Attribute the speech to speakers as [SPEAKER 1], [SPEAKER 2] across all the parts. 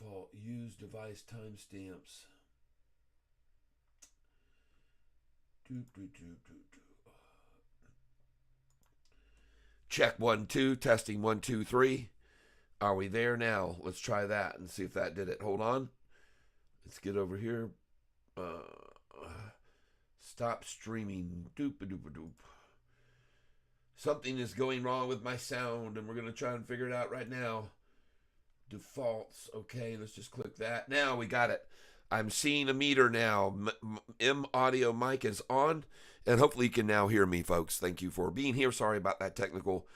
[SPEAKER 1] default use device timestamps. Check 1 2, testing 1 2 3. Are we there now? Let's try that and see if that did it. Hold on. Let's get over here. Stop streaming. Doop-a-doop-a-doop. Something is going wrong with my sound, and we're going to try and figure it out right now. Defaults. Okay, let's just click that. Now we got it. I'm seeing a meter now. M audio mic is on, and hopefully you can now hear me, folks. Thank you for being here. Sorry about that technical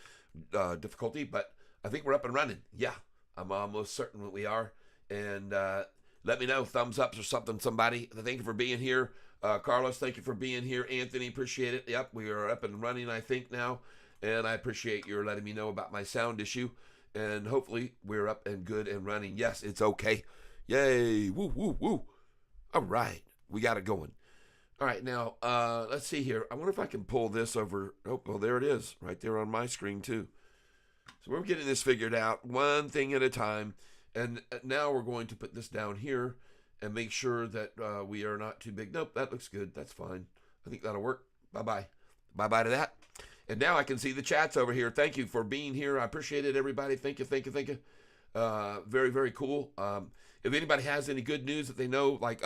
[SPEAKER 1] difficulty, but I think we're up and running. Yeah, I'm almost certain that we are. And let me know, thumbs ups or something, somebody. Thank you for being here. Carlos, thank you for being here. Anthony, appreciate it. Yep, we are up and running, I think, now. And I appreciate your letting me know about my sound issue. And hopefully we're up and good and running. Yes, it's okay. Yay. Woo, woo, woo. All right. We got it going. All right, now, let's see here. I wonder if I can pull this over. Oh, well, there it is. Right there on my screen, too. So we're getting this figured out one thing at a time. And now we're going to put this down here and make sure that we are not too big. Nope, that looks good. That's fine. I think that'll work. Bye-bye. Bye-bye to that. And now I can see the chats over here. Thank you for being here. I appreciate it, everybody. Thank you, thank you, thank you. Very, very cool. If anybody has any good news that they know, like,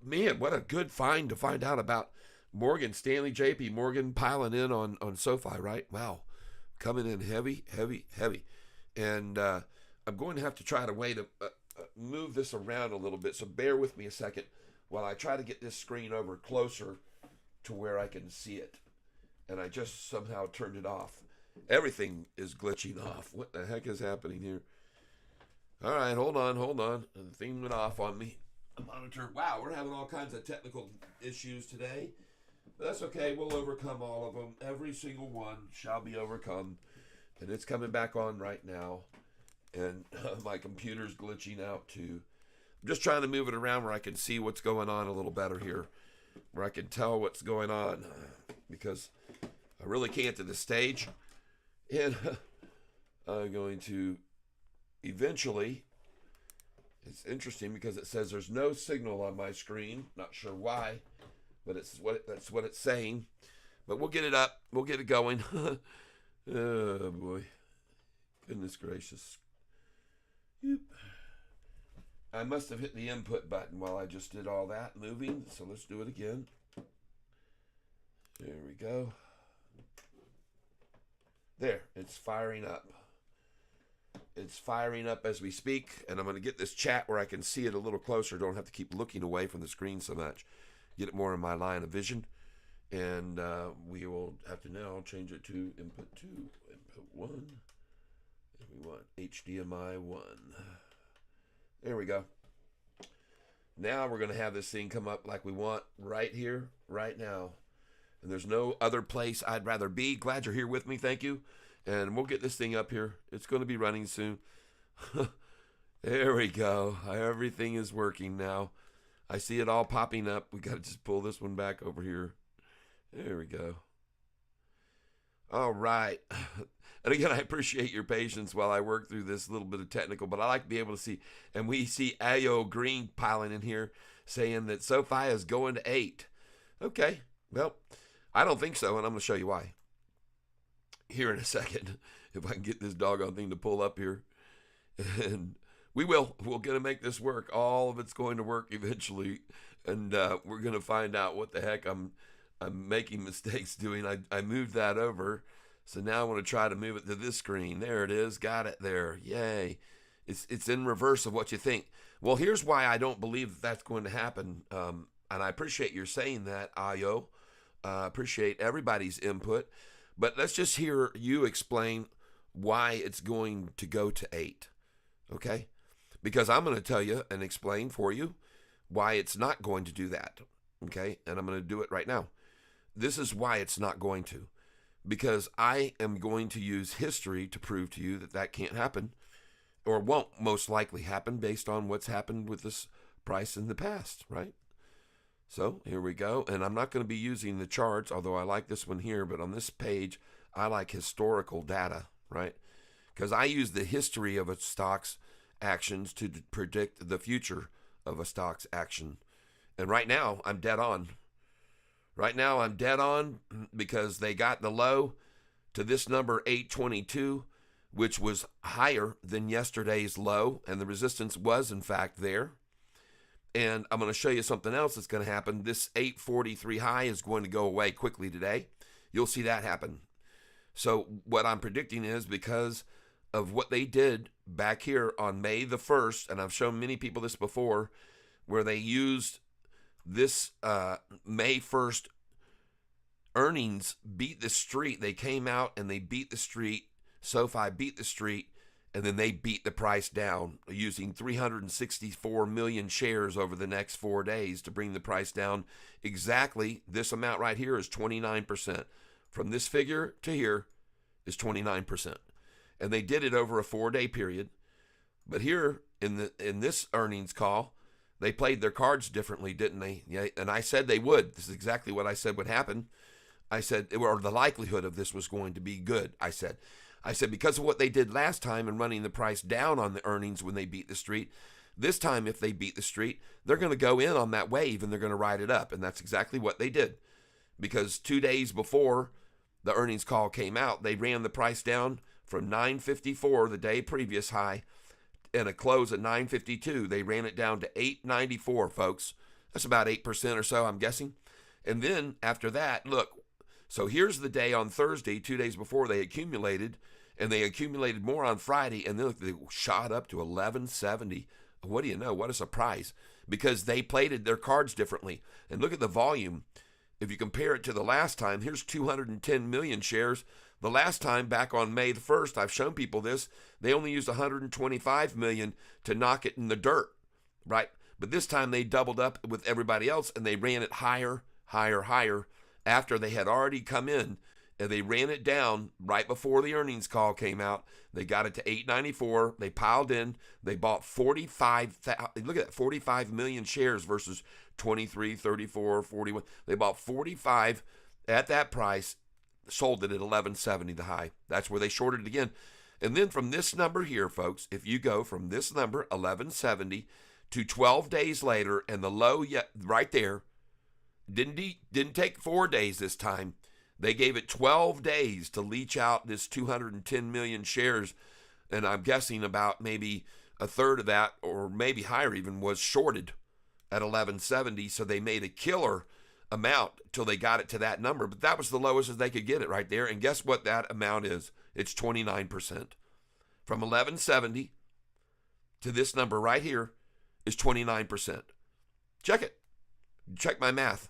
[SPEAKER 1] man, what a good find to find out about Morgan Stanley, JP Morgan piling in on SoFi, right? Wow. Coming in heavy, heavy, heavy. And I'm going to have to try to way to move this around a little bit. So bear with me a second while I try to get this screen over closer to where I can see it. And I just somehow turned it off. Everything is glitching off. What the heck is happening here? All right, hold on. The thing went off on me. A monitor. Wow, we're having all kinds of technical issues today. But that's okay. We'll overcome all of them. Every single one shall be overcome. And it's coming back on right now. And my computer's glitching out too. I'm just trying to move it around where I can see what's going on a little better here. Where I can tell what's going on. Because I really can't at this stage. And I'm going to eventually... It's interesting because it says there's no signal on my screen. Not sure why, but that's what it's saying. But we'll get it up. We'll get it going. Oh, boy. Goodness gracious. Yep. I must have hit the input button while I just did all that moving. So let's do it again. There we go. There. It's firing up. It's firing up as we speak, and I'm going to get this chat where I can see it a little closer. Don't have to keep looking away from the screen so much. Get it more in my line of vision. And we will have to now change it to input 2, input 1. And we want HDMI 1. There we go. Now we're going to have this thing come up like we want right here, right now. And there's no other place I'd rather be. Glad you're here with me. Thank you. And we'll get this thing up here. It's going to be running soon. There we go. Everything is working now. I see it all popping up. We got to just pull this one back over here. There we go. All right. And again, I appreciate your patience while I work through this little bit of technical, but I like to be able to see. And we see Ayo Green piling in here saying that SoFi is going to 8. Okay. Well, I don't think so, and I'm going to show you why here in a second, if I can get this doggone thing to pull up here. And we're going to make this work. All of it's going to work eventually. And we're going to find out what the heck I'm making mistakes doing. I moved that over. So now I want to try to move it to this screen. There it is. Got it there. Yay. It's in reverse of what you think. Well, here's why I don't believe that that's going to happen. And I appreciate your saying that, Ayo. Appreciate everybody's input. But let's just hear you explain why it's going to go to 8, okay? Because I'm going to tell you and explain for you why it's not going to do that, okay? And I'm going to do it right now. This is why it's not going to. Because I am going to use history to prove to you that that can't happen or won't most likely happen based on what's happened with this price in the past, right? So here we go. And I'm not going to be using the charts, although I like this one here. But on this page, I like historical data, right? Because I use the history of its stocks actions to predict the future of a stock's action. And right now, I'm dead on. Right now, I'm dead on because they got the low to this number 822, which was higher than yesterday's low, and the resistance was, in fact, there. And I'm going to show you something else that's going to happen. This 843 high is going to go away quickly today. You'll see that happen. So what I'm predicting is because of what they did back here on May the 1st, and I've shown many people this before, where they used this May 1st earnings beat the street. They came out and they beat the street. SoFi beat the street, and then they beat the price down using 364 million shares over the next 4 days to bring the price down. Exactly this amount right here is 29%. From this figure to here is 29%. And they did it over a 4-day period. But here in this earnings call, they played their cards differently, didn't they? Yeah, and I said they would. This is exactly what I said would happen. I said, or the likelihood of this was going to be good, I said. Because of what they did last time in running the price down on the earnings when they beat the street, this time if they beat the street, they're going to go in on that wave and they're going to ride it up. And that's exactly what they did. Because 2 days before the earnings call came out, they ran the price down from 954, the day previous high, and a close at 952. They ran it down to 894, folks. That's about 8% or so, I'm guessing. And then after that, look, so here's the day on Thursday, 2 days before they accumulated, and they accumulated more on Friday, and then look, they shot up to 1170. What do you know? What a surprise. Because they played their cards differently. And look at the volume. If you compare it to the last time, here's 210 million shares. The last time, back on May the 1st, I've shown people this, they only used 125 million to knock it in the dirt, right? But this time they doubled up with everybody else, and they ran it higher, higher, higher after they had already come in, and they ran it down right before the earnings call came out. They got it to 894. They piled in. They bought 45,000. Look at that, 45 million shares versus 23, 34, 41. They bought 45 at that price, sold it at 1170, the high. That's where they shorted it again. And then from this number here, folks, if you go from this number, 1170, to 12 days later, and the low yet right there, didn't take 4 days this time. They gave it 12 days to leach out this 210 million shares, and I'm guessing about maybe a third of that, or maybe higher even, was shorted at 1170, so they made a killer amount till they got it to that number. But that was the lowest as they could get it right there, and guess what that amount is? It's 29%. From 1170 to this number right here is 29%. Check it. Check my math.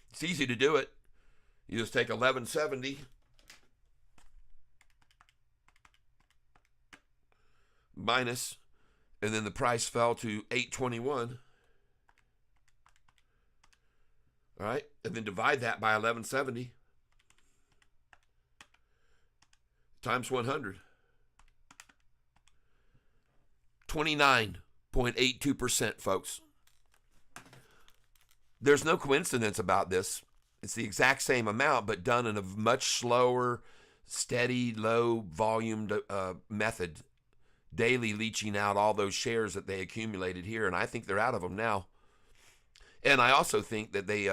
[SPEAKER 1] It's easy to do it. You just take 1170 minus, and then the price fell to 821. All right, and then divide that by 1170 times 100. 29.82%, folks. There's no coincidence about this. It's the exact same amount, but done in a much slower, steady, low volume method, daily leaching out all those shares that they accumulated here, and I think they're out of them now. And I also think that they,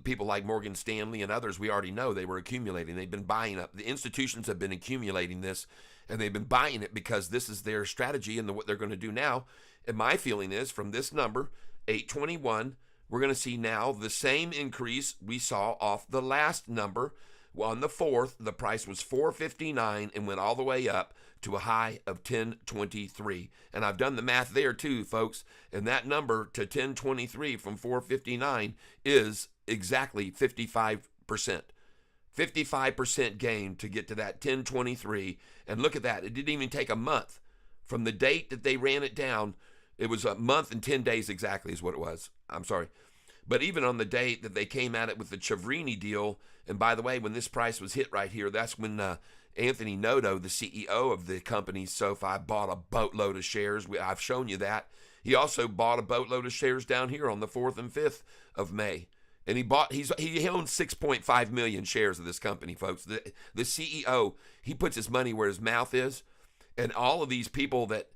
[SPEAKER 1] people like Morgan Stanley and others, we already know they were accumulating. They've been buying up. The institutions have been accumulating this, and they've been buying it because this is their strategy and what they're going to do now. And my feeling is from this number, 821, we're going to see now the same increase we saw off the last number. On the 4th, the price was $4.59 and went all the way up to a high of $10.23. And I've done the math there too, folks. And that number to $10.23 from $4.59 is exactly 55%. 55% gain to get to that $10.23. And look at that. It didn't even take a month. From the date that they ran it down, it was a month and 10 days exactly is what it was. I'm sorry. But even on the date that they came at it with the Chavrini deal, and by the way, when this price was hit right here, that's when Anthony Noto, the CEO of the company SoFi, bought a boatload of shares. I've shown you that. He also bought a boatload of shares down here on the 4th and 5th of May. And he owns 6.5 million shares of this company, folks. The CEO, he puts his money where his mouth is. And all of these people that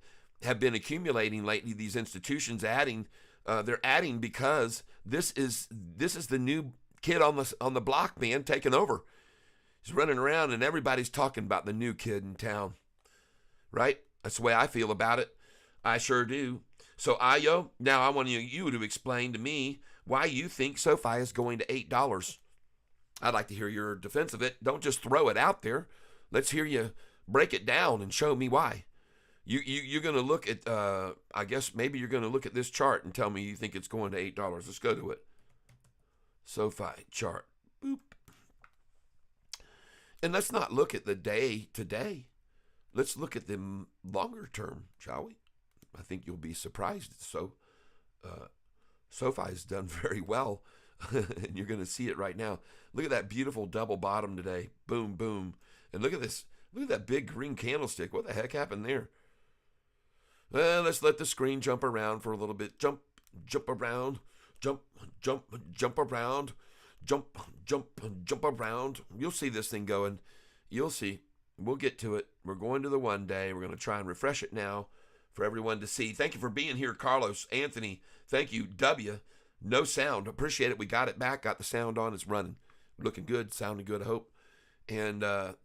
[SPEAKER 1] have been accumulating lately, these institutions adding, they're adding because this is the new kid on the block, man, taking over. He's running around and everybody's talking about the new kid in town, right? That's the way I feel about it. I sure do. So Ayo, now I want you to explain to me why you think SoFi is going to $8. I'd like to hear your defense of it. Don't just throw it out there. Let's hear you break it down and show me why. You're going to look at, I guess maybe you're going to look at this chart and tell me you think it's going to $8. Let's go to it. SoFi chart. Boop. And let's not look at the day to day. Let's look at them longer term, shall we? I think you'll be surprised. So, SoFi has done very well, and you're going to see it right now. Look at that beautiful double bottom today. Boom, boom. And look at this. Look at that big green candlestick. What the heck happened there? Well, let's let the screen jump around for a little bit. Jump around. Jump around. Jump around. You'll see this thing going. You'll see. We'll get to it. We're going to the one day. We're going to try and refresh it now for everyone to see. Thank you for being here, Carlos, Anthony. Thank you, W. No sound. Appreciate it. We got it back. Got the sound on. It's running. Looking good. Sounding good, I hope. And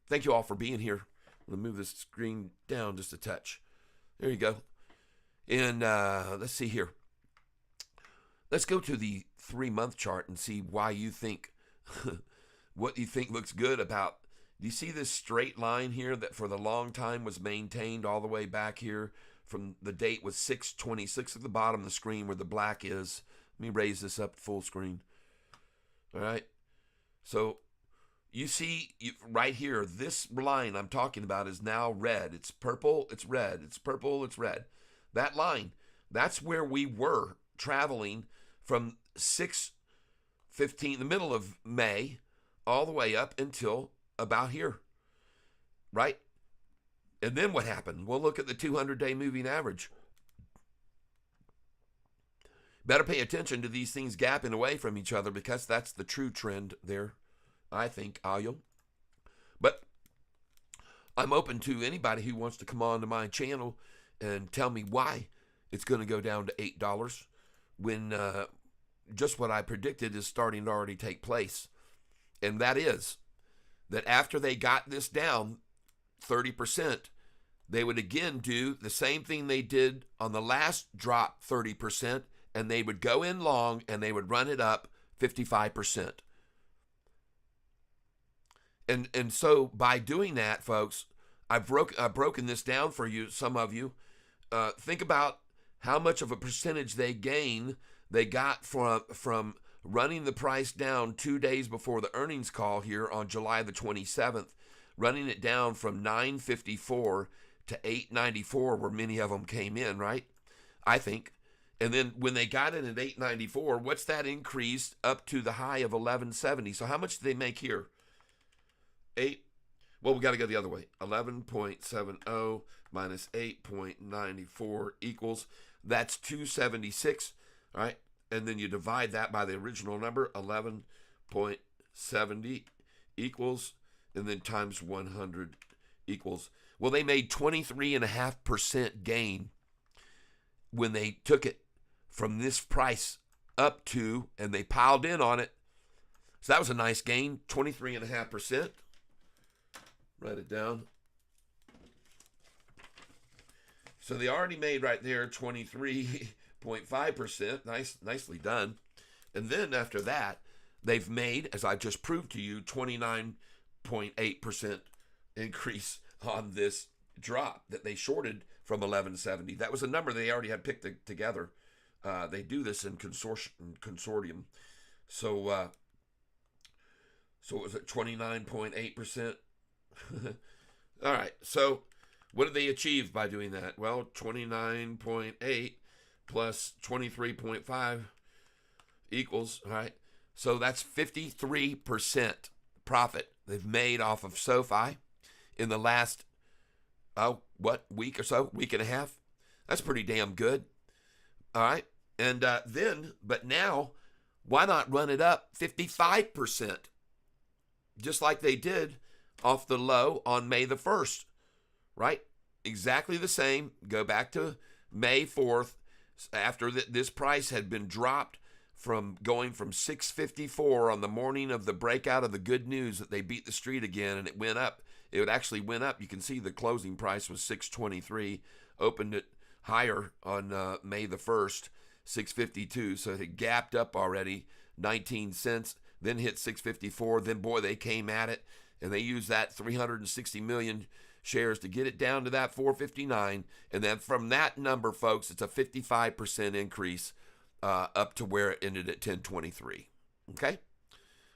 [SPEAKER 1] thank you all for being here. I'm going to move this screen down just a touch. There you go. And let's see here. Let's go to the 3-month chart and see why you think, what you think looks good about. Do you see this straight line here that for the long time was maintained all the way back here? From the date was 6/26 at the bottom of the screen where the black is. Let me raise this up full screen. All right. So you see right here, this line I'm talking about is now red. It's purple, it's red. It's purple, it's red. That line, that's where we were traveling from 6/15, the middle of May, all the way up until about here, right? And then what happened? Well, look at the 200-day moving average. Better pay attention to these things gapping away from each other because that's the true trend there, I think, Ayo. But I'm open to anybody who wants to come on to my channel and tell me why it's going to go down to $8 when just what I predicted is starting to already take place. And that is that after they got this down 30%, they would again do the same thing they did on the last drop 30%, and they would go in long and they would run it up 55%. And so by doing that, folks, I've broken this down for you, some of you. Think about how much of a percentage they got from running the price down 2 days before the earnings call here on July the 27th, running it down from 954 to 894 where many of them came in, right? I think. And then when they got in at 894, what's that increase up to the high of 1170? So how much did they make here? Well, we got to go the other way. 11.70 minus 8.94 equals, that's 276, all right? And then you divide that by the original number, 11.70 equals, and then times 100 equals. Well, they made 23.5% gain when they took it from this price up to, and they piled in on it. So that was a nice gain, 23.5%. Write it down. So they already made right there 23.5%. Nicely done. And then after that, they've made, as I just proved to you, 29.8% increase on this drop that they shorted from 1170. That was a number they already had picked together. They do this in consortium. So it was at 29.8%. All right. So what did they achieve by doing that? Well, 29.8 plus 23.5 equals, all right. So that's 53% profit they've made off of SoFi in the last, week or so, week and a half. That's pretty damn good. All right. And but now, why not run it up 55%? Just like they did off the low on May the 1st, right? exactly the same. Go back to May 4th after this price had been dropped from going from 654 on the morning of the breakout of the good news that they beat the street again, and it went up. It actually went up. You can see the closing price was 623, opened it higher on May the 1st, 652. So it gapped up already 19 cents, then hit 654. Then, boy, they came at it, and they used that 360 million shares to get it down to that 459. And then from that number, folks, it's a 55% increase up to where it ended at 1023. Okay?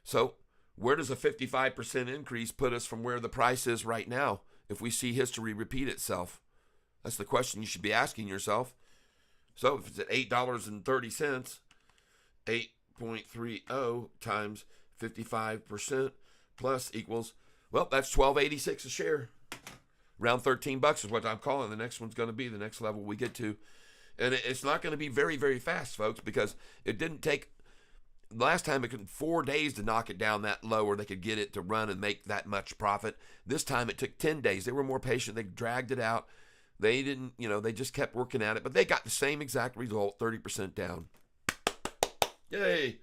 [SPEAKER 1] So where does a 55% increase put us from where the price is right now if we see history repeat itself? That's the question you should be asking yourself. So if it's at $8.30, 8.30 times 55% plus equals, well, that's $12.86 a share. Around $13 is what I'm calling the next one's going to be, the next level we get to. And it's not going to be very, very fast, folks, because it didn't take, last time it took 4 days to knock it down that low where they could get it to run and make that much profit. This time it took 10 days. They were more patient. They dragged it out. They didn't, they just kept working at it. But they got the same exact result, 30% down. Yay.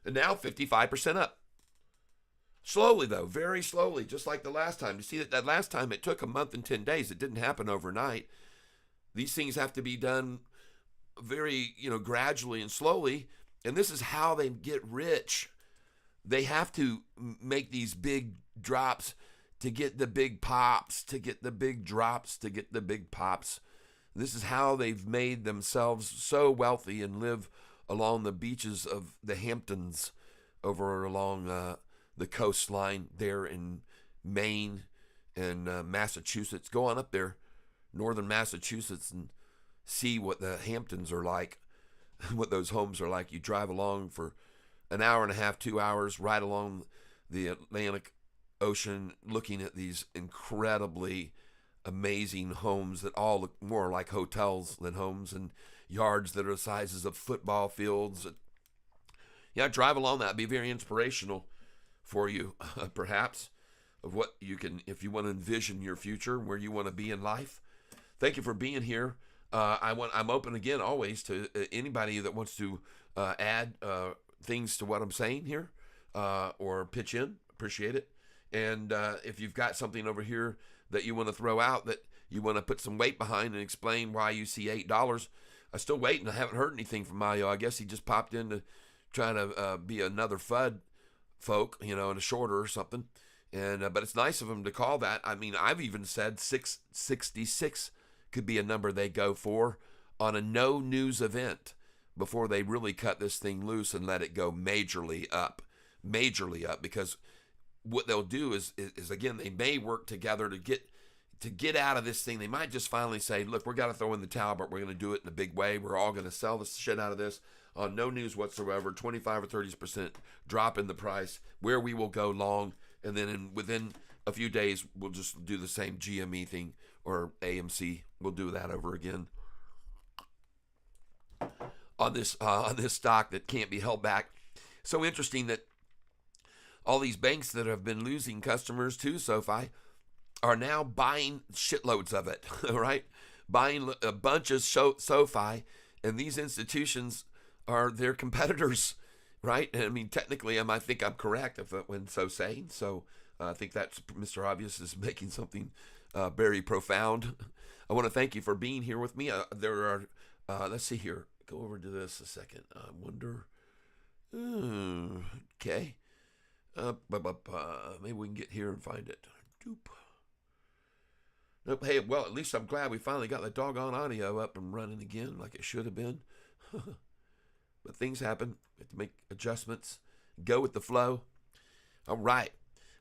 [SPEAKER 1] And now 55% up. Slowly, though, very slowly, just like the last time. You see that last time it took a month and 10 days. It didn't happen overnight. These things have to be done very, gradually and slowly. And this is how they get rich. They have to make these big drops to get the big pops, to get the big drops, to get the big pops. This is how they've made themselves so wealthy and live along the beaches of the Hamptons over along the coastline there in Maine and Massachusetts. Go on up there, northern Massachusetts, and see what the Hamptons are like, what those homes are like. You drive along for an hour and a half, 2 hours, right along the Atlantic Ocean, looking at these incredibly amazing homes that all look more like hotels than homes, and yards that are the sizes of football fields. Yeah, drive along that. It'd be very inspirational for you, perhaps, of what you can, if you want to envision your future, where you want to be in life. Thank you for being here. I'm open again always to anybody that wants to add things to what I'm saying here or pitch in. Appreciate it. And if you've got something over here that you want to throw out, that you want to put some weight behind and explain why you see $8, I'm still waiting. I haven't heard anything from Mayo. I guess he just popped in to try to be another FUD folk, in a shorter or something. And but it's nice of him to call that. I mean, I've even said 666 could be a number they go for on a no news event before they really cut this thing loose and let it go majorly up, because what they'll do is again, they may work together to get out of this thing. They might just finally say, look, we're going to throw in the towel, but we're going to do it in a big way. We're all going to sell the shit out of this on no news whatsoever, 25 or 30% drop in the price, where we will go long, and then within a few days, we'll just do the same GME thing or AMC. We'll do that over again on this stock that can't be held back. So interesting that all these banks that have been losing customers to SoFi are now buying shitloads of it, right? Buying a bunch of SoFi, and these institutions are their competitors, right? And I mean, technically, I think I'm correct when so saying. So I think that's Mr. Obvious is making something very profound. I want to thank you for being here with me. There are, let's see here. Go over to this a second. I wonder. Okay. Maybe we can get here and find it. Doop. Nope. Hey, well, at least I'm glad we finally got the doggone audio up and running again like it should have been. But things happen. We have to make adjustments. Go with the flow. All right.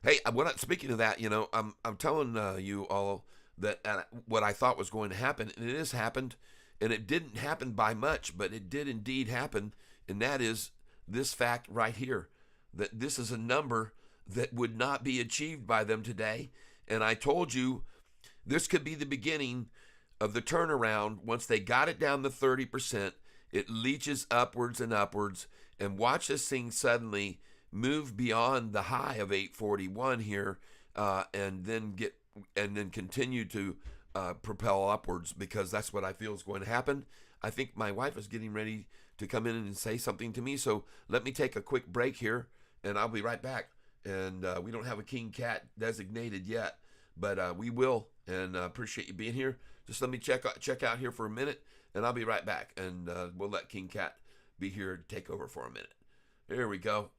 [SPEAKER 1] Hey, speaking of that, I'm telling you all that what I thought was going to happen, and it has happened, and it didn't happen by much, but it did indeed happen, and that is this fact right here, that this is a number that would not be achieved by them today. And I told you this could be the beginning of the turnaround. Once they got it down to 30%, it leaches upwards and upwards, and watch this thing suddenly move beyond the high of 841 here, and then continue to propel upwards, because that's what I feel is going to happen. I think my wife is getting ready to come in and say something to me. So let me take a quick break here, and I'll be right back. And we don't have a king cat designated yet, but we will. And appreciate you being here. Just let me check out here for a minute, and I'll be right back. And we'll let King Cat be here to take over for a minute. There we go.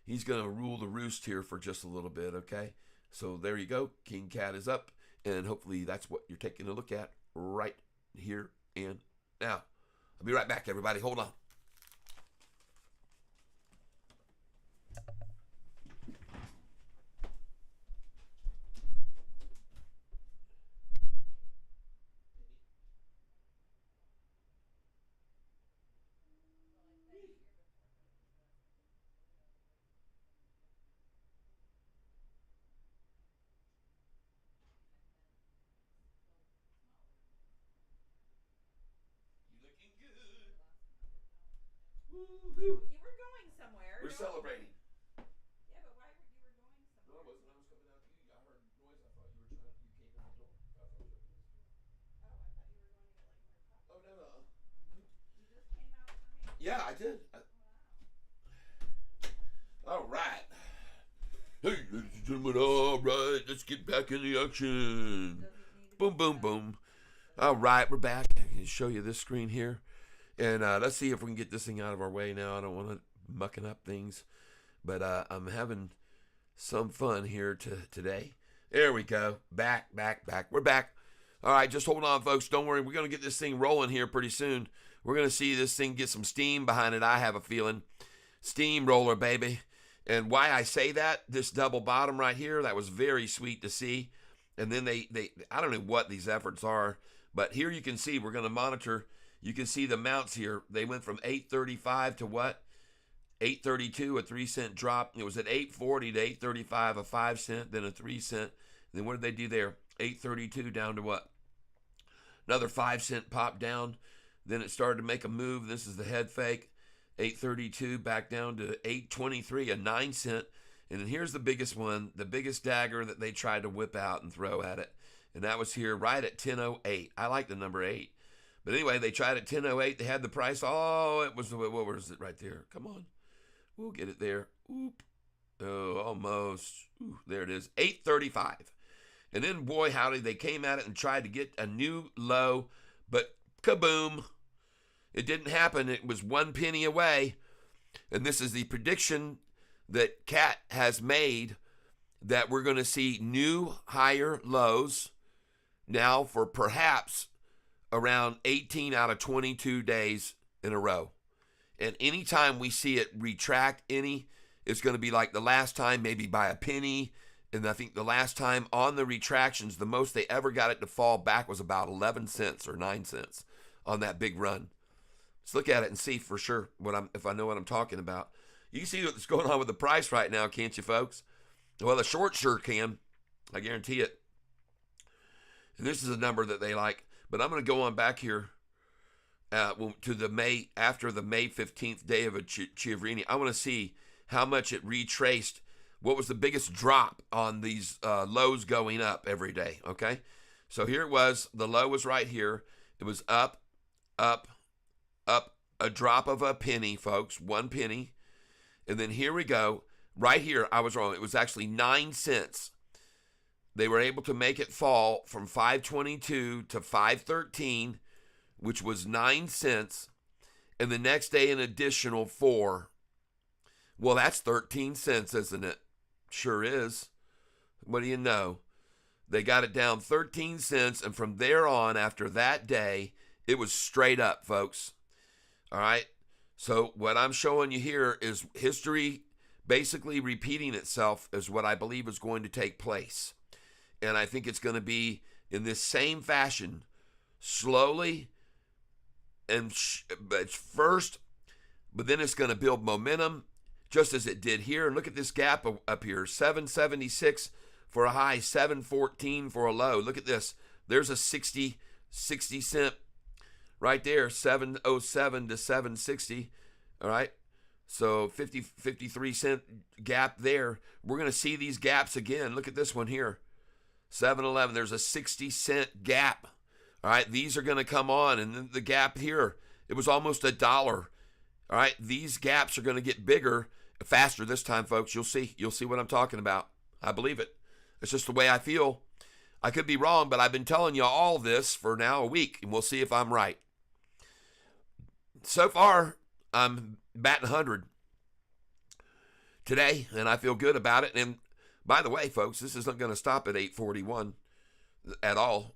[SPEAKER 1] He's going to rule the roost here for just a little bit, okay? So there you go. King Cat is up, and hopefully that's what you're taking a look at right here and now. I'll be right back, everybody. Hold on. Woo-hoo.
[SPEAKER 2] You were going somewhere.
[SPEAKER 1] We're celebrating.
[SPEAKER 2] Yeah, but why were you were going somewhere?
[SPEAKER 1] No, I wasn't. I was coming out to you. I heard noise. I thought you were you came in the door. I thought you were in the store.
[SPEAKER 2] Oh, I thought you were going to get like more coffee.
[SPEAKER 1] Oh, no.
[SPEAKER 2] You just came out for me?
[SPEAKER 1] Yeah, I did.
[SPEAKER 2] Wow.
[SPEAKER 1] All right. Hey, ladies and gentlemen, all right. Let's get back in the action. Boom, boom, boom. All right, we're back. I can show you this screen here. And let's see if we can get this thing out of our way now. I don't want to mucking up things. But I'm having some fun here today. There we go. Back. We're back. All right, just hold on, folks. Don't worry. We're going to get this thing rolling here pretty soon. We're going to see this thing get some steam behind it, I have a feeling. Steamroller, baby. And why I say that, this double bottom right here, that was very sweet to see. And then they I don't know what these efforts are, but here you can see, we're going to monitor. You can see the mounts here. They went from 835 to what? 832, a 3-cent drop. It was at 840 to 835, a 5-cent, then a 3-cent. Then what did they do there? 832 down to what? Another 5-cent pop down. Then it started to make a move. This is the head fake. 832 back down to 823, a 9-cent. And then here's the biggest one, the biggest dagger that they tried to whip out and throw at it. And that was here right at 1008. I like the number 8. But anyway, they tried at 1008. They had the price. Oh, it was, what was it right there? Come on. We'll get it there. Oop. Oh, almost. Ooh, there it is. 835. And then, boy, howdy, they came at it and tried to get a new low. But kaboom. It didn't happen. It was 1 penny away. And this is the prediction that Cat has made, that we're going to see new higher lows now for perhaps around 18 out of 22 days in a row. And anytime we see it retract any, it's going to be like the last time, maybe by a penny. And I think the last time on the retractions, the most they ever got it to fall back was about 11 cents or 9 cents on that big run. Let's look at it and see for sure if I know what I'm talking about. You can see what's going on with the price right now, can't you, folks? Well, the short sure can. I guarantee it. And this is a number that they like. But I'm going to go on back here to the May, after the May 15th day of a Chiavrini. I want to see how much it retraced. What was the biggest drop on these lows going up every day, okay? So here it was. The low was right here. It was up, up, up, a drop of a penny, folks, 1 penny. And then here we go. Right here, I was wrong. It was actually 9 cents. They were able to make it fall from 522 to 513, which was 9 cents. And the next day, an additional 4. Well, that's 13 cents, isn't it? Sure is. What do you know? They got it down 13 cents. And from there on, after that day, it was straight up, folks. All right. So what I'm showing you here is history basically repeating itself is what I believe is going to take place. And I think it's going to be in this same fashion, slowly and but first, but then it's going to build momentum just as it did here. And look at this gap up here, 776 for a high, 714 for a low. Look at this. There's a 60 cent right there, 707 to 760. All right. So 53 cent gap there. We're going to see these gaps again. Look at this one here. 7-Eleven, there's a 60-cent gap. All right, these are going to come on, and then the gap here, it was almost $1. All right, these gaps are going to get bigger faster this time, folks. You'll see. You'll see what I'm talking about. I believe it. It's just the way I feel. I could be wrong, but I've been telling you all this for now a week, and we'll see if I'm right. So far, I'm batting 100 today, and I feel good about it. And by the way, folks, this isn't going to stop at 8:41 at all.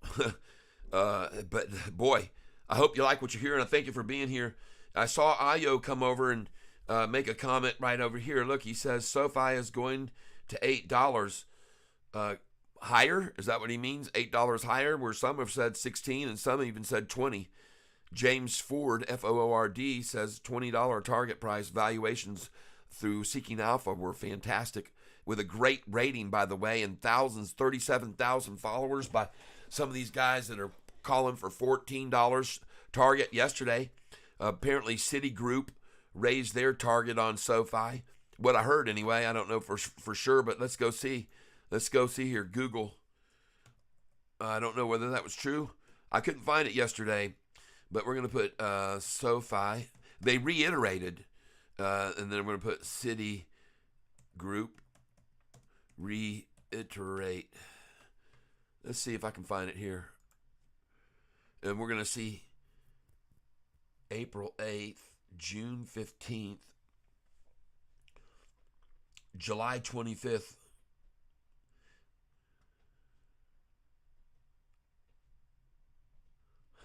[SPEAKER 1] But boy, I hope you like what you're hearing. I thank you for being here. I saw Ayo come over and make a comment right over here. Look, he says SoFi is going to $8 higher. Is that what he means? $8 higher, where some have said 16 and some even said 20. James Ford, F-O-O-R-D, says $20 target price. Valuations through Seeking Alpha were fantastic, with a great rating, by the way, and thousands, 37,000 followers by some of these guys that are calling for $14 target yesterday. Apparently Citigroup raised their target on SoFi. What I heard anyway, I don't know for sure, but let's go see. Let's go see here. Google. I don't know whether that was true. I couldn't find it yesterday, but we're going to put SoFi. They reiterated, and then we're going to put Citigroup. Reiterate. Let's see if I can find it here. And we're going to see April 8th, June 15th, July 25th.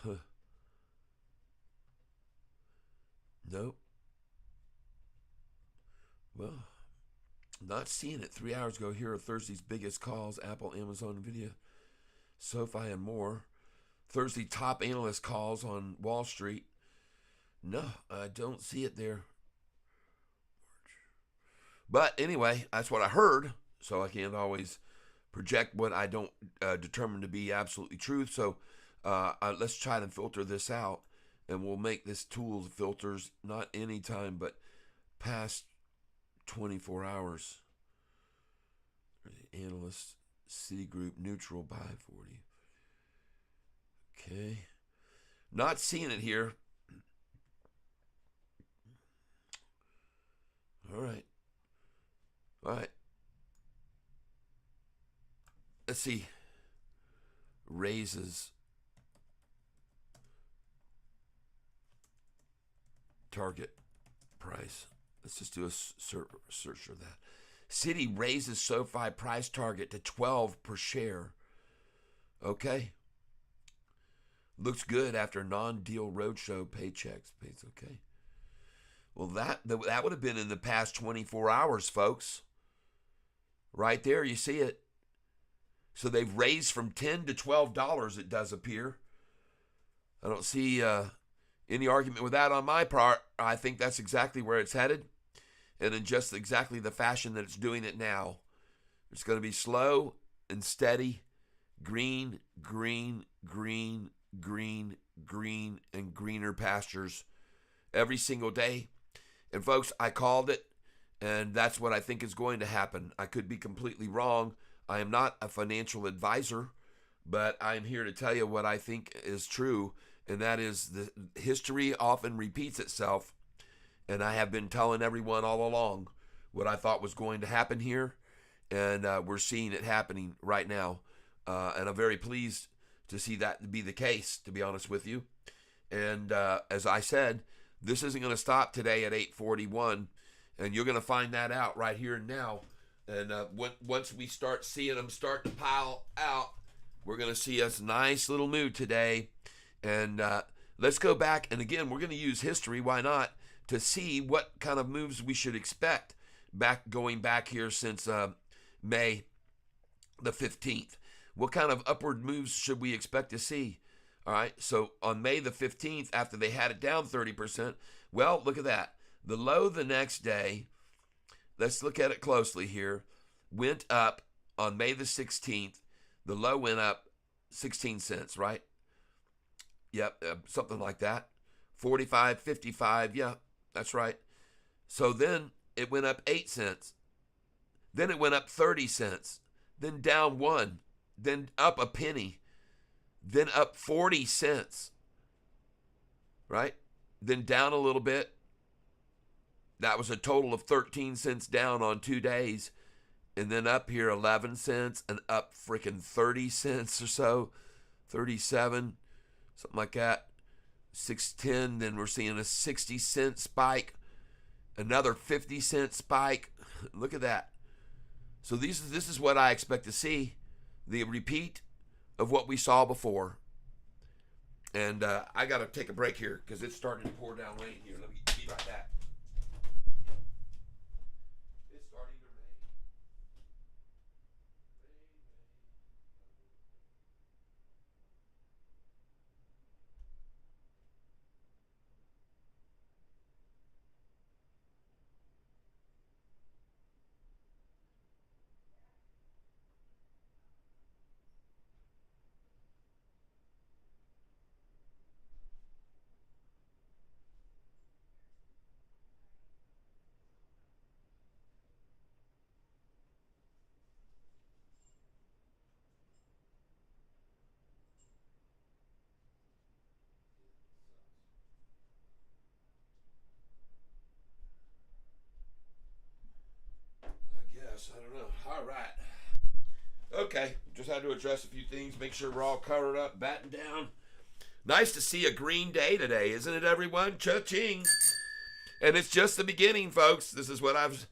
[SPEAKER 1] Huh. Nope. Well, not seeing it. 3 hours ago, here are Thursday's biggest calls: Apple, Amazon, Nvidia, SoFi, and more. Thursday top analyst calls on Wall Street. No, I don't see it there. But anyway, that's what I heard, so I can't always project what I don't determine to be absolutely truth. So let's try to filter this out, and we'll make this tool filters not any time, but past 24 hours. Analyst, Citigroup, neutral, buy 40. Okay. Not seeing it here. All right. All right. Let's see. Raises target price. Let's just do a search of that. Citi raises SoFi price target to 12 per share. Okay. Looks good after non-deal roadshow paychecks. Pays okay. Well, that would have been in the past 24 hours, folks. Right there, you see it. So they've raised from $10 to $12, it does appear. I don't see any argument with that on my part. I think that's exactly where it's headed, and in just exactly the fashion that it's doing it now. It's going to be slow and steady, green, green, green, green, green, and greener pastures every single day. And folks, I called it, and that's what I think is going to happen. I could be completely wrong. I am not a financial advisor, but I'm here to tell you what I think is true, and that is the history often repeats itself, and I have been telling everyone all along what I thought was going to happen here, and we're seeing it happening right now, and I'm very pleased to see that be the case, to be honest with you. And as I said, this isn't going to stop today at 8:41, and you're going to find that out right here and now. And once we start seeing them start to pile out, we're going to see us nice little mood today. And let's go back, and again, we're going to use history, why not, to see what kind of moves we should expect going back here since May the 15th. What kind of upward moves should we expect to see? All right, so on May the 15th, after they had it down 30%, well, look at that. The low the next day, let's look at it closely here, went up on May the 16th. The low went up 16 cents, right? Yep, something like that. 45, 55, yeah, that's right. So then it went up 8 cents. Then it went up 30 cents. Then down 1. then up a penny, then up 40 cents, right? Then down a little bit. That was a total of 13 cents down on 2 days. And then up here 11 cents and up freaking 30 cents or so, 37, something like that. 610, then we're seeing a 60-cent spike, another 50-cent spike. Look at that. So this is what I expect to see, the repeat of what we saw before. And I got to take a break here because it's starting to pour down rain here. Let me be right back. It's starting to rain. Yes, I don't know. All right. Okay, just had to address a few things, make sure we're all covered up, batting down. Nice to see a green day today, isn't it, everyone? Cha-ching. And it's just the beginning, folks. This is what I've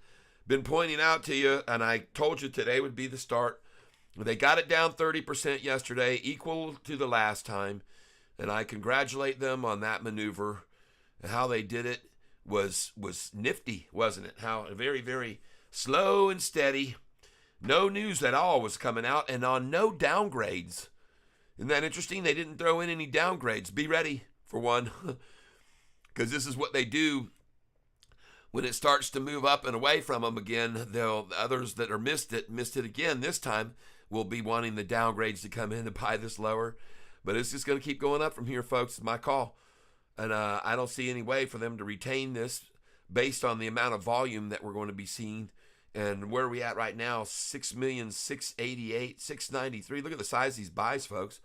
[SPEAKER 1] been pointing out to you, and I told you today would be the start. They got it down 30% yesterday, equal to the last time, and I congratulate them on that maneuver. How they did it was nifty, wasn't it? How very, very slow and steady. No news at all was coming out, and on no downgrades. Isn't that interesting? They didn't throw in any downgrades. Be ready for one, because this is what they do when it starts to move up and away from them again. The others that are missed it again this time will be wanting the downgrades to come in and buy this lower. But it's just going to keep going up from here, folks. It's my call. And I don't see any way for them to retain this based on the amount of volume that we're going to be seeing. And where are we at right now? 6,688,000, 693. Look at the size of these buys, folks.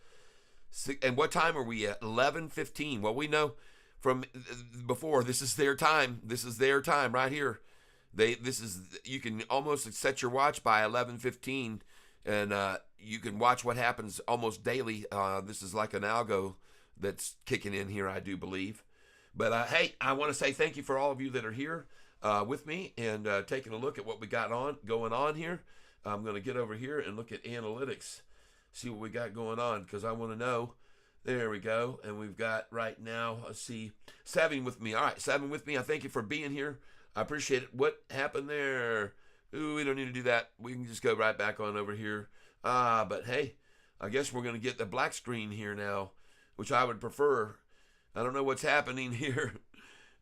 [SPEAKER 1] And what time are we at? 11:15. Well, we know from before, this is their time. This is their time right here. You can almost set your watch by 11:15, and you can watch what happens almost daily. This is like an algo that's kicking in here, I do believe. But hey, I want to say thank you for all of you that are here with me and taking a look at what we got going on here. I'm going to get over here and look at analytics, see what we got going on, because I want to know. There we go. And we've got right now, let's see, 7 with me. All right, 7 with me. I thank you for being here. I appreciate it. What happened there? Ooh, we don't need to do that. We can just go right back on over here. But hey, I guess we're going to get the black screen here now, which I would prefer. I don't know what's happening here.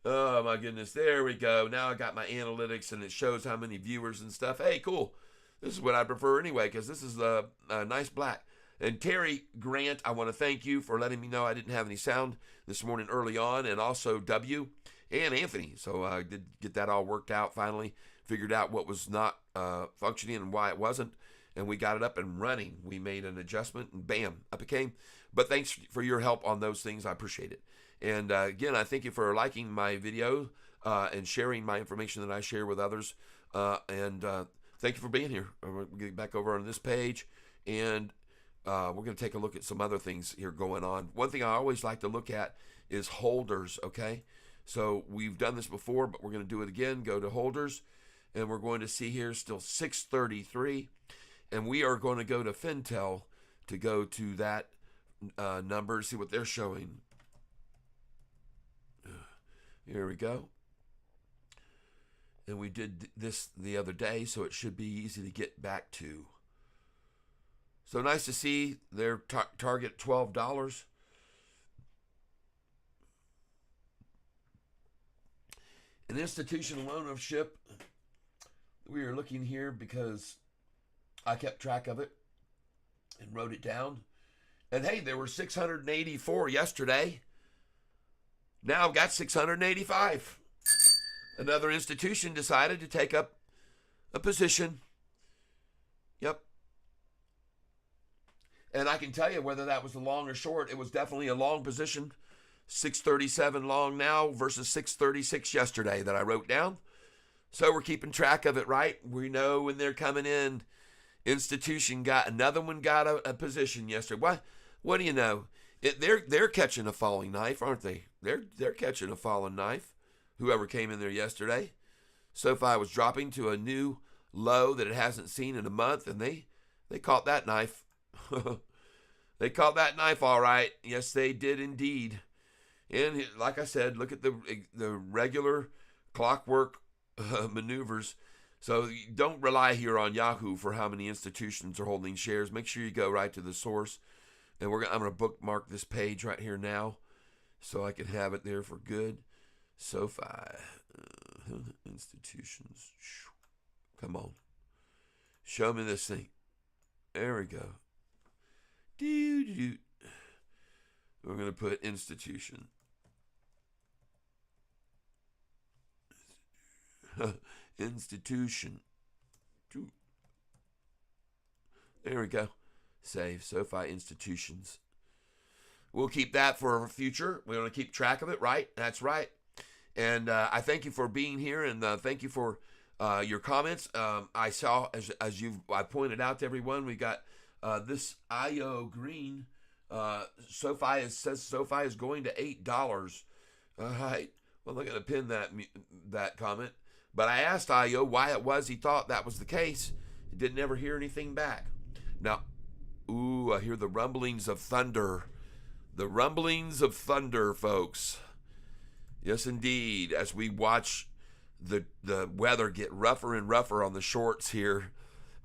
[SPEAKER 1] Oh my goodness, there we go. Now I got my analytics and it shows how many viewers and stuff. Hey, cool. This is what I prefer anyway, because this is a nice black. And Terry Grant, I want to thank you for letting me know I didn't have any sound this morning early on, and also W and Anthony. So I did get that all worked out finally, figured out what was not functioning and why it wasn't, and we got it up and running. We made an adjustment, and bam, up it came. But thanks for your help on those things. I appreciate it. And again, I thank you for liking my video and sharing my information that I share with others. And thank you for being here. We're going to get back over on this page, and we're going to take a look at some other things here going on. One thing I always like to look at is holders, okay? So we've done this before, but we're going to do it again. Go to holders, and we're going to see here still 633. And we are going to go to Fintel to go to that number, see what they're showing. Here we go. And we did this the other day, so it should be easy to get back to. So nice to see their target $12. An institutional ownership, we are looking here because I kept track of it and wrote it down. And hey, there were 684 yesterday. Now I've got 685. Another institution decided to take up a position. Yep. And I can tell you whether that was a long or short. It was definitely a long position. 637 long now versus 636 yesterday that I wrote down. So we're keeping track of it, right? We know when they're coming in. Institution got another one, got a position yesterday. What do you know? They're catching a falling knife, aren't they? They're catching a falling knife. Whoever came in there yesterday. SOFI was dropping to a new low that it hasn't seen in a month, and they caught that knife. They caught that knife all right. Yes, they did indeed. And like I said, look at the regular clockwork maneuvers. So don't rely here on Yahoo for how many institutions are holding shares. Make sure you go right to the source. And I'm going to bookmark this page right here now so I can have it there for good. SOFI institutions. Come on. Show me this thing. There we go. We're going to put institution. Institution. There we go. Save. SOFI institutions. We'll keep that for our future. We're going to keep track of it, right? That's right. And I thank you for being here, and thank you for your comments. I saw, as I pointed out to everyone, we got this IO green. SOFI says SOFI is going to $8. All right. Well, I'm going to pin that comment. But I asked IO why it was he thought that was the case. He didn't ever hear anything back. Now, I hear the rumblings of thunder. The rumblings of thunder, folks. Yes, indeed. As we watch the weather get rougher and rougher on the shorts here,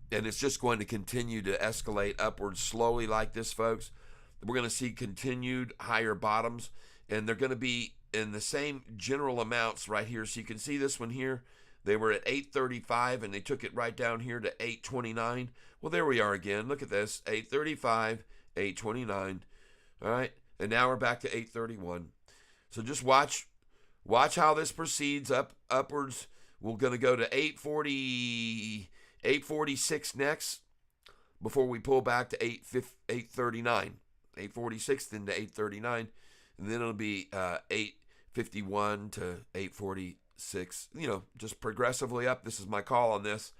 [SPEAKER 1] and it's just going to continue to escalate upwards slowly like this, folks. We're going to see continued higher bottoms, and they're going to be in the same general amounts right here. So you can see this one here. They were at 835, and they took it right down here to 829. Well, there we are again. Look at this, 835, 829. All right, and now we're back to 831. So just watch how this proceeds upwards. We're going to go to 846 next before we pull back to 839. 846 then to 839, and then it'll be 851 to 846. Just progressively up. This is my call on this.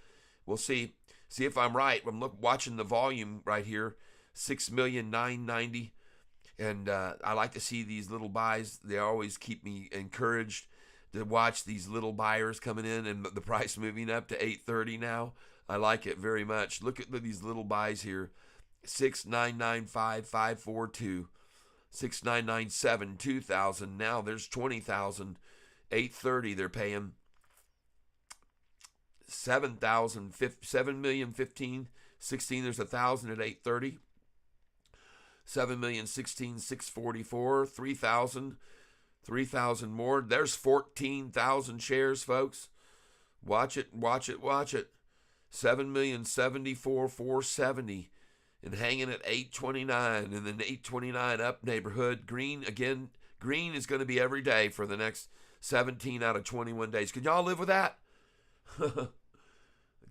[SPEAKER 1] We'll see if I'm right. I'm watching the volume right here, 6,990,000. And I like to see these little buys. They always keep me encouraged to watch these little buyers coming in and the price moving up to 830 now. I like it very much. Look at these little buys here. 6,995,542, 6,997, 2,000. Now there's 20,000. 830 they're paying. 7,000, 7,015,000, 16. There's 1,000 at 830. 7,016,644, 3,000 more. There's 14,000 shares, folks. Watch it. 7,074,470, and hanging at 829, and then 829 up neighborhood. Green again. Green is going to be every day for the next 17 out of 21 days. Could y'all live with that?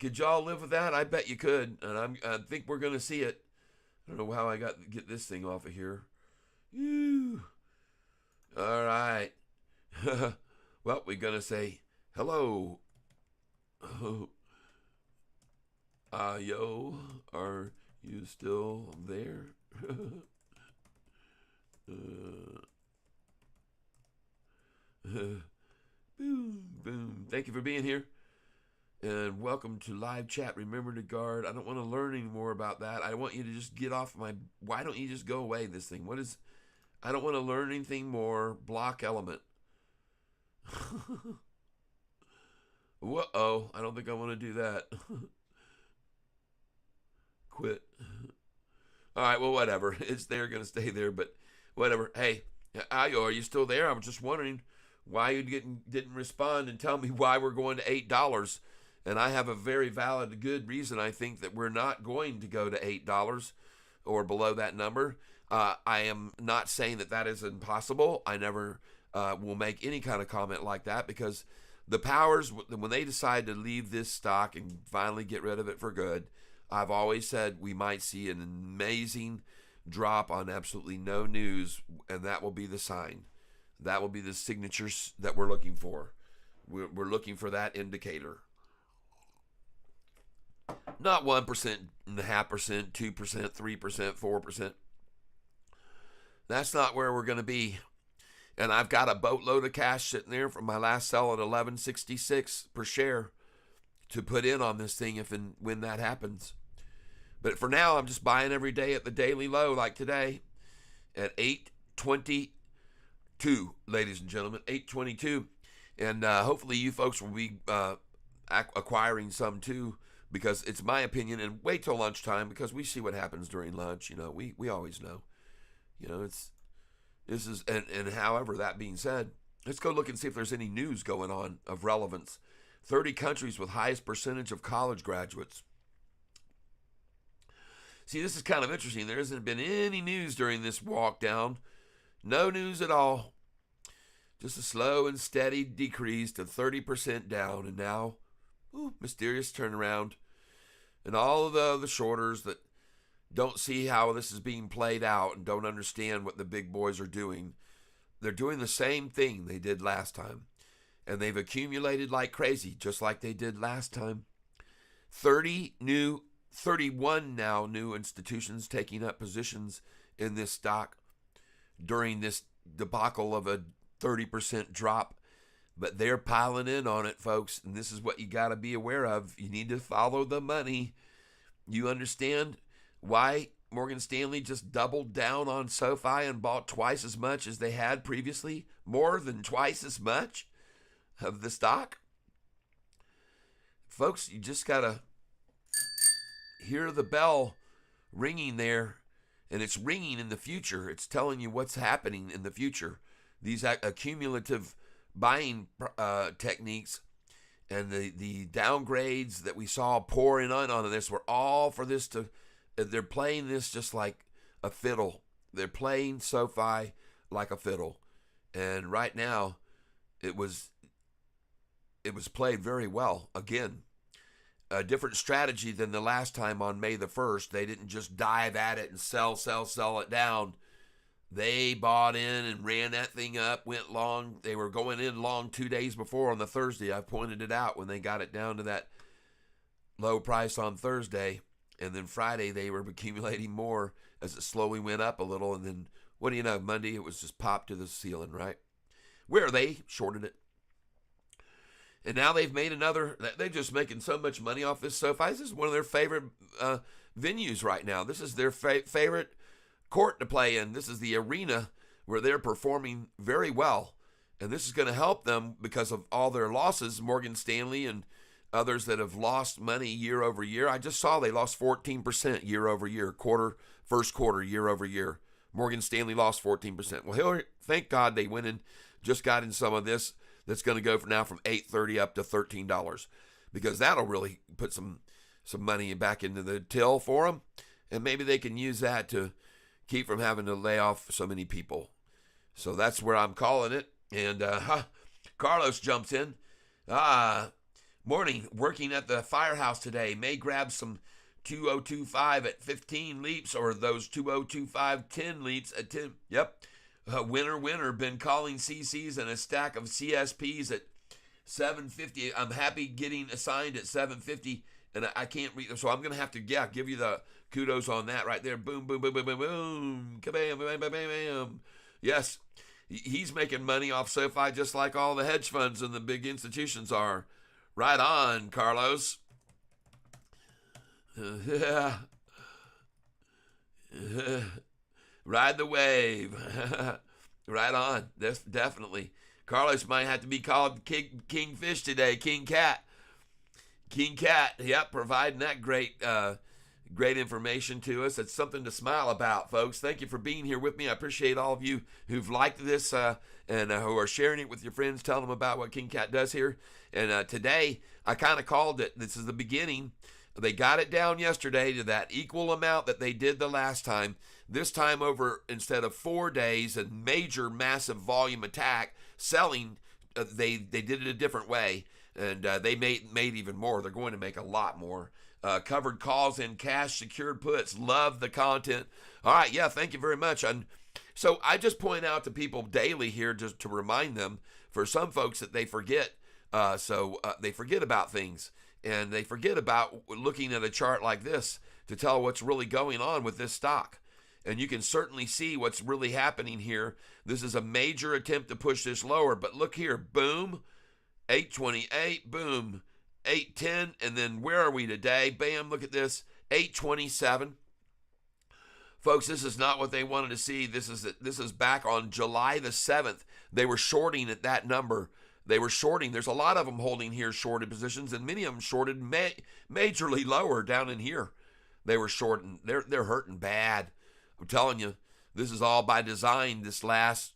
[SPEAKER 1] Could y'all live with that? I bet you could, and I think we're going to see it. I don't know how I get this thing off of here. All right. Well, we're going to say hello. Yo, are you still there? Boom, boom. Thank you for being here. And welcome to live chat. Remember to guard. I don't want to learn any more about that. I want you to just get off my... Why don't you just go away, this thing? What is... I don't want to learn anything more. Block element. Whoa. I don't think I want to do that. Quit. All right, well, whatever. It's there, going to stay there, but whatever. Hey, Ayo, are you still there? I was just wondering why you didn't respond and tell me why we're going to $8. And I have a very valid, good reason I think that we're not going to go to $8 or below that number. I am not saying that is impossible. I never will make any kind of comment like that, because the powers, when they decide to leave this stock and finally get rid of it for good, I've always said we might see an amazing drop on absolutely no news, and that will be the sign. That will be the signatures that we're looking for. We're looking for that indicator. Not 1.5%, 2%, 3%, 4%. That's not where we're going to be. And I've got a boatload of cash sitting there from my last sell at $11.66 per share to put in on this thing if and when that happens. But for now, I'm just buying every day at the daily low, like today at 8.22, ladies and gentlemen, 8.22. And hopefully you folks will be acquiring some too, because it's my opinion. And wait till lunchtime, because we see what happens during lunch. You know, we always know. You know, and however, that being said, let's go look and see if there's any news going on of relevance. 30 countries with highest percentage of college graduates. See, this is kind of interesting. There hasn't been any news during this walk down. No news at all. Just a slow and steady decrease to 30% down. And now, mysterious turnaround. And all of the shorters that don't see how this is being played out and don't understand what the big boys are doing, they're doing the same thing they did last time. And they've accumulated like crazy, just like they did last time. 31 now new institutions taking up positions in this stock during this debacle of a 30% drop. But they're piling in on it, folks. And this is what you got to be aware of. You need to follow the money. You understand why Morgan Stanley just doubled down on SoFi and bought twice as much as they had previously? More than twice as much of the stock? Folks, you just got to hear the bell ringing there, and it's ringing in the future. It's telling you what's happening in the future. These accumulative buying techniques and the downgrades that we saw pouring on this were all for this to, they're playing this just like a fiddle. They're playing SoFi like a fiddle. And right now, it was played very well. Again, a different strategy than the last time on May the 1st. They didn't just dive at it and sell it down. They bought in and ran that thing up, went long. They were going in long 2 days before on the Thursday. I pointed it out when they got it down to that low price on Thursday. And then Friday, they were accumulating more as it slowly went up a little. And then, what do you know, Monday, it was just popped to the ceiling, right? Where they shorted it. And now they've made another, they're just making so much money off this SoFi. This is one of their favorite venues right now. This is their favorite court to play in. This is the arena where they're performing very well. And this is going to help them because of all their losses, Morgan Stanley and others that have lost money year over year. I just saw they lost 14% year over year, first quarter year over year. Morgan Stanley lost 14%. Well, thank God they went and just got in some of this. That's going to go for now from $8.30 up to $13, because that'll really put some money back into the till for them, and maybe they can use that to keep from having to lay off so many people. So that's where I'm calling it. And Carlos jumps in. Morning, working at the firehouse today. May grab some 2025 at 15 leaps, or those 2025 10 leaps at 10. Yep. Winner, been calling CCs and a stack of CSPs at 750. I'm happy getting assigned at 750, and I can't read them, so I'm going to have to, give you the kudos on that right there. Boom, boom, boom, boom, boom, boom, kabam, bam, bam, bam, bam. Yes, he's making money off SoFi just like all the hedge funds and the big institutions are. Right on, Carlos. Ride the wave. Right on. That's definitely. Carlos might have to be called Kingfish today. King Cat. Yep, providing that great information to us. It's something to smile about, folks. Thank you for being here with me. I appreciate all of you who've liked this and who are sharing it with your friends. Tell them about what King Cat does here. And today, I kind of called it. This is the beginning. They got it down yesterday to that equal amount that they did the last time. This time over, instead of 4 days, a major, massive volume attack, selling, they did it a different way. And they made even more. They're going to make a lot more covered calls and cash secured puts. Love the content. All right, yeah, thank you very much. And so I just point out to people daily here just to remind them, for some folks, that they forget. They forget about things, and they forget about looking at a chart like this to tell what's really going on with this stock. And you can certainly see what's really happening here. This is a major attempt to push this lower, but look here, boom, 828, boom, 810, and then where are we today? Bam, look at this, 827. Folks, this is not what they wanted to see. This is back on July the 7th. They were shorting at that number. They were shorting. There's a lot of them holding here shorted positions, and many of them shorted majorly lower down in here. They were shorting. They're hurting bad. I'm telling you, this is all by design. This last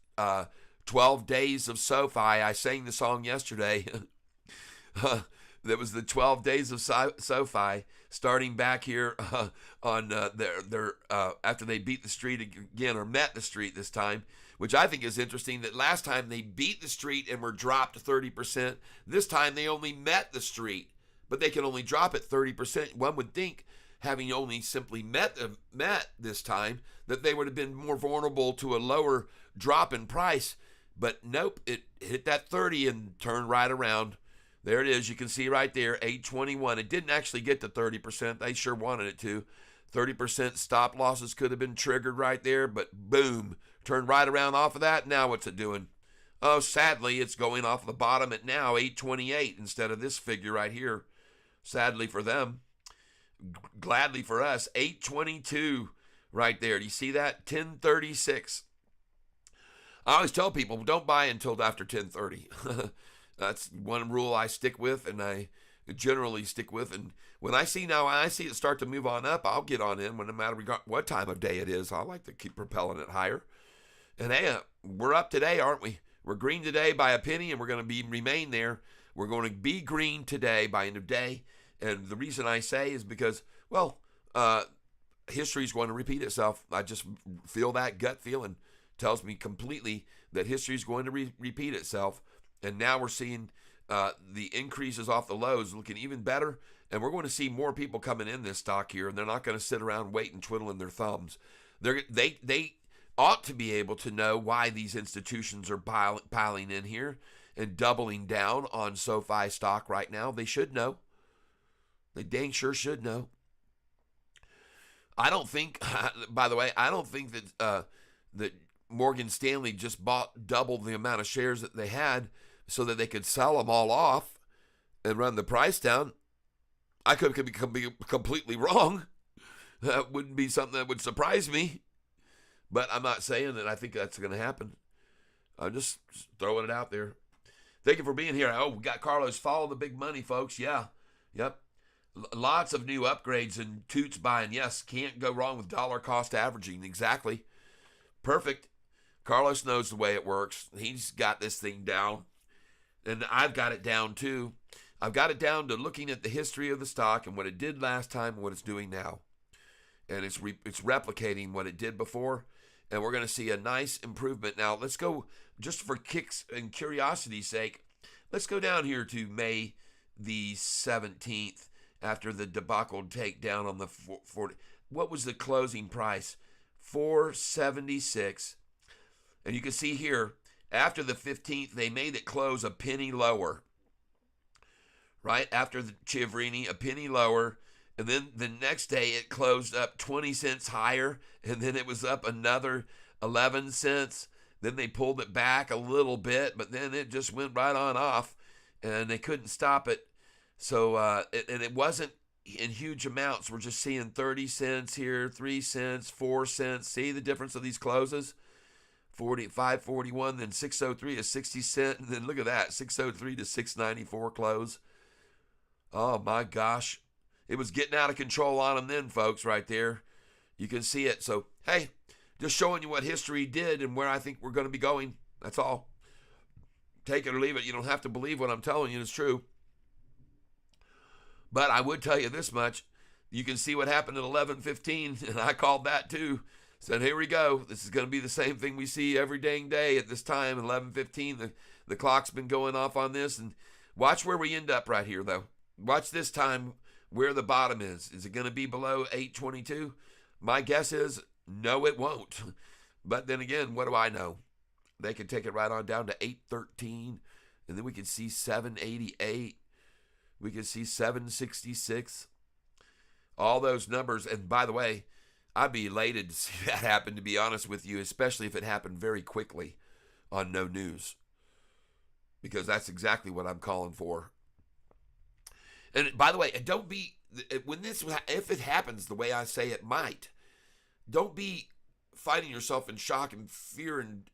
[SPEAKER 1] 12 days of SOFI. I sang the song yesterday. That was the 12 days of SOFI, starting back here on their after they beat the street again, or met the street this time, which I think is interesting. That last time they beat the street and were dropped 30%. This time they only met the street, but they can only drop it 30%. One would think, having only simply met this time, that they would have been more vulnerable to a lower drop in price. But nope, it hit that 30 and turned right around. There it is. You can see right there, 821. It didn't actually get to 30%. They sure wanted it to. 30% stop losses could have been triggered right there, but boom, turned right around off of that. Now what's it doing? Oh, sadly, it's going off the bottom at now 828 instead of this figure right here. Sadly for them. Gladly for us, 822 right there. Do you see that? 1036. I always tell people, don't buy until after 1030. That's one rule I stick with, and I generally stick with. And when I see it start to move on up, I'll get on in, no matter what time of day it is. I like to keep propelling it higher. And hey, we're up today, aren't we? We're green today by a penny, and we're going to remain there. We're going to be green today by end of day. And the reason I say is because, well, history is going to repeat itself. I just feel that gut feeling tells me completely that history is going to repeat itself. And now we're seeing the increases off the lows looking even better. And we're going to see more people coming in this stock here, and they're not going to sit around waiting, twiddling their thumbs. They ought to be able to know why these institutions are piling in here and doubling down on SOFI stock right now. They should know. They dang sure should know. I don't think, by the way, that Morgan Stanley just bought double the amount of shares that they had so that they could sell them all off and run the price down. I could be completely wrong. That wouldn't be something that would surprise me. But I'm not saying that I think that's going to happen. I'm just throwing it out there. Thank you for being here. Oh, we got Carlos. Follow the big money, folks. Yeah. Yep. Lots of new upgrades and Toots buying. Yes, can't go wrong with dollar cost averaging. Exactly. Perfect. Carlos knows the way it works. He's got this thing down. And I've got it down too. I've got it down to looking at the history of the stock and what it did last time and what it's doing now. And it's replicating what it did before. And we're going to see a nice improvement. Now, let's go, just for kicks and curiosity's sake, let's go down here to May the 17th after the debacle takedown on the 40. What was the closing price? 476. And you can see here, after the 15th, they made it close a penny lower. Right after the Chivrini, a penny lower. And then the next day it closed up 20 cents higher. And then it was up another 11 cents. Then they pulled it back a little bit, but then it just went right on off. And they couldn't stop it. So, it wasn't in huge amounts. We're just seeing 30 cents here, 3 cents, 4 cents. See the difference of these closes? 541, then 603 to 60 cents. And then look at that, 603 to 694 close. Oh, my gosh. It was getting out of control on them then, folks, right there. You can see it. So, hey, just showing you what history did and where I think we're going to be going. That's all. Take it or leave it. You don't have to believe what I'm telling you. It's true. But I would tell you this much. You can see what happened at 11:15, and I called that too. Said, here we go. This is going to be the same thing we see every dang day at this time, 11:15. The clock's been going off on this. And watch where we end up right here, though. Watch this time where the bottom is. Is it going to be below 822? My guess is no, it won't. But then again, what do I know? They can take it right on down to 813, and then we can see 788. We can see 766. All those numbers. And by the way, I'd be elated to see that happen, to be honest with you, especially if it happened very quickly on no news, because that's exactly what I'm calling for. And by the way, don't be, if it happens the way I say it might, don't be finding yourself in shock and fear and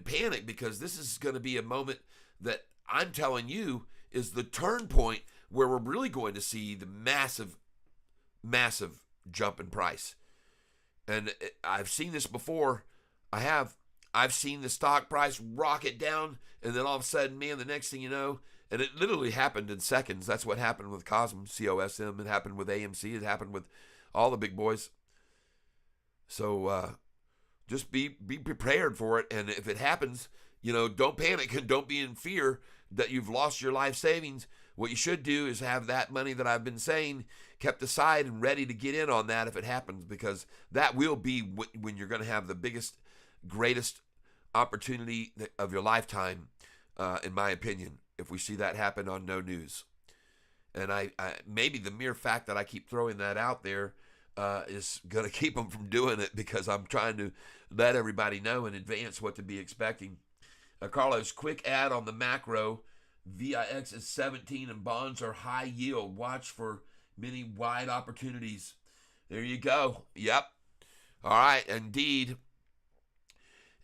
[SPEAKER 1] panic, because this is going to be a moment that I'm telling you is the turn point where we're really going to see the massive jump in price. And I've seen this before. I've seen the stock price rocket down, and then all of a sudden, man, the next thing you know, and it literally happened in seconds. That's what happened with COSM, COSM. It happened with AMC. It happened with all the big boys. So just be prepared for it. And if it happens, don't panic and don't be in fear that you've lost your life savings. What you should do is have that money that I've been saying kept aside and ready to get in on that if it happens, because that will be when you're going to have the biggest, greatest opportunity of your lifetime, in my opinion, if we see that happen on no news. And I maybe the mere fact that I keep throwing that out there is going to keep them from doing it, because I'm trying to let everybody know in advance what to be expecting. Carlos, quick ad on the macro. VIX is 17 and bonds are high yield. Watch for many wide opportunities. There you go. Yep. All right. Indeed.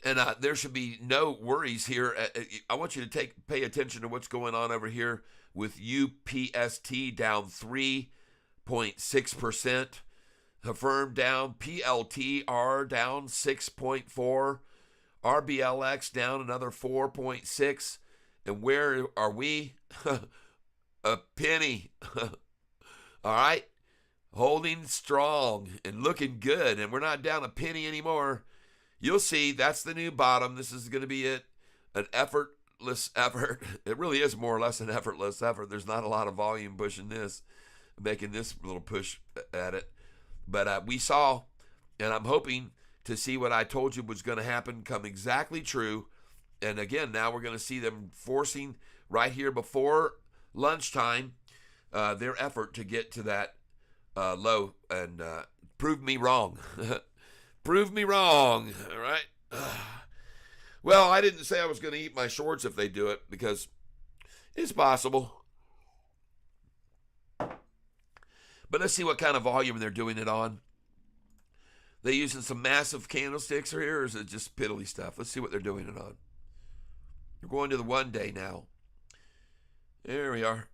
[SPEAKER 1] And there should be no worries here. I want you to pay attention to what's going on over here with UPST down 3.6%. Affirm down. PLTR down 6.4%. RBLX down another 4.6%. And where are we? A penny. All right. Holding strong and looking good. And we're not down a penny anymore. You'll see that's the new bottom. This is going to be it. An effortless effort. It really is more or less an effortless effort. There's not a lot of volume pushing this, making this little push at it. But we saw, and I'm hoping to see what I told you was going to happen come exactly true. And again, now we're going to see them forcing right here before lunchtime their effort to get to that low and prove me wrong. Prove me wrong, all right? Well, I didn't say I was going to eat my shorts if they do it, because it's possible. But let's see what kind of volume they're doing it on. They using some massive candlesticks here, or is it just piddly stuff? Let's see what they're doing it on. We're going to the 1 day now. There we are.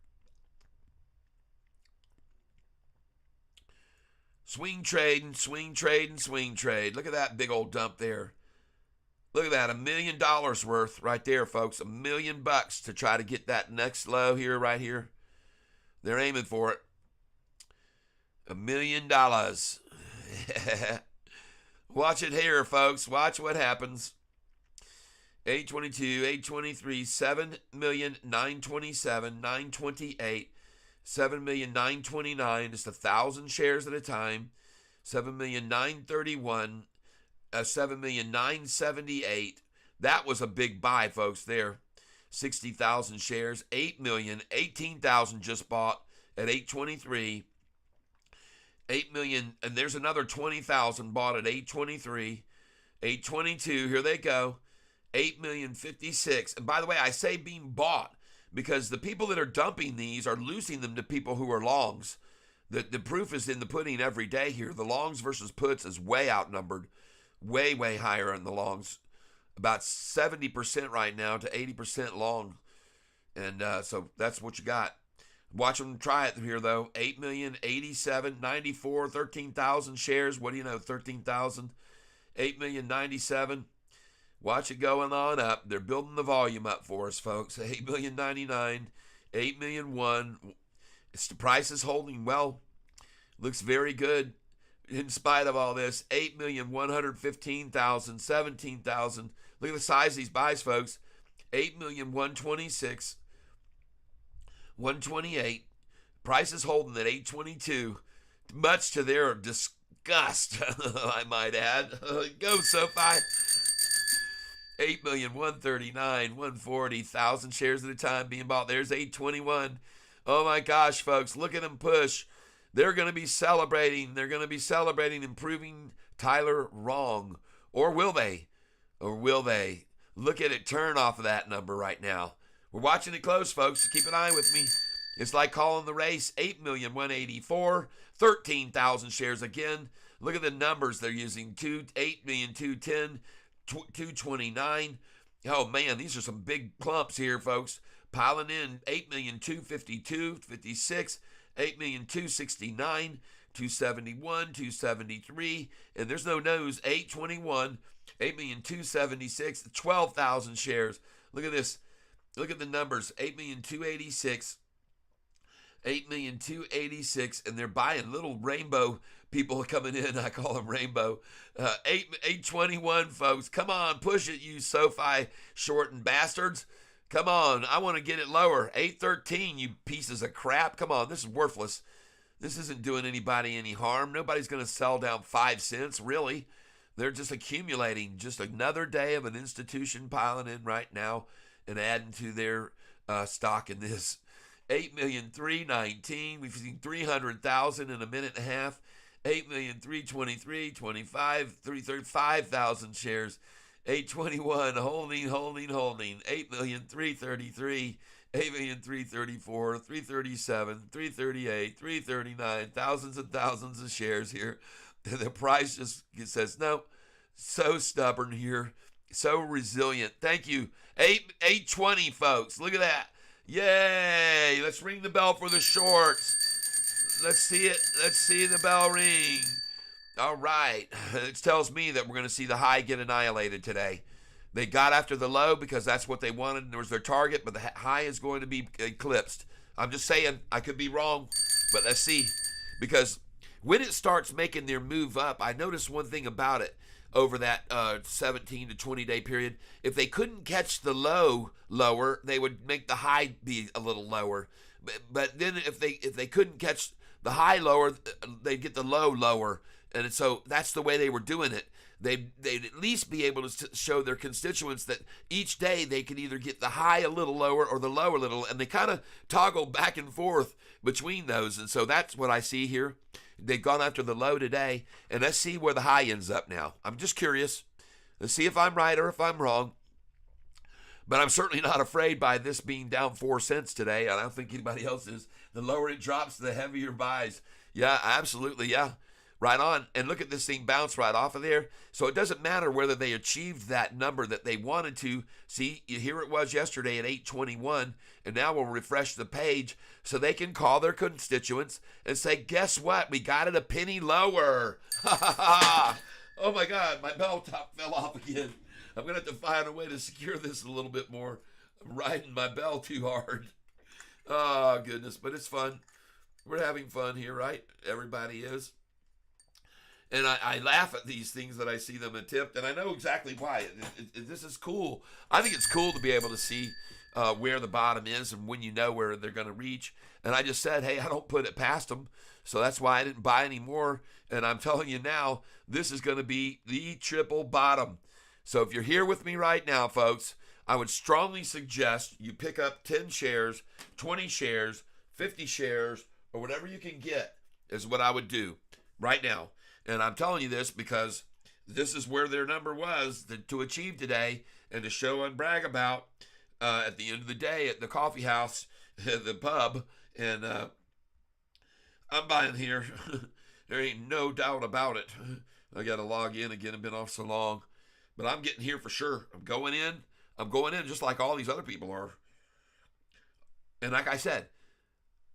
[SPEAKER 1] Swing trading, swing trading, swing trade. Look at that big old dump there. Look at that, $1 million worth right there, folks. $1 million to try to get that next low here, right here. They're aiming for it. $1 million. Watch it here, folks. Watch what happens. 822, 823, 7,927,928, 7,929, just 1,000 shares at a time. 7,931, 7,978. That was a big buy, folks, there. 60,000 shares, 8 million, 18,000 just bought at 823. 8 million, and there's another 20,000 bought at 823. 822, here they go. 8,056,000. And by the way, I say being bought because the people that are dumping these are losing them to people who are longs. The proof is in the pudding every day here. The longs versus puts is way outnumbered, way, way higher in the longs. About 70% right now to 80% long. And so that's what you got. Watch them try it here, though. 8,087,000, 94, 13,000 shares. What do you know? 13,000. 8,097,000. Watch it going on up. They're building the volume up for us, folks. 8,099,000, 8,001,000. The price is holding well. Looks very good in spite of all this. 8,115,000, 17,000. Look at the size of these buys, folks. 8,126,000. 128. Price is holding at 822, much to their disgust, I might add. Go, SoFi. 8,139,140,000 shares at a time being bought. There's 821. Oh my gosh, folks, look at them push. They're going to be celebrating. They're going to be celebrating and proving Tyler wrong. Or will they? Or will they? Look at it turn off of that number right now. We're watching it close, folks. Keep an eye with me. It's like calling the race. 8,184,000, 13,000 shares again. Look at the numbers they're using. 8,210,000, 229. Oh man, these are some big clumps here, folks. Piling in 8,252,000, 56, 8,269,000, 271, 273, and there's no nose. 821, 8,276,000, 12,000 shares. Look at this. Look at the numbers. 8,286,000, 8,286,000, and they're buying little rainbow people coming in. I call them rainbow. 821, folks. Come on, push it, you SoFi shorting bastards. Come on, I want to get it lower. 813, you pieces of crap. Come on, this is worthless. This isn't doing anybody any harm. Nobody's going to sell down 5 cents, really. They're just accumulating. Just another day of an institution piling in right now and adding to their stock in this. 8,319,000. We've seen 300,000 in a minute and a half. 8,323,000, 25, 335,000 shares. 821, holding. 8,333,000, 8,334,000, 337,000, 338,000, 339,000, thousands and thousands of shares here. And the price just says, no, so stubborn here, so resilient. Thank you. 820, folks. Look at that. Yay. Let's ring the bell for the shorts. Let's see it. Let's see the bell ring. All right. It tells me that we're going to see the high get annihilated today. They got after the low because that's what they wanted and it was their target, but the high is going to be eclipsed. I'm just saying, I could be wrong, but let's see. Because when it starts making their move up, I noticed one thing about it over that 17 to 20 day period. If they couldn't catch the low lower, they would make the high be a little lower. But then if they couldn't catch the high lower, they'd get the low lower. And so that's the way they were doing it. They'd at least be able to show their constituents that each day they could either get the high a little lower or the low a little, and they kind of toggle back and forth between those. And so that's what I see here. They've gone after the low today, and let's see where the high ends up now. I'm just curious. Let's see if I'm right or if I'm wrong. But I'm certainly not afraid by this being down 4 cents today. I don't think anybody else is. The lower it drops, the heavier buys. Yeah, absolutely, yeah. Right on. And look at this thing bounce right off of there. So it doesn't matter whether they achieved that number that they wanted to. See, here it was yesterday at 821, and now we'll refresh the page so they can call their constituents and say, guess what? We got it a penny lower. Ha ha ha. Oh my God, my bell top fell off again. I'm going to have to find a way to secure this a little bit more. I'm riding my bell too hard. Oh, goodness, but it's fun. We're having fun here, right? Everybody is. And I laugh at these things that I see them attempt, and I know exactly why. This is cool. I think it's cool to be able to see where the bottom is and when you know where they're going to reach. And I just said, hey, I don't put it past them, so that's why I didn't buy any more. And I'm telling you now, this is going to be the triple bottom. So if you're here with me right now, folks, I would strongly suggest you pick up 10 shares, 20 shares, 50 shares, or whatever you can get is what I would do right now. And I'm telling you this because this is where their number was to achieve today and to show and brag about at the end of the day at the coffee house, the pub. And I'm buying here. There ain't no doubt about it. I got to log in again. I've been off so long. But I'm getting here for sure. I'm going in just like all these other people are. And like I said,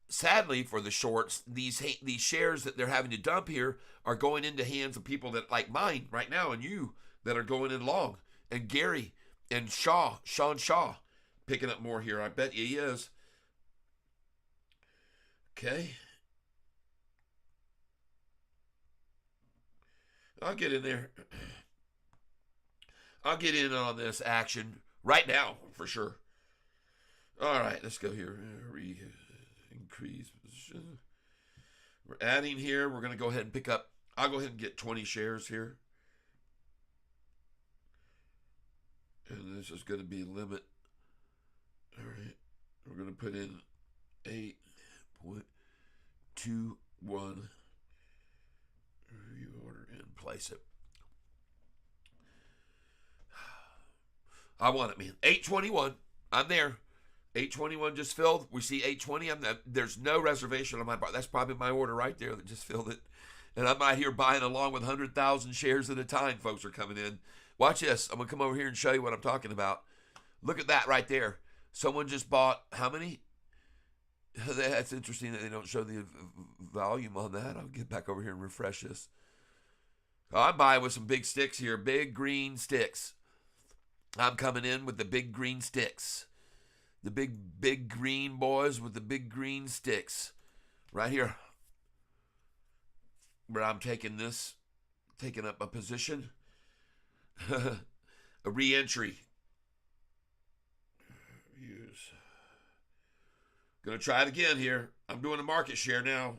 [SPEAKER 1] sadly for the shorts, these shares that they're having to dump here are going into hands of people that like mine right now and you that are going in long. And Gary and Sean Shaw picking up more here. I bet he is. Okay. I'll get in there. I'll get in on this action right now for sure. All right, let's go here. increase position. We're adding here. We're going to go ahead and pick up. I'll go ahead and get 20 shares here. And this is going to be limit. All right. We're going to put in 8.21. Review order and place it. I want it, man. 821. I'm there. 821 just filled. We see 820. There's no reservation on my part. That's probably my order right there that just filled it. And I'm out here buying along with 100,000 shares at a time. Folks are coming in. Watch this. I'm going to come over here and show you what I'm talking about. Look at that right there. Someone just bought how many? That's interesting that they don't show the volume on that. I'll get back over here and refresh this. I'm buying with some big sticks here. Big green sticks. I'm coming in with the big green sticks. The big green boys with the big green sticks. Right here. Where I'm taking up a position. A re-entry. Use. Gonna try it again here. I'm doing a market share now.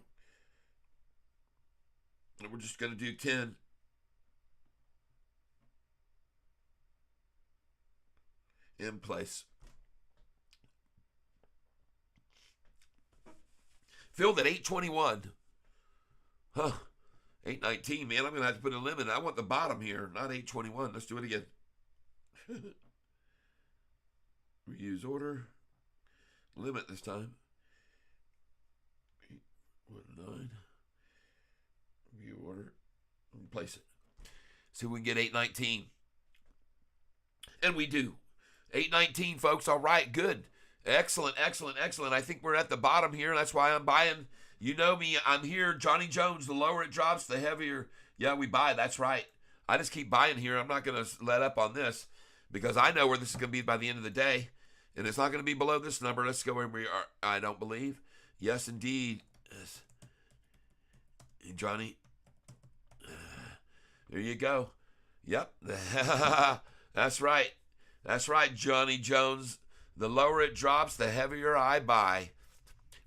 [SPEAKER 1] And we're just gonna do 10. In place. Filled at 821. Huh. 819, man. I'm going to have to put a limit. I want the bottom here, not 821. Let's do it again. Reuse order. Limit this time. 819. Review order. And place it. See if we can get 819. And we do. 819, folks. All right, good. Excellent, excellent, excellent. I think we're at the bottom here. That's why I'm buying. You know me. I'm here. Johnny Jones. The lower it drops, the heavier. Yeah, we buy. That's right. I just keep buying here. I'm not going to let up on this because I know where this is going to be by the end of the day. And it's not going to be below this number. Let's go where we are. I don't believe. Yes, indeed. Yes. Johnny. There you go. Yep. That's right. That's right, Johnny Jones. The lower it drops, the heavier I buy.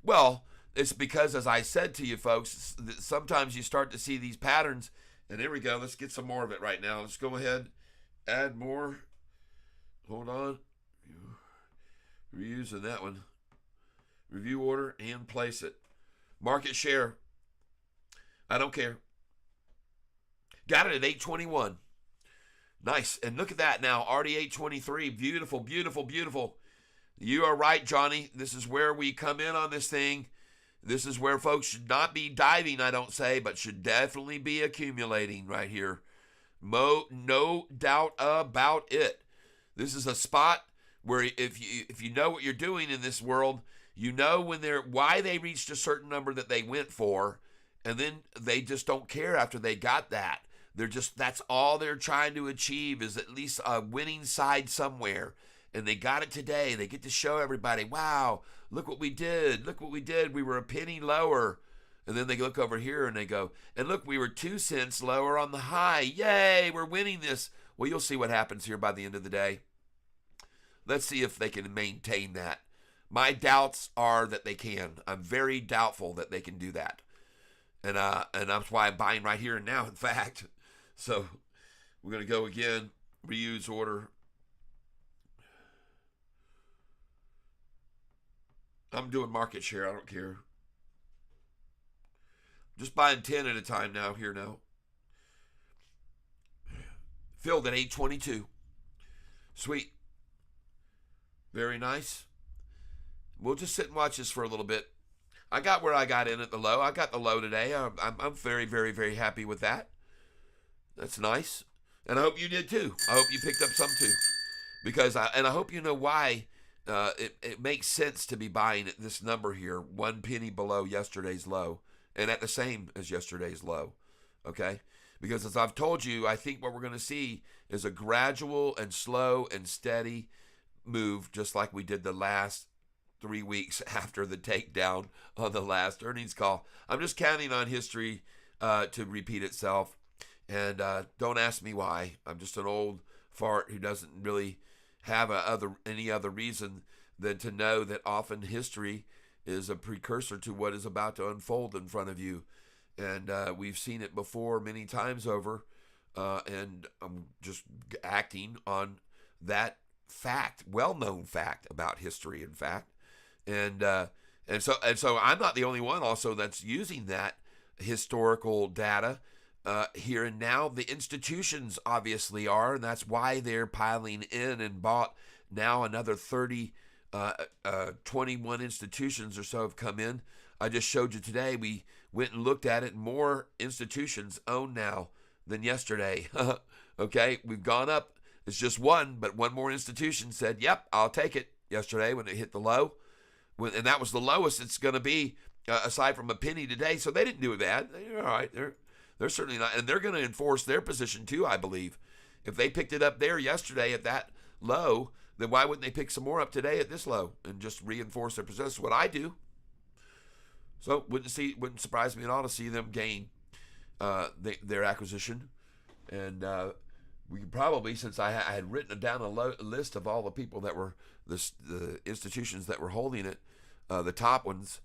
[SPEAKER 1] Well, it's because, as I said to you folks, sometimes you start to see these patterns. And here we go. Let's get some more of it right now. Let's go ahead. Add more. Hold on. Reusing that one. Review order and place it. Market share. I don't care. Got it at 821. Nice. And look at that now. Already 823. Beautiful, beautiful, beautiful. You are right, Johnny. This is where we come in on this thing. This is where folks should not be diving, I don't say, but should definitely be accumulating right here. No doubt about it. This is a spot where if you know what you're doing in this world, you know why they reached a certain number that they went for, and then they just don't care after they got that. That's all they're trying to achieve is at least a winning side somewhere. And they got it today. They get to show everybody, wow, look what we did. Look what we did. We were a penny lower. And then they look over here and they go, and look, we were 2 cents lower on the high. Yay, we're winning this. Well, you'll see what happens here by the end of the day. Let's see if they can maintain that. My doubts are that they can. I'm very doubtful that they can do that. And that's why I'm buying right here and now, in fact. So we're going to go again. Reuse order. I'm doing market share. I don't care. Just buying 10 at a time now. Here now. Filled at 822. Sweet. Very nice. We'll just sit and watch this for a little bit. I got where I got in at the low. I got the low today. I'm very, very, very happy with that. That's nice. And I hope you did too. I hope you picked up some too. Because I hope you know why it makes sense to be buying at this number here, 1 penny below yesterday's low and at the same as yesterday's low. Okay? Because as I've told you, I think what we're going to see is a gradual and slow and steady move, just like we did the last 3 weeks after the takedown on the last earnings call. I'm just counting on history to repeat itself. And don't ask me why. I'm just an old fart who doesn't really have any other reason than to know that often history is a precursor to what is about to unfold in front of you. And we've seen it before many times over. And I'm just acting on that fact, well-known fact about history, in fact. And so I'm not the only one also that's using that historical data here and now. The institutions obviously are, and that's why they're piling in and bought now another 21 institutions or so have come in. I just showed you today. We went and looked at it. More institutions own now than yesterday. Okay, we've gone up. It's just one, but one more institution said, yep, I'll take it yesterday when it hit the low. And that was the lowest it's going to be aside from a penny today. So they didn't do it bad. They're all right. They're certainly not. And they're going to enforce their position too, I believe. If they picked it up there yesterday at that low, then why wouldn't they pick some more up today at this low and just reinforce their position? That's what I do. So wouldn't surprise me at all to see them gain their acquisition. And we could probably, since I had written down a list of all the people that were the institutions that were holding it, the top ones,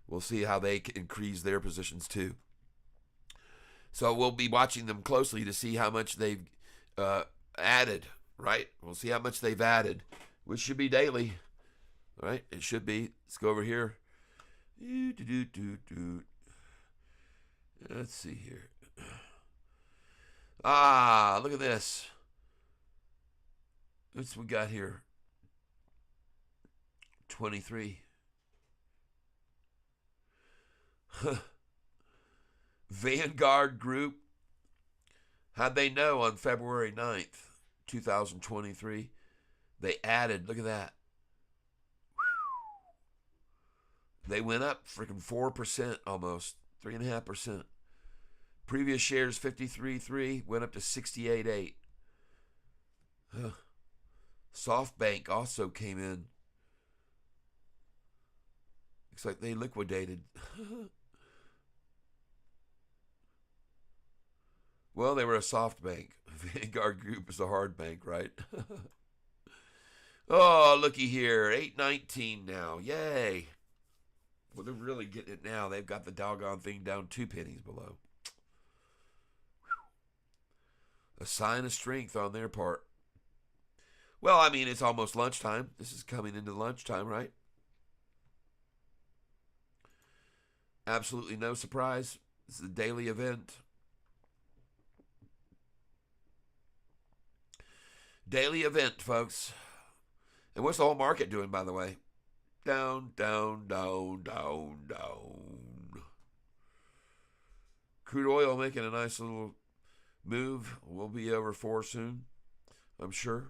[SPEAKER 1] we'll see how they increase their positions too. So we'll be watching them closely to see how much they've added, right? We'll see how much they've added, which should be daily, right? It should be. Let's go over here. Let's see here. Look at this. What's we got here? 23. Vanguard Group. How'd they know on February 9th, 2023? They added, look at that. They went up freaking 4% almost, 3.5%. Previous shares 53.3 went up to 68.8. SoftBank also came in. Looks like they liquidated. Well, they were a soft bank. Vanguard Group is a hard bank, right? Oh, looky here. 8.19 now. Yay. Well, they're really getting it now. They've got the doggone thing down 2 pennies below. A sign of strength on their part. Well, I mean, it's almost lunchtime. This is coming into lunchtime, right? Absolutely no surprise. This is a daily event. Daily event, folks. And what's the whole market doing, by the way? Down, down, down, down, down. Crude oil making a nice little move. We'll be over 4 soon, I'm sure.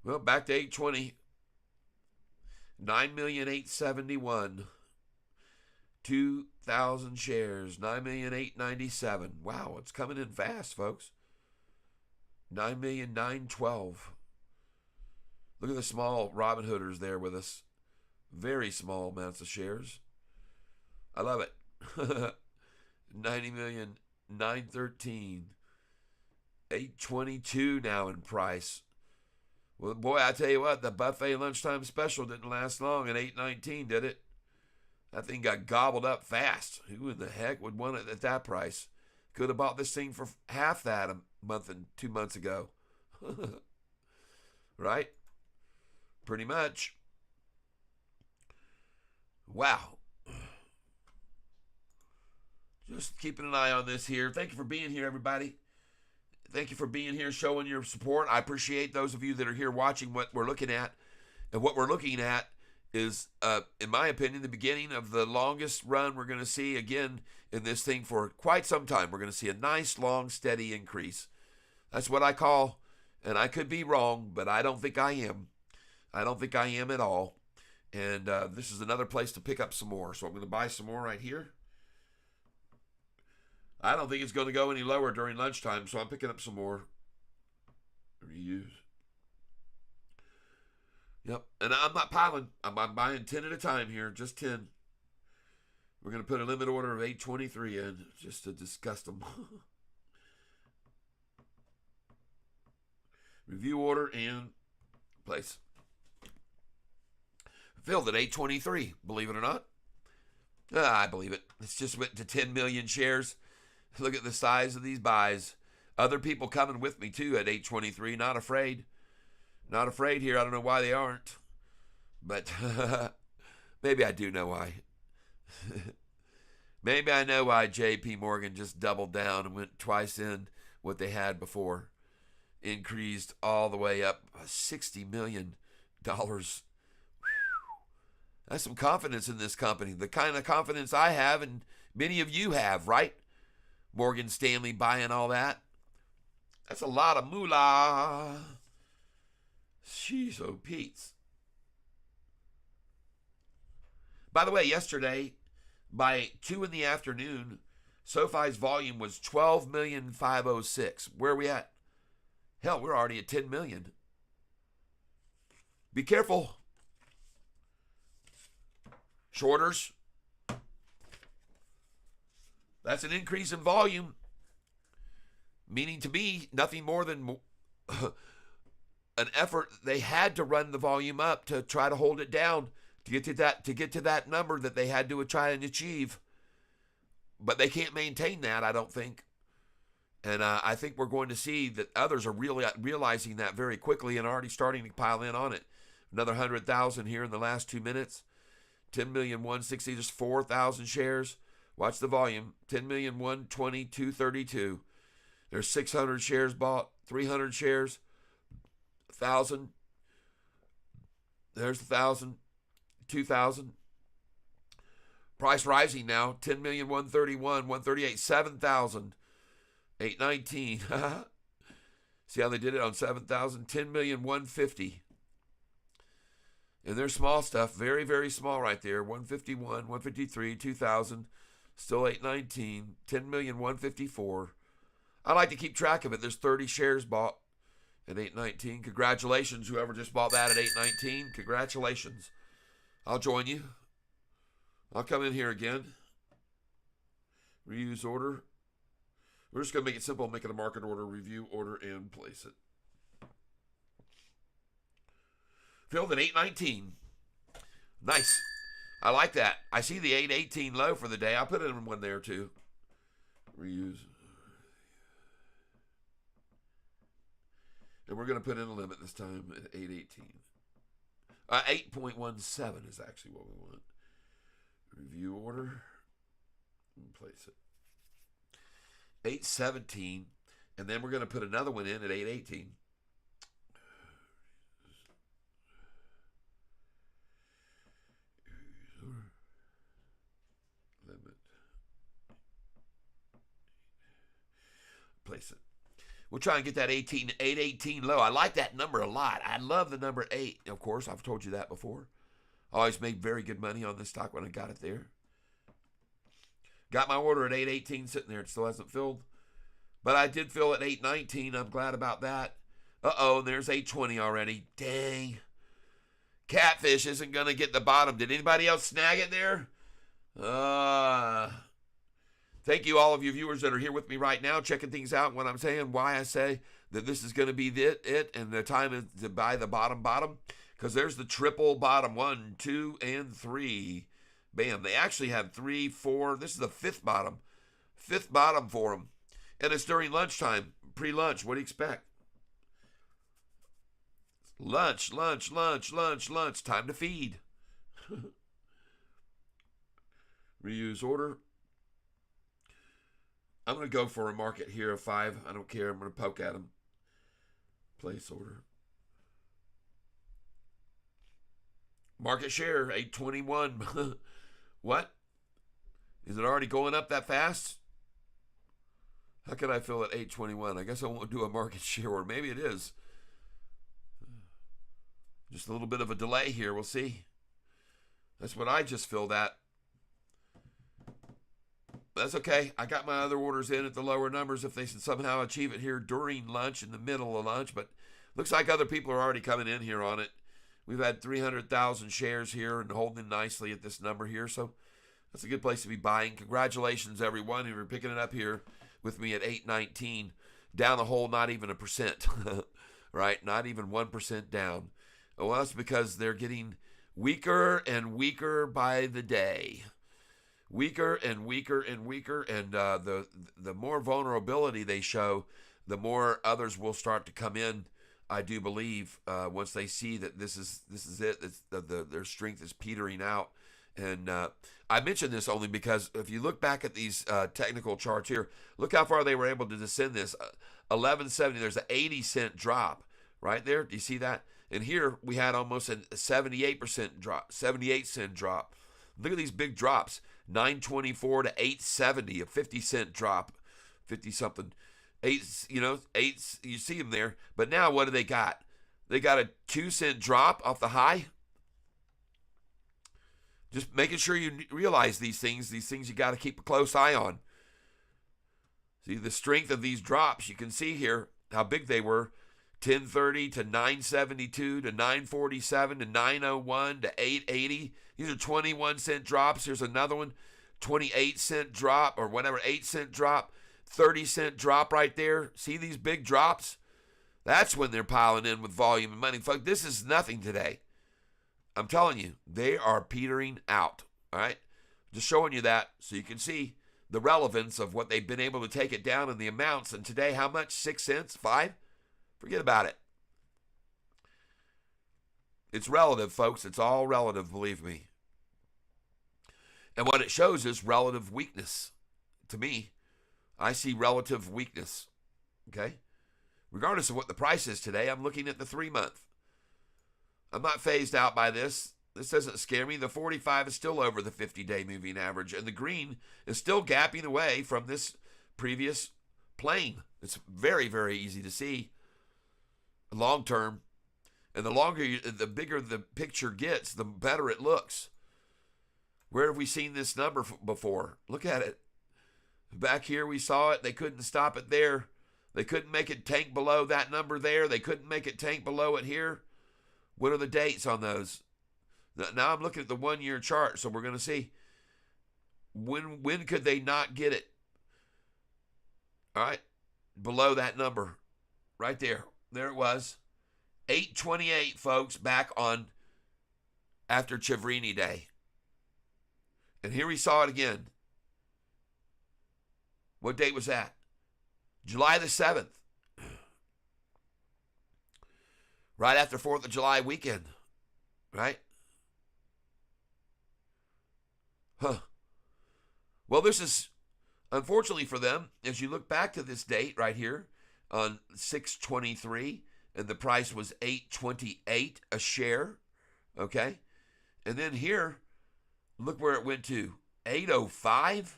[SPEAKER 1] Well, back to 820. 9,871,000. 2,000 shares. 9,897,000. Wow, it's coming in fast, folks. 9,912,000. Look at the small Robin Hooders there with us. Very small amounts of shares. I love it. 90,913,000. 822 now in price. Well, boy, I tell you what, the buffet lunchtime special didn't last long at 819, did it? That thing got gobbled up fast. Who in the heck would want it at that price? Could have bought this thing for half that a month and 2 months ago. Right? Pretty much. Wow. Just keeping an eye on this here. Thank you for being here, everybody. Thank you for being here, showing your support. I appreciate those of you that are here watching what we're looking at. And what we're looking at is, in my opinion, the beginning of the longest run we're going to see again in this thing for quite some time. We're going to see a nice, long, steady increase. That's what I call, and I could be wrong, but I don't think I am. I don't think I am at all. And this is another place to pick up some more. So I'm going to buy some more right here. I don't think it's going to go any lower during lunchtime, so I'm picking up some more. Reuse. Yep, and I'm not piling. I'm buying 10 at a time here, just 10. We're going to put a limit order of 823 in, just to disgust them. Review order and place. Filled at 823, believe it or not. I believe it. It's just went to 10 million shares. Look at the size of these buys. Other people coming with me too at 823. Not afraid. Not afraid here. I don't know why they aren't. But maybe I do know why. Maybe I know why JP Morgan just doubled down and went twice in what they had before. Increased all the way up $60 million. That's some confidence in this company. The kind of confidence I have and many of you have, right? Morgan Stanley buying all that. That's a lot of moolah. Sheesh, oh Pete's. By the way, yesterday, by 2 in the afternoon, SOFI's volume was 12,506,000. Where are we at? Hell, we're already at 10 million. Be careful. Shorters. That's an increase in volume. Meaning to me, nothing more than an effort. They had to run the volume up to try to hold it down to get to that number that they had to try and achieve. But they can't maintain that, I don't think. And I think we're going to see that others are really realizing that very quickly and already starting to pile in on it. Another 100,000 here in the last 2 minutes. 10,160,000, just 4,000 shares. Watch the volume. 10,120,232. There's 600 shares bought. 300 shares. 1,000. There's 1,000. 2,000. Price rising now. 10,131,000, 138, 7,000. 819. See how they did it on 7,000? 10,150,000. And there's small stuff, very, very small right there. 151, 153, 2,000, still 819, 10,154,000. I like to keep track of it. There's 30 shares bought at 819. Congratulations, whoever just bought that at 819. Congratulations. I'll join you. I'll come in here again. Reuse order. We're just going to make it simple, make it a market order, review order, and place it. Filled at 819. Nice. I like that. I see the 818 low for the day. I'll put it in one there too. Reuse. And we're going to put in a limit this time at 818. 8.17 is actually what we want. Review order. And place it. 817. And then we're going to put another one in at 818. Limit. Place it. We'll try and get that 818 low. I like that number a lot. I love the number 8. Of course, I've told you that before. I always made very good money on this stock when I got it there. Got my order at 818 sitting there. It still hasn't filled. But I did fill at 819. I'm glad about that. Uh-oh, there's 820 already. Dang. Catfish isn't going to get the bottom. Did anybody else snag it there? Thank you, all of you viewers that are here with me right now, checking things out, what I'm saying, why I say that this is going to be it, and the time is to buy the bottom, because there's the triple bottom, 1, 2, and 3. Bam. They actually have 3, 4. This is the fifth bottom for them. And it's during lunchtime, pre-lunch. What do you expect? Lunch. Time to feed. Reuse order. I'm going to go for a market here of 5. I don't care. I'm going to poke at them. Place order. Market share, 821. What? Is it already going up that fast? How can I fill at 821? I guess I won't do a market share, or maybe it is. Just a little bit of a delay here. We'll see. That's what I just filled at. That's okay. I got my other orders in at the lower numbers if they somehow achieve it here during lunch, in the middle of lunch. But looks like other people are already coming in here on it. We've had 300,000 shares here and holding nicely at this number here. So that's a good place to be buying. Congratulations, everyone, who are picking it up here with me at 819. Down the hole, not even 1%. Right? Not even 1% down. Well, that's because they're getting weaker and weaker by the day. Weaker and weaker and weaker, and the more vulnerability they show, the more others will start to come in. I do believe once they see that this is it, their strength is petering out. And I mention this only because if you look back at these technical charts here, look how far they were able to descend this. 1170. There's an 80-cent drop right there. Do you see that? And here we had almost a 78% drop, 78-cent drop. Look at these big drops. 924 to 870, a 50-cent drop, 50 something. Eight, you see them there. But now what do they got? They got a 2-cent drop off the high. Just making sure you realize these things you got to keep a close eye on. See the strength of these drops. You can see here how big they were. 1030 to 972 to 947 to 901 to 880. These are 21-cent drops. Here's another one, 28-cent drop or whatever, 8-cent drop, 30-cent drop right there. See these big drops? That's when they're piling in with volume and money. Folks, this is nothing today. I'm telling you, they are petering out. All right? Just showing you that so you can see the relevance of what they've been able to take it down and the amounts. And today, how much? 6 cents? 5? Forget about it. It's relative, folks. It's all relative, believe me. And what it shows is relative weakness. To me, I see relative weakness. Okay? Regardless of what the price is today, I'm looking at the 3-month. I'm not phased out by this. This doesn't scare me. The 45 is still over the 50-day moving average, and the green is still gapping away from this previous plane. It's very, very easy to see long term. And the bigger the picture gets, the better it looks. Where have we seen this number before? Look at it. Back here we saw it. They couldn't stop it there. They couldn't make it tank below that number there. They couldn't make it tank below it here. What are the dates on those? Now I'm looking at the 1-year chart, so we're going to see when could they not get it? All right, below that number, right there. There it was, 828, folks, back on after Chivrini Day, and here we saw it again. What date was that? July the 7th, right after 4th of July weekend, right? Well, this is, unfortunately for them, as you look back to this date right here on 6/23, and the price was $8.28 a share, okay? And then here, look where it went to, $8.05.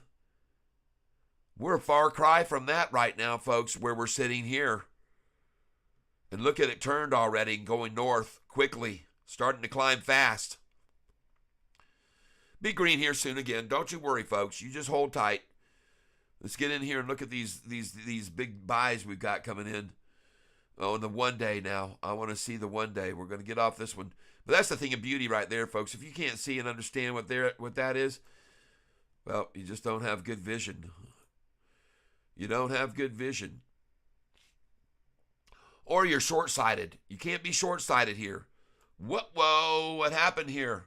[SPEAKER 1] We're a far cry from that right now, folks, where we're sitting here. And look at it turned already, going north quickly, starting to climb fast. Be green here soon again. Don't you worry, folks. You just hold tight. Let's get in here and look at these big buys we've got coming in. Oh, and the 1 day now. I want to see the 1 day. We're going to get off this one. But that's the thing of beauty right there, folks. If you can't see and understand what that is, well, you just don't have good vision. You don't have good vision. Or you're short-sighted. You can't be short-sighted here. Whoa, what happened here?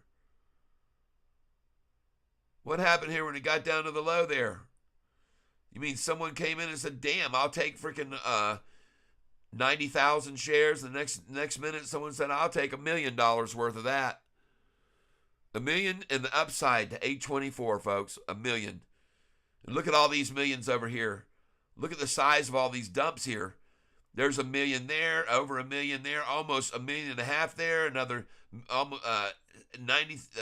[SPEAKER 1] What happened here when it got down to the low there? You mean someone came in and said, damn, I'll take freaking 90,000 shares. The next minute someone said, I'll take $1 million worth of that. $1 million in the upside to 824, folks. $1 million. And look at all these millions over here. Look at the size of all these dumps here. There's $1 million there, over $1 million there, almost $1.5 million there, another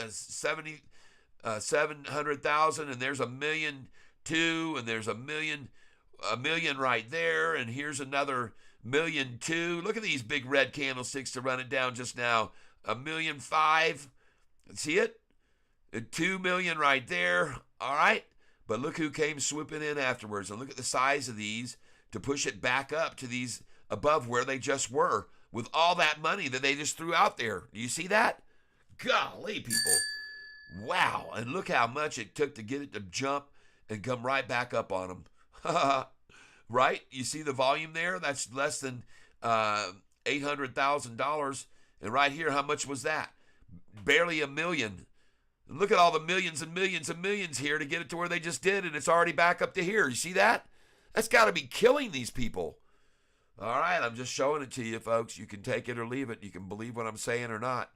[SPEAKER 1] 700,000, and there's $1.2 million, and there's $1 million right there, and here's another $1.2 million. Look at these big red candlesticks to run it down just now. $1.5 million. See it? $2 million right there. All right. But look who came swooping in afterwards, and look at the size of these to push it back up to these above where they just were with all that money that they just threw out there. Do you see that? Golly, people. Wow. And look how much it took to get it to jump and come right back up on them. Right? You see the volume there? That's less than $800,000. And right here, how much was that? Barely a million. And look at all the millions and millions and millions here to get it to where they just did, and it's already back up to here. You see that? That's got to be killing these people. All right, I'm just showing it to you, folks. You can take it or leave it. You can believe what I'm saying or not.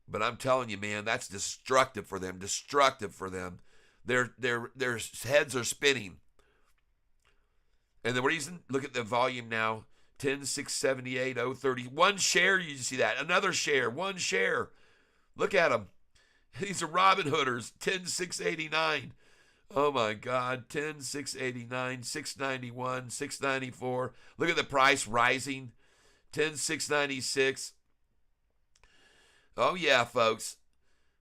[SPEAKER 1] But I'm telling you, man, that's destructive for them. Destructive for them. Their heads are spinning. And the reason, look at the volume now. 10, 6, 78, 0, 30. One share, you see that. Another share, one share. Look at them. These are Robin Hooders. 10, 6, 89. Oh my God. 10, 6, 89, 691, 694. Look at the price rising. 10, 6, 96. Oh yeah, folks.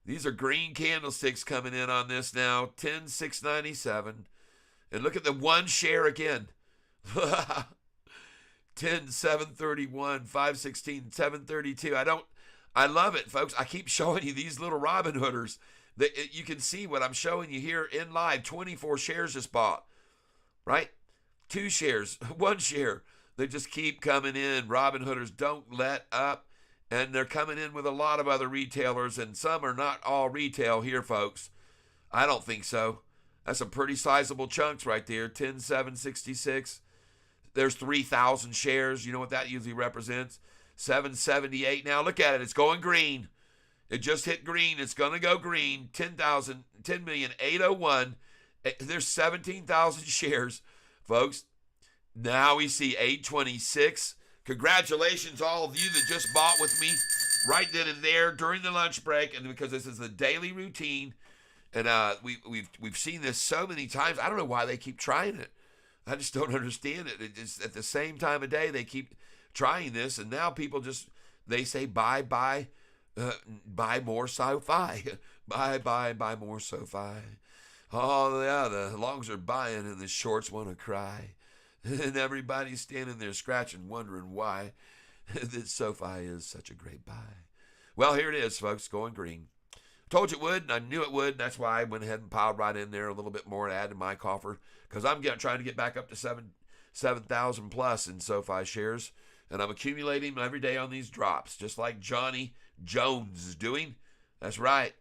[SPEAKER 1] These are green candlesticks coming in on this now. 10, 6, 97. And look at the one share again. 10, 731, 516, 732. I love it, folks. I keep showing you these little Robin Hooders. You can see what I'm showing you here in live. 24 shares just bought, right? 2 shares, 1 share. They just keep coming in. Robin Hooders don't let up. And they're coming in with a lot of other retailers, and some are not all retail here, folks. I don't think so. That's some pretty sizable chunks right there. 10, 7, 66. There's 3,000 shares. You know what that usually represents? 778. Now look at it. It's going green. It just hit green. It's going to go green. 10,801. There's 17,000 shares, folks. Now we see 826. Congratulations, all of you that just bought with me right then and there during the lunch break, and because this is the daily routine, and we've seen this so many times. I don't know why they keep trying it. I just don't understand it. It's at the same time of day they keep trying this, and now people they say buy more SOFI, buy more SOFI. Oh yeah, the longs are buying and the shorts want to cry. And everybody's standing there scratching, wondering why that SOFI is such a great buy. Well, here it is, folks, going green. Told you it would, and I knew it would. And that's why I went ahead and piled right in there a little bit more to add to my coffer, because I'm trying to get back up to 7,000 plus in SOFI shares, and I'm accumulating every day on these drops, just like Johnny Jones is doing. That's right.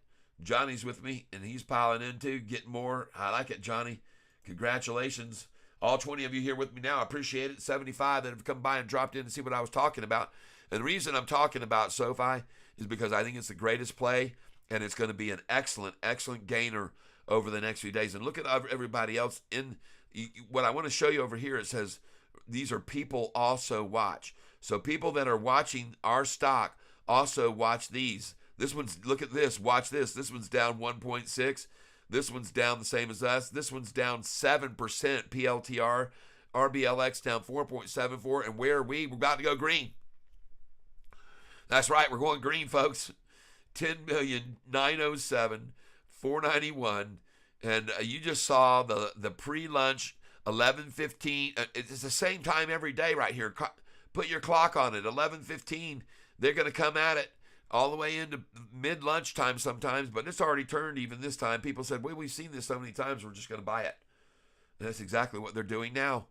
[SPEAKER 1] Johnny's with me, and he's piling in too, getting more. I like it, Johnny. Congratulations. All 20 of you here with me now, I appreciate it. 75 that have come by and dropped in to see what I was talking about. And the reason I'm talking about SOFI is because I think it's the greatest play, and it's going to be an excellent, excellent gainer over the next few days. And look at everybody else. What I want to show you over here, it says these are people also watch. So people that are watching our stock also watch these. This one's, look at this, watch this. This one's down 1.6. This one's down the same as us. This one's down 7% PLTR. RBLX down 4.74. And where are we? We're about to go green. That's right. We're going green, folks. 10,907,491. And you just saw the pre-lunch 11:15. It's the same time every day right here. Put your clock on it. 11:15. They're going to come at it all the way into mid-lunchtime sometimes, but it's already turned even this time. People said, well, we've seen this so many times, we're just going to buy it. And that's exactly what they're doing now.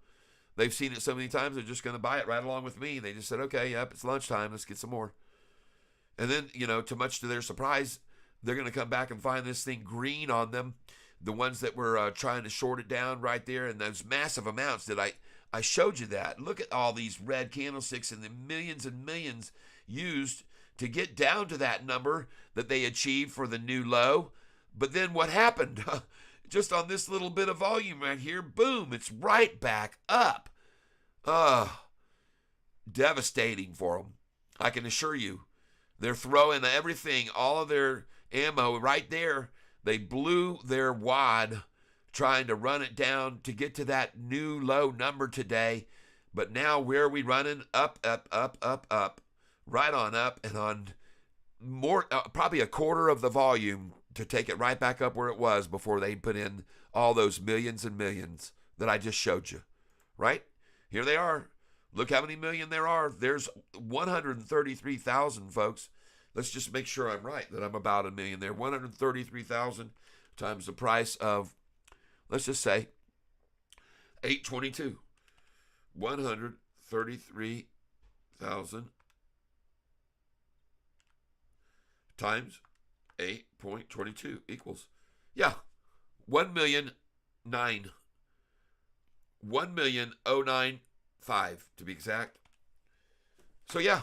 [SPEAKER 1] They've seen it so many times, they're just going to buy it right along with me. They just said, okay, yep, it's lunchtime, let's get some more. And then, to much to their surprise, they're going to come back and find this thing green on them. The ones that were trying to short it down right there, and those massive amounts that I showed you that. Look at all these red candlesticks and the millions and millions used to get down to that number that they achieved for the new low. But then what happened? Just on this little bit of volume right here, boom, it's right back up. Devastating for them. I can assure you. They're throwing everything, all of their ammo right there. They blew their wad trying to run it down to get to that new low number today. But now where are we running? Up, up, up, up, up. Right on up, and on more, probably a quarter of the volume to take it right back up where it was before they put in all those millions and millions that I just showed you. Right? Here they are. Look how many million there are. There's 133,000, folks. Let's just make sure I'm right, that I'm about a million there. 133,000 times the price of, let's just say, 822. 133,000 times 8.22 equals, yeah, 1,000,009. 1,000,095 to be exact. So yeah,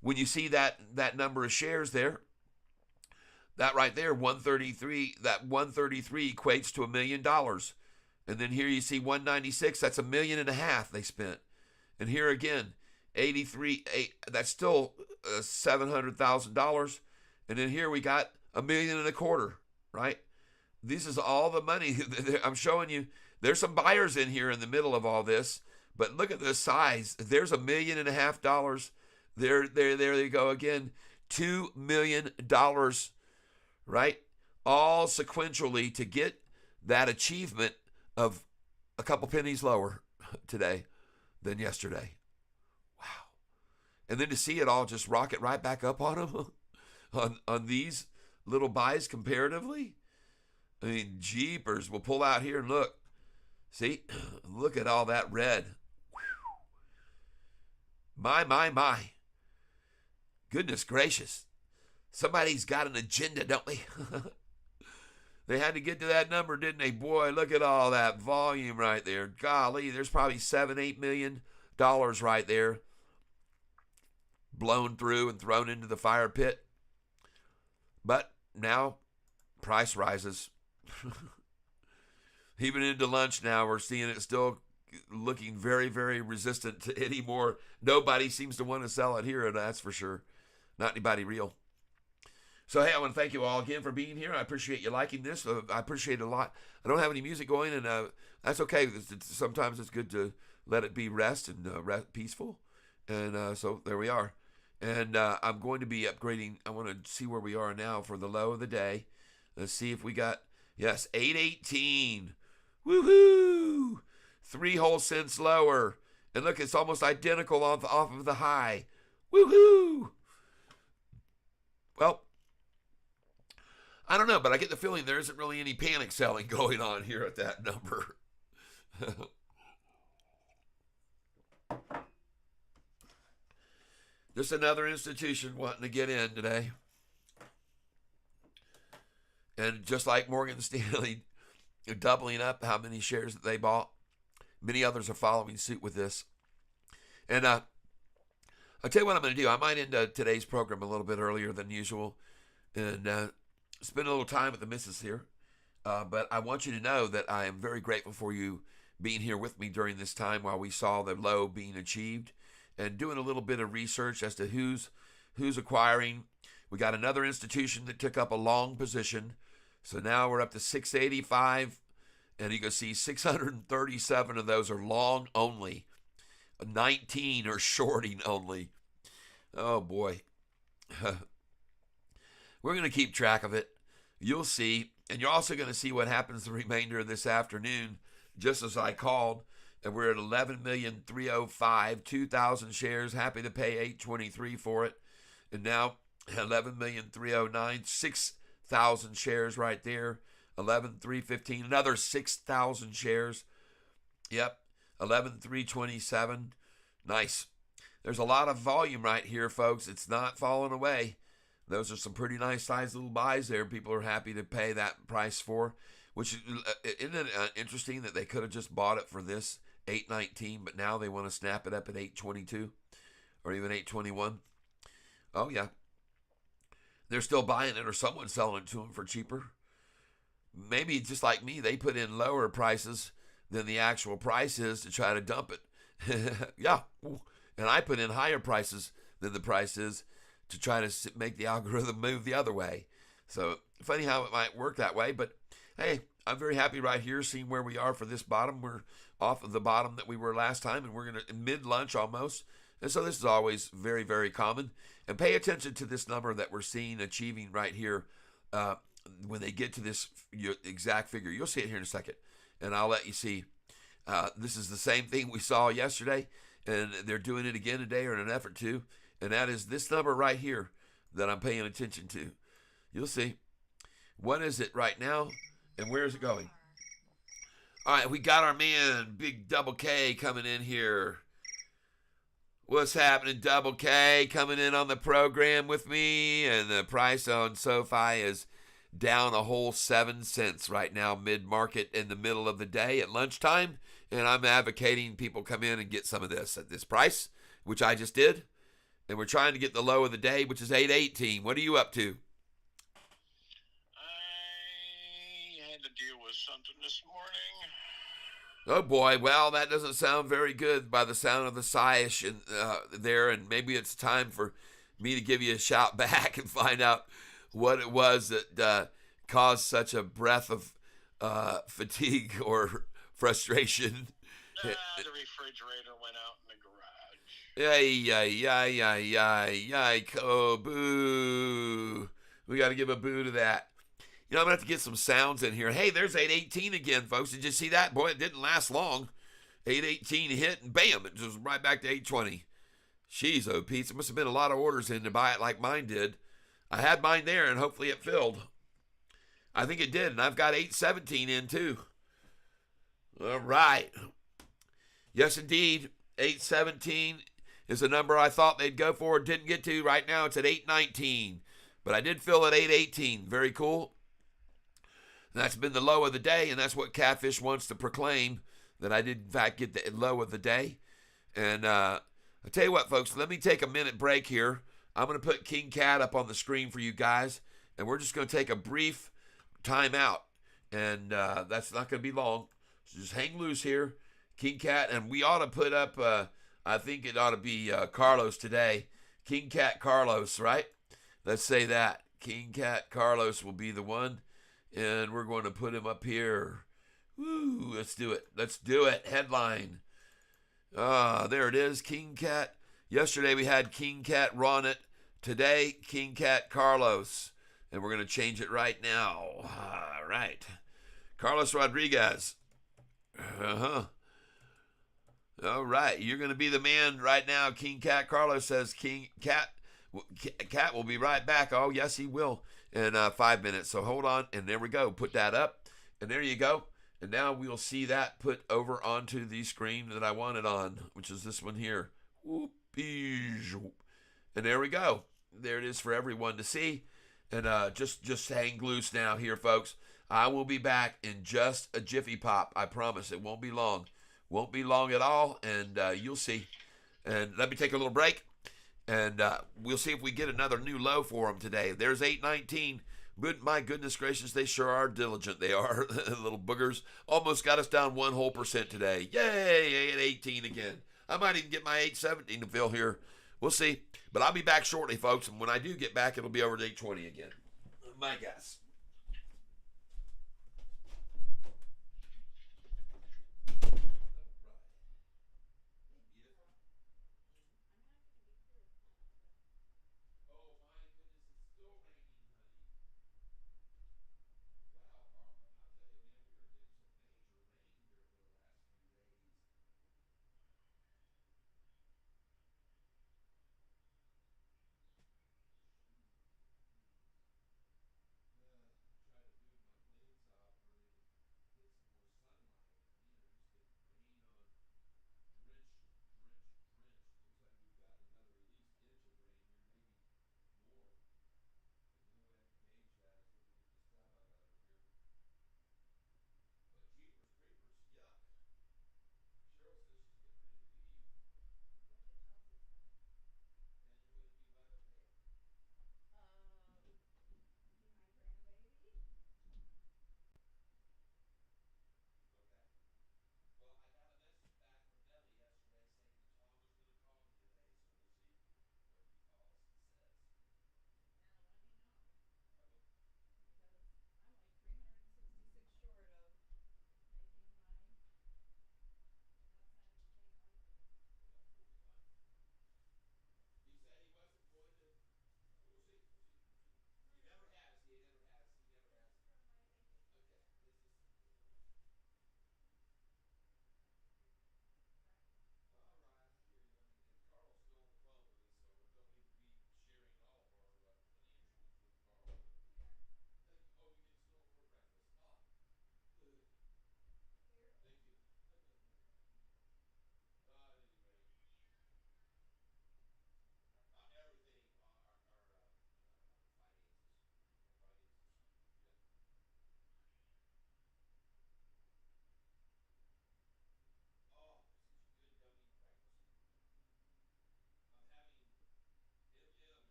[SPEAKER 1] when you see that number of shares there, that right there, 133, that 133 equates to $1 million. And then here you see 196, that's $1.5 million they spent. And here again, 83, that's still $700,000. And then here we got $1.25 million, right? This is all the money. I'm showing you, there's some buyers in here in the middle of all this, but look at the size. There's $1.5 million. There you go again. $2 million, right? All sequentially to get that achievement of a couple pennies lower today than yesterday. Wow. And then to see it all just rocket right back up on them on these little buys comparatively. I mean, jeepers. We'll pull out here and look. See, look at all that red. My. Goodness gracious. Somebody's got an agenda, don't they? They had to get to that number, didn't they? Boy, look at all that volume right there. Golly, there's probably $7-8 million right there blown through and thrown into the fire pit. But now, price rises. Even into lunch now, we're seeing it still looking very, very resistant to any more. Nobody seems to want to sell it here, that's for sure. Not anybody real. So, hey, I want to thank you all again for being here. I appreciate you liking this. I appreciate it a lot. I don't have any music going, and that's okay. Sometimes it's good to let it be rest and peaceful. And so there we are. And I'm going to be upgrading. I want to see where we are now for the low of the day. Let's see if we got, yes, 818. Woohoo! 3 whole cents lower. And look, it's almost identical off of the high. Woohoo! Well, I don't know, but I get the feeling there isn't really any panic selling going on here at that number. Just another institution wanting to get in today. And just like Morgan Stanley doubling up how many shares that they bought, many others are following suit with this. And I'll tell you what I'm going to do. I might end today's program a little bit earlier than usual and spend a little time with the missus here. But I want you to know that I am very grateful for you being here with me during this time while we saw the low being achieved and doing a little bit of research as to who's acquiring. We got another institution that took up a long position. So now we're up to 685, and you can see 637 of those are long only. 19 are shorting only. Oh, boy. We're going to keep track of it. You'll see, and you're also going to see what happens the remainder of this afternoon, just as I called. And we're at 11,305,000, 2,000 shares. Happy to pay $8.23 for it. And now 11,309,000, 6,000 shares right there. 11,315, another 6,000 shares. Yep, 11,327. Nice. There's a lot of volume right here, folks. It's not falling away. Those are some pretty nice sized little buys there. People are happy to pay that price for. Which isn't it interesting that they could have just bought it for this $8.19, but now they want to snap it up at $8.22 or even $8.21. Oh yeah, they're still buying it, or someone's selling it to them for cheaper. Maybe just like me, they put in lower prices than the actual price is to try to dump it. Yeah, and I put in higher prices than the price is to try to make the algorithm move the other way. So funny how it might work that way, but hey, I'm very happy right here seeing where we are for this bottom. We're off of the bottom that we were last time, and we're going to mid-lunch almost. And so this is always very, very common. And pay attention to this number that we're seeing achieving right here. When they get to this exact figure, you'll see it here in a second. And I'll let you see. This is the same thing we saw yesterday, and they're doing it again today, or in an effort to. And that is this number right here that I'm paying attention to. You'll see. What is it right now, and where is it going? All right, we got our man, Big Double K, coming in here. What's happening, Double K? Coming in on the program with me, and the price on SoFi is down a whole 7 cents right now, mid market in the middle of the day at lunchtime. And I'm advocating people come in and get some of this at this price, which I just did. And we're trying to get the low of the day, which is 818. What are you up to?
[SPEAKER 3] I had to deal with something this morning.
[SPEAKER 1] Oh boy, well, that doesn't sound very good by the sound of the sigh-ish there, and maybe it's time for me to give you a shout back and find out what it was that caused such a breath of fatigue or frustration.
[SPEAKER 3] The refrigerator went out in the garage.
[SPEAKER 1] Ay, ay, ay, ay, ay, ay, oh, boo. We got to give a boo to that. You know, I'm going to have to get some sounds in here. Hey, there's 818 again, folks. Did you see that? Boy, it didn't last long. 818 hit, and bam, it was right back to 820. Jeez, oh, Pete, there must have been a lot of orders in to buy it like mine did. I had mine there, and hopefully it filled. I think it did, and I've got 817 in, too. All right. Yes, indeed. 817 is the number I thought they'd go for. Didn't get to. Right now, it's at 819. But I did fill at 818. Very cool. That's been the low of the day, and that's what Catfish wants to proclaim, that I did, in fact, get the low of the day. And I'll tell you what, folks, let me take a minute break here. I'm going to put King Cat up on the screen for you guys, and we're just going to take a brief time out. And that's not going to be long. So just hang loose here, King Cat. And we ought to put up, I think it ought to be Carlos today. King Cat Carlos, right? Let's say that. King Cat Carlos will be the one. And we're going to put him up here. Woo, let's do it. Let's do it. Headline. There it is. King Cat. Yesterday we had King Cat Ronnet. Today, King Cat Carlos. And we're going to change it right now. All right. Carlos Rodriguez. Uh-huh. All right. You're going to be the man right now. King Cat Carlos says King Cat. Cat will be right back. Oh, yes, he will. In 5 minutes. So hold on. And there we go. Put that up. And there you go. And now we'll see that put over onto the screen that I want it on, which is this one here. And there we go. There it is for everyone to see. And just hang loose now here, folks. I will be back in just a jiffy pop. I promise. It won't be long. Won't be long at all. And you'll see. And let me take a little break. And we'll see if we get another new low for them today. There's 819. But my goodness gracious, they sure are diligent. They are. Little boogers. Almost got us down 1% today. Yay, 818 again. I might even get my 817 to fill here. We'll see. But I'll be back shortly, folks. And when I do get back, it'll be over to 820 again. My guess.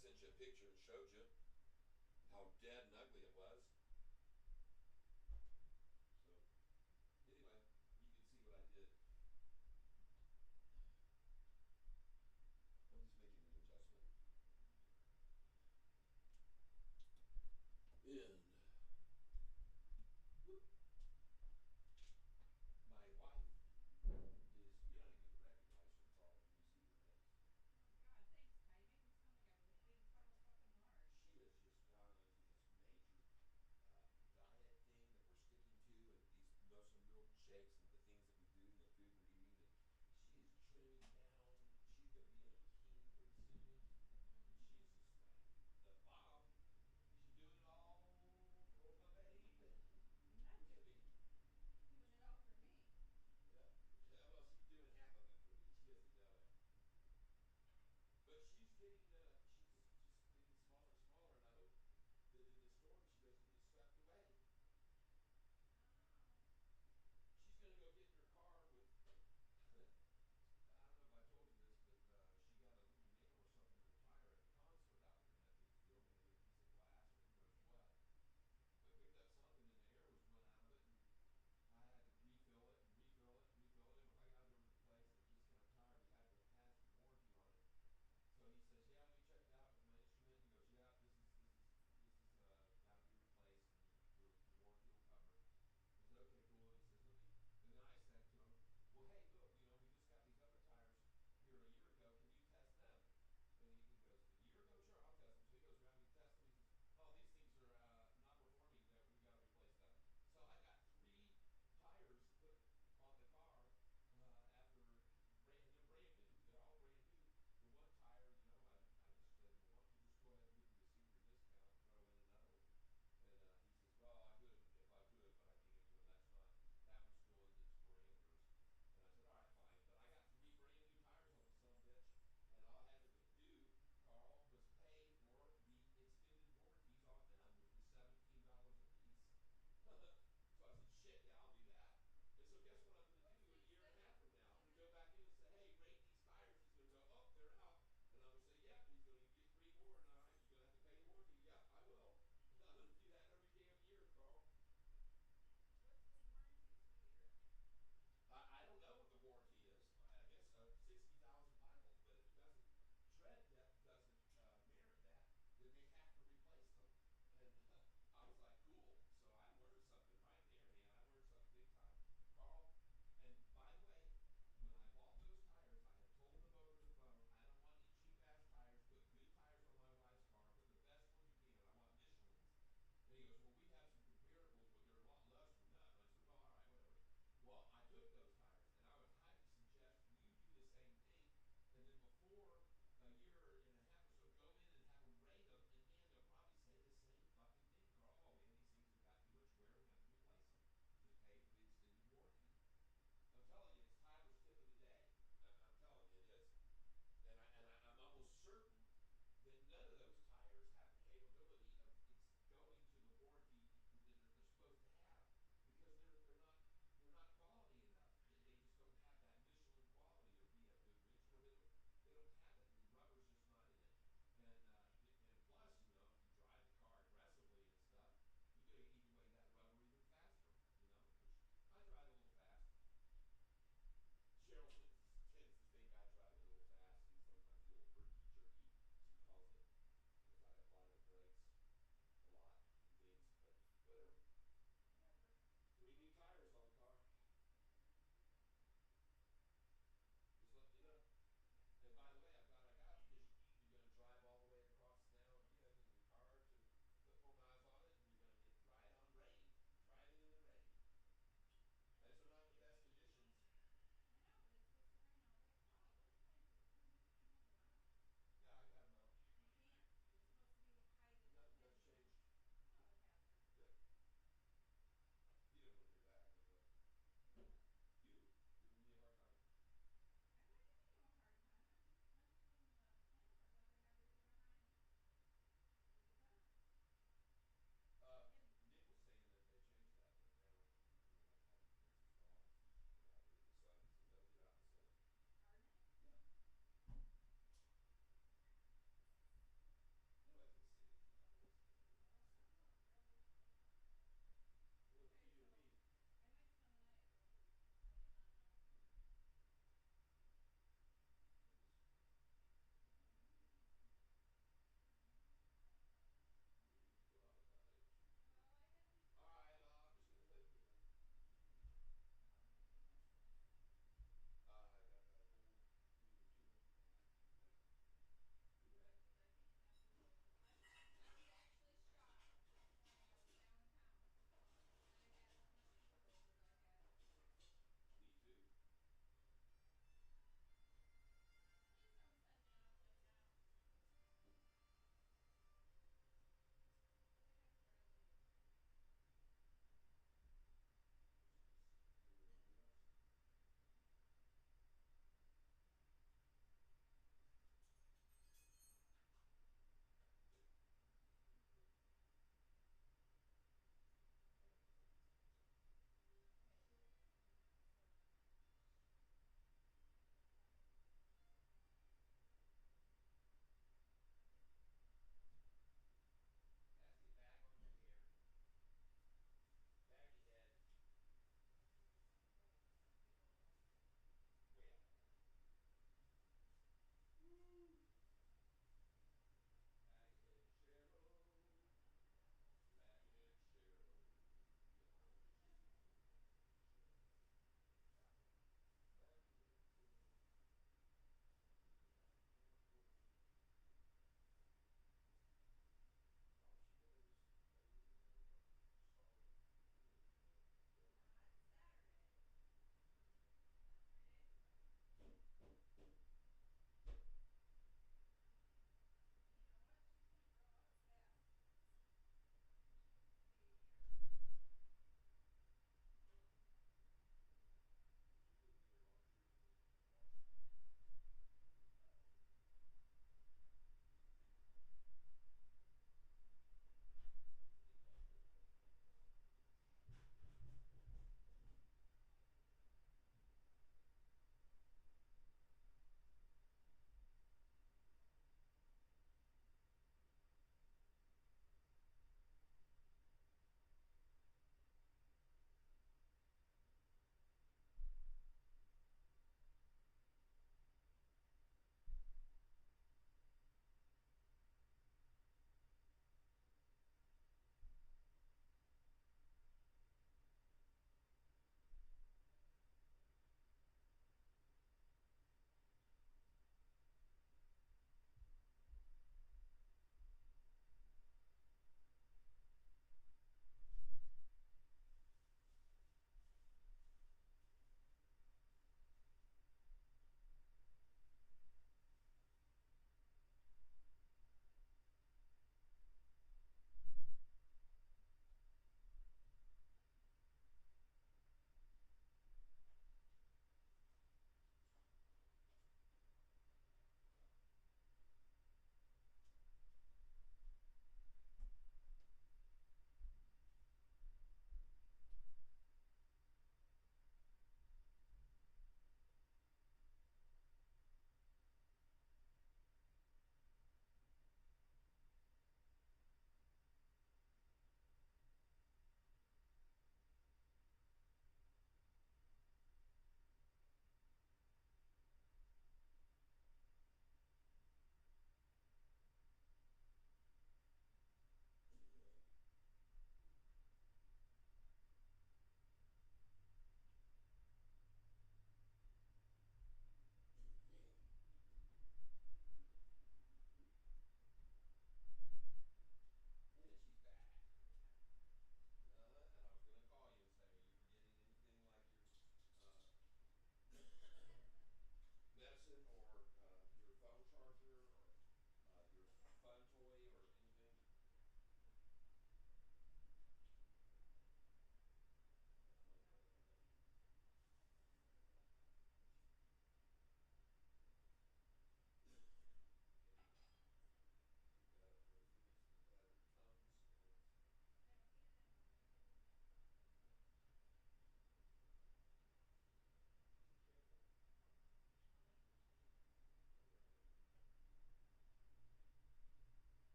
[SPEAKER 1] sent you a picture and showed you how dead and ugly it was. So, anyway, you can see what I did. I'm just making an adjustment. And whoop, my wife is, you're not even going to recognize her, Paul, when you see her next.
[SPEAKER 2] Oh God, thanks, Ty. You make me sound like I'm a big fucking Marge.
[SPEAKER 1] She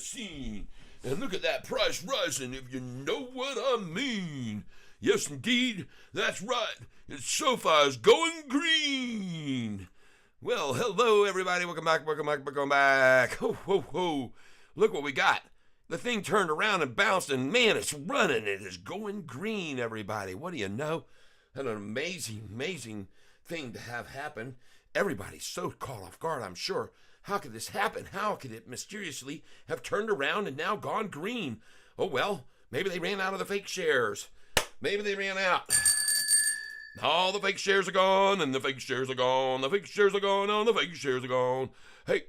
[SPEAKER 1] machine. And look at that price rising, if you know what I mean. Yes, indeed, that's right. It's SOFI's going green. Well, hello, everybody. Welcome back. Ho, ho, ho. Look what we got. The thing turned around and bounced, and man, it's running. It is going green, everybody. What do you know? An amazing thing to have happen. Everybody's so caught off guard, I'm sure. How could this happen? How could it mysteriously have turned around and now gone green? Oh, well, maybe they ran out of the fake shares. Maybe they ran out. All the fake shares are gone, and the fake shares are gone. The fake shares are gone, and the fake shares are gone. Hey,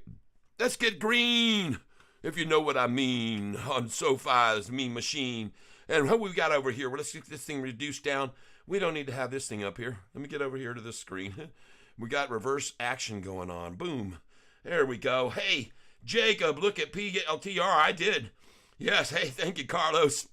[SPEAKER 1] let's get green, if you know what I mean, on SOFI's mean machine. And what we got over here, well, let's get this thing reduced down. We don't need to have this thing up here. Let me get over here to this screen. We got reverse action going on. Boom. There we go. Hey, Jacob, look at PLTR. I did. Yes, hey, thank you, Carlos.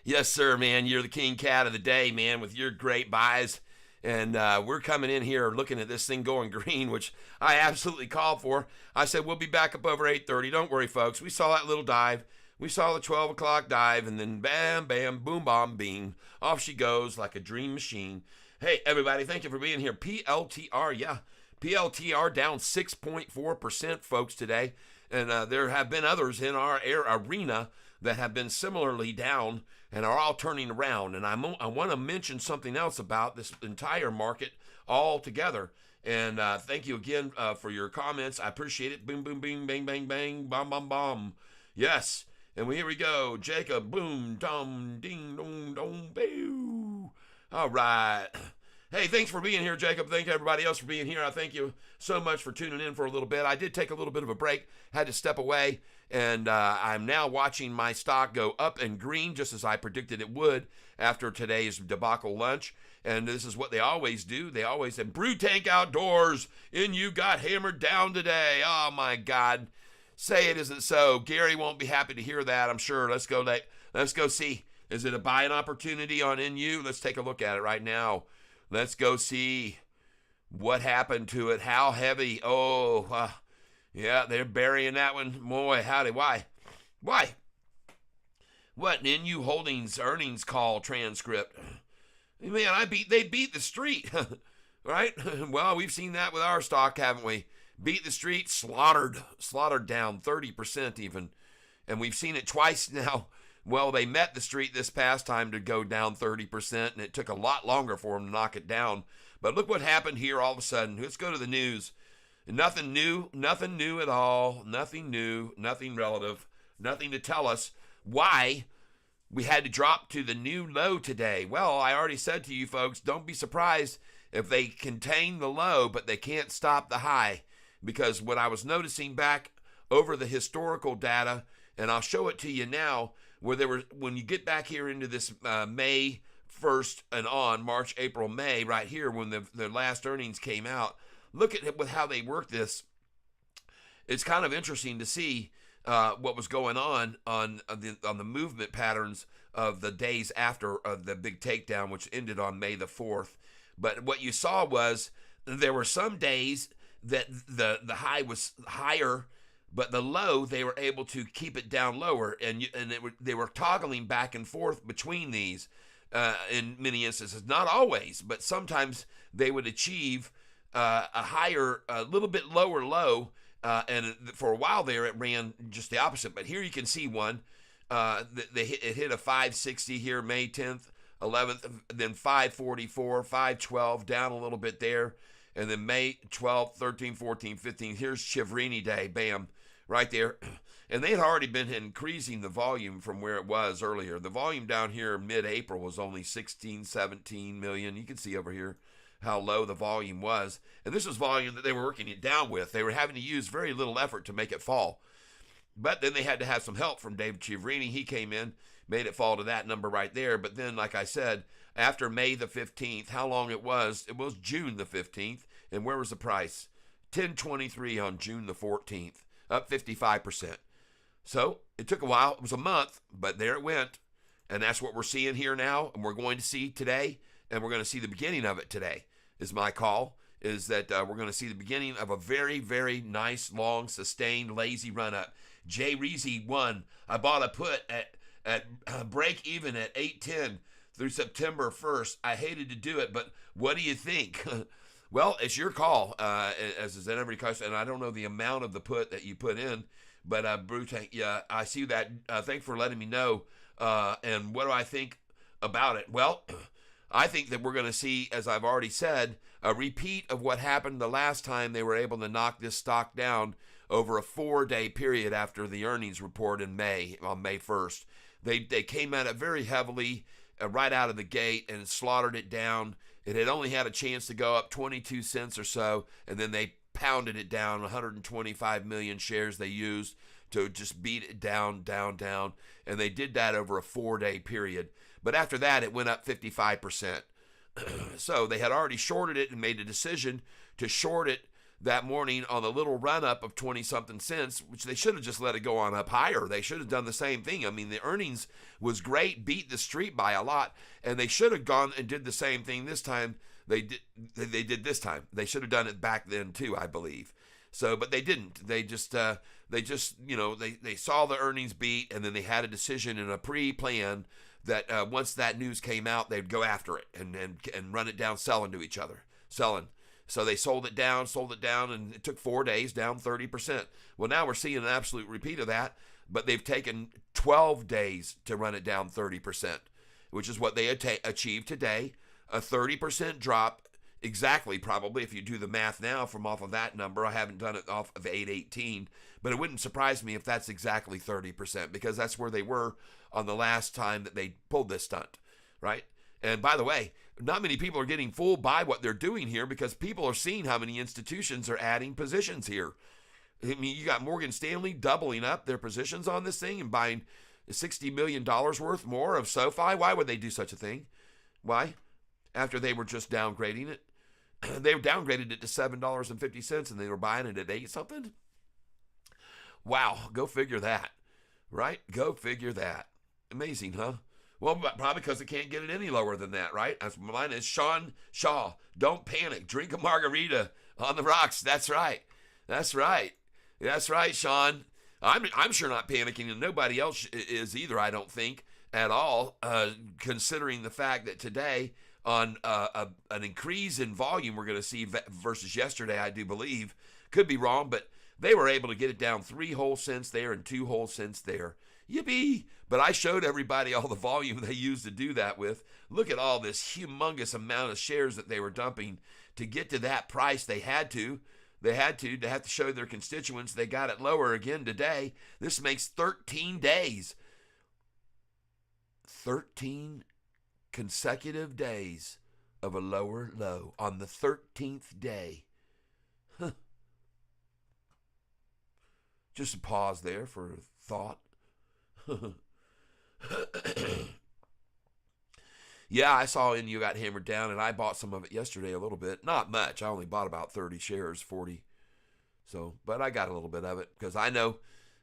[SPEAKER 1] Yes, sir, man. You're the king cat of the day, man, with your great buys. And we're coming in here looking at this thing going green, which I absolutely called for. I said, we'll be back up over 8:30. Don't worry, folks. We saw that little dive. We saw the 12 o'clock dive, and then bam, bam, boom, bomb, bing. Off she goes like a dream machine. Hey, everybody, thank you for being here. PLTR, yeah. PLTR down 6.4%, folks, today. And there have been others in our arena that have been similarly down and are all turning around. And I want to mention something else about this entire market altogether. And thank you again for your comments. I appreciate it. Boom, boom, bing, bang, bang, bang, bomb, bomb, bomb. Yes. And here we go. Jacob, boom, dum, ding, dong, dong, boo. All right. Hey, thanks for being here, Jacob. Thank everybody else for being here. I thank you so much for tuning in for a little bit. I did take a little bit of a break, had to step away, and I'm now watching my stock go up and green, just as I predicted it would after today's debacle lunch. And this is what they always do. They always say, Brew Tank Outdoors, and you got hammered down today. Oh, my God. Say it isn't so. Gary won't be happy to hear that, I'm sure. Let's go see. Is it a buying opportunity on NU? Let's take a look at it right now. Let's go see what happened to it. How heavy? Oh, yeah, they're burying that one. Boy, howdy. Why? What? NU Holdings earnings call transcript. Man, they beat the street, right? Well, we've seen that with our stock, haven't we? Beat the street, slaughtered down 30% even. And we've seen it twice now. Well, they met the street this past time to go down 30%, and it took a lot longer for them to knock it down. But look what happened here all of a sudden. Let's go to the news. Nothing new at all. Nothing new, nothing relative, nothing to tell us why we had to drop to the new low today. Well, I already said to you folks, don't be surprised if they contain the low, but they can't stop the high. Because what I was noticing back over the historical data, and I'll show it to you now, when you get back here into this May 1st and on, March, April, May, right here when the last earnings came out, look at it with how they work this. It's kind of interesting to see what was going on the movement patterns of the days after the big takedown, which ended on May the 4th. But what you saw was there were some days that the high was higher, but the low, they were able to keep it down lower, and they were toggling back and forth between these in many instances. Not always, but sometimes they would achieve a higher, a little bit lower low, and for a while there, it ran just the opposite. But here you can see one. It hit a 560 here, May 10th, 11th, then 544, 512, down a little bit there. And then May 12th, 13th, 14th, 15th, here's Chivrini Day, bam, right there. And they had already been increasing the volume from where it was earlier. The volume down here mid-April was only 16, 17 million. You can see over here how low the volume was. And this was volume that they were working it down with. They were having to use very little effort to make it fall. But then they had to have some help from Dave Chivrini. He came in, made it fall to that number right there. But then, like I said, after May the 15th, how long it was June the 15th. And where was the price? 10.23 on June the 14th, up 55%. So it took a while. It was a month, but there it went. And that's what we're seeing here now. And we're going to see today. And we're going to see the beginning of it today, is my call, is that we're going to see the beginning of a very, very nice, long, sustained, lazy run-up. Jay Reezy won. I bought a put at break even at 810 through September 1st. I hated to do it, but what do you think? Well, it's your call, as is in every question. And I don't know the amount of the put that you put in, but Bruce, yeah, I see that. Thanks for letting me know. And what do I think about it? Well, I think that we're going to see, as I've already said, a repeat of what happened the last time they were able to knock this stock down over a 4-day period after the earnings report in May, on May 1st. They came at it very heavily right out of the gate and slaughtered it down. It had only had a chance to go up 22 cents or so, and then they pounded it down. 125 million shares they used to just beat it down, and they did that over a 4-day period. But after that, it went up 55%. So they had already shorted it and made a decision to short it that morning on the little run-up of 20-something cents, which they should have just let it go on up higher. They should have done the same thing. I mean, the earnings was great, beat the street by a lot, and they should have gone and did the same thing this time. They did this time. They should have done it back then too, I believe. So, but they didn't. They just they saw the earnings beat, and then they had a decision and a pre-plan that once that news came out, they'd go after it and run it down, selling to each other, selling. So they sold it down, and it took 4 days, down 30%. Well, now we're seeing an absolute repeat of that, but they've taken 12 days to run it down 30%, which is what they achieved today, a 30% drop exactly, probably, if you do the math now from off of that number. I haven't done it off of 818, but it wouldn't surprise me if that's exactly 30%, because that's where they were on the last time that they pulled this stunt, right? And by the way, not many people are getting fooled by what they're doing here, because people are seeing how many institutions are adding positions here. I mean, you got Morgan Stanley doubling up their positions on this thing and buying $60 million worth more of SOFI. Why would they do such a thing? Why? After they were just downgrading it. They downgraded it to $7.50 and they were buying it at 8 something. Wow, go figure that, right? Go figure that. Amazing, huh? Well, probably because they can't get it any lower than that, right? That's mine is Sean Shaw. Don't panic. Drink a margarita on the rocks. That's right. That's right. That's right, Sean. I'm sure not panicking, and nobody else is either, I don't think, at all, considering the fact that today, on an increase in volume we're going to see versus yesterday, I do believe. Could be wrong, but they were able to get it down 3 whole cents there and 2 whole cents there. Yippee! But I showed everybody all the volume they used to do that with. Look at all this humongous amount of shares that they were dumping to get to that price. They had to show their constituents they got it lower again today. This makes 13 days. 13 consecutive days of a lower low on the 13th day. Huh. Just a pause there for thought. Yeah, I saw you got hammered down, and I bought some of it yesterday a little bit. Not much. I only bought about 30 shares, 40. So, but I got a little bit of it because I know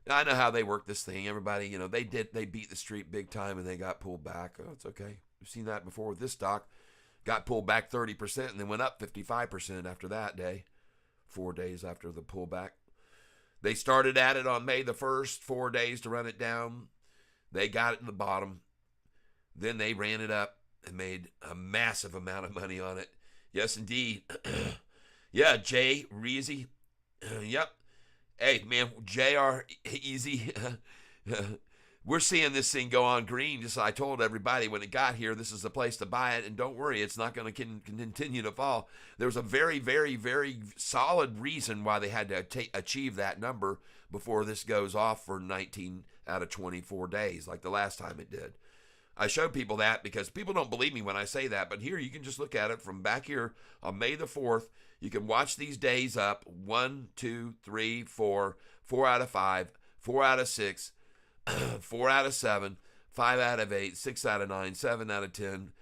[SPEAKER 1] how they work this thing. Everybody, they beat the street big time and they got pulled back. Oh, it's okay. We've seen that before with this stock. Got pulled back 30% and then went up 55% after that day, 4 days after the pullback. They started at it on May the 1st, 4 days to run it down. They got it in the bottom. Then they ran it up and made a massive amount of money on it. Yes, indeed. Yeah, Jay Reezy. Yep. Hey, man, JR Easy. We're seeing this thing go on green. Just I told everybody when it got here, this is the place to buy it. And don't worry, it's not going to continue to fall. There was a very, very, very solid reason why they had to achieve that number before this goes off for 19 out of 24 days, like the last time it did. I showed people that because people don't believe me when I say that. But here, you can just look at it from back here on May the 4th. You can watch these days up. 1, 2, 3, 4, 4 out of 5, 4 out of 6, 4 out of 7, 5 out of 8, 6 out of 9, 7 out of 10,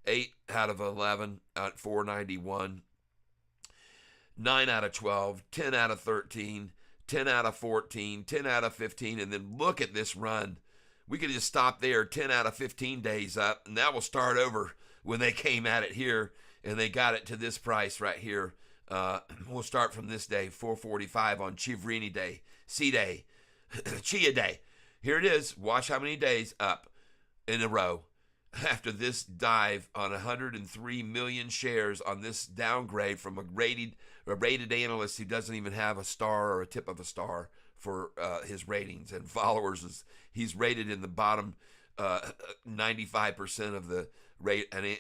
[SPEAKER 1] 8 out of 11 at 491, 9 out of 12, 10 out of 13, 10 out of 14, 10 out of 15, and then look at this run. We could just stop there, 10 out of 15 days up, and that will start over when they came at it here, and they got it to this price right here. We'll start from this day, 445 on Chivrini Day, C-Day. Chia day. Here it is. Watch how many days up in a row after this dive on 103 million shares on this downgrade from a rated analyst who doesn't even have a star or a tip of a star for his ratings and followers. He's rated in the bottom 95% of the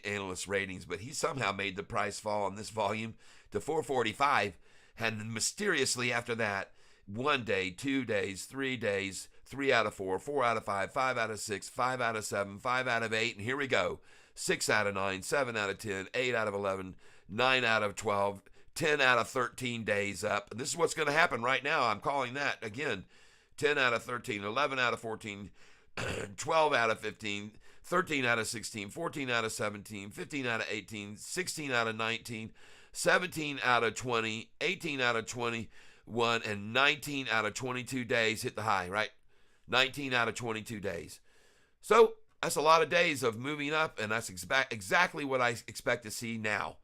[SPEAKER 1] analyst ratings, but he somehow made the price fall on this volume to 445, and mysteriously after that, 1 day, 2 days, 3 days, 3 out of 4, 4 out of 5, 5 out of 6, 5 out of 7, 5 out of 8, and here we go. 6 out of 9, 7 out of 10, 8 out of 11, 9 out of 12, 10 out of 13 days up. And this is what's going to happen right now. I'm calling that, again, 10 out of 13, 11 out of 14, 12 out of 15, 13 out of 16, 14 out of 17, 15 out of 18, 16 out of 19, 17 out of 20, 18 out of 21, and 19 out of 22 days hit the high, right? 19 out of 22 days. So that's a lot of days of moving up, and that's exactly what I expect to see now.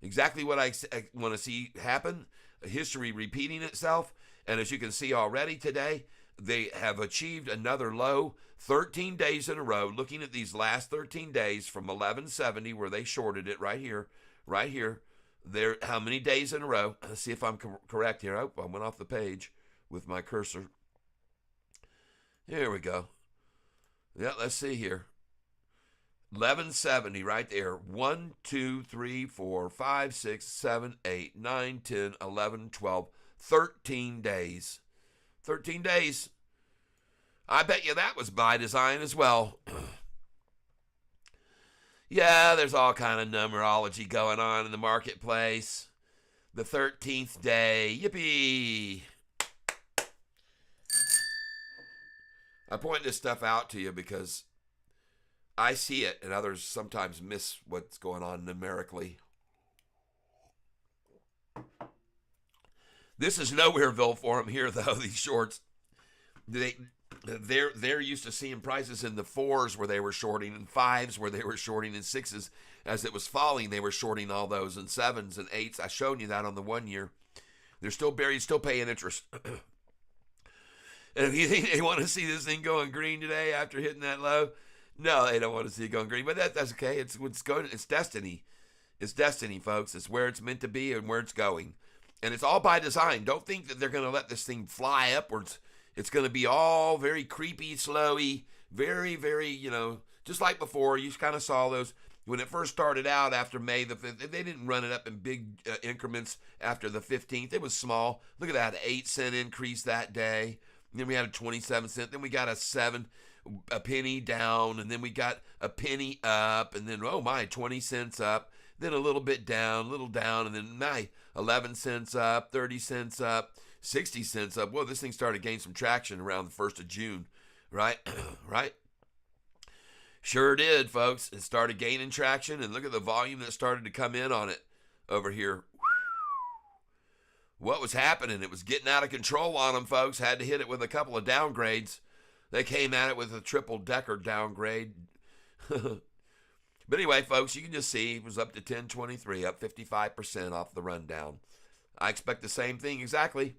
[SPEAKER 1] Exactly what I want to see happen. History repeating itself. And as you can see already today, they have achieved another low 13 days in a row. Looking at these last 13 days from 1170, where they shorted it right here. There, how many days in a row? Let's see if I'm correct here. Oh, I went off the page with my cursor. Here we go. Yeah, let's see here. 1170 right there. 1, 2, 3, 4, 5, 6, 7, 8, 9, 10, 11, 12, 13 days. 13 days. I bet you that was by design as well. Yeah, there's all kind of numerology going on in the marketplace. The 13th day. Yippee. I point this stuff out to you because I see it and others sometimes miss what's going on numerically. This is Nowhereville for them here, though, these shorts. They're used to seeing prices in the 4s where they were shorting, and 5s where they were shorting, and 6s as it was falling. They were shorting all those, and 7s and 8s. I showed you that on the 1 year. They're still buried, still paying interest. And if you think they want to see this thing going green today after hitting that low, no, they don't want to see it going green. But that's okay. It's destiny. It's destiny, folks. It's where it's meant to be and where it's going. And it's all by design. Don't think that they're going to let this thing fly upwards. It's going to be all very creepy, slowy, very, very, just like before. You kind of saw those when it first started out after May the 5th. They didn't run it up in big increments after the 15th. It was small. Look at that, 8-cent increase that day. And then we had a 27-cent. Then we got a penny down. And then we got a penny up. And then, 20 cents up. Then a little bit down, and then 11 cents up, 30 cents up, 60 cents up. Well, this thing started gaining some traction around the 1st of June, right? Right? Sure did, folks. It started gaining traction, and look at the volume that started to come in on it over here. What was happening? It was getting out of control on them, folks. Had to hit it with a couple of downgrades. They came at it with a triple-decker downgrade. But anyway, folks, you can just see it was up to 1023, up 55% off the rundown. I expect the same thing exactly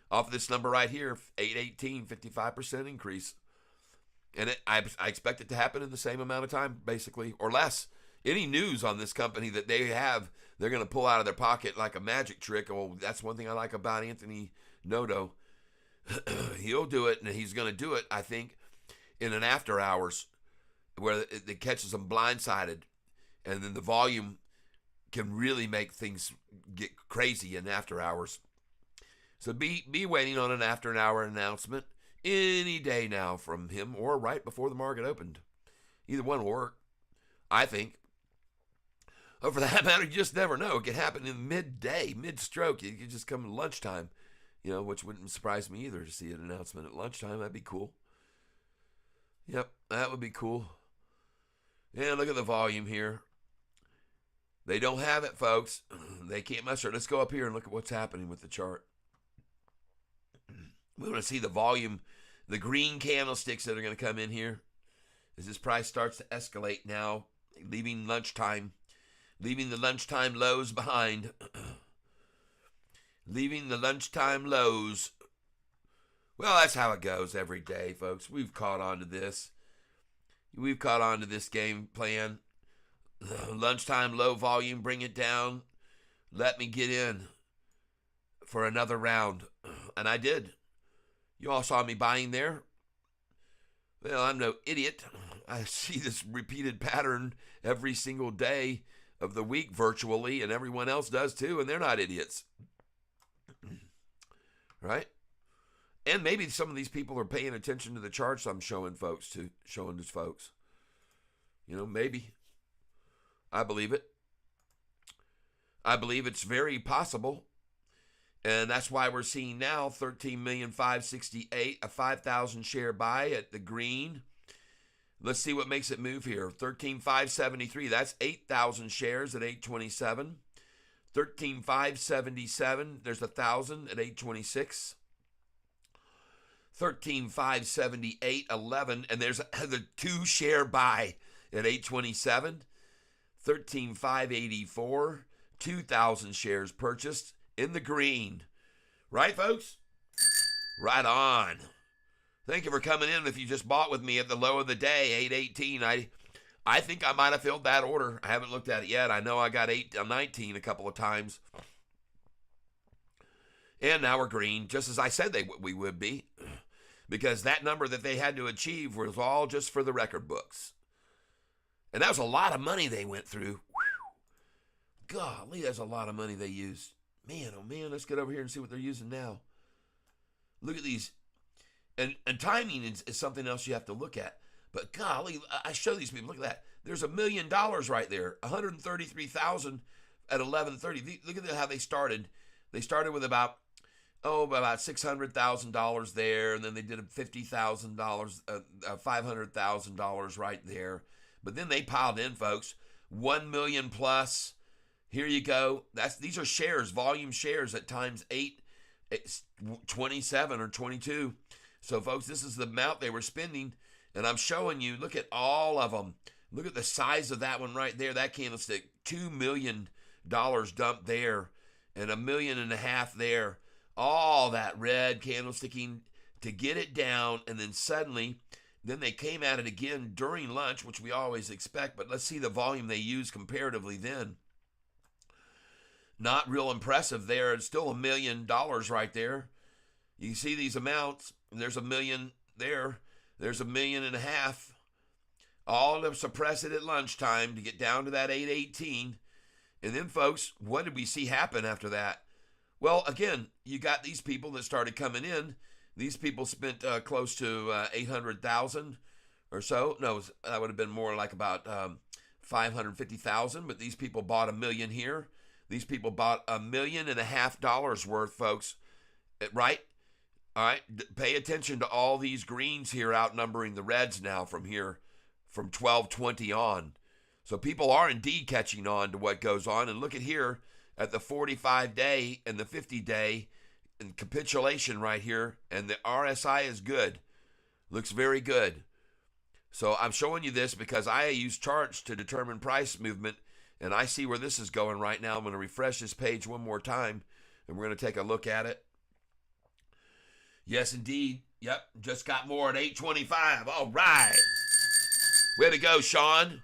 [SPEAKER 1] off this number right here, 818, 55% increase. And I expect it to happen in the same amount of time, basically, or less. Any news on this company that they have, they're going to pull out of their pocket like a magic trick. Oh, that's one thing I like about Anthony Noto. He'll do it, and he's going to do it, I think, in an after hours where it catches them blindsided, and then the volume can really make things get crazy in after hours. So be waiting on an after an hour announcement any day now from him, or right before the market opened. Either one will work, I think. Or for that matter, you just never know. It could happen in midday, mid-stroke. It could just come at lunchtime, which wouldn't surprise me either to see an announcement at lunchtime. That'd be cool. Yep, that would be cool. Yeah, look at the volume here. They don't have it, folks. They can't muster it. Let's go up here and look at what's happening with the chart. We want to see the volume, the green candlesticks that are going to come in here as this price starts to escalate now, leaving the lunchtime lows behind. Leaving the lunchtime lows Well, that's how it goes every day, folks. We've caught on to this. We've caught on to this game plan. Lunchtime, low volume, bring it down. Let me get in for another round. And I did. You all saw me buying there. Well, I'm no idiot. I see this repeated pattern every single day of the week virtually, and everyone else does too, and they're not idiots. Right? And maybe some of these people are paying attention to the charts I'm showing folks. You know, maybe. I believe it. I believe it's very possible. And that's why we're seeing now 13,568,000, a 5,000 share buy at the green. Let's see what makes it move here. 13,573, that's 8,000 shares at 827. 13,577, there's 1,000 at 826. 13,578, 11, and there's the 2 share buy at 827. 13,584, 2,000 shares purchased in the green. Right, folks? Right on. Thank you for coming in. If you just bought with me at the low of the day, 818, I think I might have filled that order. I haven't looked at it yet. I know I got 819 a couple of times. And now we're green, just as I said we would be, because that number that they had to achieve was all just for the record books. And that was a lot of money they went through. Whew. Golly, that's a lot of money they used. Man, oh man, let's get over here and see what they're using now. Look at these. And timing is something else you have to look at. But golly, I show these people, look at that. There's $1 million right there. 133,000 at 11:30. Look at how they started. They started with about $600,000 there, and then they did $50,000, $500,000 right there. But then they piled in, folks, 1 million plus. Here you go. These are shares, volume shares at times 8, 27 or 22. So, folks, this is the amount they were spending, and I'm showing you. Look at all of them. Look at the size of that one right there. That candlestick, $2 million dumped there, and $1.5 million there. All that red candlesticking to get it down, and then suddenly, then they came at it again during lunch, which we always expect, but let's see the volume they used comparatively then. Not real impressive there. It's still $1 million right there. You see these amounts. There's $1 million there. There's $1.5 million. All to suppress it at lunchtime to get down to that 818. And then, folks, what did we see happen after that? Well, again, you got these people that started coming in. These people spent close to 800,000 or so. No, that would have been more like about 550,000. But these people bought $1 million here. These people bought $1.5 million worth, folks. Right? All right. Pay attention to all these greens here outnumbering the reds now from here, from 1220 on. So people are indeed catching on to what goes on. And look at here at the 45-day and the 50-day and capitulation right here. And the RSI is good. Looks very good. So I'm showing you this because I use charts to determine price movement. And I see where this is going right now. I'm going to refresh this page one more time. And we're going to take a look at it. Yes, indeed. Yep, just got more at 825. All right. Way to go, Sean.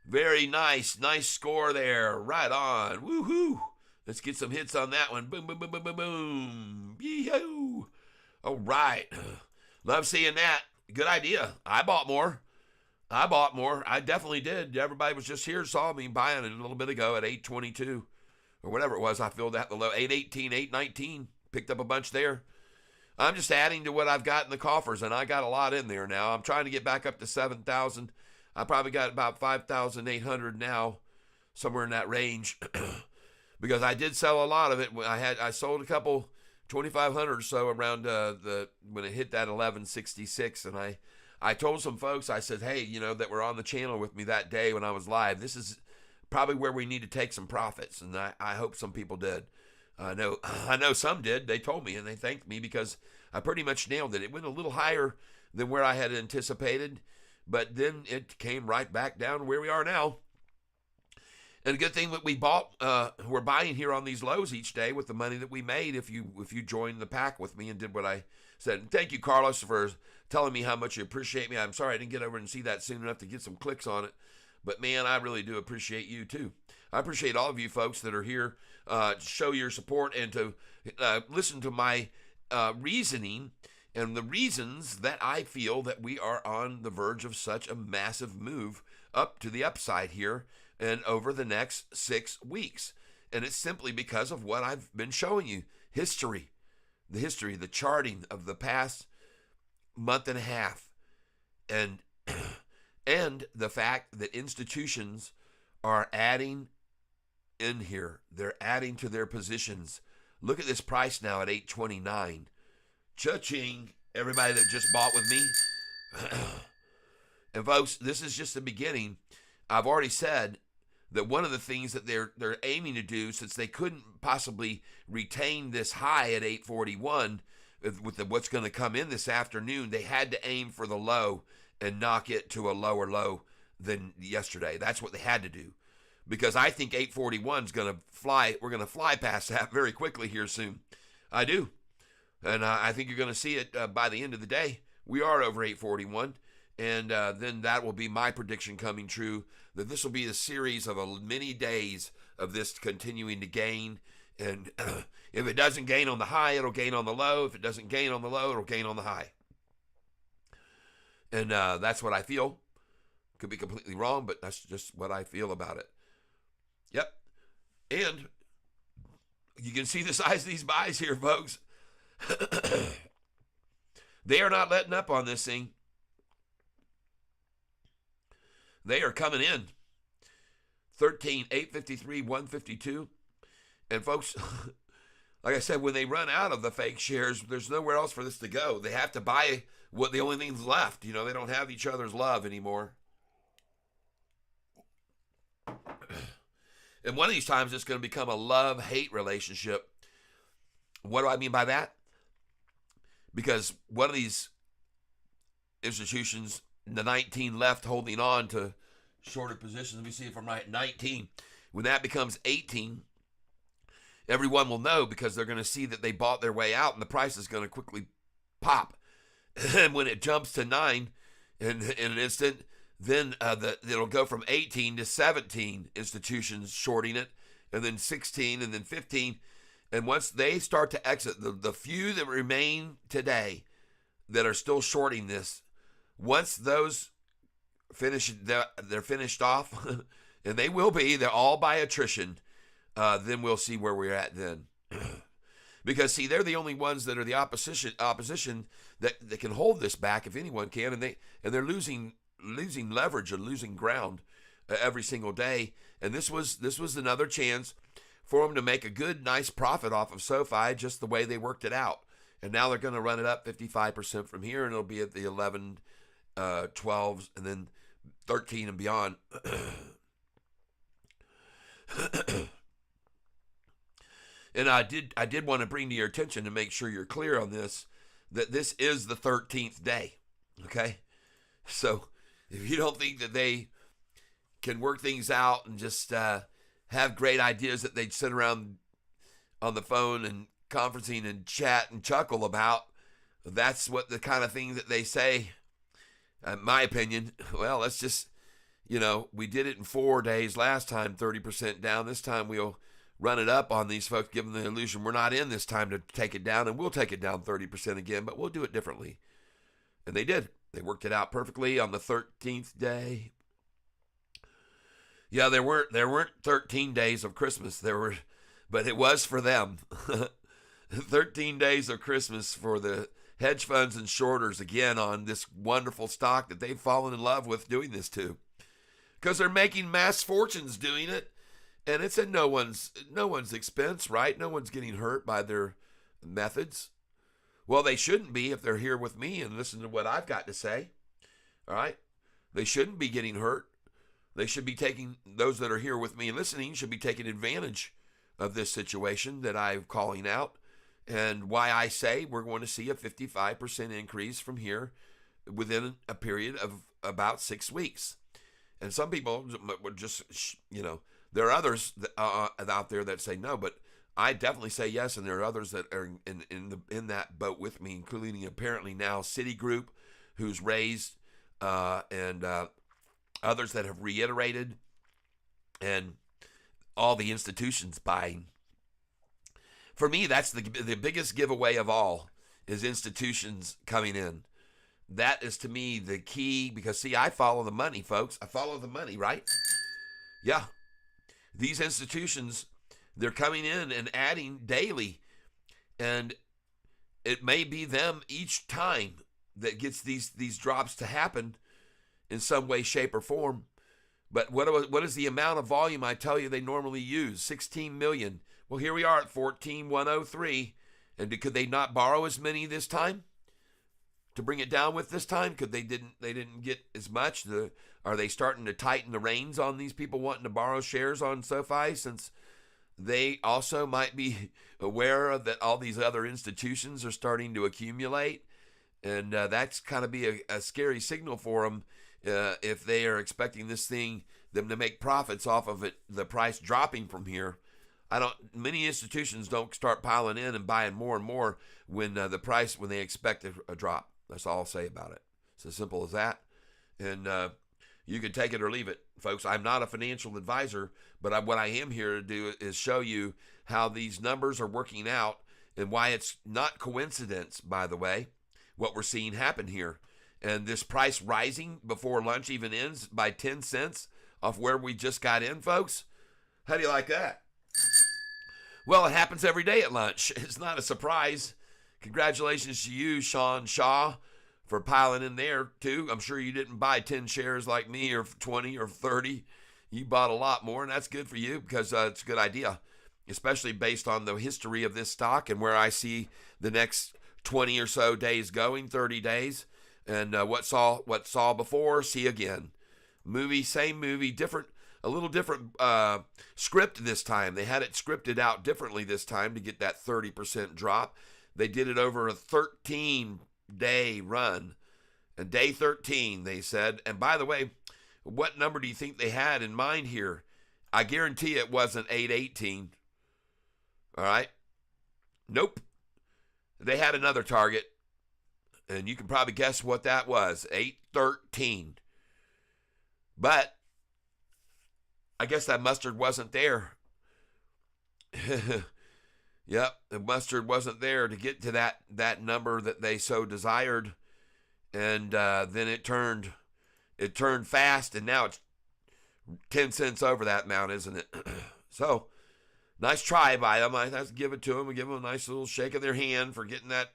[SPEAKER 1] Very nice. Nice score there. Right on. Woohoo. Let's get some hits on that one. Boom, boom, boom, boom, boom, boom. Yee-hoo. All right. Love seeing that. Good idea. I bought more. I definitely did. Everybody was just here, saw me buying it a little bit ago at 822 or whatever it was. I filled that below 818, 819. Picked up a bunch there. I'm just adding to what I've got in the coffers, and I got a lot in there now. I'm trying to get back up to 7,000. I probably got about 5,800 now, somewhere in that range, because I did sell a lot of it. I sold a couple 2,500 or so around when it hit that 1166, and I told some folks, I said, hey, that were on the channel with me that day when I was live, this is probably where we need to take some profits, and I hope some people did. I know some did. They told me, and they thanked me because I pretty much nailed it. It went a little higher than where I had anticipated, but then it came right back down where we are now. And a good thing that we're buying here on these lows each day with the money that we made if you joined the pack with me and did what I said. And thank you, Carlos, for telling me how much you appreciate me. I'm sorry I didn't get over and see that soon enough to get some clicks on it. But man, I really do appreciate you too. I appreciate all of you folks that are here to show your support and to listen to my reasoning and the reasons that I feel that we are on the verge of such a massive move up to the upside here and over the next 6 weeks. And it's simply because of what I've been showing you. The charting of the past month and a half. And and the fact that institutions are adding in here. They're adding to their positions. Look at this price now at 829. Cha-ching, everybody that just bought with me. And folks, this is just the beginning. I've already said that one of the things that they're aiming to do, since they couldn't possibly retain this high at 841 with what's going to come in this afternoon, they had to aim for the low and knock it to a lower low than yesterday. That's what they had to do, because I think 841 is going to fly. We're going to fly past that very quickly here soon. I do. And I think you're going to see it by the end of the day. We are over 841. And then that will be my prediction coming true, that this will be a series of many days of this continuing to gain. And if it doesn't gain on the high, it'll gain on the low. If it doesn't gain on the low, it'll gain on the high. And that's what I feel. Could be completely wrong, but that's just what I feel about it. Yep. And you can see the size of these buys here, folks. They are not letting up on this thing. They are coming in. 13, 853, 152. And folks, like I said, when they run out of the fake shares, there's nowhere else for this to go. They have to buy what the only thing's left. You know, they don't have each other's love anymore. And one of these times it's going to become a love-hate relationship. What do I mean by that? Because one of these institutions, the 19 left holding on to shorter positions. Let me see if I'm right. 19. When that becomes 18, everyone will know, because they're going to see that they bought their way out and the price is going to quickly pop. And when it jumps to 9 in an instant, then it'll go from 18 to 17 institutions shorting it, and then 16, and then 15. And once they start to exit, the few that remain today that are still shorting this, once those they're finished off, and they will be, they're all by attrition, then we'll see where we're at then. Because, see, they're the only ones that are the opposition that can hold this back, if anyone can, and they're losing leverage and losing ground every single day. And this was another chance for them to make a good, nice profit off of SoFi, just the way they worked it out. And now they're going to run it up 55% from here, and it'll be at the 11, 12s, and then 13 and beyond. And I did want to bring to your attention, to make sure you're clear on this, that this is the 13th day. Okay? So if you don't think that they can work things out and just have great ideas that they'd sit around on the phone and conferencing and chat and chuckle about, that's what the kind of thing that they say, in my opinion. Well, let's just, we did it in 4 days last time, 30% down. This time we'll run it up on these folks, give them the illusion we're not in this time to take it down, and we'll take it down 30% again, but we'll do it differently. And they did. They worked it out perfectly on the 13th day. Yeah, there weren't 13 days of Christmas. But it was for them. 13 days of Christmas for the hedge funds and shorters, again, on this wonderful stock that they've fallen in love with doing this to. Because they're making mass fortunes doing it, and it's at no one's expense, right? No one's getting hurt by their methods. Well, they shouldn't be if they're here with me and listen to what I've got to say. All right? They shouldn't be getting hurt. They should be those that are here with me and listening should be taking advantage of this situation that I'm calling out, and why I say we're going to see a 55% increase from here within a period of about 6 weeks. And some people would just, There are others out there that say no, but I definitely say yes, and there are others that are in that boat with me, including apparently now Citigroup, who's raised, and others that have reiterated, and all the institutions buying. For me, that's the biggest giveaway of all, is institutions coming in. That is, to me, the key, because, see, I follow the money, folks. I follow the money, right? Yeah. These institutions, they're coming in and adding daily, and it may be them each time that gets these drops to happen in some way, shape, or form. But what is the amount of volume I tell you they normally use? 16 million. Well, here we are at 14,103. And could they not borrow as many this time to bring it down with this time? Could they didn't get as much? Are they starting to tighten the reins on these people wanting to borrow shares on SoFi, since they also might be aware of that all these other institutions are starting to accumulate? And that's kind of be a scary signal for them if they are expecting them to make profits off of it, the price dropping from here. Many institutions don't start piling in and buying more and more when they expect a drop. That's all I'll say about it. It's as simple as that. And you can take it or leave it, folks. I'm not a financial advisor, but what I am here to do is show you how these numbers are working out and why it's not coincidence, by the way, what we're seeing happen here. And this price rising before lunch even ends by 10 cents off where we just got in, folks. How do you like that? Well, it happens every day at lunch. It's not a surprise. Congratulations to you, Sean Shaw, for piling in there, too. I'm sure you didn't buy 10 shares like me, or 20 or 30. You bought a lot more, and that's good for you, because it's a good idea, especially based on the history of this stock and where I see the next 20 or so days going, 30 days. And what saw before, see again. Same movie, a little different script this time. They had it scripted out differently this time to get that 30% drop. They did it over a 13-day run. And day 13, they said. And by the way, what number do you think they had in mind here? I guarantee it wasn't 818. All right? Nope. They had another target. And you can probably guess what that was. 813. But I guess that mustard wasn't there. Yep, the mustard wasn't there to get to that number that they so desired. And then it turned fast, and now it's 10 cents over that amount, isn't it? So, nice try by them. I have to give it to them and give them a nice little shake of their hand for getting that.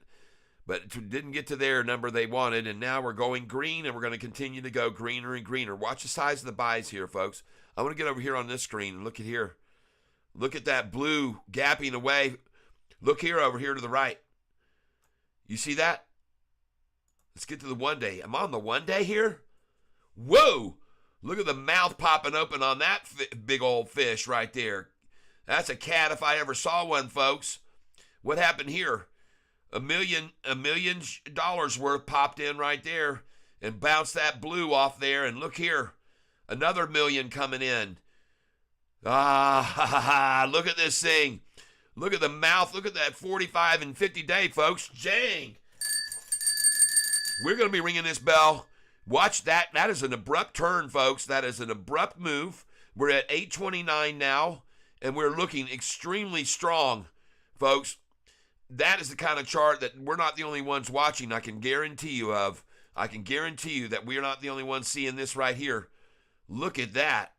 [SPEAKER 1] But it didn't get to their number they wanted, and now we're going green, and we're going to continue to go greener and greener. Watch the size of the buys here, folks. I want to get over here on this screen and look at here. Look at that blue gapping away. Look here, over here to the right. You see that? Let's get to the 1 day. I'm on the 1 day here. Whoa! Look at the mouth popping open on that big old fish right there. That's a cat if I ever saw one, folks. What happened here? $1 million worth popped in right there and bounced that blue off there. And look here, another million coming in. Look at this thing. Look at the mouth. Look at that 45 and 50 day, folks. Jang. We're going to be ringing this bell. Watch that. That is an abrupt turn, folks. That is an abrupt move. We're at 829 now, and we're looking extremely strong, folks. That is the kind of chart that we're not the only ones watching. I can guarantee you that we're not the only ones seeing this right here. Look at that.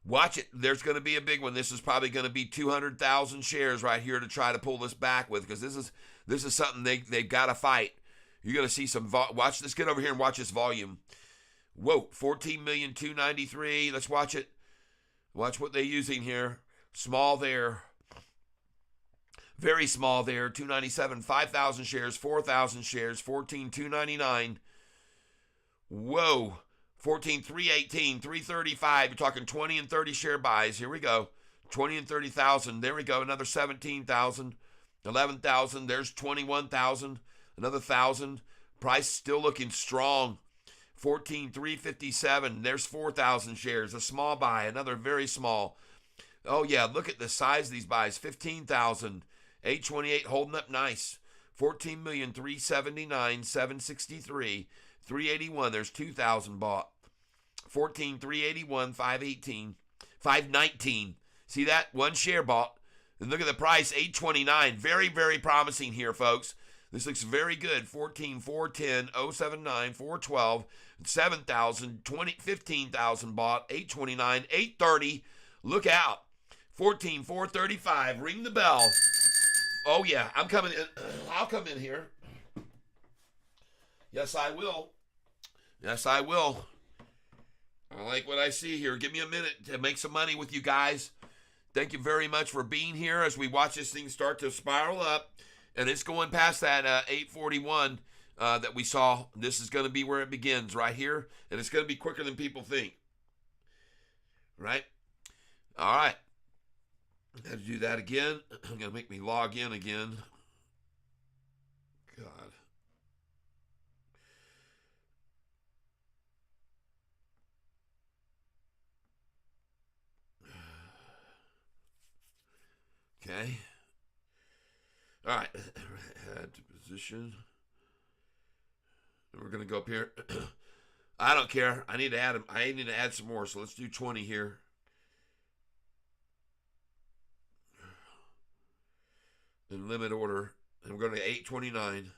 [SPEAKER 1] Watch it. There's going to be a big one. This is probably going to be 200,000 shares right here to try to pull this back with, because this is something they've got to fight. You're going to see some watch. Let's get over here and watch this volume. Whoa, 14,293,000. Let's watch it. Watch what they're using here. Small there. Very small there, 297, 5,000 shares, 4,000 shares, 14,299. Whoa, 14,318, 335. You're talking 20 and 30 share buys. Here we go. 20 and 30,000. There we go. Another 17,000, 11,000. There's 21,000. Another 1,000. Price still looking strong. 14,357. There's 4,000 shares. A small buy, another very small. Oh, yeah, look at the size of these buys. 15,000. 828 holding up nice. 14,379,763. 381. There's 2,000 bought. 14,381, 518, 519. See that? One share bought. And look at the price, 829. Very, very promising here, folks. This looks very good. 14, 410, 079, 412, 7,000, 15,000 bought, 829, 830. Look out. 14, 435. Ring the bell. Oh, yeah, I'm coming in. I'll come in here. Yes, I will. Yes, I will. I like what I see here. Give me a minute to make some money with you guys. Thank you very much for being here as we watch this thing start to spiral up. And it's going past that 841 that we saw. This is going to be where it begins, right here. And it's going to be quicker than people think. Right? All right. I have to do that again. I'm going to make me log in again. God. Okay. All right. Add to position. And we're going to go up here. I don't care. I need to add them. I need to add some more. So let's do 20 here. In limit order. And we're going to 829.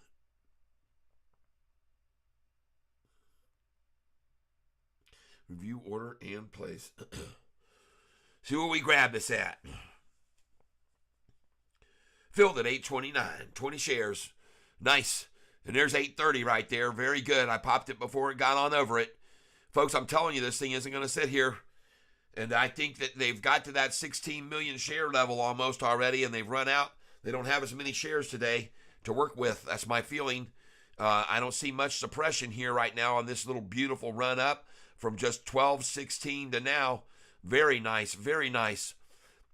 [SPEAKER 1] Review order and place. See where we grab this at. Filled at 829, 20 shares. Nice. And there's 830 right there. Very good. I popped it before it got on over it. Folks, I'm telling you, this thing isn't going to sit here. And I think that they've got to that 16 million share level almost already, and they've run out. They don't have as many shares today to work with. That's my feeling. I don't see much suppression here right now on this little beautiful run up from just 12.16 to now. Very nice. Very nice.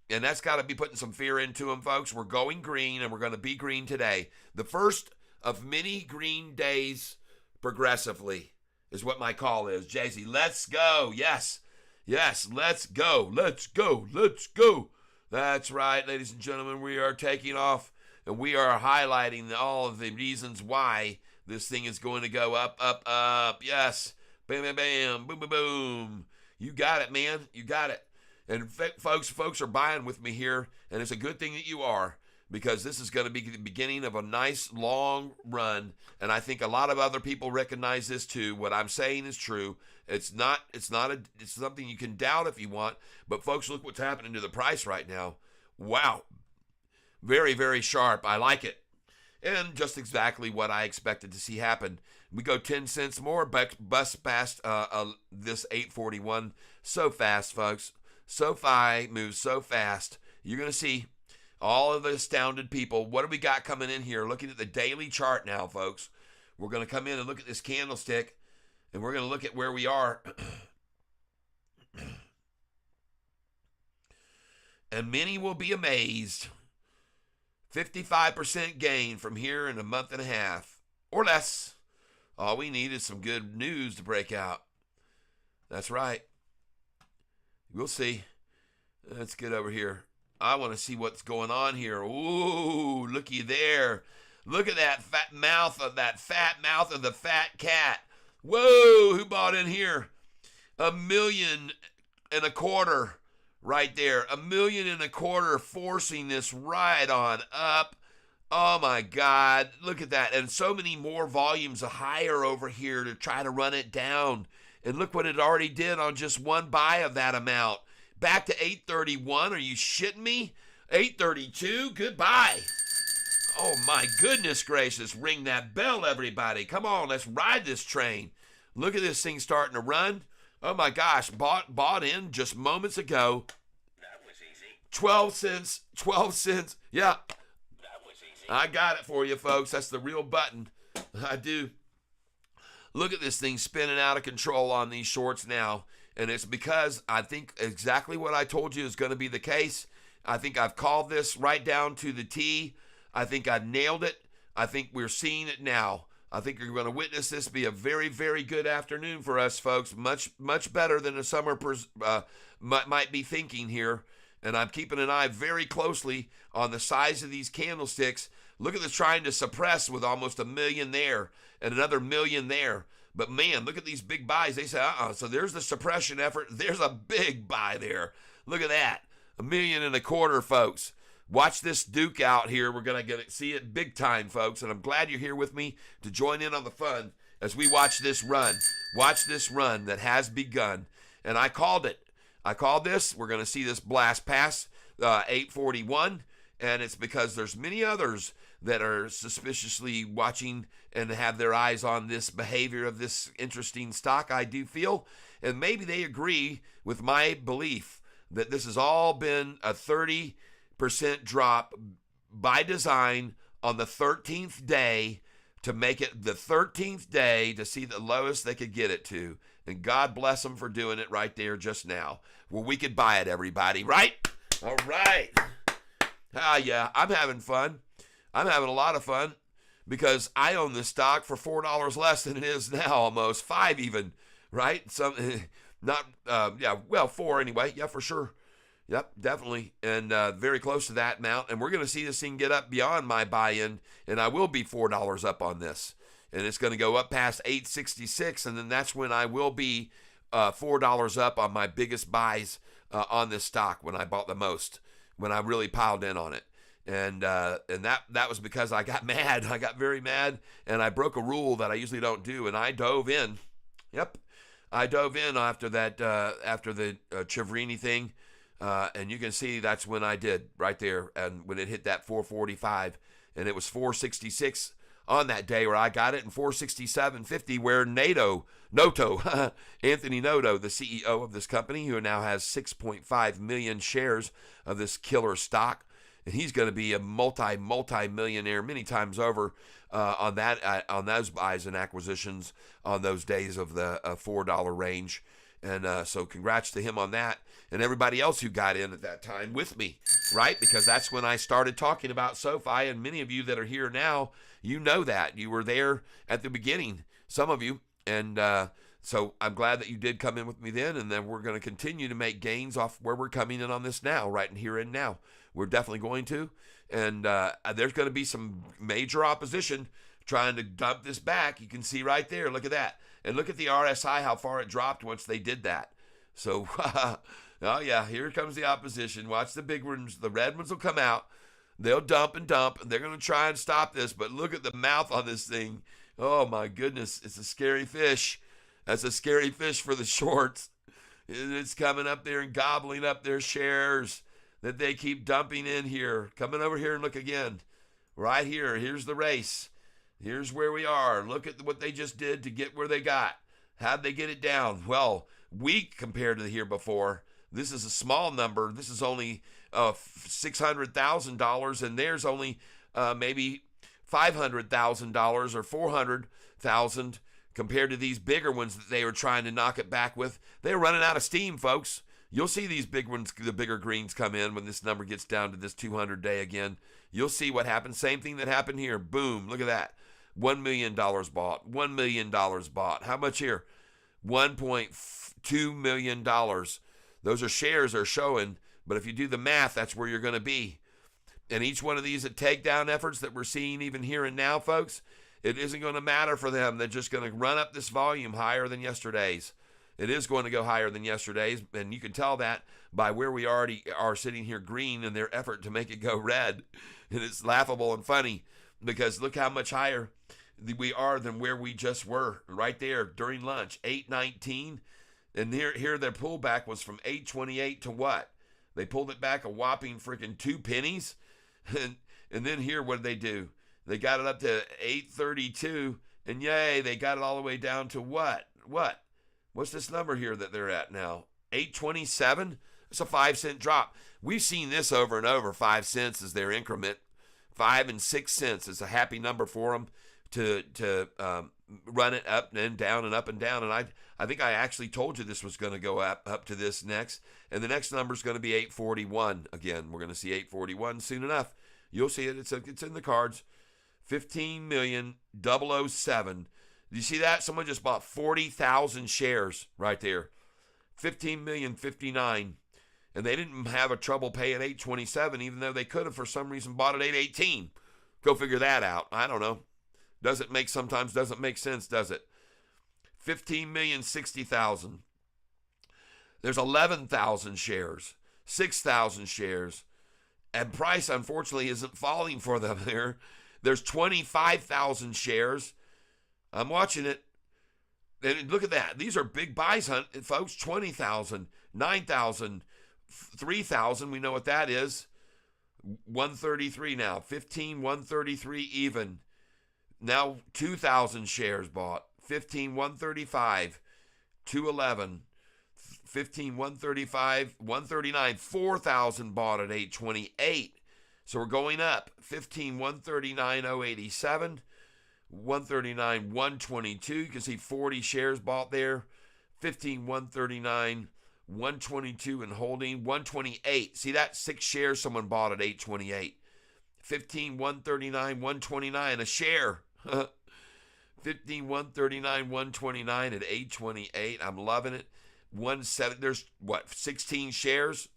[SPEAKER 1] And that's got to be putting some fear into them, folks. We're going green, and we're going to be green today. The first of many green days progressively is what my call is. Jay-Z, let's go. Yes. Yes, let's go. Let's go. Let's go. That's right, ladies and gentlemen. We are taking off, and we are highlighting all of the reasons why this thing is going to go up, up, up. Yes. Bam, bam, bam. Boom, boom, boom. You got it, man. You got it. And folks are buying with me here, and it's a good thing that you are, because this is going to be the beginning of a nice long run, and I think a lot of other people recognize this too. What I'm saying is true. It's something you can doubt if you want, but folks, look what's happening to the price right now. Wow. Very, very sharp. I like it. And just exactly what I expected to see happen. We go 10 cents more, bust past this 841 so fast, folks. SOFI moves so fast. You're going to see all of the astounded people. What do we got coming in here? Looking at the daily chart now, folks. We're going to come in and look at this candlestick, and we're going to look at where we are. And many will be amazed. 55% gain from here in a month and a half, or less. All we need is some good news to break out. That's right. We'll see. Let's get over here. I want to see what's going on here. Ooh, looky there. Look at that fat mouth of the fat cat. Whoa, who bought in here? $1.25 million right there. $1.25 million forcing this right on up. Oh my God, look at that. And so many more volumes higher over here to try to run it down. And look what it already did on just one buy of that amount. Back to 831. Are you shitting me? 832. Goodbye. Oh, my goodness gracious. Ring that bell, everybody. Come on, let's ride this train. Look at this thing starting to run. Oh, my gosh. Bought in just moments ago.
[SPEAKER 3] That was easy.
[SPEAKER 1] 12 cents. 12 cents. Yeah.
[SPEAKER 3] That was easy.
[SPEAKER 1] I got it for you, folks. That's the real button. I do. Look at this thing spinning out of control on these shorts now. And it's because I think exactly what I told you is going to be the case. I think I've called this right down to the T. I think I've nailed it. I think we're seeing it now. I think you're going to witness this be a very, very good afternoon for us, folks. Much, much better than a summer might be thinking here. And I'm keeping an eye very closely on the size of these candlesticks. Look at this trying to suppress with almost 1 million there and another 1 million there. But man, look at these big buys. They say, so there's the suppression effort. There's a big buy there. Look at that. 1.25 million, folks. Watch this Duke out here. We're going to see it big time, folks. And I'm glad you're here with me to join in on the fun as we watch this run. Watch this run that has begun. And I called it. I called this. We're going to see this blast past 841. And it's because there's many others that are suspiciously watching and have their eyes on this behavior of this interesting stock, I do feel. And maybe they agree with my belief that this has all been a 30% drop by design on the 13th day to make it the 13th day to see the lowest they could get it to. And God bless them for doing it right there just now. Well, we could buy it, everybody, right? All right. Yeah, I'm having fun. I'm having a lot of fun because I own this stock for $4 less than it is now, almost $5 even, right? $4 anyway. Yeah, for sure. Yep, definitely. And very close to that amount. And we're going to see this thing get up beyond my buy-in, and I will be $4 up on this. And it's going to go up past 866, and then that's when I will be $4 up on my biggest buys on this stock when I bought the most, when I really piled in on it. And that was because I got mad. I got very mad, and I broke a rule that I usually don't do, and I dove in. Yep, I dove in after that, after the Chivrini thing, and you can see that's when I did right there, and when it hit that 445, and it was 466 on that day where I got it, and 467.50 where Noto, Anthony Noto, the CEO of this company, who now has 6.5 million shares of this killer stock. And he's going to be a multi-millionaire many times over on those buys and acquisitions on those days of the $4 range. And so congrats to him on that and everybody else who got in at that time with me, right? Because that's when I started talking about SOFI, and many of you that are here now, you know that. You were there at the beginning, some of you. And so I'm glad that you did come in with me then, and then we're going to continue to make gains off where we're coming in on this now, right in here and now. We're definitely going to, and there's going to be some major opposition trying to dump this back. You can see right there. Look at that. And look at the RSI, how far it dropped once they did that. So, oh yeah, here comes the opposition. Watch the big ones. The red ones will come out. They'll dump, and they're going to try and stop this, but look at the mouth on this thing. Oh my goodness, it's a scary fish. That's a scary fish for the shorts. It's coming up there and gobbling up their shares that they keep dumping in here. Coming over here and look again. Right here. Here's the race. Here's where we are. Look at what they just did to get where they got. How'd they get it down? Well, weak compared to the year before. This is a small number. This is only $600,000, and there's only maybe $500,000 or $400,000 compared to these bigger ones that they were trying to knock it back with. They're running out of steam, folks. You'll see these big ones, the bigger greens come in when this number gets down to this 200 day again. You'll see what happens. Same thing that happened here. Boom. Look at that. $1 million bought. $1 million bought. How much here? $1.2 million. Those are shares are showing, but if you do the math, that's where you're going to be. And each one of these takedown efforts that we're seeing even here and now, folks, it isn't going to matter for them. They're just going to run up this volume higher than yesterday's. It is going to go higher than yesterday's, and you can tell that by where we already are sitting here green in their effort to make it go red. And it's laughable and funny because look how much higher we are than where we just were right there during lunch, 819. And here their pullback was from 828 to what? They pulled it back a whopping freaking 2 pennies. And then here, what did they do? They got it up to 832, and yay, they got it all the way down to what? What's this number here that they're at now? 827? It's a 5-cent drop. We've seen this over and over. 5 cents is their increment. 5 and 6 cents is a happy number for them to run it up and down and up and down. And I think I actually told you this was going to go up to this next. And the next number is going to be 841 again. We're going to see 841 soon enough. You'll see it. It's in the cards. 15,000,007. Do you see that? Someone just bought 40,000 shares right there. 15,059,000. And they didn't have a trouble paying $8.27, even though they could have for some reason bought it $8.18. Go figure that out. I don't know. Sometimes doesn't make sense, does it? 15,060,000. There's 11,000 shares, 6,000 shares. And price, unfortunately, isn't falling for them there. There's 25,000 shares. I'm watching it. And look at that. These are big buys, folks. 20,000, 9,000, 3,000. We know what that is. 133 now. 15133 even. Now 2,000 shares bought. 15135, 211, 15135, 139, 4,000 bought at 828. So we're going up. 15139, 087, 139, 122. You can see 40 shares bought there. 15139, 122 and holding. 128. See that? 6 shares someone bought at 828. 15139, 129 a share. 15139, 129 at 828. I'm loving it. 17. There's what? 16 shares.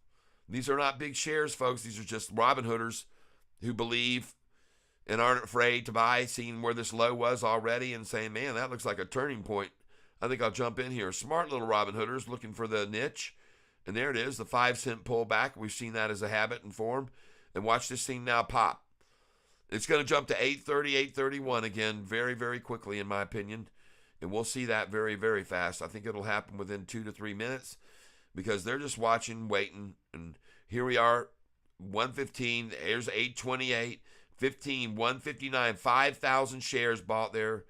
[SPEAKER 1] These are not big shares, folks. These are just Robin Hooders who believe and aren't afraid to buy, seeing where this low was already and saying, man, that looks like a turning point. I think I'll jump in here. Smart little Robin Hooders looking for the niche. And there it is, the 5-cent pullback. We've seen that as a habit and form. And watch this thing now pop. It's going to jump to 830, 831 again very, very quickly, in my opinion. And we'll see that very, very fast. I think it'll happen within 2 to 3 minutes because they're just watching, waiting. And here we are, 115. There's 828, 15159, 5,000 shares bought there.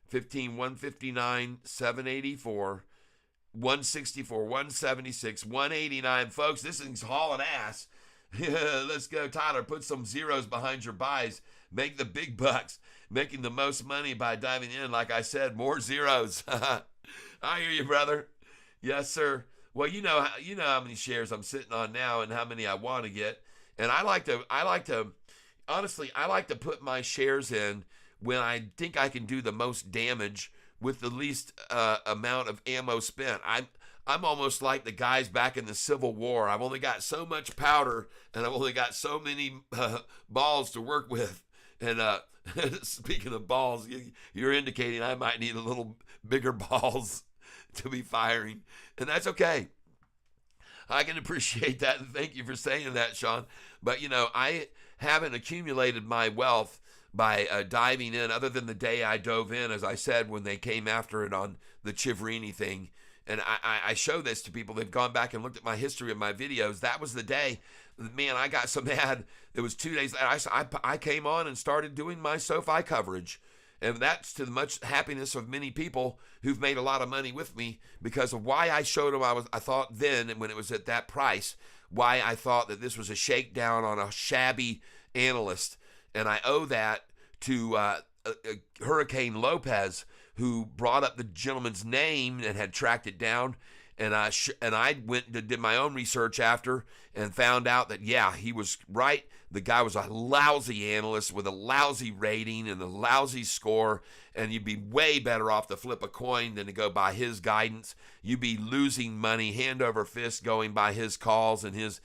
[SPEAKER 1] 15159, 784, 164, 176, 189. Folks, this thing's hauling ass. Let's go, Tyler. Put some zeros behind your buys. Make the big bucks. Making the most money by diving in. Like I said, more zeros. I hear you, brother. Yes, sir. Well, you know how many shares I'm sitting on now and how many I want to get. And I like to honestly, I like to put my shares in when I think I can do the most damage with the least amount of ammo spent. I'm almost like the guys back in the Civil War. I've only got so much powder, and I've only got so many balls to work with. And speaking of balls, you're indicating I might need a little bigger balls to be firing, and that's okay. I can appreciate that, and thank you for saying that, Sean. But, I haven't accumulated my wealth by diving in, other than the day I dove in, as I said, when they came after it on the Chiverini thing. And I show this to people. They've gone back and looked at my history of my videos. That was the day, man, I got so mad. It was 2 days later. I came on and started doing my SOFI coverage. And that's to the much happiness of many people who've made a lot of money with me because of why I showed them. I thought then, when it was at that price, why I thought that this was a shakedown on a shabby analyst. And I owe that to Hurricane Lopez, who brought up the gentleman's name and had tracked it down. And I went and did my own research after and found out that, yeah, he was right. The guy was a lousy analyst with a lousy rating and a lousy score, and you'd be way better off to flip a coin than to go by his guidance. You'd be losing money hand over fist going by his calls and his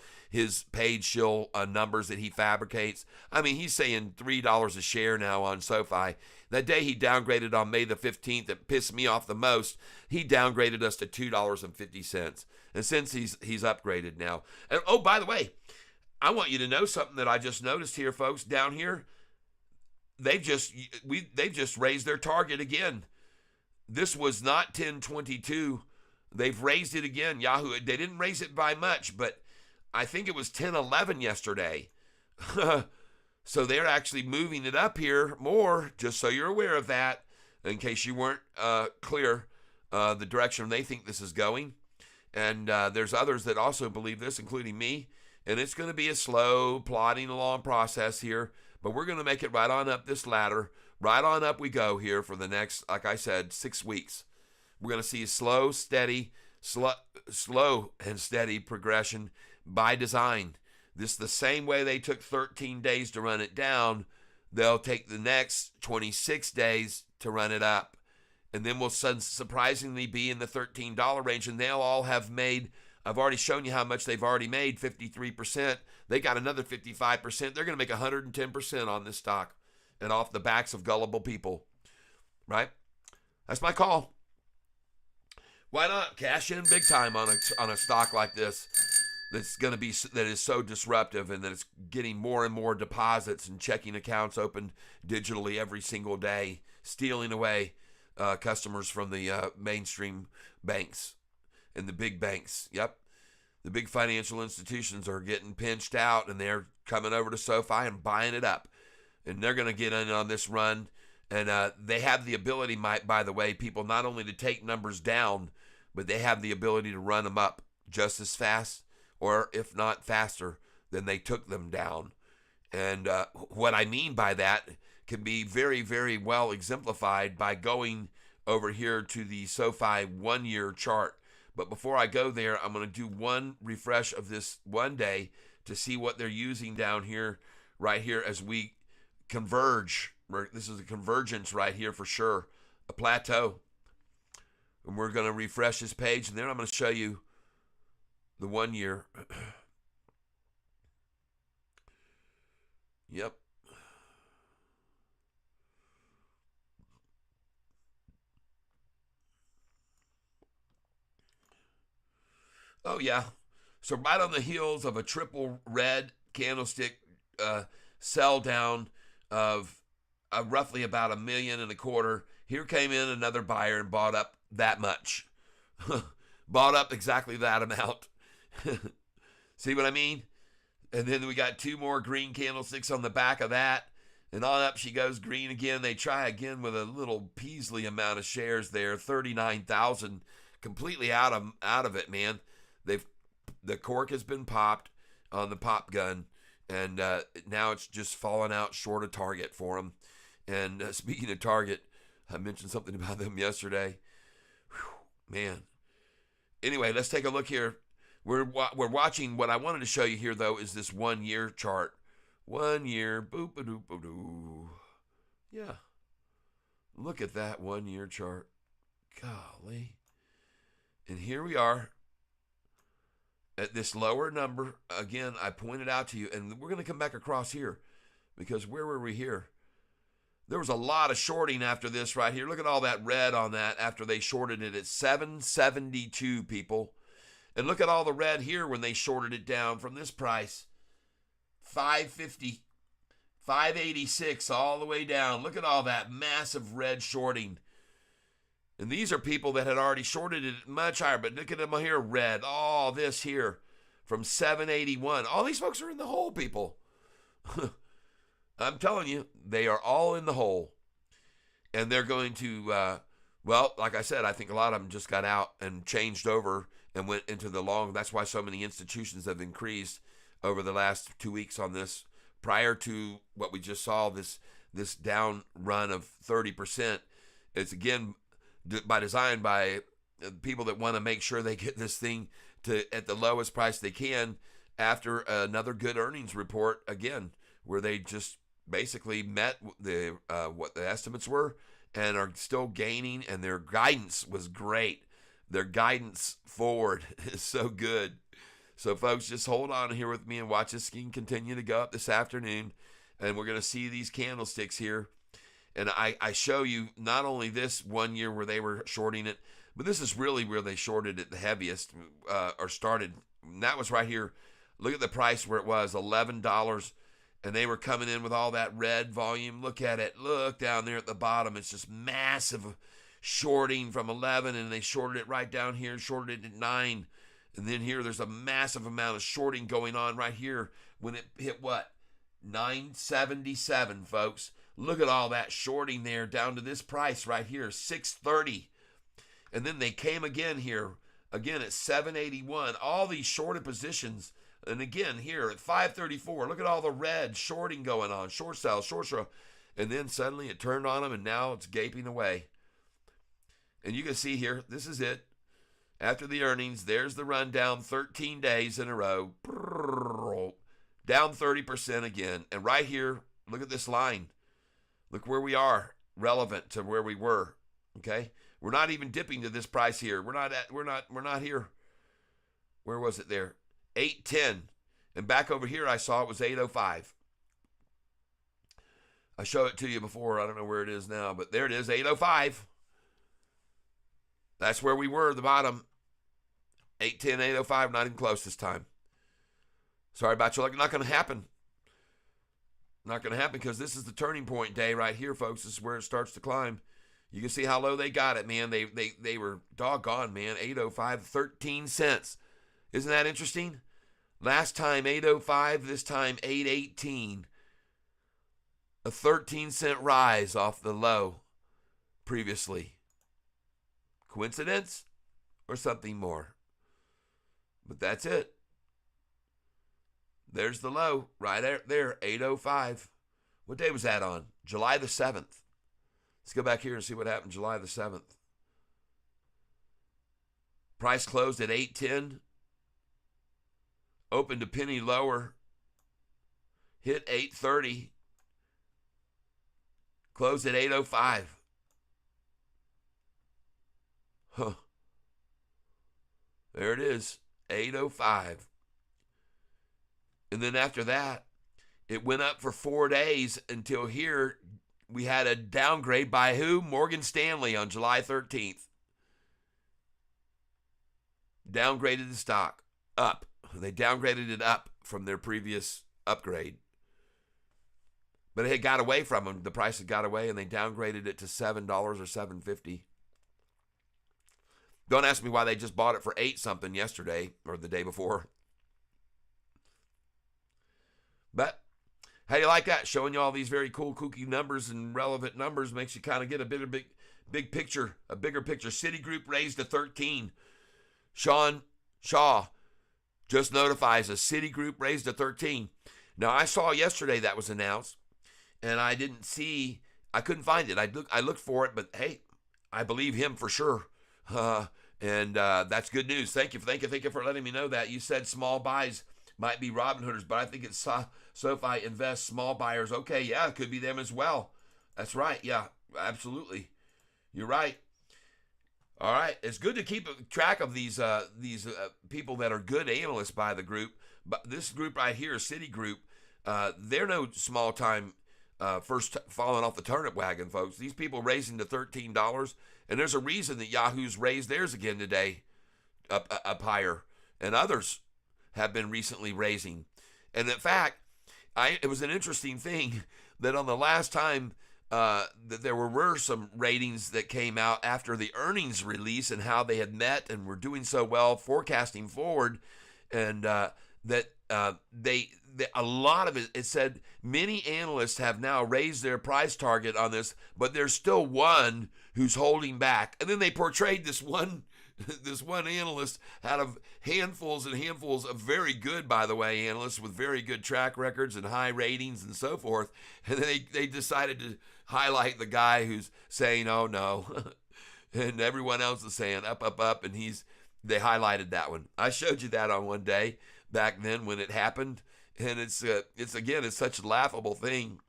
[SPEAKER 1] paid shill numbers that he fabricates. I mean, he's saying $3 a share now on SoFi. That day he downgraded on May the 15th, that pissed me off the most. He downgraded us to $2.50. And since he's upgraded now. And oh, by the way, I want you to know something that I just noticed here, folks. Down here, they've just raised their target again. This was not 1022. They've raised it again. Yahoo, they didn't raise it by much, but I think it was 1011 yesterday. So they're actually moving it up here more, just so you're aware of that, in case you weren't clear the direction they think this is going. And there's others that also believe this, including me. And it's going to be a slow, plodding along process here, but we're going to make it right on up this ladder. Right on up we go here for the next, like I said, 6 weeks. We're going to see a slow and steady progression by design. This is the same way they took 13 days to run it down. they'll take the next 26 days to run it up. And then we'll surprisingly be in the $13 range, and they'll all have made, I've already shown you how much they've already made, 53%. They got another 55%. They're going to make 110% on this stock and off the backs of gullible people, right? That's my call. Why not cash in big time on a stock like this that is so disruptive, and that it's getting more and more deposits and checking accounts opened digitally every single day, stealing away customers from the mainstream banks and the big banks. Yep. The big financial institutions are getting pinched out, and they're coming over to SoFi and buying it up. And they're going to get in on this run. And they have the ability, by the way, people, not only to take numbers down, but they have the ability to run them up just as fast, or if not faster, than they took them down. And what I mean by that can be very, very well exemplified by going over here to the SoFi 1-year chart. But before I go there, I'm going to do one refresh of this 1 day to see what they're using down here, right here, as we converge. This is a convergence right here for sure, a plateau. And we're going to refresh this page, and then I'm going to show you the 1 year. Yep. Oh, yeah. So right on the heels of a triple red candlestick sell down of roughly about $1.25 million, here came in another buyer and bought up that much. Bought up exactly that amount. See what I mean? And then we got 2 more green candlesticks on the back of that. And on up she goes, green again. They try again with a little Peasley amount of shares there, 39,000, completely out of it, man. The cork has been popped on the pop gun, and now it's just falling out short of target for them. And speaking of target, I mentioned something about them yesterday. Whew, man. Anyway, let's take a look here. We're watching. What I wanted to show you here, though, is this 1 year chart. 1 year, boop-a-doop-a-doo. Yeah. Look at that 1 year chart. Golly. And here we are at this lower number. Again, I pointed out to you, and we're going to come back across here, because where were we here? There was a lot of shorting after this right here. Look at all that red on that after they shorted it at 772, people. And look at all the red here when they shorted it down from this price. 550, 586, all the way down. Look at all that massive red shorting. And these are people that had already shorted it much higher. But look at them here, red. All this here from 781. All these folks are in the hole, people. I'm telling you, they are all in the hole. And they're going to, well, like I said, I think a lot of them just got out and changed over and went into the long. That's why so many institutions have increased over the last 2 weeks on this. Prior to what we just saw, this down run of 30%, it's again by design by people that want to make sure they get this thing to at the lowest price they can after another good earnings report again, where they just basically met the what the estimates were and are still gaining, and their guidance was great. Their guidance forward is so good. So, folks, just hold on here with me and watch this scheme continue to go up this afternoon. And we're going to see these candlesticks here. And I show you not only this 1 year where they were shorting it, but this is really where they shorted it the heaviest or started. And that was right here. Look at the price where it was, $11. And they were coming in with all that red volume. Look at it. Look down there at the bottom. It's just massive shorting from 11, and they shorted it right down here, shorted it at 9. And then here there's a massive amount of shorting going on right here when it hit what? 977, folks. Look at all that shorting there down to this price right here, 630. And then they came again here, again at 781. All these shorted positions. And again here at 534. Look at all the red shorting going on. Short sell, short sell. And then suddenly it turned on them, and now it's gaping away. And you can see here, this is it. After the earnings, there's the rundown, 13 days in a row. Down 30% again. And right here, look at this line. Look where we are, relevant to where we were. Okay, we're not even dipping to this price here. We're not here. Where was it there? 810, and back over here I saw it was 805. I showed it to you before. I don't know where it is now, but there it is, 805. That's where we were, the bottom. 810, 805, not even close this time. Sorry about you. Not going to happen. Not going to happen because this is the turning point day right here, folks. This is where it starts to climb. You can see how low they got it, man. They were doggone, man. 805, 13 cents. Isn't that interesting? Last time 805, this time 818. A 13-cent rise off the low previously. Coincidence or something more? But that's it. There's the low right there, 805. What day was that on? July the 7th. Let's go back here and see what happened July the 7th. Price closed at 810. Opened a penny lower. Hit 830. Closed at 805. Huh. There it is, 805. And then after that, it went up for 4 days until here we had a downgrade by who? Morgan Stanley on July 13th. Downgraded the stock up. They downgraded it up from their previous upgrade. But it had got away from them. The price had got away, and they downgraded it to $7 or $7.50. Don't ask me why they just bought it for 8 something yesterday or the day before. But how do you like that? Showing you all these very cool, kooky numbers and relevant numbers makes you kind of get a big picture, a bigger picture. Citigroup raised to 13. Sean Shaw just notifies us. Citigroup raised to 13. Now, I saw yesterday that was announced, and I couldn't find it. I looked for it, but hey, I believe him for sure. And that's good news. Thank you for letting me know that. You said small buys might be Robinhooders, but I think it's SoFi Invest small buyers. Okay, yeah, it could be them as well. That's right. Yeah, absolutely. You're right. All right. It's good to keep track of these people that are good analysts by the group. But this group right here, Citigroup, they're no small time first falling off the turnip wagon, folks. These people raising to $13, and there's a reason that Yahoo's raised theirs again today up higher, and others have been recently raising. And in fact, it was an interesting thing that on the last time that there were some ratings that came out after the earnings release and how they had met and were doing so well forecasting forward, and that a lot of it said many analysts have now raised their price target on this, but there's still one who's holding back. And then they portrayed this one analyst out of handfuls and handfuls of very good, by the way, analysts with very good track records and high ratings and so forth. And then they decided to highlight the guy who's saying, oh no. And everyone else is saying up, up, up. And they highlighted that one. I showed you that on one day back then when it happened. And it's such a laughable thing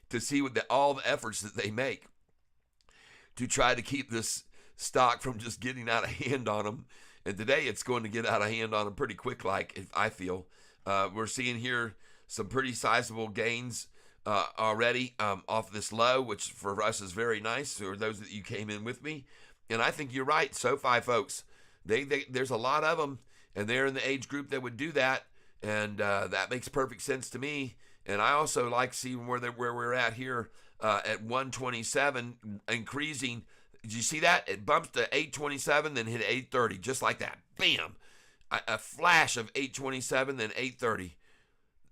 [SPEAKER 1] to see all the efforts that they make to try to keep this stock from just getting out of hand on them. And today it's going to get out of hand on them pretty quick, if I feel. We're seeing here some pretty sizable gains already off this low, which for us is very nice, or those that you came in with me. And I think you're right, SoFi folks. There's a lot of them, and they're in the age group that would do that, and that makes perfect sense to me. And I also like seeing where we're at here at 127, increasing. Did you see that? It bumps to 827, then hit 830, just like that. Bam! A flash of 827, then 830.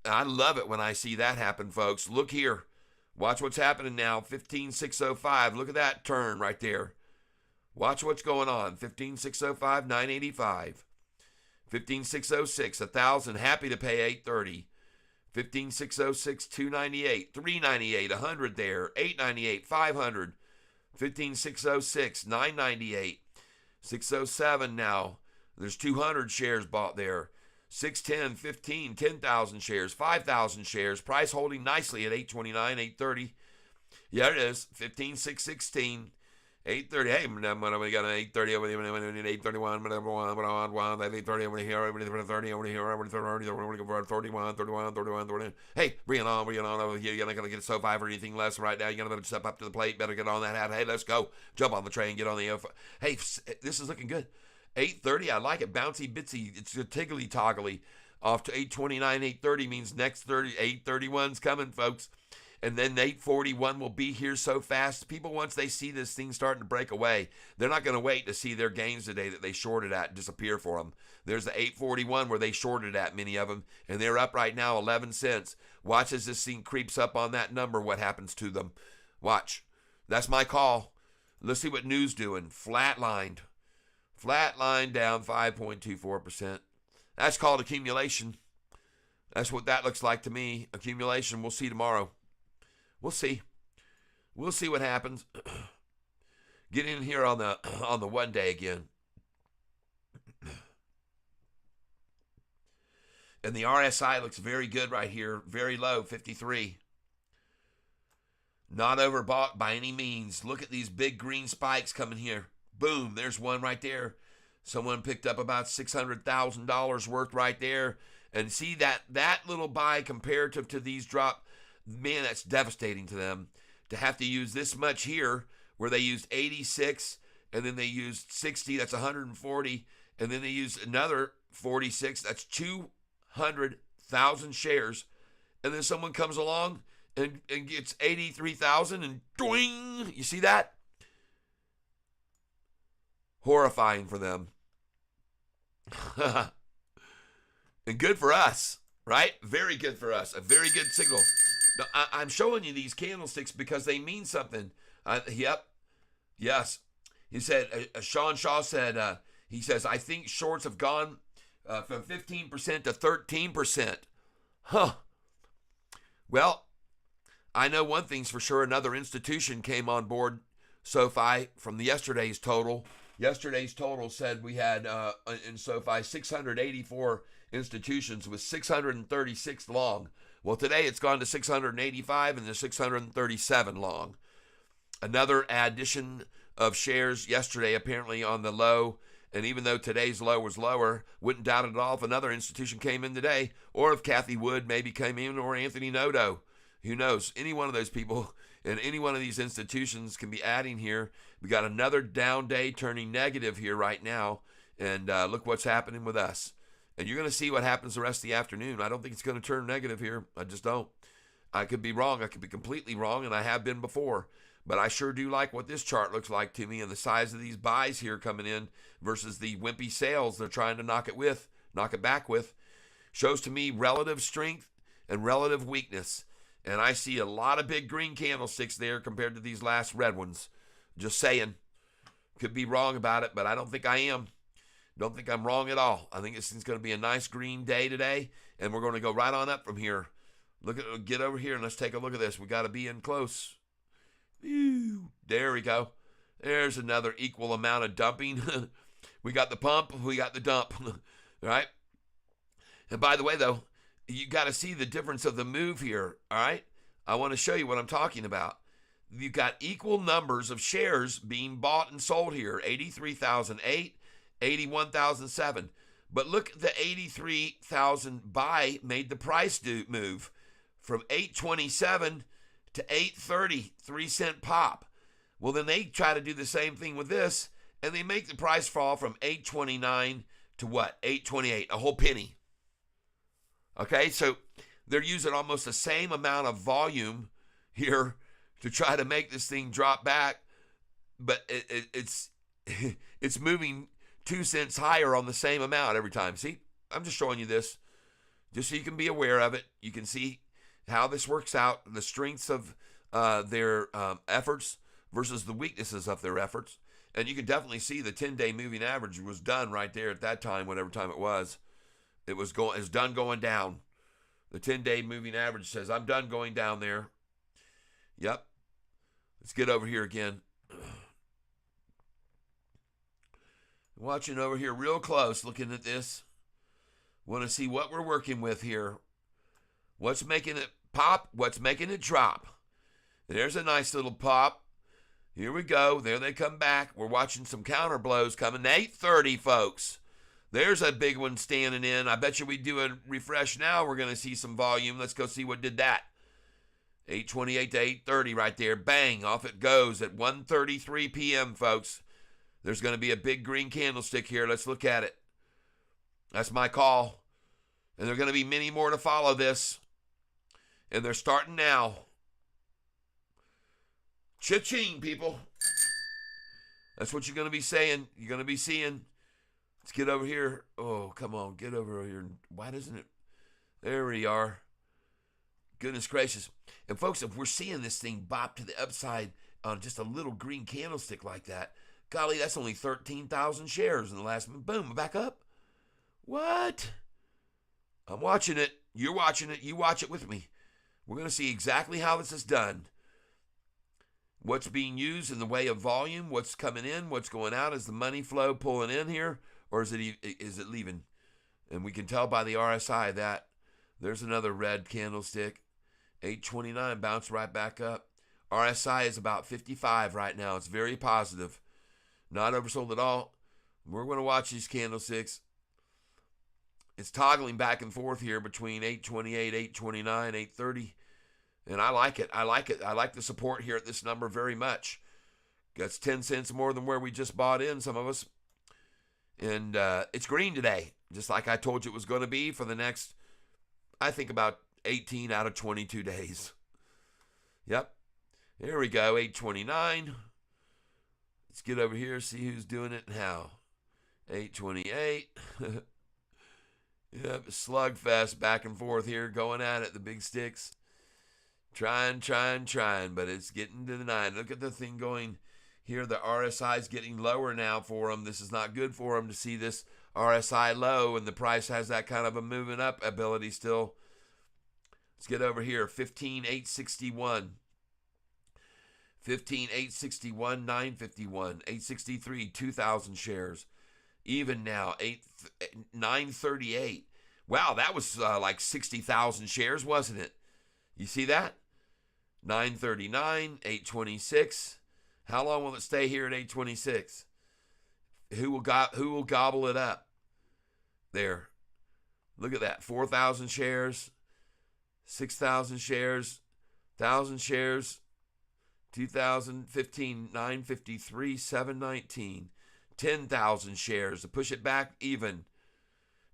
[SPEAKER 1] I love it when I see that happen, folks. Look here. Watch what's happening now. 15,605. Look at that turn right there. Watch what's going on. 15,605, 985. 15,606, 1,000. Happy to pay 830. 15,606, 298, 398, 100 there. 898, 500. 15,606, 998. 607 now. There's 200 shares bought there. 610, 15, 10,000 shares, 5,000 shares. Price holding nicely at 829, 830. Yeah, it is. 15, 6, 16. 8:30. Hey, we got an 8:30 over there. 8:31. 8:30 over here. 30 over here. 31. 30. Hey, bring it on. Bring it on over here. You're not going to get a SOFI for anything less right now. You're going to step up to the plate. Better get on that hat. Hey, let's go. Jump on the train. Get on the. Hey, this is looking good. 8:30. I like it. Bouncy, bitsy. It's a tiggly toggly. Off to 8:29. 8:30 means next 30. 8:31's coming, folks. And then 8:41 will be here so fast. People, once they see this thing starting to break away, they're not going to wait to see their gains today that they shorted at disappear for them. There's the 8:41 where they shorted at, many of them, and they're up right now 11 cents. Watch as this thing creeps up on that number, what happens to them. Watch. That's my call. Let's see what news doing. Flatlined. Flatlined down 5.24%. That's called accumulation. That's what that looks like to me. Accumulation. We'll see tomorrow. We'll see. We'll see what happens. Get in here on the 1 day again. And the RSI looks very good right here. Very low, 53. Not overbought by any means. Look at these big green spikes coming here. Boom, there's one right there. Someone picked up about $600,000 worth right there. And see that little buy comparative to these drop. Man, that's devastating to them to have to use this much here where they used 86 and then they used 60, that's 140, and then they used another 46, that's 200,000 shares, and then someone comes along and gets 83,000 and doing, you see that? Horrifying for them. And good for us, right? Very good for us. A very good signal. Now, I'm showing you these candlesticks because they mean something. Yep. Yes. He said, Sean Shaw said, he says, I think shorts have gone from 15% to 13%. Huh. Well, I know one thing's for sure. Another institution came on board, SOFI, from yesterday's total. Yesterday's total said we had in SOFI 684 institutions with 636 long. Well, today it's gone to 685 and there's 637 long. Another addition of shares yesterday apparently on the low, and even though today's low was lower, wouldn't doubt it at all if another institution came in today, or if Kathy Wood maybe came in, or Anthony Noto. Who knows? Any one of those people and any one of these institutions can be adding here. We got another down day turning negative here right now, and look what's happening with us. And you're going to see what happens the rest of the afternoon. I don't think it's going to turn negative here. I just don't. I could be wrong. I could be completely wrong, and I have been before. But I sure do like what this chart looks like to me, and the size of these buys here coming in versus the wimpy sales they're trying to knock it back with. Shows to me relative strength and relative weakness. And I see a lot of big green candlesticks there compared to these last red ones. Just saying. Could be wrong about it, but I don't think I am. Don't think I'm wrong at all. I think this is going to be a nice green day today, and we're going to go right on up from here. Get over here and let's take a look at this. We got to be in close. Ew, there we go. There's another equal amount of dumping. We got the pump, we got the dump. Right? And by the way, though, you got to see the difference of the move here. All right? I want to show you what I'm talking about. You've got equal numbers of shares being bought and sold here. 83,008, 81,007. But look, the 83,000 buy made the price move from 827 to 830, 3-cent pop. Well, then they try to do the same thing with this, and they make the price fall from 829 to what? 828, a whole penny. Okay, so they're using almost the same amount of volume here to try to make this thing drop back, but it's moving 2 cents higher on the same amount every time. See, I'm just showing you this just so you can be aware of it. You can see how this works out, the strengths of their efforts versus the weaknesses of their efforts. And you can definitely see the 10-day moving average was done right there at that time, whatever time it was. It's done going down. The 10-day moving average says, I'm done going down there. Yep. Let's get over here again. Watching over here real close, looking at this. Want to see what we're working with here. What's making it pop? What's making it drop? There's a nice little pop. Here we go. There they come back. We're watching some counter blows coming. 8:30, folks. There's a big one standing in. I bet you we do a refresh now. We're going to see some volume. Let's go see what did that. 8:28 to 8:30 right there. Bang, off it goes at 1:33 p.m., folks. There's going to be a big green candlestick here. Let's look at it. That's my call. And there are going to be many more to follow this. And they're starting now. Cha-ching, people. That's what you're going to be saying. You're going to be seeing. Let's get over here. Oh, come on. Get over here. Why doesn't it? There we are. Goodness gracious. And folks, if we're seeing this thing bop to the upside on just a little green candlestick like that, golly, that's only 13,000 shares in the last minute. Boom, back up. What? I'm watching it. You're watching it. You watch it with me. We're going to see exactly how this is done. What's being used in the way of volume, what's coming in, what's going out. Is the money flow pulling in here, or is it leaving? And we can tell by the RSI that. There's another red candlestick. 829 bounced right back up. RSI is about 55 right now. It's very positive. Not oversold at all. We're going to watch these candlesticks. It's toggling back and forth here between 828, 829, 830. And I like it. I like it. I like the support here at this number very much. That's 10 cents more than where we just bought in, some of us. And it's green today, just like I told you it was going to be for the next, I think, about 18 out of 22 days. Yep. Here we go, 829. Let's get over here, see who's doing it and how. 828. Yep, slugfest back and forth here, going at it, the big sticks. Trying, but it's getting to the 9. Look at the thing going here. The RSI is getting lower now for them. This is not good for them to see this RSI low, and the price has that kind of a moving up ability still. Let's get over here. 15,861. 15,861, 951. 863, 2,000 shares. Even now, 938. Wow, that was like 60,000 shares, wasn't it? You see that? 939, 826. How long will it stay here at 826? Who will gobble it up? There. Look at that. 4,000 shares, 6,000 shares, 1,000 shares, 2015, 953, 719, 10,000 shares to push it back even.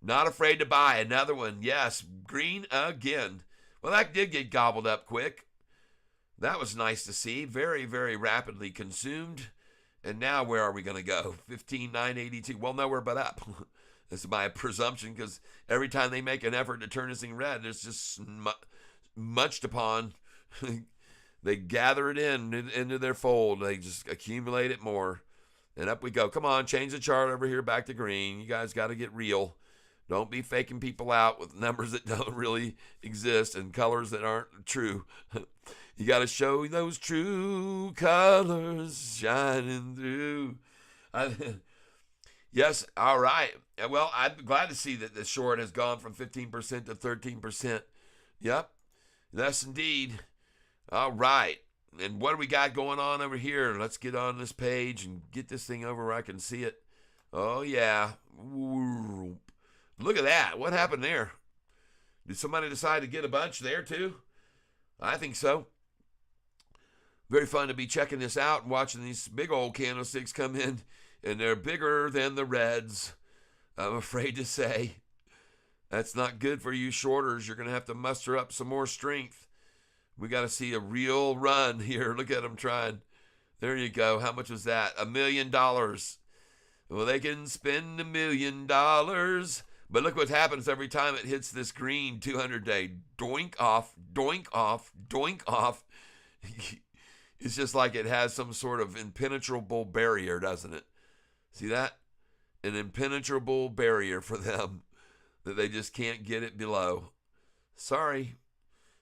[SPEAKER 1] Not afraid to buy another one. Yes, green again. Well, that did get gobbled up quick. That was nice to see. Very, very rapidly consumed. And now where are we going to go? 15,982. Well, nowhere but up. This is my presumption, because every time they make an effort to turn this thing red, it's just munched upon. They gather it into their fold. They just accumulate it more. And up we go. Come on, change the chart over here back to green. You guys got to get real. Don't be faking people out with numbers that don't really exist and colors that aren't true. You got to show those true colors shining through. Yes, all right. Well, I'm glad to see that the short has gone from 15% to 13%. Yep, yes, indeed. All right. And what do we got going on over here? Let's get on this page and get this thing over where I can see it. Oh, yeah. Ooh. Look at that. What happened there? Did somebody decide to get a bunch there too? I think so. Very fun to be checking this out and watching these big old candlesticks come in, and they're bigger than the reds, I'm afraid to say. That's not good for you shorters. You're going to have to muster up some more strength. We got to see a real run here. Look at them trying. There you go. How much was that? $1 million. Well, they can spend $1 million. But look what happens every time it hits this green 200-day. Doink off, doink off, doink off. It's just like it has some sort of impenetrable barrier, doesn't it? See that? An impenetrable barrier for them that they just can't get it below. Sorry.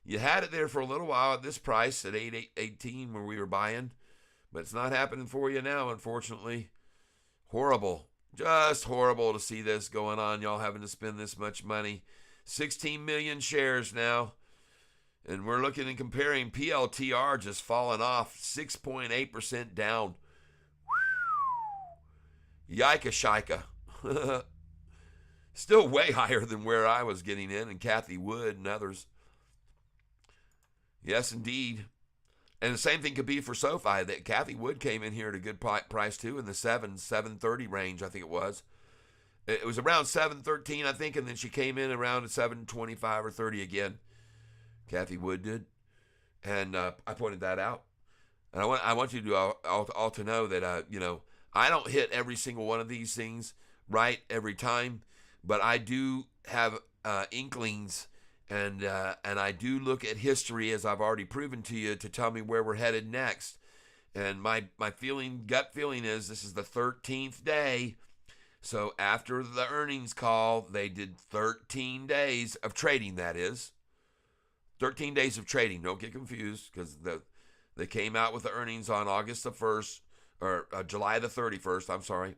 [SPEAKER 1] You had it there for a little while at this price at 818 where we were buying, but it's not happening for you now, unfortunately. Horrible. Just horrible to see this going on. Y'all having to spend this much money. 16 million shares now. And we're looking and comparing PLTR just falling off 6.8% down. Yika shika. Still way higher than where I was getting in, and Kathy Wood and others. Yes, indeed. And the same thing could be for SoFi. That Kathy Wood came in here at a good price too, in the 730 range, I think it was. It was around 713, I think, and then she came in around 725 or 30 again. Kathy Wood did, and I pointed that out. And I want you to all to know that I don't hit every single one of these things right every time, but I do have inklings. And I do look at history, as I've already proven to you, to tell me where we're headed next. And my gut feeling is this is the 13th day. So after the earnings call, they did 13 days of trading, that is. 13 days of trading. Don't get confused, because they came out with the earnings on August the 1st, or July the 31st, I'm sorry.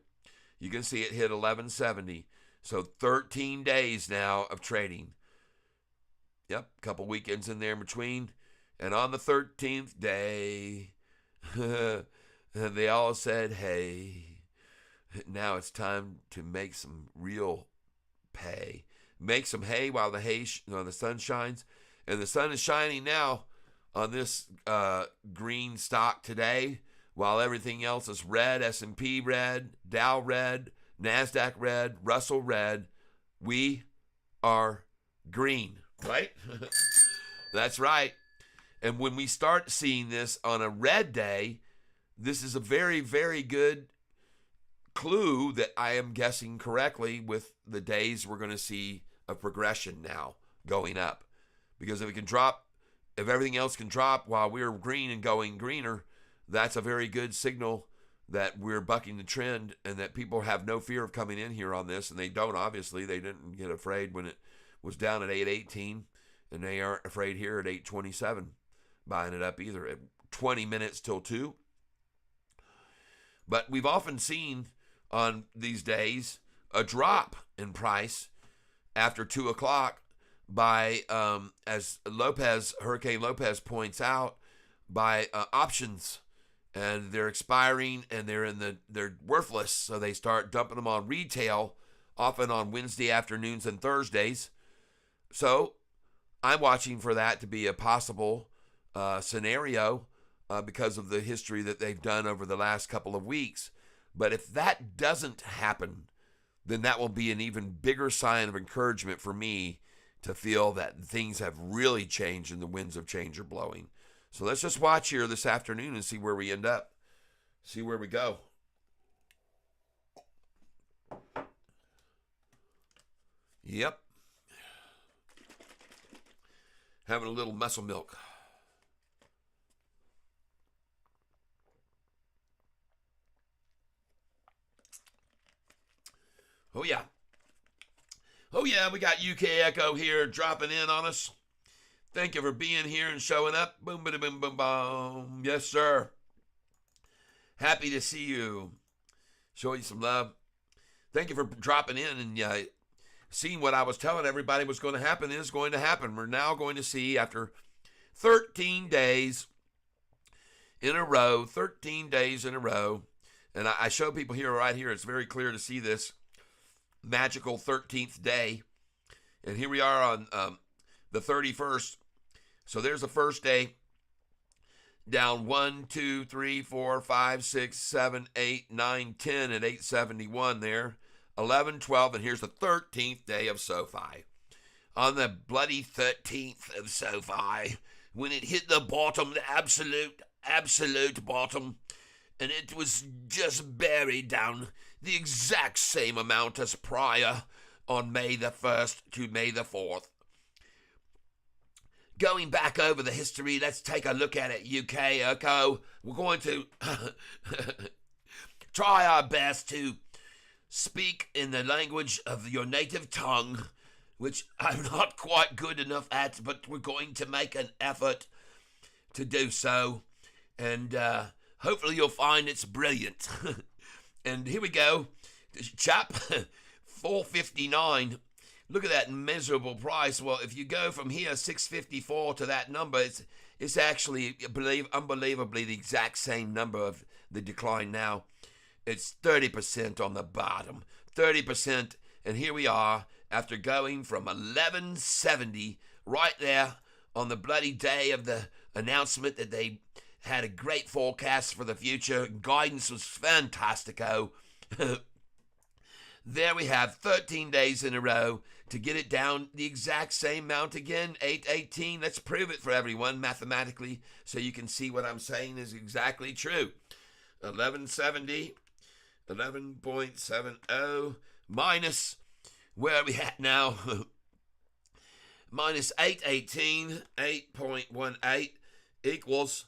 [SPEAKER 1] You can see it hit 1170. So 13 days now of trading. Yep, a couple weekends in there in between. And on the 13th day, they all said, hey, now it's time to make some real pay. Make some hay while the sun shines. And the sun is shining now on this green stock today, while everything else is red. S&P red, Dow red, NASDAQ red, Russell red. We are green. Right? That's right. And when we start seeing this on a red day, this is a very, very good clue that I am guessing correctly with the days we're going to see a progression now going up. Because if everything else can drop while we're green and going greener, that's a very good signal that we're bucking the trend and that people have no fear of coming in here on this. And they don't, obviously. They didn't get afraid when it was down at 818, and they aren't afraid here at 827 buying it up either at 20 minutes till 2. But we've often seen on these days a drop in price after 2 o'clock by, as Hurricane Lopez points out, by options. And they're expiring, and they're worthless, so they start dumping them on retail, often on Wednesday afternoons and Thursdays. So I'm watching for that to be a possible scenario because of the history that they've done over the last couple of weeks. But if that doesn't happen, then that will be an even bigger sign of encouragement for me to feel that things have really changed and the winds of change are blowing. So let's just watch here this afternoon and see where we end up. See where we go. Yep. Having a little muscle milk. Oh, yeah. Oh, yeah, we got UK Echo here dropping in on us. Thank you for being here and showing up. Boom, boom, boom, boom, boom. Yes, sir. Happy to see you. Show you some love. Thank you for dropping in and seeing what I was telling everybody was going to happen is going to happen. We're now going to see, after 13 days in a row, and I show people here, right here, it's very clear to see this magical 13th day. And here we are on the 31st. So there's the first day. Down 1, 2, 3, 4, 5, 6, 7, 8, 9, 10 at 871 there. 11, 12, and here's the 13th day of SoFi. On the bloody 13th of SoFi, when it hit the bottom, the absolute bottom, and it was just buried down the exact same amount as prior on May the 1st to May the 4th. Going back over the history, let's take a look at it, UK Echo. We're going to try our best to speak in the language of your native tongue, which I'm not quite good enough at, but we're going to make an effort to do so. And hopefully you'll find it's brilliant. And here we go. Chap 459. Look at that miserable price. Well, if you go from here 654 to that number, it's actually unbelievably the exact same number of the decline now. It's 30% on the bottom. 30%, and here we are after going from 1170 right there on the bloody day of the announcement that they had a great forecast for the future. Guidance was fantastico. There we have 13 days in a row to get it down the exact same amount again, 818. Let's prove it for everyone mathematically so you can see what I'm saying is exactly true. 1170, 11.70 minus, where are we at now? Minus 818, 8.18 equals,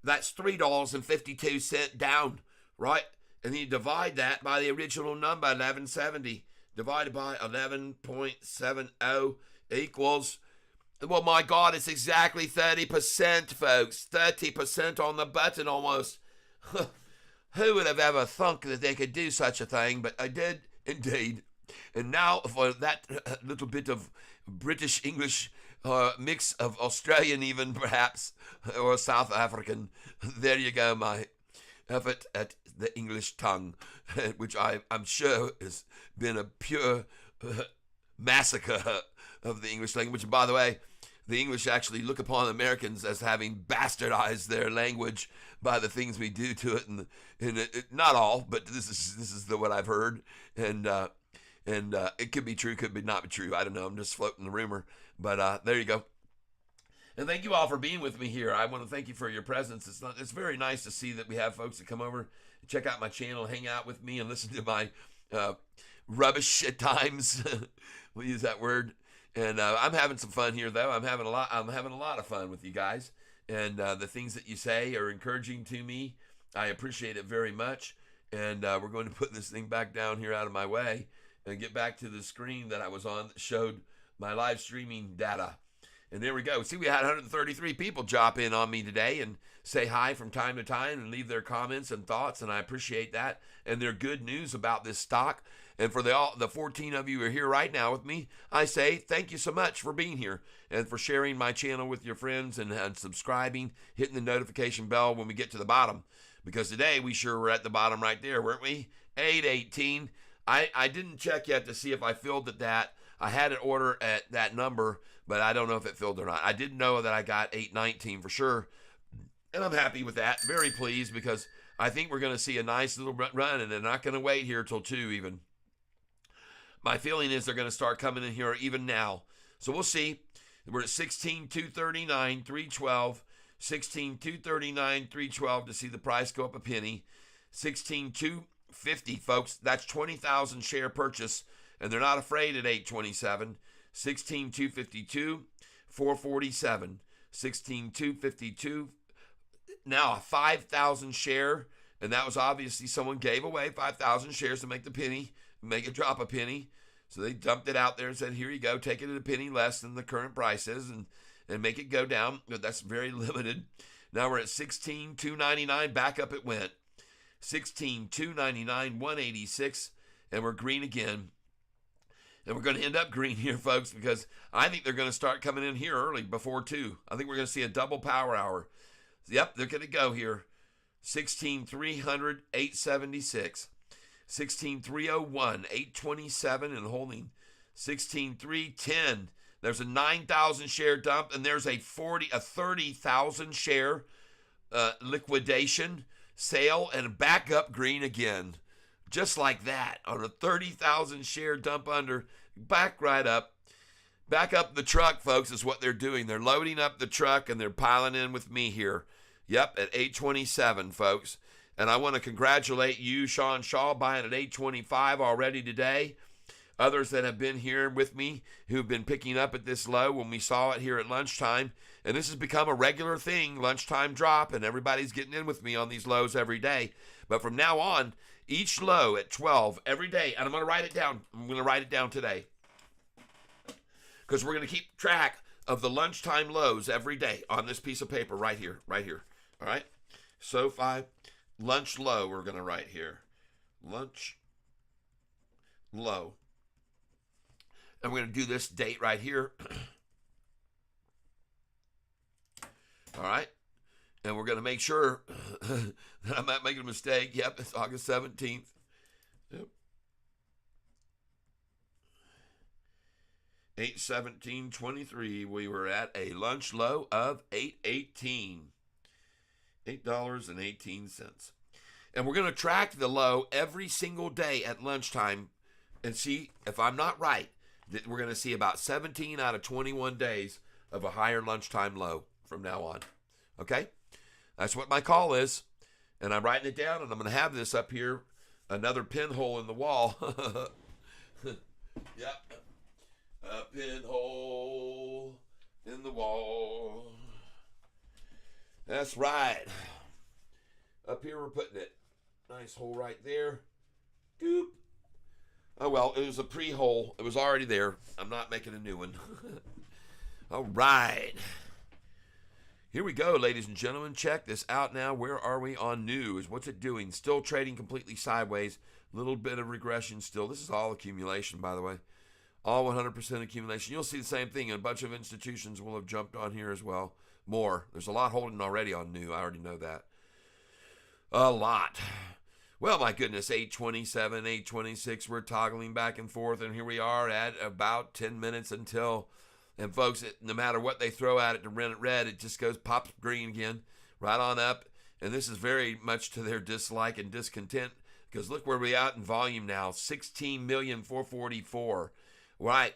[SPEAKER 1] that's $3.52 down, right? And then you divide that by the original number, 1170, divided by 11.70 equals, well, my God, it's exactly 30%, folks. 30% on the button almost. Who would have ever thunk that they could do such a thing? But I did indeed. And now for that little bit of British English mix of Australian even perhaps, or South African, there you go, my effort at the English tongue, which I'm sure has been a pure massacre of the English language. And by the way, the English actually look upon Americans as having bastardized their language by the things we do to it, and not all, but this is what I've heard, and it could be true, could be not be true. I don't know. I'm just floating the rumor, but there you go. And thank you all for being with me here. I want to thank you for your presence. It's very nice to see that we have folks that come over, check out my channel, hang out with me, and listen to my rubbish at times. We'll use that word. And I'm having some fun here, though. I'm having a lot of fun with you guys. And the things that you say are encouraging to me. I appreciate it very much. And we're going to put this thing back down here out of my way and get back to the screen that I was on that showed my live streaming data. And there we go. See, we had 133 people drop in on me today and say hi from time to time and leave their comments and thoughts, and I appreciate that. And their good news about this stock. And for the 14 of you who are here right now with me, I say thank you so much for being here and for sharing my channel with your friends and subscribing, hitting the notification bell when we get to the bottom. Because today we sure were at the bottom right there, weren't we? 818. I didn't check yet to see if I filled at that. I had an order at that number, but I don't know if it filled or not. I did know that I got 819 for sure, and I'm happy with that. Very pleased, because I think we're going to see a nice little run, and they're not going to wait here till 2 even. My feeling is they're going to start coming in here even now. So we'll see. We're at 16,239, 312. 16,239, 312 to see the price go up a penny. 16,250, folks. That's 20,000 share purchase, and they're not afraid at 827. 16,252, 447. 16,252. Now a 5,000 share, and that was obviously someone gave away 5,000 shares to make the penny, make it drop a penny. So they dumped it out there and said, here you go, take it at a penny less than the current price is, and make it go down. But that's very limited. Now we're at 16,299. Back up it went. 16,299, 186, and we're green again. And we're going to end up green here, folks, because I think they're going to start coming in here early before 2. I think we're going to see a double power hour. Yep, they're going to go here. 16,300, 876. 16,301, 827 and holding. 16,310. There's a 9,000 share dump, and there's a 30,000 share liquidation sale, and back up green again. Just like that, on a 30,000 share dump under, back right up. Back up the truck, folks, is what they're doing. They're loading up the truck, and they're piling in with me here. Yep, at 827, folks. And I want to congratulate you, Sean Shaw, buying at 825 already today. Others that have been here with me who've been picking up at this low when we saw it here at lunchtime. And this has become a regular thing, lunchtime drop, and everybody's getting in with me on these lows every day. But from now on, each low at 12 every day, and I'm going to write it down. I'm going to write it down today, because we're going to keep track of the lunchtime lows every day on this piece of paper right here, all right? SOFI lunch low we're going to write here. Lunch low. And we're going to do this date right here. All right. And we're going to make sure that I'm not making a mistake. Yep, it's August 17th. Yep. 8/17/23. We were at a lunch low of $8.18. $8.18. And we're going to track the low every single day at lunchtime and see if I'm not right, that we're going to see about 17 out of 21 days of a higher lunchtime low from now on. Okay? That's what my call is. And I'm writing it down, and I'm going to have this up here, another pinhole in the wall. Yep. A pinhole in the wall. That's right. Up here we're putting it. Nice hole right there. Doop. Oh, well, it was a pre-hole. It was already there. I'm not making a new one. All right. Here we go, ladies and gentlemen. Check this out now. Where are we on news? What's it doing? Still trading completely sideways. Little bit of regression still. This is all accumulation, by the way. All 100% accumulation. You'll see the same thing. And a bunch of institutions will have jumped on here as well. More. There's a lot holding already on new. I already know that. A lot. Well, my goodness, 8:27, 8:26, we're toggling back and forth, and here we are at about 10 minutes until, and folks, no matter what they throw at it to run it red, it just goes pops green again, right on up, and this is very much to their dislike and discontent, because look where we're at in volume now, 16,444,000. Right.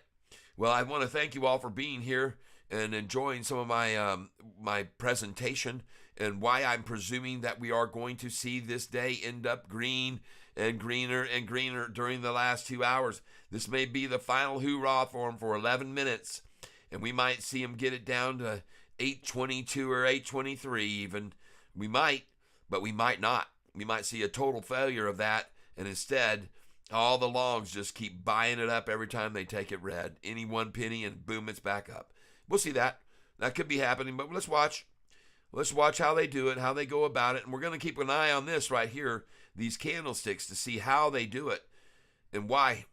[SPEAKER 1] Well, I want to thank you all for being here and enjoying some of my my presentation and why I'm presuming that we are going to see this day end up green and greener during the last 2 hours. This may be the final hoorah for him for 11 minutes, and we might see him get it down to 8:22 or 8:23 even. We might, but we might not. We might see a total failure of that, and instead, all the longs just keep buying it up every time they take it red. Any 1 penny, and boom, it's back up. We'll see that. That could be happening, but let's watch. Let's watch how they do it, how they go about it, and we're going to keep an eye on this right here, these candlesticks, to see how they do it and why,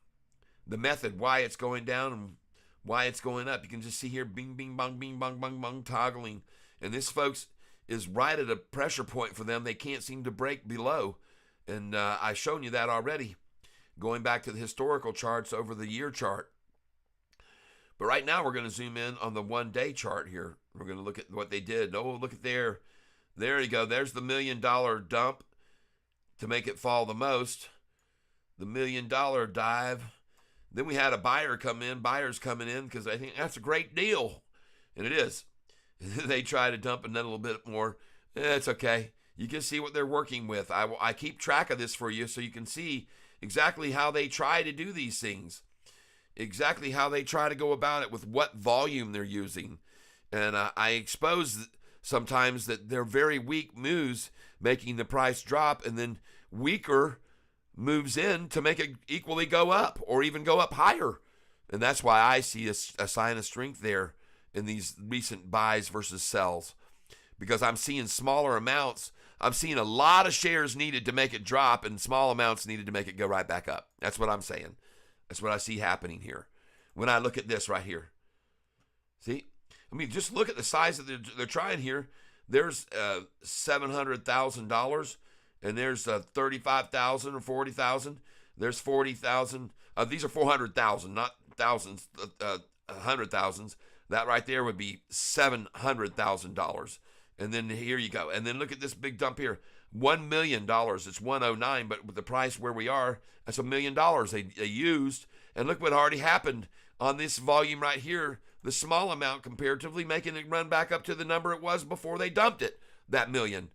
[SPEAKER 1] the method, why it's going down and why it's going up. You can just see here, bing, bing, bong, bing, bong, bong, bong, toggling. And this, folks, is right at a pressure point for them. They can't seem to break below, and I've shown you that already, going back to the historical charts over the year chart. But right now we're going to zoom in on the 1 day chart here. We're going to look at what they did. Oh, look at there. There you go. There's the $1 million dump to make it fall the most. The $1 million dive. Then we had a buyer come in. Buyers coming in because I think that's a great deal. And it is. They try to dump another little bit more. It's okay. You can see what they're working with. I keep track of this for you so you can see exactly how they try to do these things. Exactly how they try to go about it with what volume they're using. And I expose sometimes that they're very weak moves making the price drop, and then weaker moves in to make it equally go up or even go up higher. And that's why I see a sign of strength there in these recent buys versus sells, because I'm seeing smaller amounts. I'm seeing a lot of shares needed to make it drop and small amounts needed to make it go right back up. That's what I'm saying. That's what I see happening here when I look at this right here. See? I mean, just look at the size that they're trying here. There's $700,000, and there's 35,000 or 40,000. There's 40,000. These are 400,000, not thousands, 100,000s. That right there would be $700,000. And then here you go. And then look at this big dump here. $1 million. It's 109, but with the price where we are, that's $1 million they used. And look what already happened on this volume right here. The small amount comparatively, making it run back up to the number it was before they dumped it, that million.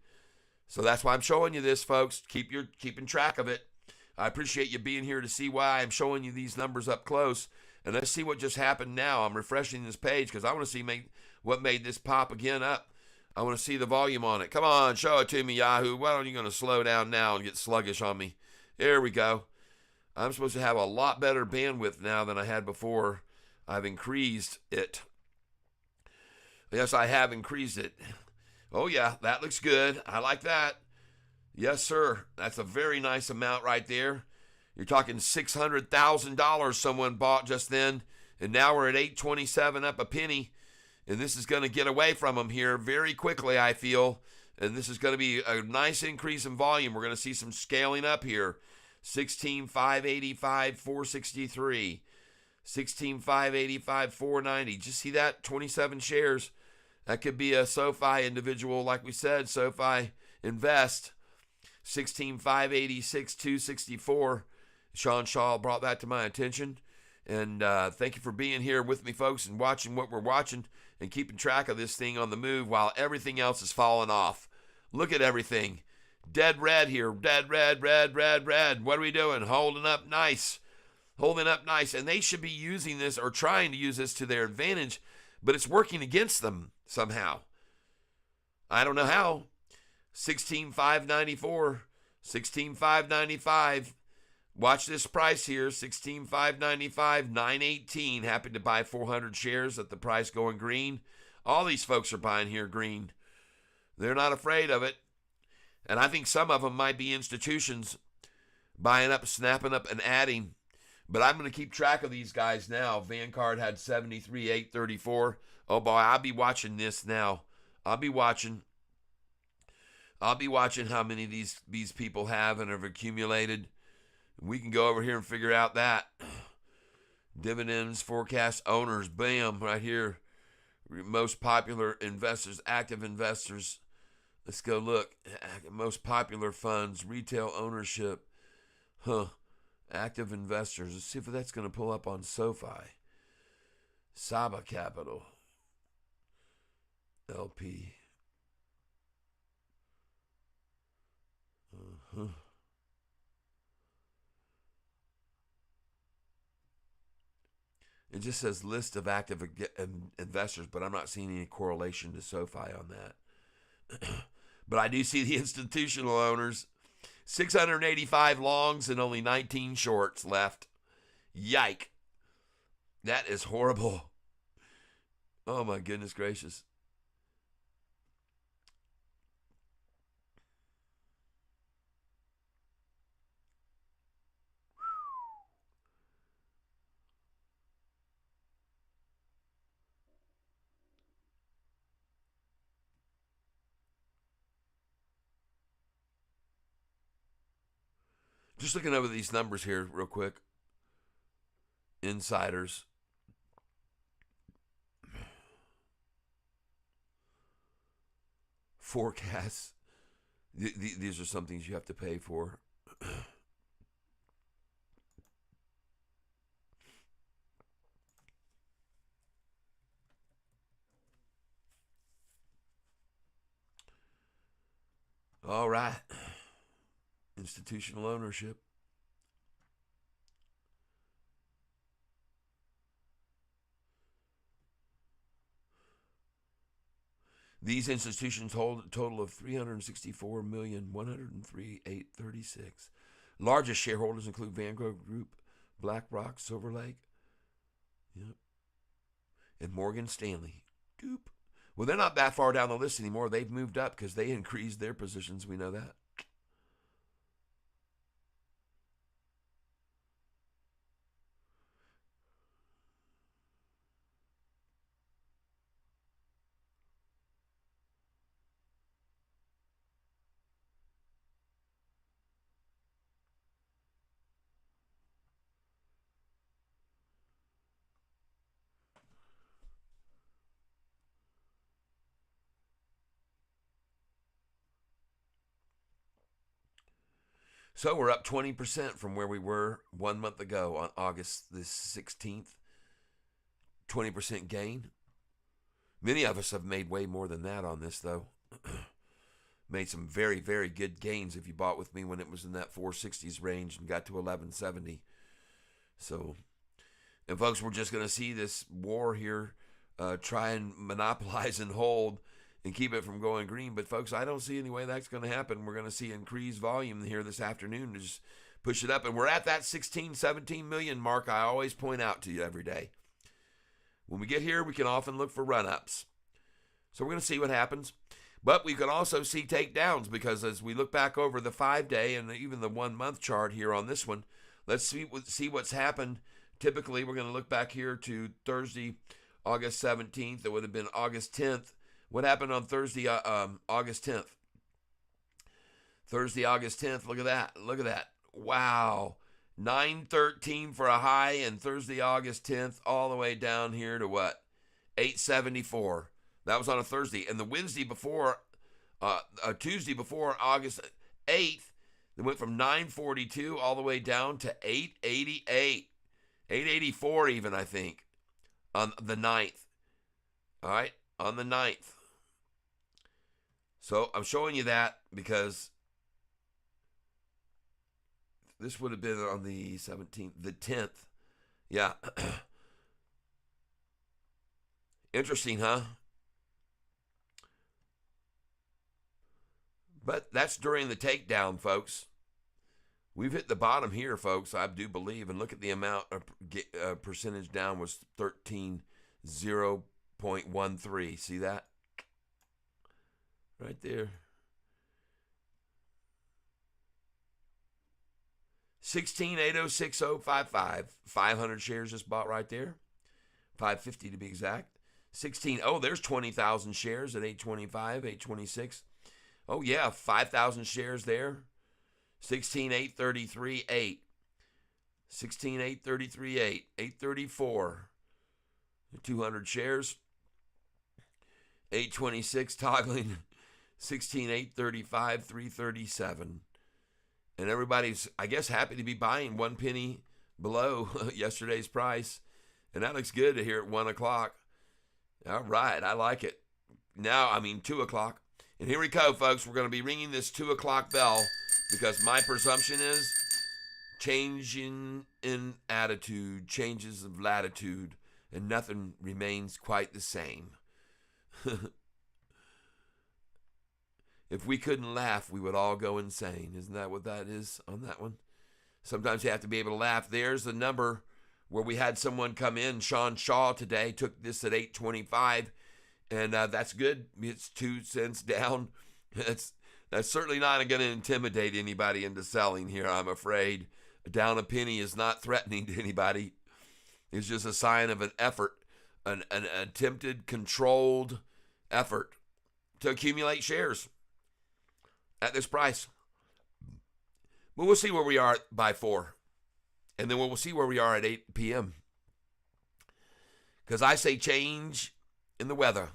[SPEAKER 1] So that's why I'm showing you this, folks. Keeping track of it. I appreciate you being here to see why I'm showing you these numbers up close. And let's see what just happened now. I'm refreshing this page because I want to see what made this pop again up. I want to see the volume on it. Come on, show it to me, Yahoo. Why don't you going to slow down now and get sluggish on me? There we go. I'm supposed to have a lot better bandwidth now than I had before. I've increased it. Yes, I have increased it. Oh, yeah, that looks good. I like that. Yes, sir. That's a very nice amount right there. You're talking $600,000 someone bought just then. And now we're at 827, up a penny. And this is going to get away from them here very quickly, I feel. And this is going to be a nice increase in volume. We're going to see some scaling up here. 16,585, 463. 16,585, 490. Just see that? 27 shares. That could be a SoFi individual, like we said, SoFi Invest. 16,586, 264. Sean Shaw brought that to my attention. And thank you for being here with me, folks, and watching what we're watching and keeping track of this thing on the move while everything else is falling off. Look at everything. Dead red here. Dead red, red, red, red. What are we doing? Holding up nice. Holding up nice. And they should be using this or trying to use this to their advantage, but it's working against them somehow. I don't know how. 16,594. 16,595. Watch this price here, 16,595, 918. Happy to buy 400 shares at the price going green. All these folks are buying here green. They're not afraid of it. And I think some of them might be institutions buying up, snapping up, and adding. But I'm going to keep track of these guys now. Vanguard had 73,834. Oh, boy, I'll be watching this now. I'll be watching how many of these people have and have accumulated. We can go over here and figure out that. Dividends, forecast, owners, bam, right here. Most popular investors, active investors. Let's go look. Most popular funds, retail ownership. Active investors. Let's see if that's going to pull up on SoFi. Saba Capital. LP. It just says list of active investors, but I'm not seeing any correlation to SoFi on that. But I do see the institutional owners. 685 longs and only 19 shorts left. Yike. That is horrible. Oh, my goodness gracious. Just looking over these numbers here real quick. Insiders. Forecasts. These are some things you have to pay for. All right. Institutional ownership. These institutions hold a total of 364,103,836. Largest shareholders include Vanguard Group, BlackRock, Silver Lake, and Morgan Stanley. Doop. Well, they're not that far down the list anymore. They've moved up because they increased their positions. We know that. So we're up 20% from where we were 1 month ago on August the 16th. 20% gain. Many of us have made way more than that on this, though. Made some very, very good gains if you bought with me when it was in that 460s range and got to 1170. So, and folks, we're just going to see this war here try and monopolize and hold and keep it from going green. But, folks, I don't see any way that's going to happen. We're going to see increased volume here this afternoon to just push it up. And we're at that 16, 17 million mark I always point out to you every day. When we get here, we can often look for run-ups. So we're going to see what happens. But we can also see takedowns because as we look back over the 5-day and even the 1 month chart here on this one, let's see what's happened typically, we're going to look back here to Thursday, August 17th. It would have been August 10th. What happened on Thursday, August 10th? Thursday, August 10th. Look at that. Look at that. Wow. 913 for a high, and Thursday, August 10th, all the way down here to what? 874. That was on a Thursday. And the Wednesday before, Tuesday before August 8th, they went from 942 all the way down to 888. 884 even, I think, on the 9th. All right, on the 9th. So I'm showing you that because this would have been on the 17th, the 10th. Yeah. Interesting, huh? But that's during the takedown, folks. We've hit the bottom here, folks, I do believe. And look at the amount of percentage down was 0.13. See that? Right there. 16,806,055. 500 shares just bought right there. 550 to be exact. 16. Oh, there's 20,000 shares at 825, 826. Oh, yeah, 5,000 shares there. 16,833, 8. 16,833, 8. 834. 200 shares. 826 toggling. 16,835, 337. And everybody's, I guess, happy to be buying 1 penny below yesterday's price. And that looks good to hear at 1 o'clock. All right, I like it. Now, 2 o'clock. And here we go, folks. We're going to be ringing this 2 o'clock bell because my presumption is changing in attitude, changes of latitude, and nothing remains quite the same. If we couldn't laugh, we would all go insane. Isn't that what that is on that one? Sometimes you have to be able to laugh. There's the number where we had someone come in. Sean Shaw today took this at 825, and that's good. It's 2 cents down. That's certainly not going to intimidate anybody into selling here, I'm afraid. Down a penny is not threatening to anybody. It's just a sign of an effort, an attempted, controlled effort to accumulate shares at this price. But we'll see where we are by 4. And then we'll see where we are at 8 p.m. Because I say change in the weather.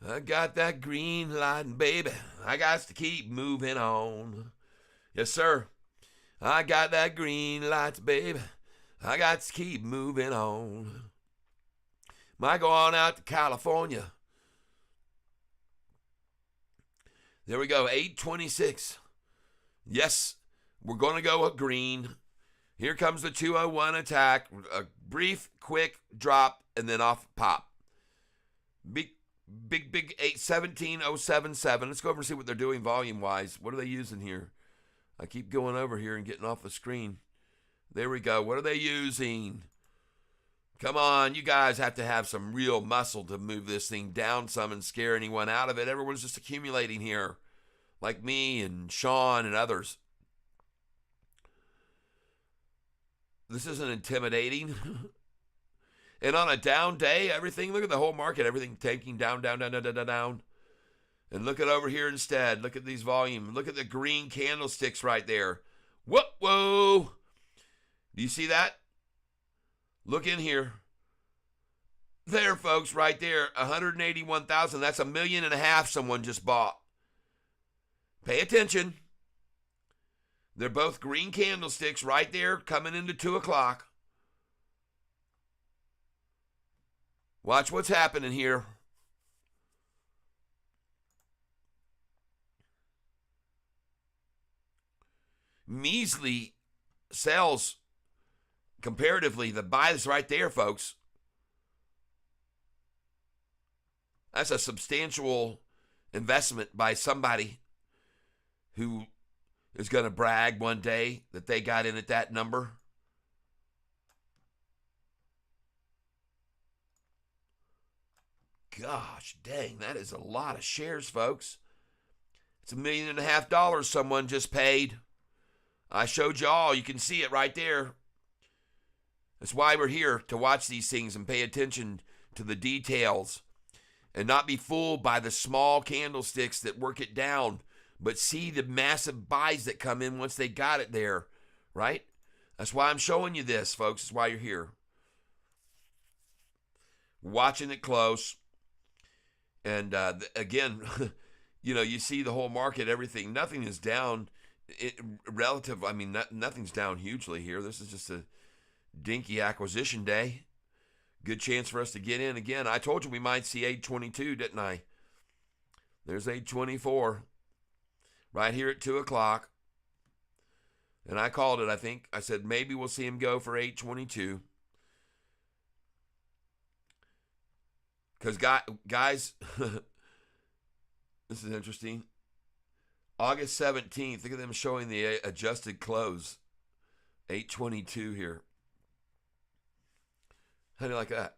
[SPEAKER 1] I got that green light, baby. I got to keep moving on. Yes, sir. I got that green light, baby. I got to keep moving on. Might go on out to California. There we go, 826. Yes, we're going to go with green. Here comes the 201 attack. A brief, quick drop, and then off pop. Big 17,077. Let's go over and see what they're doing volume-wise. What are they using here? I keep going over here and getting off the screen. There we go. What are they using? Come on, you guys have to have some real muscle to move this thing down some and scare anyone out of it. Everyone's just accumulating here, like me and Sean and others. This isn't intimidating. And on a down day, everything, look at the whole market, everything taking down. And look at over here instead. Look at these volume. Look at the green candlesticks right there. Whoa. Do you see that? Look in here. There, folks, right there, 181,000. That's 1.5 million someone just bought. Pay attention. They're both green candlesticks right there coming into 2 o'clock. Watch what's happening here. Measly sales comparatively. The buys right there, folks. That's a substantial investment by somebody who is going to brag one day that they got in at that number. Gosh dang, that is a lot of shares, folks. It's $1.5 million someone just paid. I showed you all. You can see it right there. That's why we're here, to watch these things and pay attention to the details and not be fooled by the small candlesticks that work it down, but see the massive buys that come in once they got it there, right? That's why I'm showing you this, folks. That's why you're here. Watching it close. And again, you see the whole market, everything. Nothing is down relative. I mean, nothing's down hugely here. This is just a dinky acquisition day. Good chance for us to get in again. I told you we might see 822, didn't I? There's 824 right here at 2 o'clock. And I called it, I think. I said maybe we'll see him go for 822. Because, guys, this is interesting. August 17th, look at them showing the adjusted close. 822 here. How do you like that?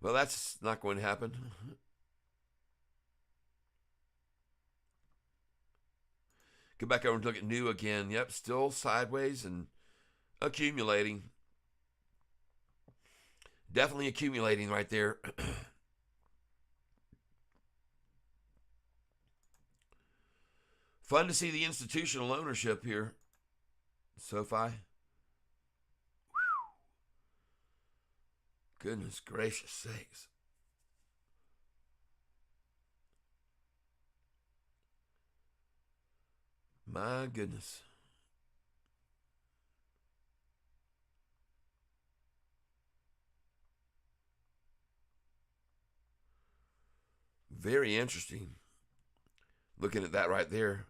[SPEAKER 1] Well, that's not going to happen. Go back over and look at new again. Yep, still sideways and accumulating. Definitely accumulating right there. Fun to see the institutional ownership here. SoFi. Goodness gracious sakes. My goodness. Very interesting. Looking at that right there.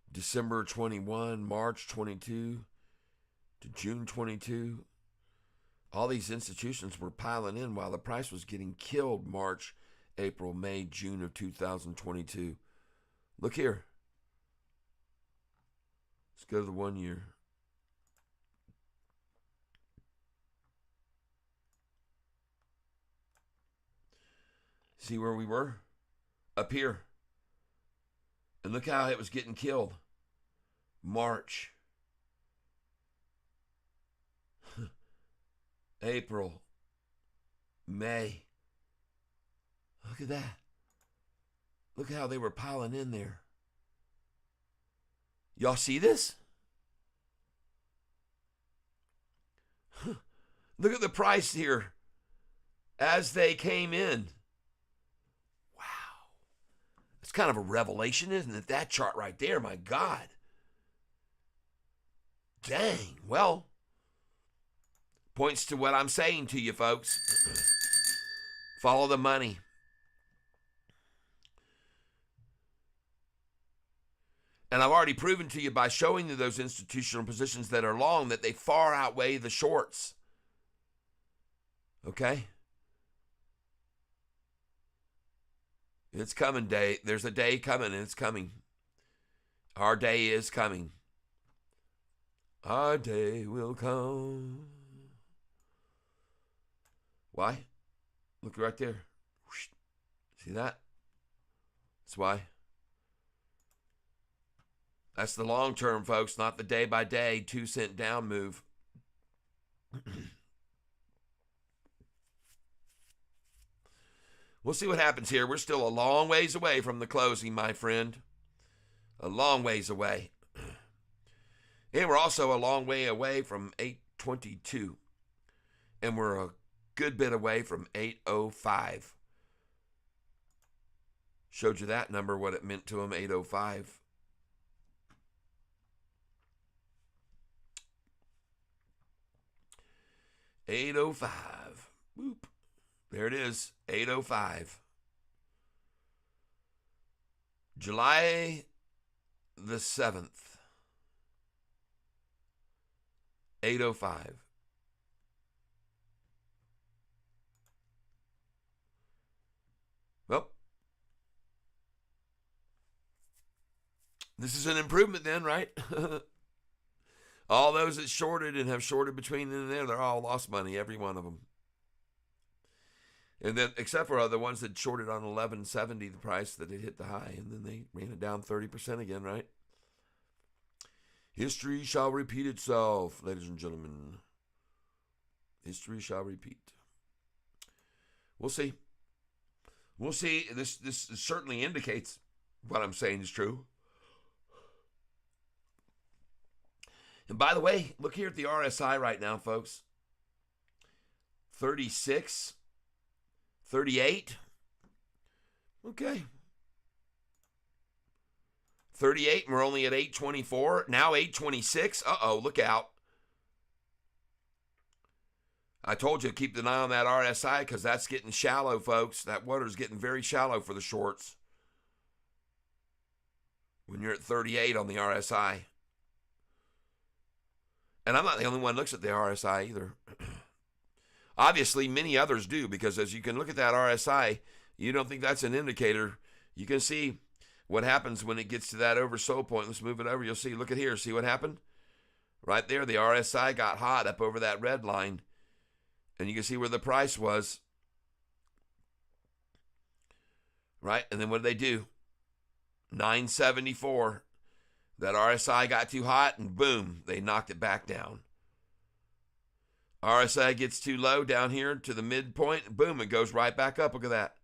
[SPEAKER 1] December 21, March 22 to June 22. All these institutions were piling in while the price was getting killed March, April, May, June of 2022. Look here. Let's go to the 1 year. See where we were? Up here. And look how it was getting killed. March. April. May. Look at that. Look how they were piling in there. Y'all see this? Look at the price here as they came in. Wow. It's kind of a revelation, isn't it? That chart right there, my God. Dang. Well, points to what I'm saying to you, folks. Follow the money. And I've already proven to you by showing you those institutional positions that are long that they far outweigh the shorts. Okay? It's coming, day. There's a day coming, and it's coming. Our day is coming. Our day will come. Why? Look right there. See that? That's why. That's the long term, folks, not the day by day 2-cent down move. We'll see what happens here. We're still a long ways away from the closing, my friend. A long ways away. And we're also a long way away from 822. And we're a good bit away from 805. Showed you that number, what it meant to him, 805. $8.05. Boop. There it is. $8.05. July the 7th. $8.05. Well, this is an improvement then, right? All those that shorted and have shorted between then and there, they're all lost money, every one of them. And then, except for the ones that shorted on 1170, the price that it hit the high, and then they ran it down 30% again, right? History shall repeat itself, ladies and gentlemen. History shall repeat. We'll see. We'll see. This certainly indicates what I'm saying is true. And by the way, look here at the RSI right now, folks. 36, 38. Okay. 38, and we're only at 824. Now 826. Uh-oh, look out. I told you to keep an eye on that RSI because that's getting shallow, folks. That water's getting very shallow for the shorts when you're at 38 on the RSI. And I'm not the only one who looks at the RSI either. Obviously, many others do, because as you can look at that RSI, you don't think that's an indicator. You can see what happens when it gets to that oversold point. Let's move it over. You'll see. Look at here. See what happened? Right there, the RSI got hot up over that red line. And you can see where the price was. Right? And then what did they do? 974. That RSI got too hot, and boom, they knocked it back down. RSI gets too low down here to the midpoint, boom, it goes right back up. Look at that.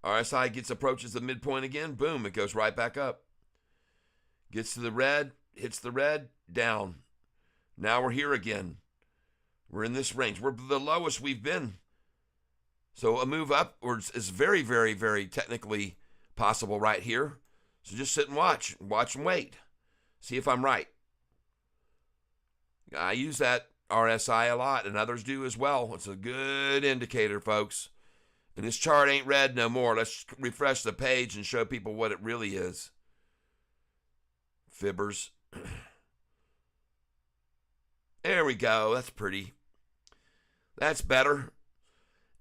[SPEAKER 1] RSI approaches the midpoint again, boom, it goes right back up. Gets to the red, hits the red, down. Now we're here again. We're in this range. We're the lowest we've been. So a move upwards is very, very, very technically possible right here. So just sit and watch and wait. See if I'm right. I use that RSI a lot, and others do as well. It's a good indicator, folks. And this chart ain't red no more. Let's refresh the page and show people what it really is. Fibbers. There we go. That's pretty. That's better.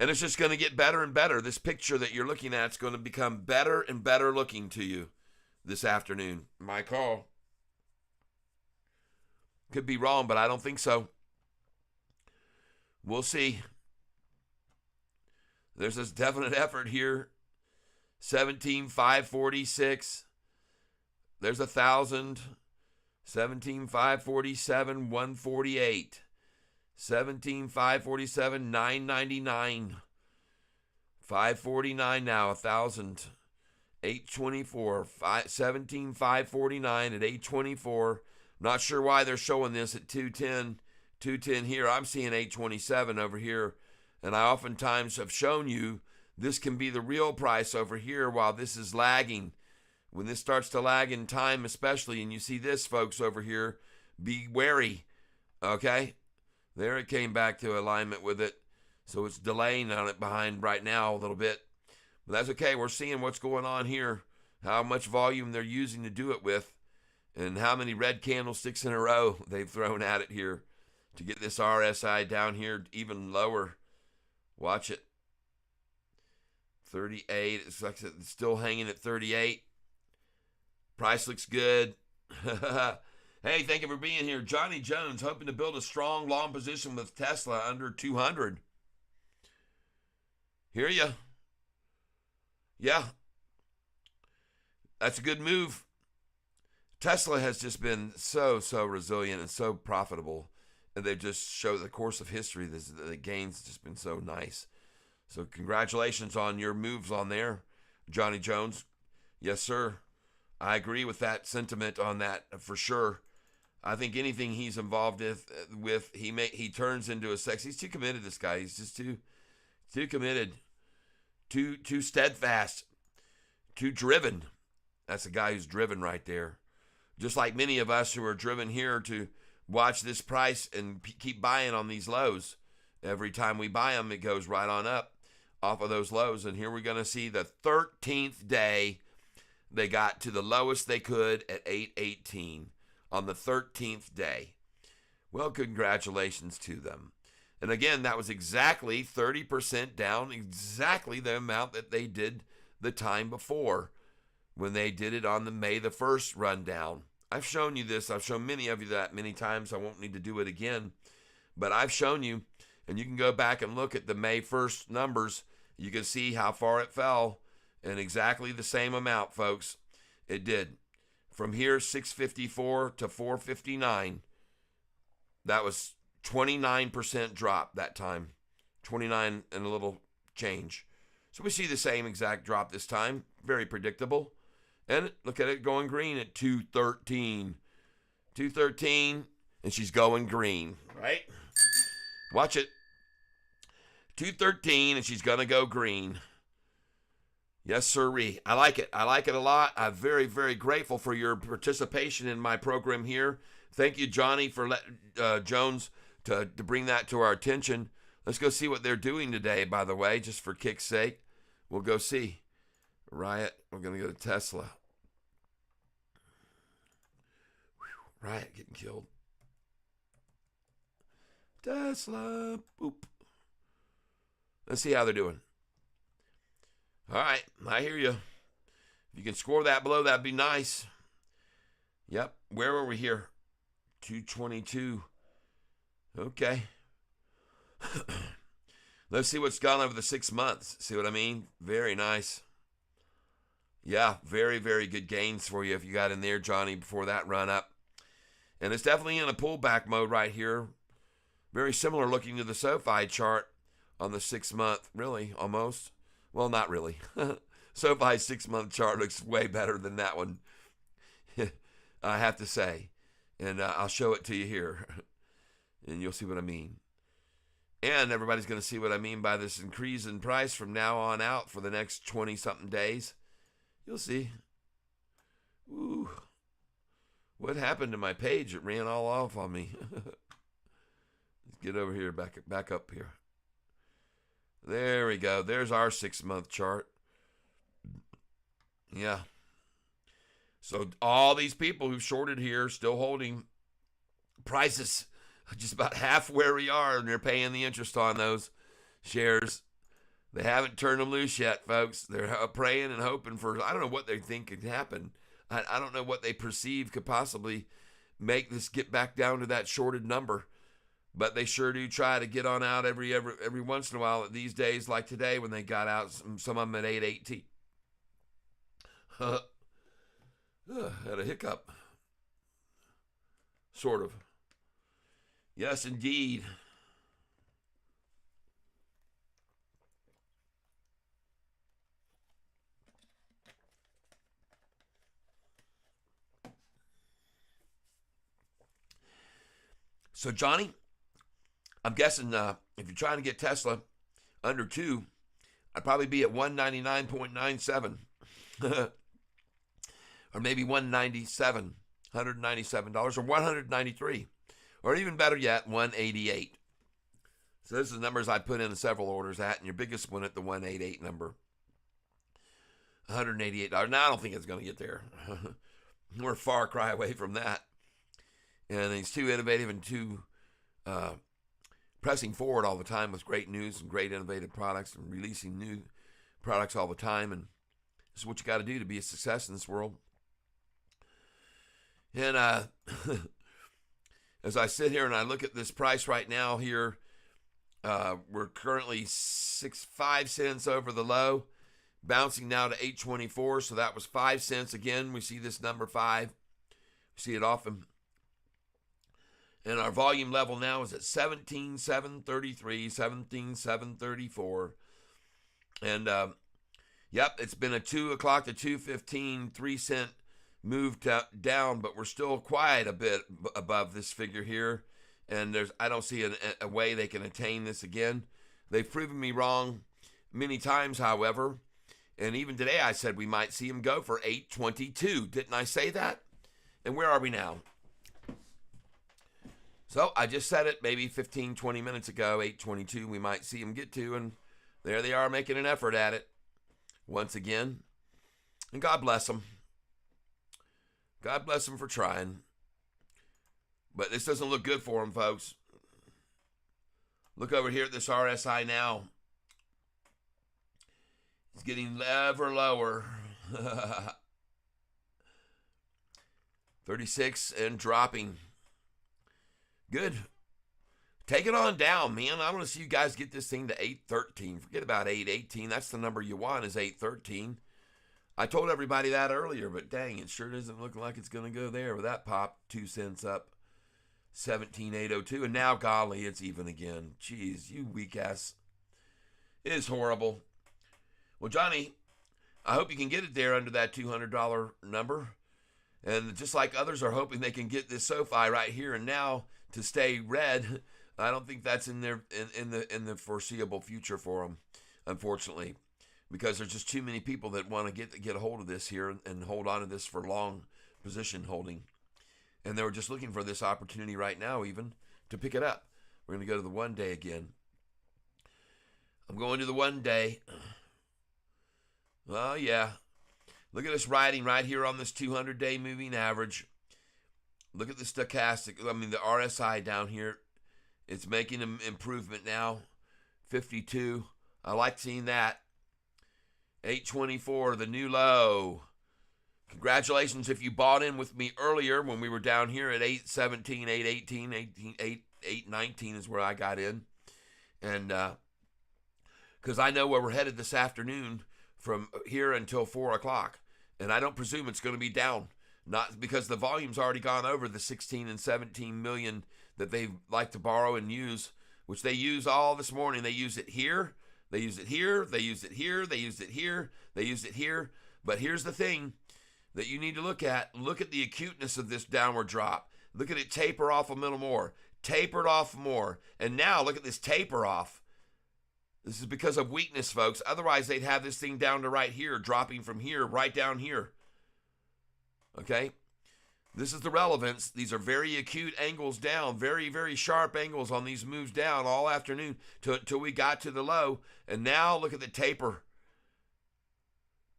[SPEAKER 1] And it's just going to get better and better. This picture that you're looking at is going to become better and better looking to you this afternoon. My call. Could be wrong, but I don't think so. We'll see. There's this definite effort here. 17,546. There's 1,000. 17,547, 148. 17,547, 999. 549 now, 1,000. 824. 17,549 at 824. Not sure why they're showing this at 210. 210 here. I'm seeing 827 over here. And I oftentimes have shown you this can be the real price over here while this is lagging. When this starts to lag in time especially, and you see this, folks, over here, be wary. Okay? There it came back to alignment with it. So it's delaying on it behind right now a little bit. But that's okay. We're seeing what's going on here. How much volume they're using to do it with. And how many red candlesticks in a row they've thrown at it here to get this RSI down here even lower. Watch it. 38. It's like it's still hanging at 38. Price looks good. Hey, thank you for being here. Johnny Jones hoping to build a strong long position with Tesla under 200. Hear ya. Yeah. That's a good move. Tesla has just been so resilient and so profitable. And they just show the course of history. The gains just been so nice. So congratulations on your moves on there, Johnny Jones. Yes, sir. I agree with that sentiment on that for sure. I think anything he's involved with he turns into a sex. He's too committed, this guy. He's just too committed, too steadfast, too driven. That's a guy who's driven right there. Just like many of us who are driven here to watch this price and keep buying on these lows. Every time we buy them, it goes right on up off of those lows. And here we're going to see the 13th day they got to the lowest they could at 818 on the 13th day. Well, congratulations to them. And again, that was exactly 30% down, exactly the amount that they did the time before when they did it on the May the 1st rundown. I've shown you this. I've shown many of you that many times. I won't need to do it again. But I've shown you, and you can go back and look at the May 1st numbers, You can see how far it fell, and exactly the same amount, folks. It did. From here, 654 to 459. That was 29% drop that time. 29 and a little change. So we see the same exact drop this time. Very predictable. And look at it going green at 213. 213, and she's going green, right? Watch it. 213, and she's going to go green. Yes, sirree. I like it. I like it a lot. I'm very, very grateful for your participation in my program here. Thank you, Johnny, for Jones to bring that to our attention. Let's go see what they're doing today, by the way, just for kick's sake. We'll go see. Riot. We're going to go to Tesla. Whew. Riot getting killed. Tesla. Boop. Let's see how they're doing. All right. I hear you. If you can score that below, that'd be nice. Yep. Where were we here? 222. Okay. Let's see what's gone over the 6 months. See what I mean? Very nice. Yeah, very, very good gains for you if you got in there, Johnny, before that run up. And it's definitely in a pullback mode right here. Very similar looking to the SOFI chart on the 6 month, really, almost. Well, not really. SOFI's 6 month chart looks way better than that one, I have to say. And I'll show it to you here, and you'll see what I mean. And everybody's going to see what I mean by this increase in price from now on out for the next 20-something days. You'll see. Ooh. What happened to my page? It ran all off on me. Let's get over here, back up here. There we go. There's our 6 month chart. Yeah. So all these people who shorted here still holding prices just about half where we are, and they're paying the interest on those shares. They haven't turned them loose yet, folks. They're praying and hoping for, I don't know what they think could happen. I don't know what they perceive could possibly make this get back down to that shorted number. But they sure do try to get on out every once in a while these days, like today when they got out, some of them at 818. Had a hiccup. Sort of. Yes, indeed. So, Johnny, I'm guessing if you're trying to get Tesla under 2, I'd probably be at 199.97. Or maybe $197 or 193. Or even better yet, 188. So this is the numbers I put in several orders at, and your biggest one at the 188 number. $188. Now, I don't think it's going to get there. We're a far cry away from that. And he's too innovative and too pressing forward all the time with great news and great innovative products and releasing new products all the time. And this is what you got to do to be a success in this world. And as I sit here and I look at this price right now here, we're currently 5 cents over the low, bouncing now to 824. So that was 5 cents. Again, we see this number 5. We see it often. And our volume level now is at 17,733, 17,734. And, yep, it's been a 2 o'clock to 2:15, 3 cent move down, but we're still quite a bit above this figure here. And I don't see a way they can attain this again. They've proven me wrong many times, however. And even today I said we might see them go for 822. Didn't I say that? And where are we now? So I just said it maybe 15, 20 minutes ago, 822 we might see them get to, and there they are making an effort at it once again. And God bless them. God bless them for trying. But this doesn't look good for them, folks. Look over here at this RSI now. It's getting ever lower. 36 and dropping. Good. take it on down, man. I want to see you guys get this thing to 813. Forget about 818. That's the number you want, is 813. I told everybody that earlier, but dang, it sure doesn't look like it's going to go there with that pop. 2 cents up, 17,802. And now, golly, it's even again. Jeez, you weak ass. It is horrible. Well, Johnny, I hope you can get it there under that $200 number. And just like others are hoping they can get this SoFi right here and now to stay red, I don't think that's in the foreseeable future for them, unfortunately, because there's just too many people that want to get a hold of this here and hold on to this for long position holding. And they were just looking for this opportunity right now even to pick it up. We're going to go to the 1 day again. I'm going to the 1 day. Oh, yeah. Look at this riding right here on this 200-day moving average. Look at the stochastic. I mean, the RSI down here. It's making an improvement now. 52. I like seeing that. 824, the new low. Congratulations if you bought in with me earlier when we were down here at 817, 818, 819 is where I got in. And because I know where we're headed this afternoon from here until 4 o'clock. And I don't presume it's going to be down. Not because the volume's already gone over the 16 and 17 million that they like to borrow and use, which they use all this morning. They use it here. They use it here. They use it here. They use it here. They use it here. But here's the thing that you need to look at. Look at the acuteness of this downward drop. Look at it taper off a little more. Tapered off more. And now look at this taper off. This is because of weakness, folks. Otherwise, they'd have this thing down to right here, dropping from here, right down here. Okay? This is the relevance. These are very acute angles down, very, very sharp angles on these moves down all afternoon till we got to the low. And now look at the taper.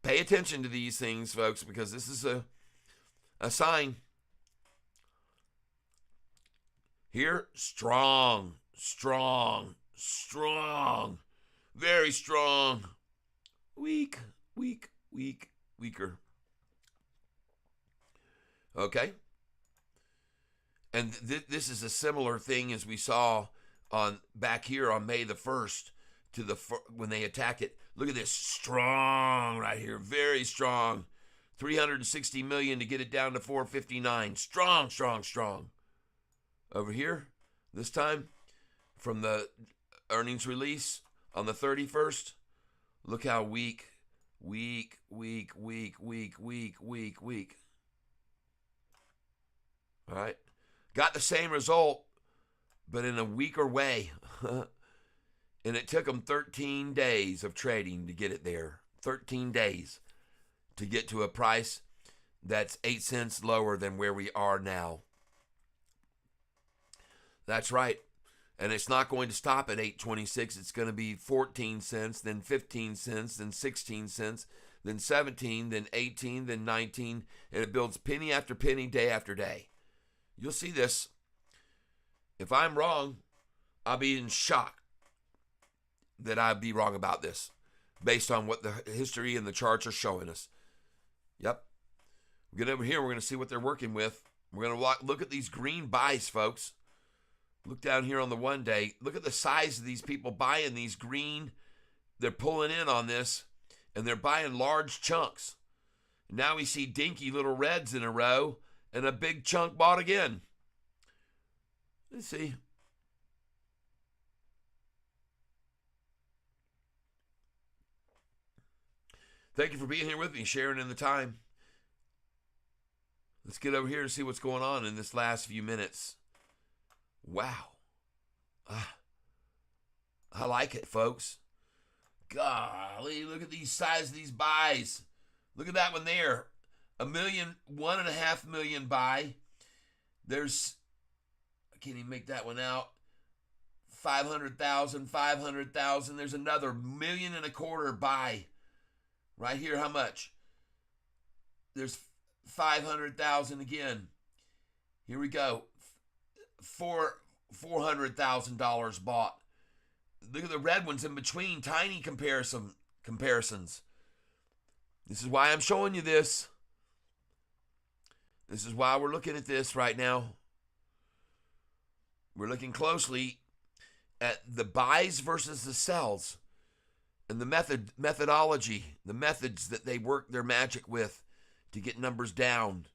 [SPEAKER 1] Pay attention to these things, folks, because this is a sign. Here, strong, strong, strong. Very strong. Weak, weak, weak, weaker. Okay? And this is a similar thing as we saw on back here on May the 1st to when they attacked it. Look at this. Strong right here. Very strong. 360 million to get it down to 459. Strong, strong, strong. Over here, this time, from the earnings release on the 31st, look how weak, weak, weak, weak, weak, weak, weak, weak. All right. Got the same result, but in a weaker way. And it took them 13 days of trading to get it there. 13 days to get to a price that's 8 cents lower than where we are now. That's right. And it's not going to stop at 8.26. It's going to be 14 cents, then 15 cents, then 16 cents, then 17, then 18, then 19. And it builds penny after penny, day after day. You'll see this. If I'm wrong, I'll be in shock that I'd be wrong about this based on what the history and the charts are showing us. Yep. We get over here. We're going to see what they're working with. We're going to look at these green buys, folks. Look down here on the 1 day. Look at the size of these people buying these green. They're pulling in on this, and they're buying large chunks. Now we see dinky little reds in a row, and a big chunk bought again. Let's see. Thank you for being here with me, sharing in the time. Let's get over here and see what's going on in this last few minutes. Wow. I like it, folks. Golly, look at these size of these buys. Look at that one there. 1.5 million buy. There's, I can't even make that one out. 500,000, 500,000. There's another 1.25 million buy. Right here, how much? There's 500,000 again. Here we go. $400,000 bought. Look at the red ones in between. Tiny comparisons. This is why I'm showing you this. This is why we're looking at this right now. We're looking closely at the buys versus the sells and the methodology, the methods that they work their magic with to get numbers down.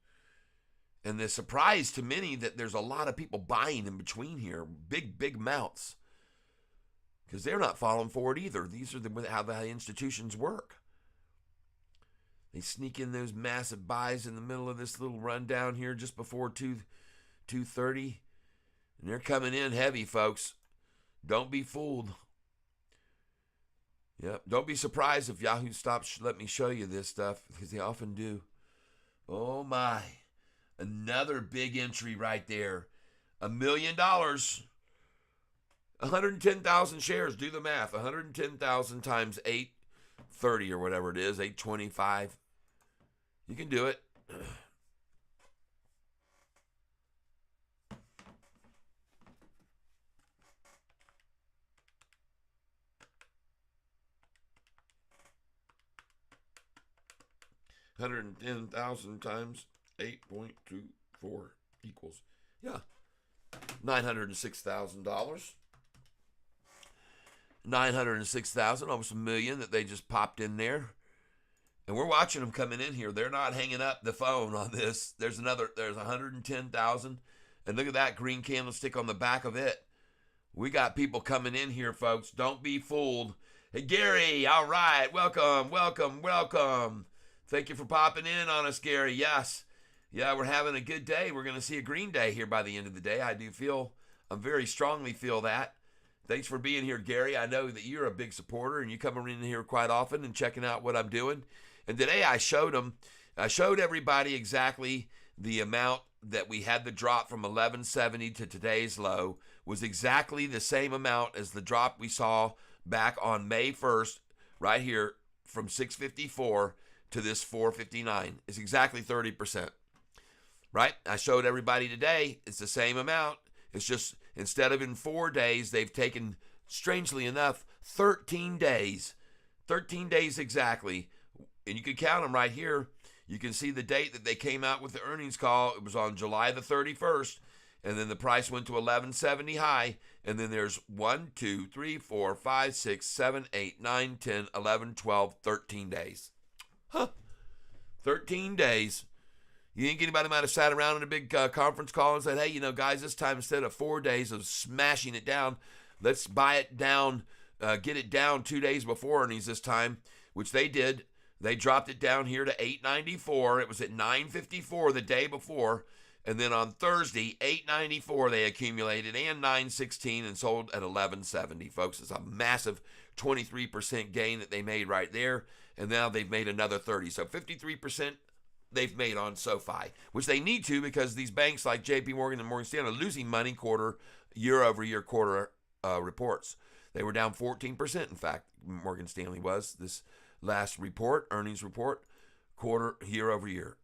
[SPEAKER 1] And the surprise to many that there's a lot of people buying in between here, big amounts, because they're not falling for it either. These are how the institutions work. They sneak in those massive buys in the middle of this little rundown here just before 2:30, and they're coming in heavy, folks. Don't be fooled. Yep. Don't be surprised if Yahoo stops. Let me show you this stuff, because they often do. Oh my. Another big entry right there. $1 million. 110,000 shares. Do the math. 110,000 times 830 or whatever it is. 825. You can do it. $110,000 times 8.24 equals, yeah, $906,000. 906,000, almost $1 million that they just popped in there. And we're watching them coming in here. They're not hanging up the phone on this. There's 110,000. And look at that green candlestick on the back of it. We got people coming in here, folks. Don't be fooled. Hey, Gary, all right. Welcome. Thank you for popping in on us, Gary. Yes. Yeah, we're having a good day. We're going to see a green day here by the end of the day. I very strongly feel that. Thanks for being here, Gary. I know that you're a big supporter, and you come in here quite often and checking out what I'm doing. And today I showed everybody exactly the amount that we had the drop from 1170 to today's low was exactly the same amount as the drop we saw back on May 1st, right here, from 654 to this 459. It's exactly 30%. Right? I showed everybody today it's the same amount. It's just instead of in 4 days, they've taken, strangely enough, 13 days. 13 days exactly. And you can count them right here. You can see the date that they came out with the earnings call. It was on July the 31st. And then the price went to 1170 high. And then there's 1, 2, 3, 4, 5, 6, 7, 8, 9, 10, 11, 12, 13 days. 13 days. You think anybody might have sat around in a big conference call and said, hey, guys, this time instead of 4 days of smashing it down, let's buy it down, get it down 2 days before earnings this time, which they did. They dropped it down here to 894. It was at 954 the day before. And then on Thursday, 894 they accumulated and 916 and sold at 1170, folks. It's a massive 23% gain that they made right there. And now they've made another 30. So 53% they've made on SoFi, which they need to because these banks like JP Morgan and Morgan Stanley are losing money year-over-year quarter reports. They were down 14%, in fact, Morgan Stanley was this last report, earnings report, quarter year-over-year,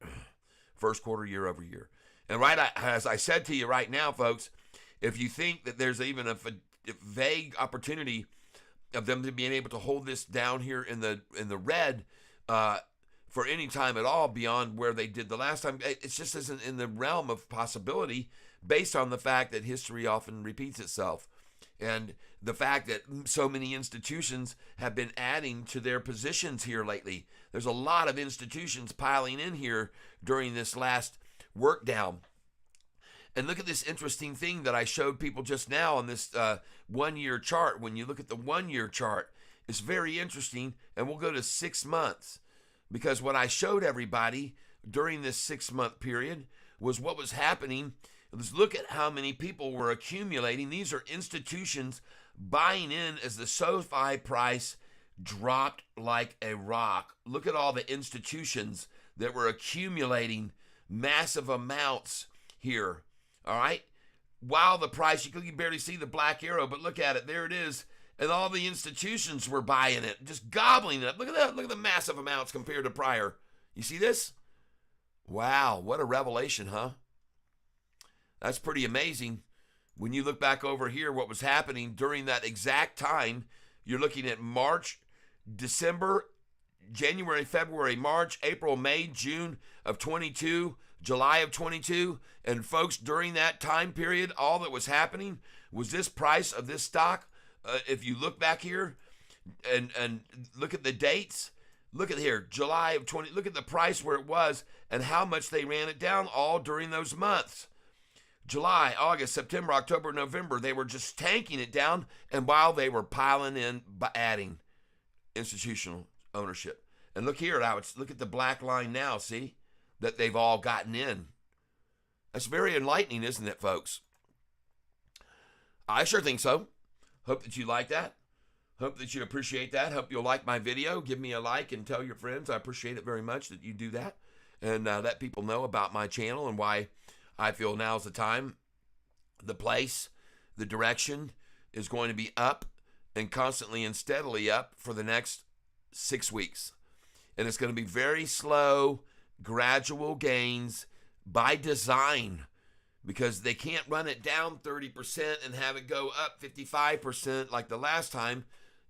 [SPEAKER 1] first quarter year-over-year. And right, as I said to you right now, folks, if you think that there's even a vague opportunity of them to being able to hold this down here in the red for any time at all beyond where they did the last time, it just isn't in the realm of possibility based on the fact that history often repeats itself. And the fact that so many institutions have been adding to their positions here lately. There's a lot of institutions piling in here during this last work down. And look at this interesting thing that I showed people just now on this 1-year chart. When you look at the 1-year chart, it's very interesting. And we'll go to 6 months. Because what I showed everybody during this 6-month period was what was happening. Let's look at how many people were accumulating. These are institutions buying in as the SoFi price dropped like a rock. Look at all the institutions that were accumulating massive amounts here. All right. While the price, you can barely see the black arrow, but look at it. There it is. And all the institutions were buying it, just gobbling it up. Look at that. Look at the massive amounts compared to prior. You see this? Wow. What a revelation, huh? That's pretty amazing. When you look back over here, what was happening during that exact time, you're looking at March, December, January, February, March, April, May, June of 22, July of 22. And folks, during that time period, all that was happening was this price of this stock If you look back here and look at the dates, look at here, July of 20. Look at the price where it was and how much they ran it down all during those months. July, August, September, October, November, they were just tanking it down, and while they were piling in by adding institutional ownership. And look here, look at the black line now, see? That they've all gotten in. That's very enlightening, isn't it, folks? I sure think so. Hope that you like that. Hope that you appreciate that. Hope you'll like my video. Give me a like and tell your friends. I appreciate it very much that you do that. And let people know about my channel and why I feel now's the time, the place, the direction is going to be up and constantly and steadily up for the next 6 weeks. And it's going to be very slow, gradual gains by design, because they can't run it down 30% and have it go up 55% like the last time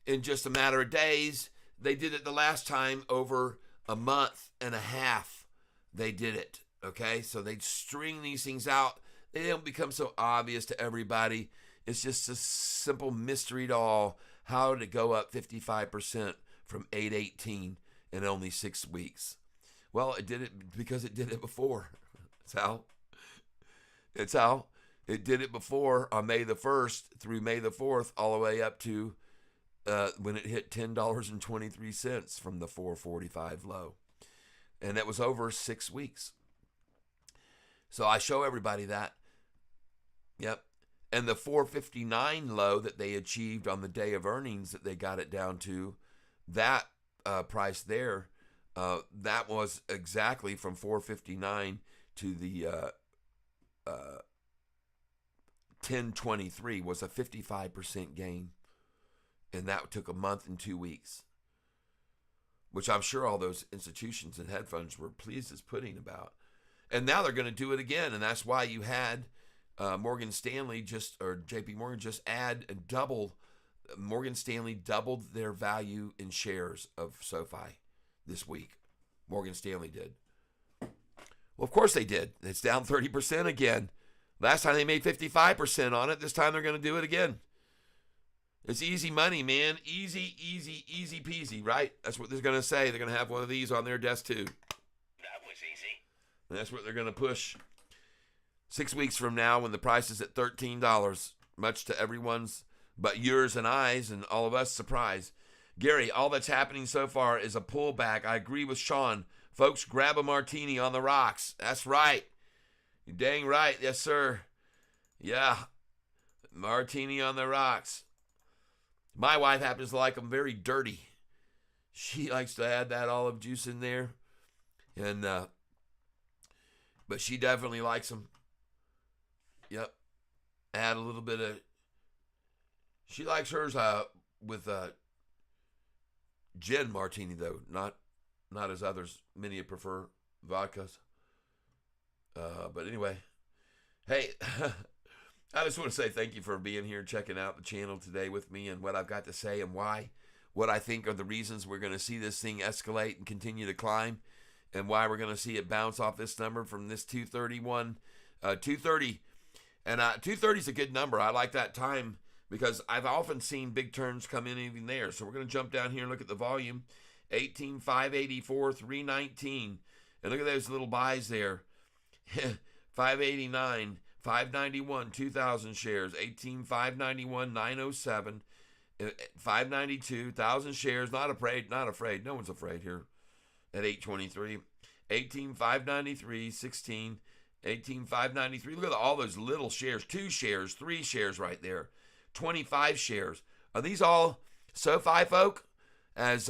[SPEAKER 1] in just a matter of days. They did it the last time over a month and a half. They did it, okay? So they string these things out. They don't become so obvious to everybody. It's just a simple mystery to all. How did it go up 55% from 818 in only 6 weeks? Well, it did it because it did it before. It's how it did it before on May the 1st through May the 4th, all the way up to when it hit $10.23 from the 445 low. And that was over 6 weeks. So I show everybody that. Yep. And the 459 low that they achieved on the day of earnings that they got it down to, that price there, that was exactly from 459 to the 1023 was a 55% gain. And that took a month and 2 weeks, which I'm sure all those institutions and hedge funds were pleased as pudding about. And now they're going to do it again. And that's why you had Morgan Stanley or JP Morgan just add and double. Morgan Stanley doubled their value in shares of SoFi this week. Morgan Stanley did. Well, of course they did. It's down 30% again. Last time they made 55% on it. This time they're going to do it again. It's easy money, man. Easy, easy, easy peasy, right? That's what they're going to say. They're going to have one of these on their desk too.
[SPEAKER 3] That was easy.
[SPEAKER 1] And that's what they're going to push 6 weeks from now when the price is at $13, much to everyone's but yours and I's and all of us surprise. Gary, all that's happening so far is a pullback. I agree with Sean. Folks, grab a martini on the rocks. That's right. You're dang right. Yes, sir. Yeah. Martini on the rocks. My wife happens to like them very dirty. She likes to add that olive juice in there. And, but she definitely likes them. Yep. Add a little bit of, she likes hers with gin martini, though. Not as others. Many prefer vodkas. But anyway, hey, I just want to say thank you for being here, checking out the channel today with me and what I've got to say and why, what I think are the reasons we're going to see this thing escalate and continue to climb, and why we're going to see it bounce off this number from this 231, 230. And 230 is a good number. I like that time because I've often seen big turns come in even there. So we're going to jump down here and look at the volume. 18,584, 319. And look at those little buys there. 589, 591, 2,000 shares. 18,591, 907. 592, 1,000 shares. Not afraid. No one's afraid here at 823. 18,593, 16. 18,593. Look at all those little shares. 2 shares, 3 shares right there. 25 shares. Are these all SoFi folk? As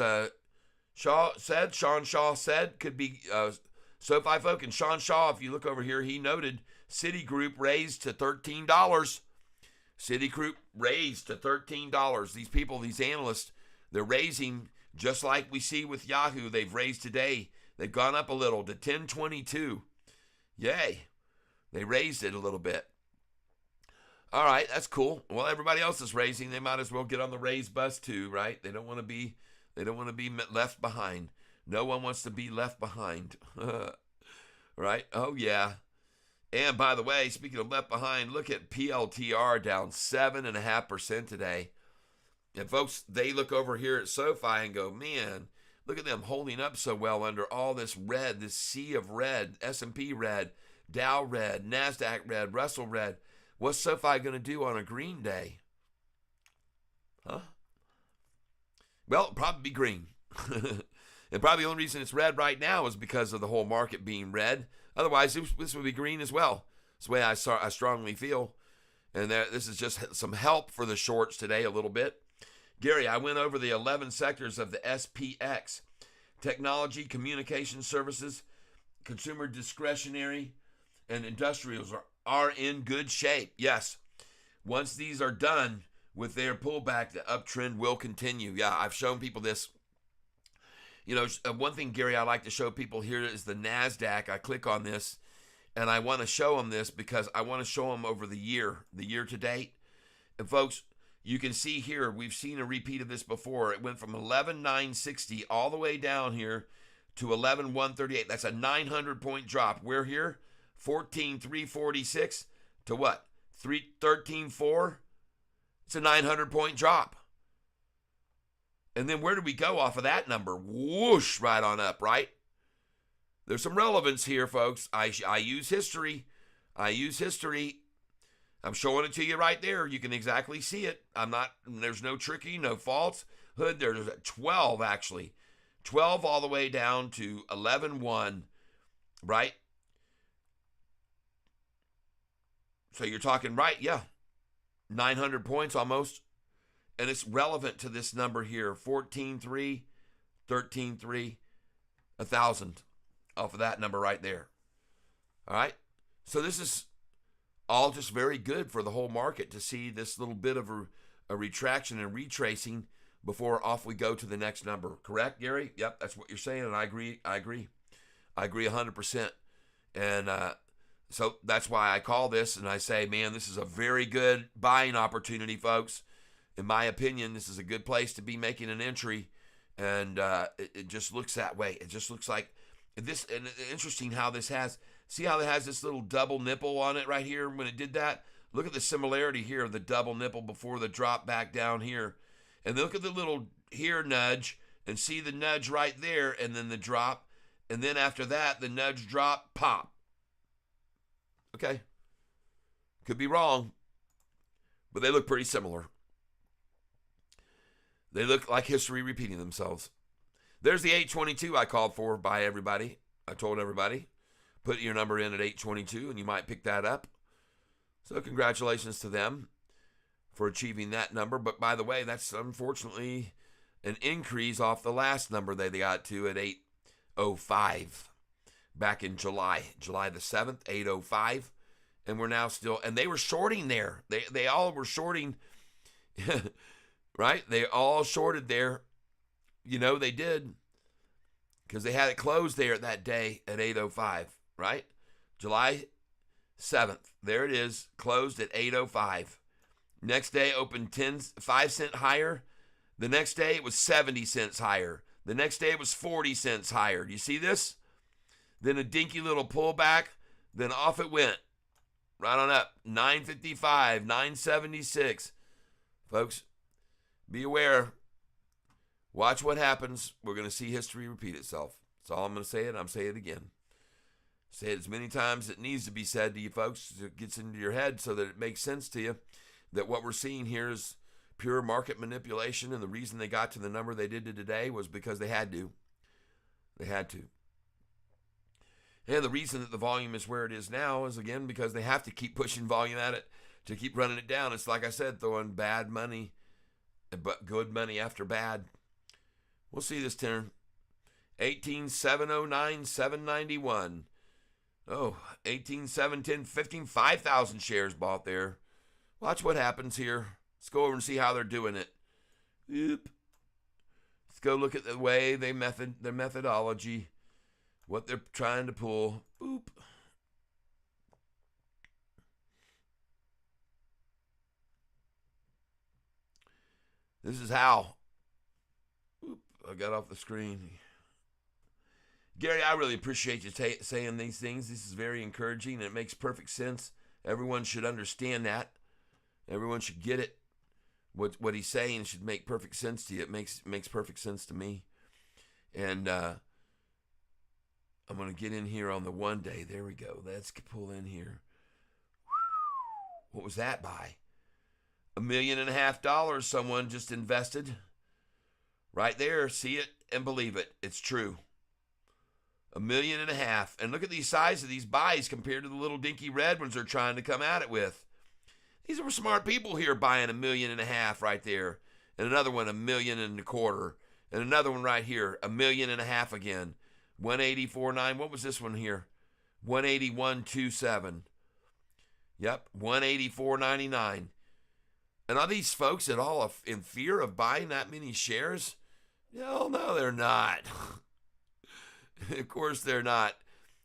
[SPEAKER 1] Shawn Shaw said, could be SoFi folk. And Sean Shaw, if you look over here, he noted Citigroup raised to $13. Citigroup raised to $13. These people, these analysts, they're raising just like we see with Yahoo. They've raised today. They've gone up a little to 1022. Yay. They raised it a little bit. All right, that's cool. Well, everybody else is raising. They might as well get on the raise bus too, right? They don't want to be left behind. No one wants to be left behind. Right? Oh yeah. And by the way, speaking of left behind, look at PLTR down 7.5% today. And folks, they look over here at SoFi and go, man, look at them holding up so well under all this red, this sea of red, S&P red, Dow red, NASDAQ red, Russell red. What's SoFi going to do on a green day? Huh? Well, it'll probably be green. And probably the only reason it's red right now is because of the whole market being red. Otherwise, this would be green as well. That's the way I strongly feel. And this is just some help for the shorts today a little bit. Gary, I went over the 11 sectors of the SPX. Technology, communication services, consumer discretionary, and industrials are in good shape. Yes. Once these are done with their pullback, the uptrend will continue. Yeah, I've shown people this. You know, one thing, Gary, I like to show people here is the NASDAQ. I click on this, and I want to show them this because I want to show them over the year to date. And folks, you can see here, we've seen a repeat of this before. It went from 11,960 all the way down here to 11,138. That's a 900-point drop. We're here, 14,346 to what? 13,4? It's a 900-point drop. And then where do we go off of that number? Whoosh, right on up, right? There's some relevance here, folks. I use history. I'm showing it to you right there. You can exactly see it. There's no tricky, no false hood. There's a 12, actually. 12 all the way down to 11.1, right? So you're talking, right, yeah, 900 points almost. And it's relevant to this number here, 14.3, 13.3, 1,000 off of that number right there. All right? So this is all just very good for the whole market to see this little bit of a retraction and retracing before off we go to the next number. Correct, Gary? Yep, that's what you're saying, and I agree 100%. And so that's why I call this, and I say, man, this is a very good buying opportunity, folks. In my opinion, this is a good place to be making an entry, and it just looks that way. It just looks like this, and interesting how this has, see how it has this little double nipple on it right here when it did that? Look at the similarity here of the double nipple before the drop back down here. And look at the little here nudge, and see the nudge right there, and then the drop, and then after that, the nudge drop, pop. Okay. Could be wrong, but they look pretty similar. They look like history repeating themselves. There's the 822 I called for by everybody. I told everybody, put your number in at 822 and you might pick that up. So congratulations to them for achieving that number. But by the way, that's unfortunately an increase off the last number they got to at 805 back in July the 7th, 805. And we're now still, and they were shorting there. They all were shorting. Right? They all shorted there. You know they did. Because they had it closed there that day at 8:05. Right? July 7th. There it is. Closed at 8:05. Next day opened 5 cents higher. The next day it was 70 cents higher. The next day it was 40 cents higher. Do you see this? Then a dinky little pullback. Then off it went. Right on up. 9.55. 9.76. Folks, be aware. Watch what happens. We're going to see history repeat itself. That's all I'm going to say, and I'm saying it again. Say it as many times as it needs to be said to you folks. It gets into your head so that it makes sense to you that what we're seeing here is pure market manipulation, and the reason they got to the number they did today was because they had to. They had to. And the reason that the volume is where it is now is, again, because they have to keep pushing volume at it to keep running it down. It's like I said, throwing bad money, but good money after bad. We'll see this turn. 18,709, 791. Oh, 18,710, 15, 5,000 shares bought there. Watch what happens here. Let's go over and see how they're doing it. Yep. Let's go look at the way their methodology, what they're trying to pull. Boop. This is how. Oop, I got off the screen. Gary, I really appreciate you saying these things. This is very encouraging, and it makes perfect sense. Everyone should understand that. Everyone should get it. what he's saying should make perfect sense to you. It makes perfect sense to me. And I'm going to get in here on the one day. There we go. Let's pull in here. What was that by? $1.5 million someone just invested. Right there. See it and believe it. It's true. $1.5 million. And look at the size of these buys compared to the little dinky red ones they're trying to come at it with. These are smart people here buying $1.5 million right there. And another one, $1.25 million. And another one right here, $1.5 million again. 184.9. What was this one here? 181.27. Yep, 184.99. And are these folks at all in fear of buying that many shares? Hell no, they're not. Of course they're not.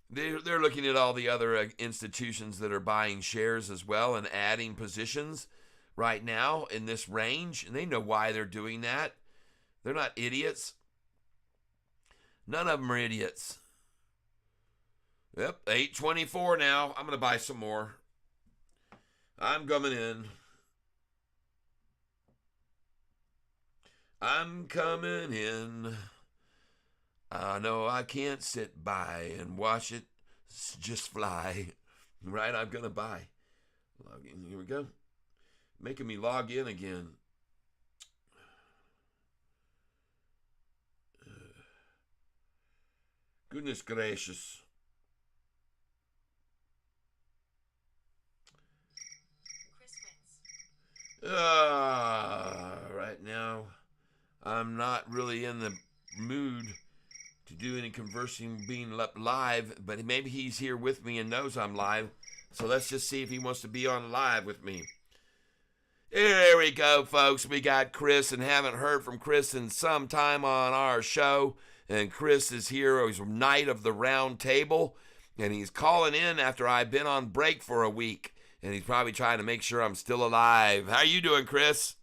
[SPEAKER 1] They're looking at all the other institutions that are buying shares as well and adding positions right now in this range. And they know why they're doing that. They're not idiots. None of them are idiots. Yep, 824 now. I'm going to buy some more. I'm coming in. I'm coming in. I know I can't sit by and watch it just fly. Right, I'm going to buy. Log in. Here we go. Making me log in again. Goodness gracious. Right now, I'm not really in the mood to do any conversing being live, but maybe he's here with me and knows I'm live. So let's just see if he wants to be on live with me. There we go, folks. We got Chris, and haven't heard from Chris in some time on our show. And Chris is here. He's Knight of the Round Table, and he's calling in after I've been on break for a week. And he's probably trying to make sure I'm still alive. How you doing, Chris?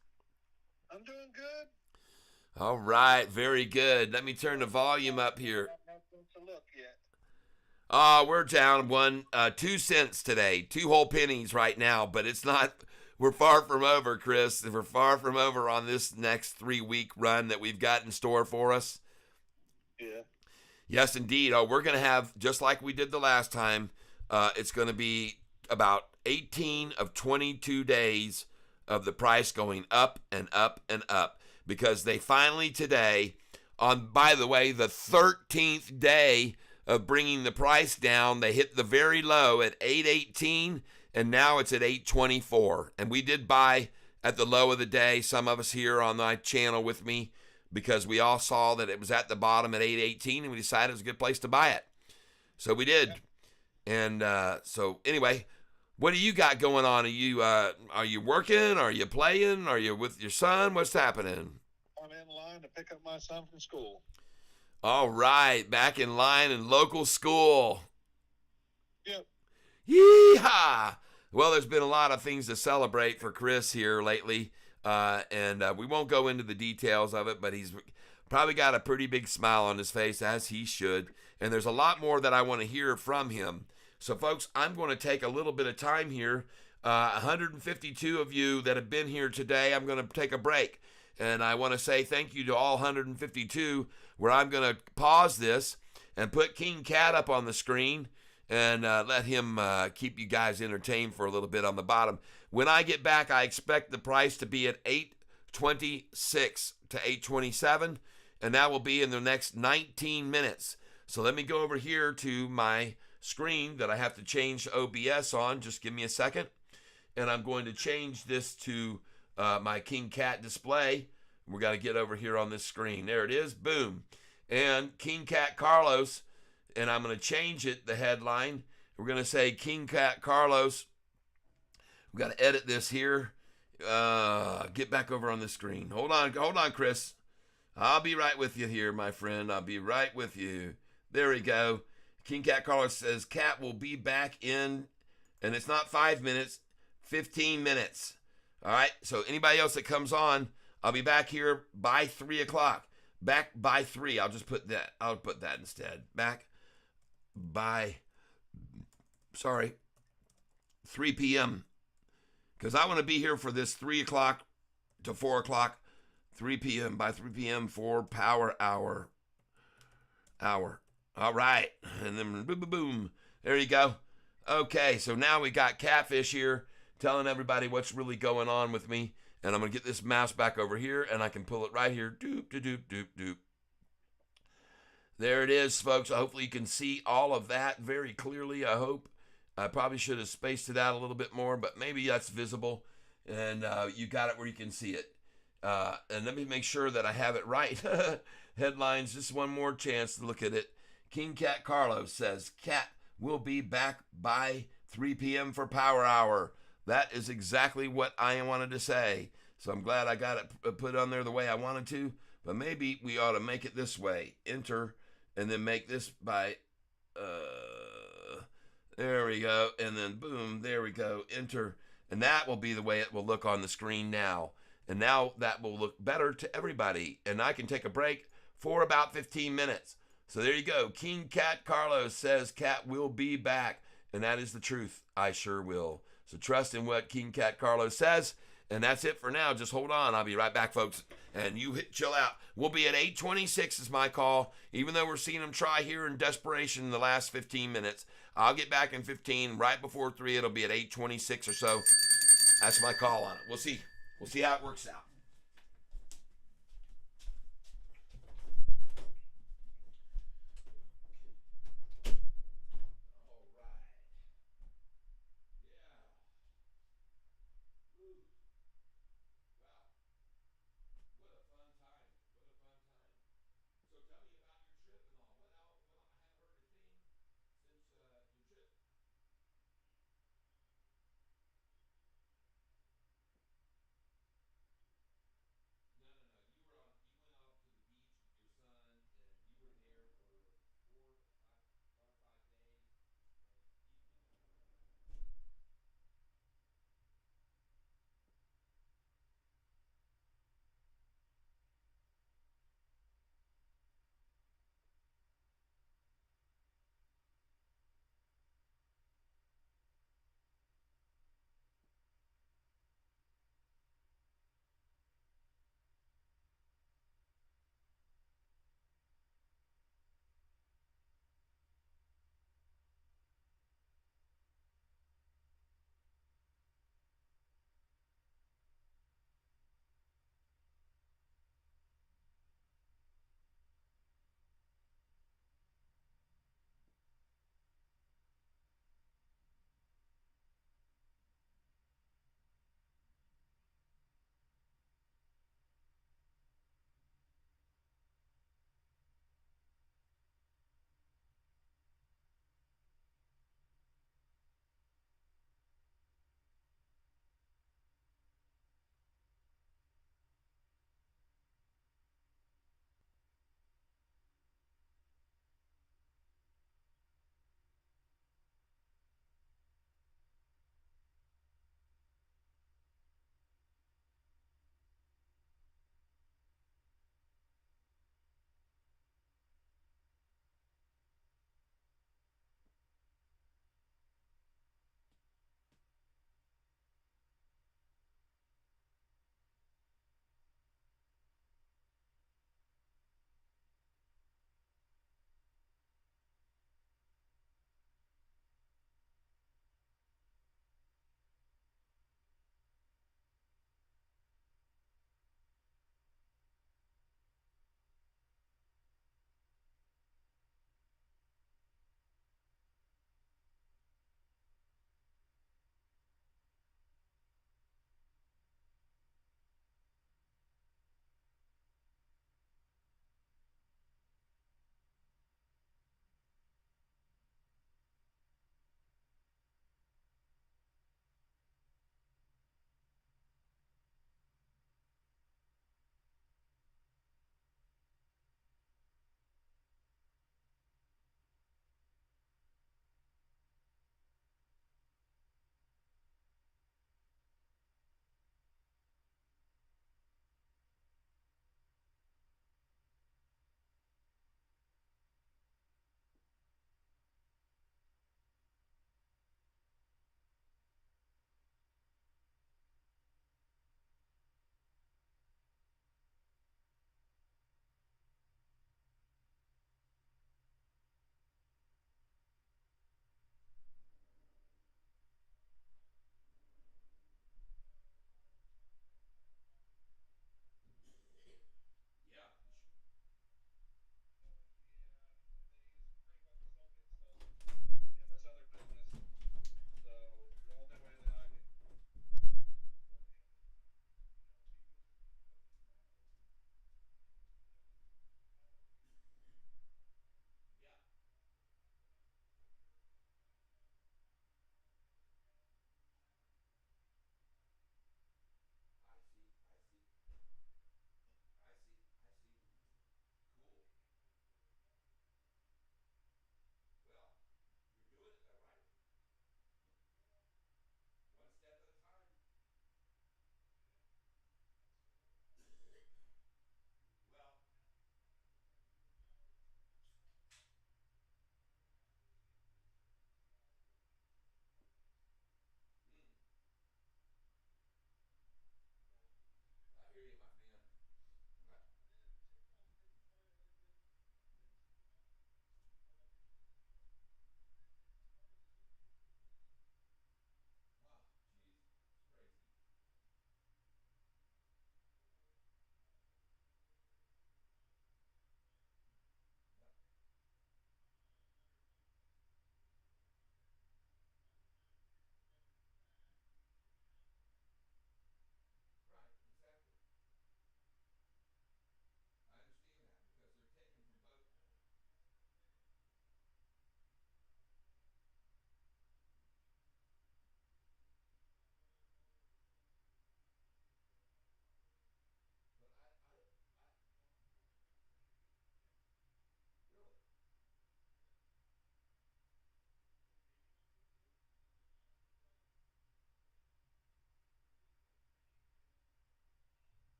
[SPEAKER 3] I'm doing good.
[SPEAKER 1] All right, very good. Let me turn the volume up here. We're down 2 cents today, 2 whole pennies right now, but it's not. We're far from over, Chris. We're far from over on this next 3-week run that we've got in store for us.
[SPEAKER 3] Yeah.
[SPEAKER 1] Yes, indeed. We're going to have, just like we did the last time, it's going to be about 18 of 22 days of the price going up and up and up, because they finally today, on, by the way, the 13th day of bringing the price down, they hit the very low at 818, and now it's at 824. And we did buy at the low of the day, some of us here on my channel with me, because we all saw that it was at the bottom at 818, and we decided it was a good place to buy it. So we did. And so anyway, what do you got going on? Are you working? Are you playing? Are you with your son? What's happening?
[SPEAKER 3] I'm in line to pick up my son from school.
[SPEAKER 1] All right, back in line in local school.
[SPEAKER 3] Yep.
[SPEAKER 1] Yeehaw! Well, there's been a lot of things to celebrate for Chris here lately, and we won't go into the details of it, but he's probably got a pretty big smile on his face, as he should, and there's a lot more that I want to hear from him. So, folks, I'm going to take a little bit of time here. 152 of you that have been here today, I'm going to take a break. And I want to say thank you to all 152, where I'm going to pause this and put King Cat up on the screen and let him keep you guys entertained for a little bit on the bottom. When I get back, I expect the price to be at 826 to 827, and that will be in the next 19 minutes. So let me go over here to my screen that I have to change OBS on. Just give me a second. And I'm going to change this to my King Cat display. We're going to get over here on this screen. There it is. Boom. And King Cat Carlos. And I'm going to change it, the headline. We're going to say King Cat Carlos. We've got to edit this here. Get back over on the screen. Hold on, Chris. I'll be right with you here, my friend. I'll be right with you. There we go. King Cat Carlos says Cat will be back in, and it's not 5 minutes, 15 minutes. All right, so anybody else that comes on, I'll be back here by 3 o'clock. Back by 3. I'll just put that. I'll put that instead. Back by, 3 p.m. Because I want to be here for this 3 o'clock to 4 o'clock, 3 p.m. by 3 p.m. for Power Hour. All right. And then boom, boom, boom. There you go. Okay, so now we got Catfish here telling everybody what's really going on with me. And I'm going to get this mouse back over here, and I can pull it right here. Doop, doop, doop, doop, doop. There it is, folks. Hopefully you can see all of that very clearly, I hope. I probably should have spaced it out a little bit more, but maybe that's visible. And you got it where you can see it. And let me make sure that I have it right. Headlines, just one more chance to look at it. King Cat Carlos says, Cat will be back by 3 p.m. for Power Hour. That is exactly what I wanted to say. So I'm glad I got it put on there the way I wanted to. But maybe we ought to make it this way. Enter, and then make this by, there we go. And then boom, there we go. Enter. And that will be the way it will look on the screen now. And now that will look better to everybody. And I can take a break for about 15 minutes. So there you go. King Cat Carlos says Cat will be back. And that is the truth. I sure will. So trust in what King Cat Carlos says. And that's it for now. Just hold on. I'll be right back, folks. And you chill out. We'll be at 8:26 is my call. Even though we're seeing them try here in desperation in the last 15 minutes. I'll get back in 15. Right before 3, it'll be at 8:26 or so. That's my call on it. We'll see. We'll see how it works out.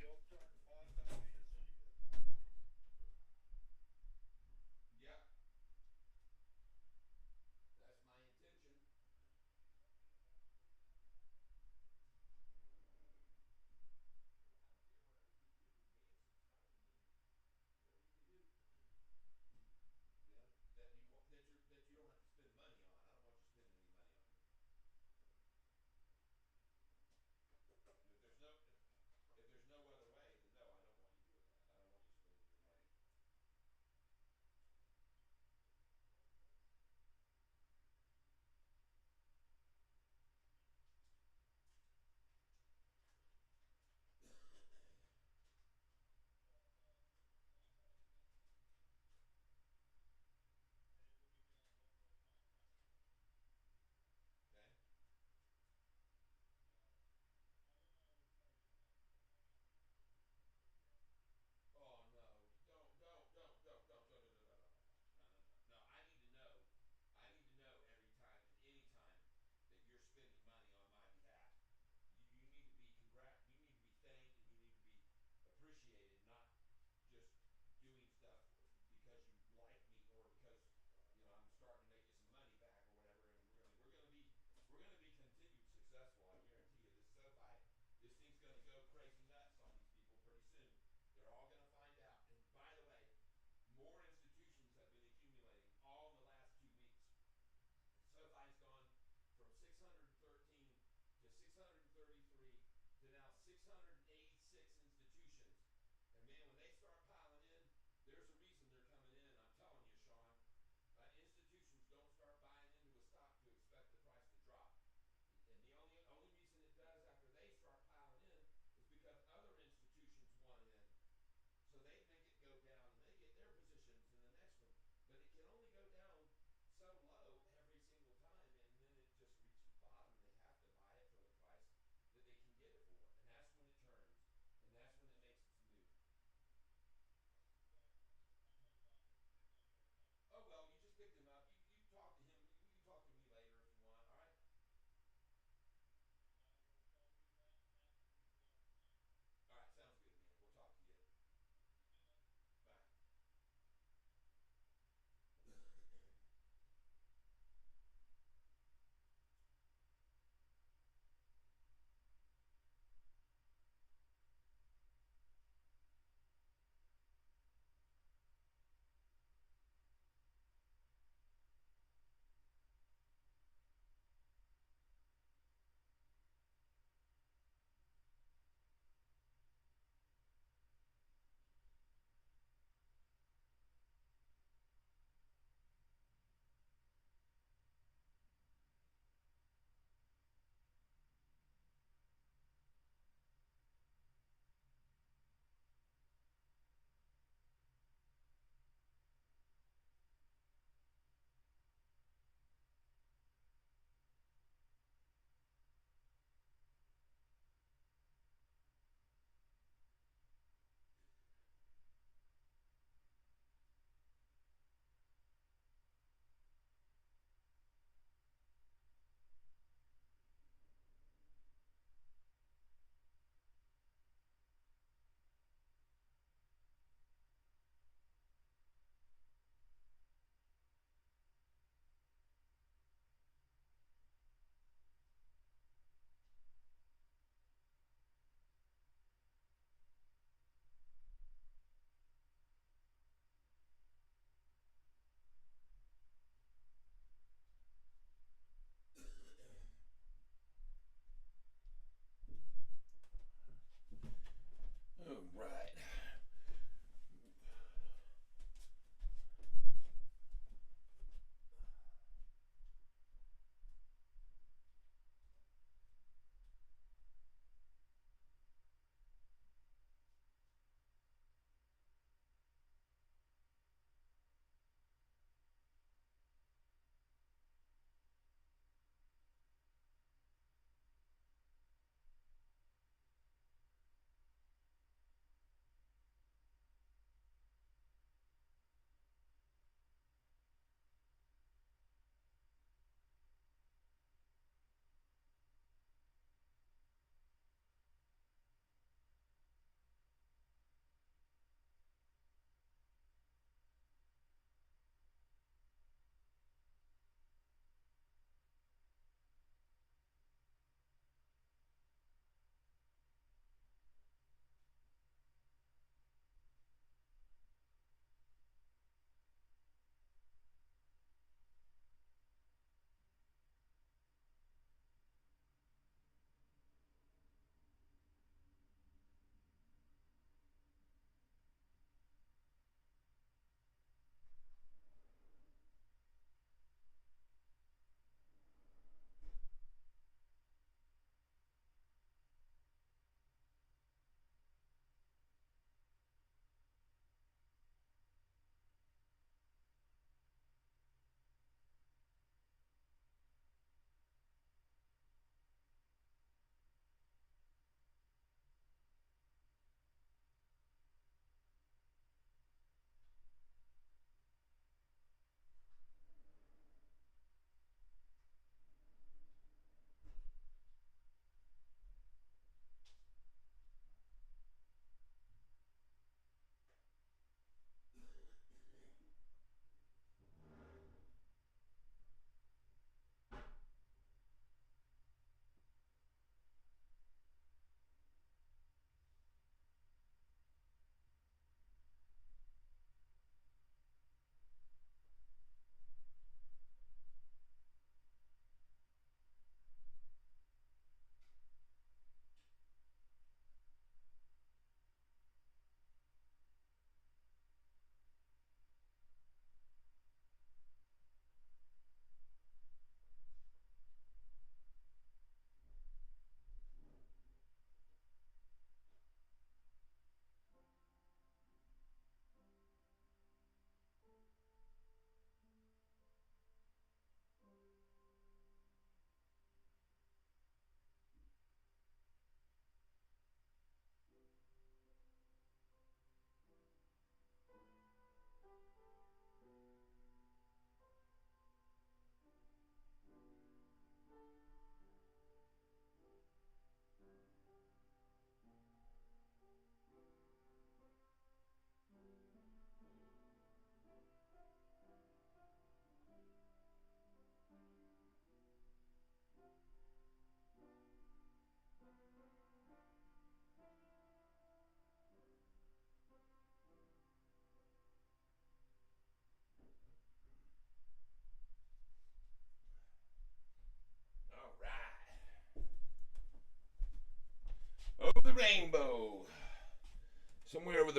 [SPEAKER 3] You'll start contacting as soon as you get a time.
[SPEAKER 1] Yep. That's my intention. I don't care. Whatever you do, man, it's fine with me. Whatever you can do. You know, that you don't have to spend money on. I don't want you spending any money on me. If there's no other way,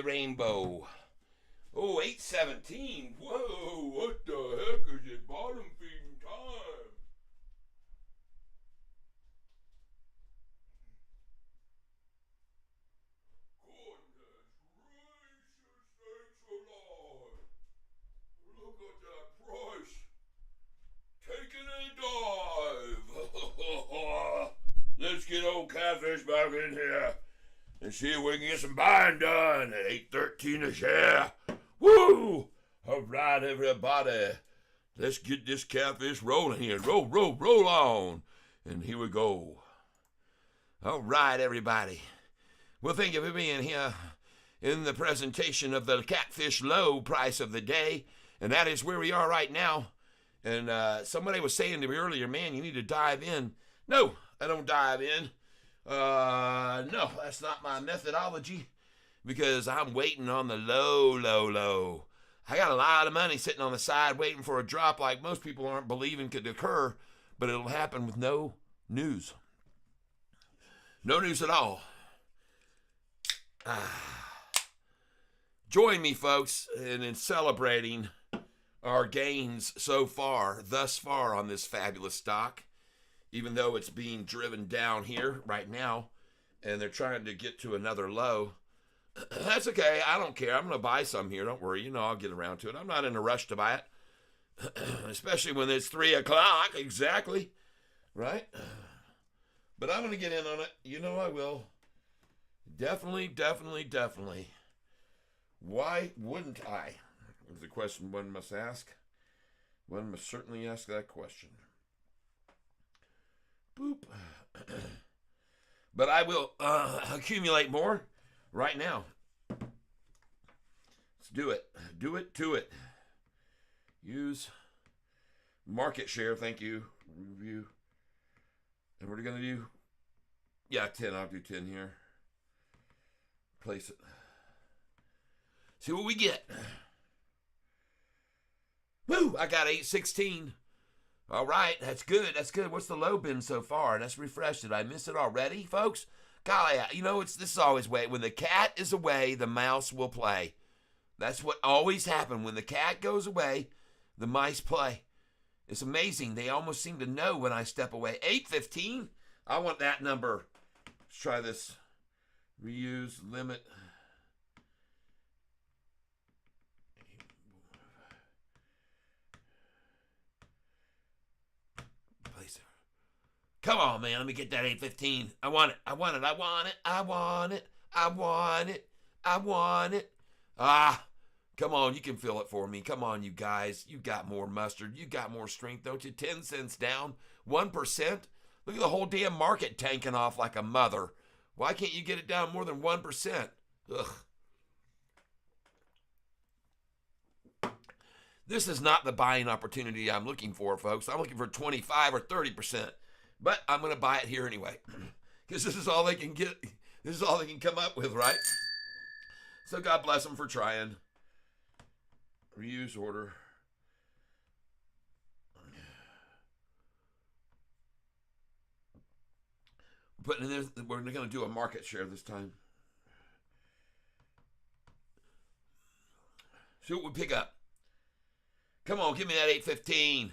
[SPEAKER 1] rainbow. Oh, 8:17. Whoa, what the heck is it? Bottom feeding time. Goodness gracious sakes alive. Look at that price. Taking a dive. Let's get old Catfish back in here and see if we can get some buying done at 8:13 a share. Woo! All right, everybody. Let's get this Catfish rolling here. Roll on. And here we go. All right, everybody. Well, thank you for being here in the presentation of the Catfish low price of the day. And that is where we are right now. And somebody was saying to me earlier, man, you need to dive in. No, I don't dive in. No, that's not my methodology because I'm waiting on the low. I got a lot of money sitting on the side waiting for a drop like most people aren't believing could occur, but it'll happen with no news. No news at all. Join me, folks, in celebrating our gains thus far on this fabulous stock, even though it's being driven down here right now, and they're trying to get to another low. That's okay. I don't care. I'm going to buy some here. Don't worry. I'll get around to it. I'm not in a rush to buy it, especially when it's 3 o'clock. Exactly. Right? But I'm going to get in on it. I will. Definitely. Why wouldn't I? Is the question one must ask. One must certainly ask that question. Boop. But I will accumulate more right now. Let's do it. Do it to it. Use market share. Thank you. Review. And we're going to do, 10. I'll do 10 here. Place it. See what we get. Woo! I got 8:16. All right, that's good. What's the low been so far? Let's refresh. Did I miss it already, folks? Golly, this is always way. When the cat is away, the mouse will play. That's what always happens. When the cat goes away, the mice play. It's amazing. They almost seem to know when I step away. 8:15. I want that number. Let's try this. Reuse limit. Come on, man. Let me get that 8:15. I want it. Ah, come on. You can fill it for me. Come on, you guys. You got more mustard. You got more strength, don't you? 10 cents down. 1%. Look at the whole damn market tanking off like a mother. Why can't you get it down more than 1%? Ugh. This is not the buying opportunity I'm looking for, folks. I'm looking for 25 or 30%. But I'm going to buy it here anyway. Because this is all they can get. This is all they can come up with, right? So God bless them for trying. Reuse order. We're going to do a market share this time. See what we pick up. Come on, give me that 8:15.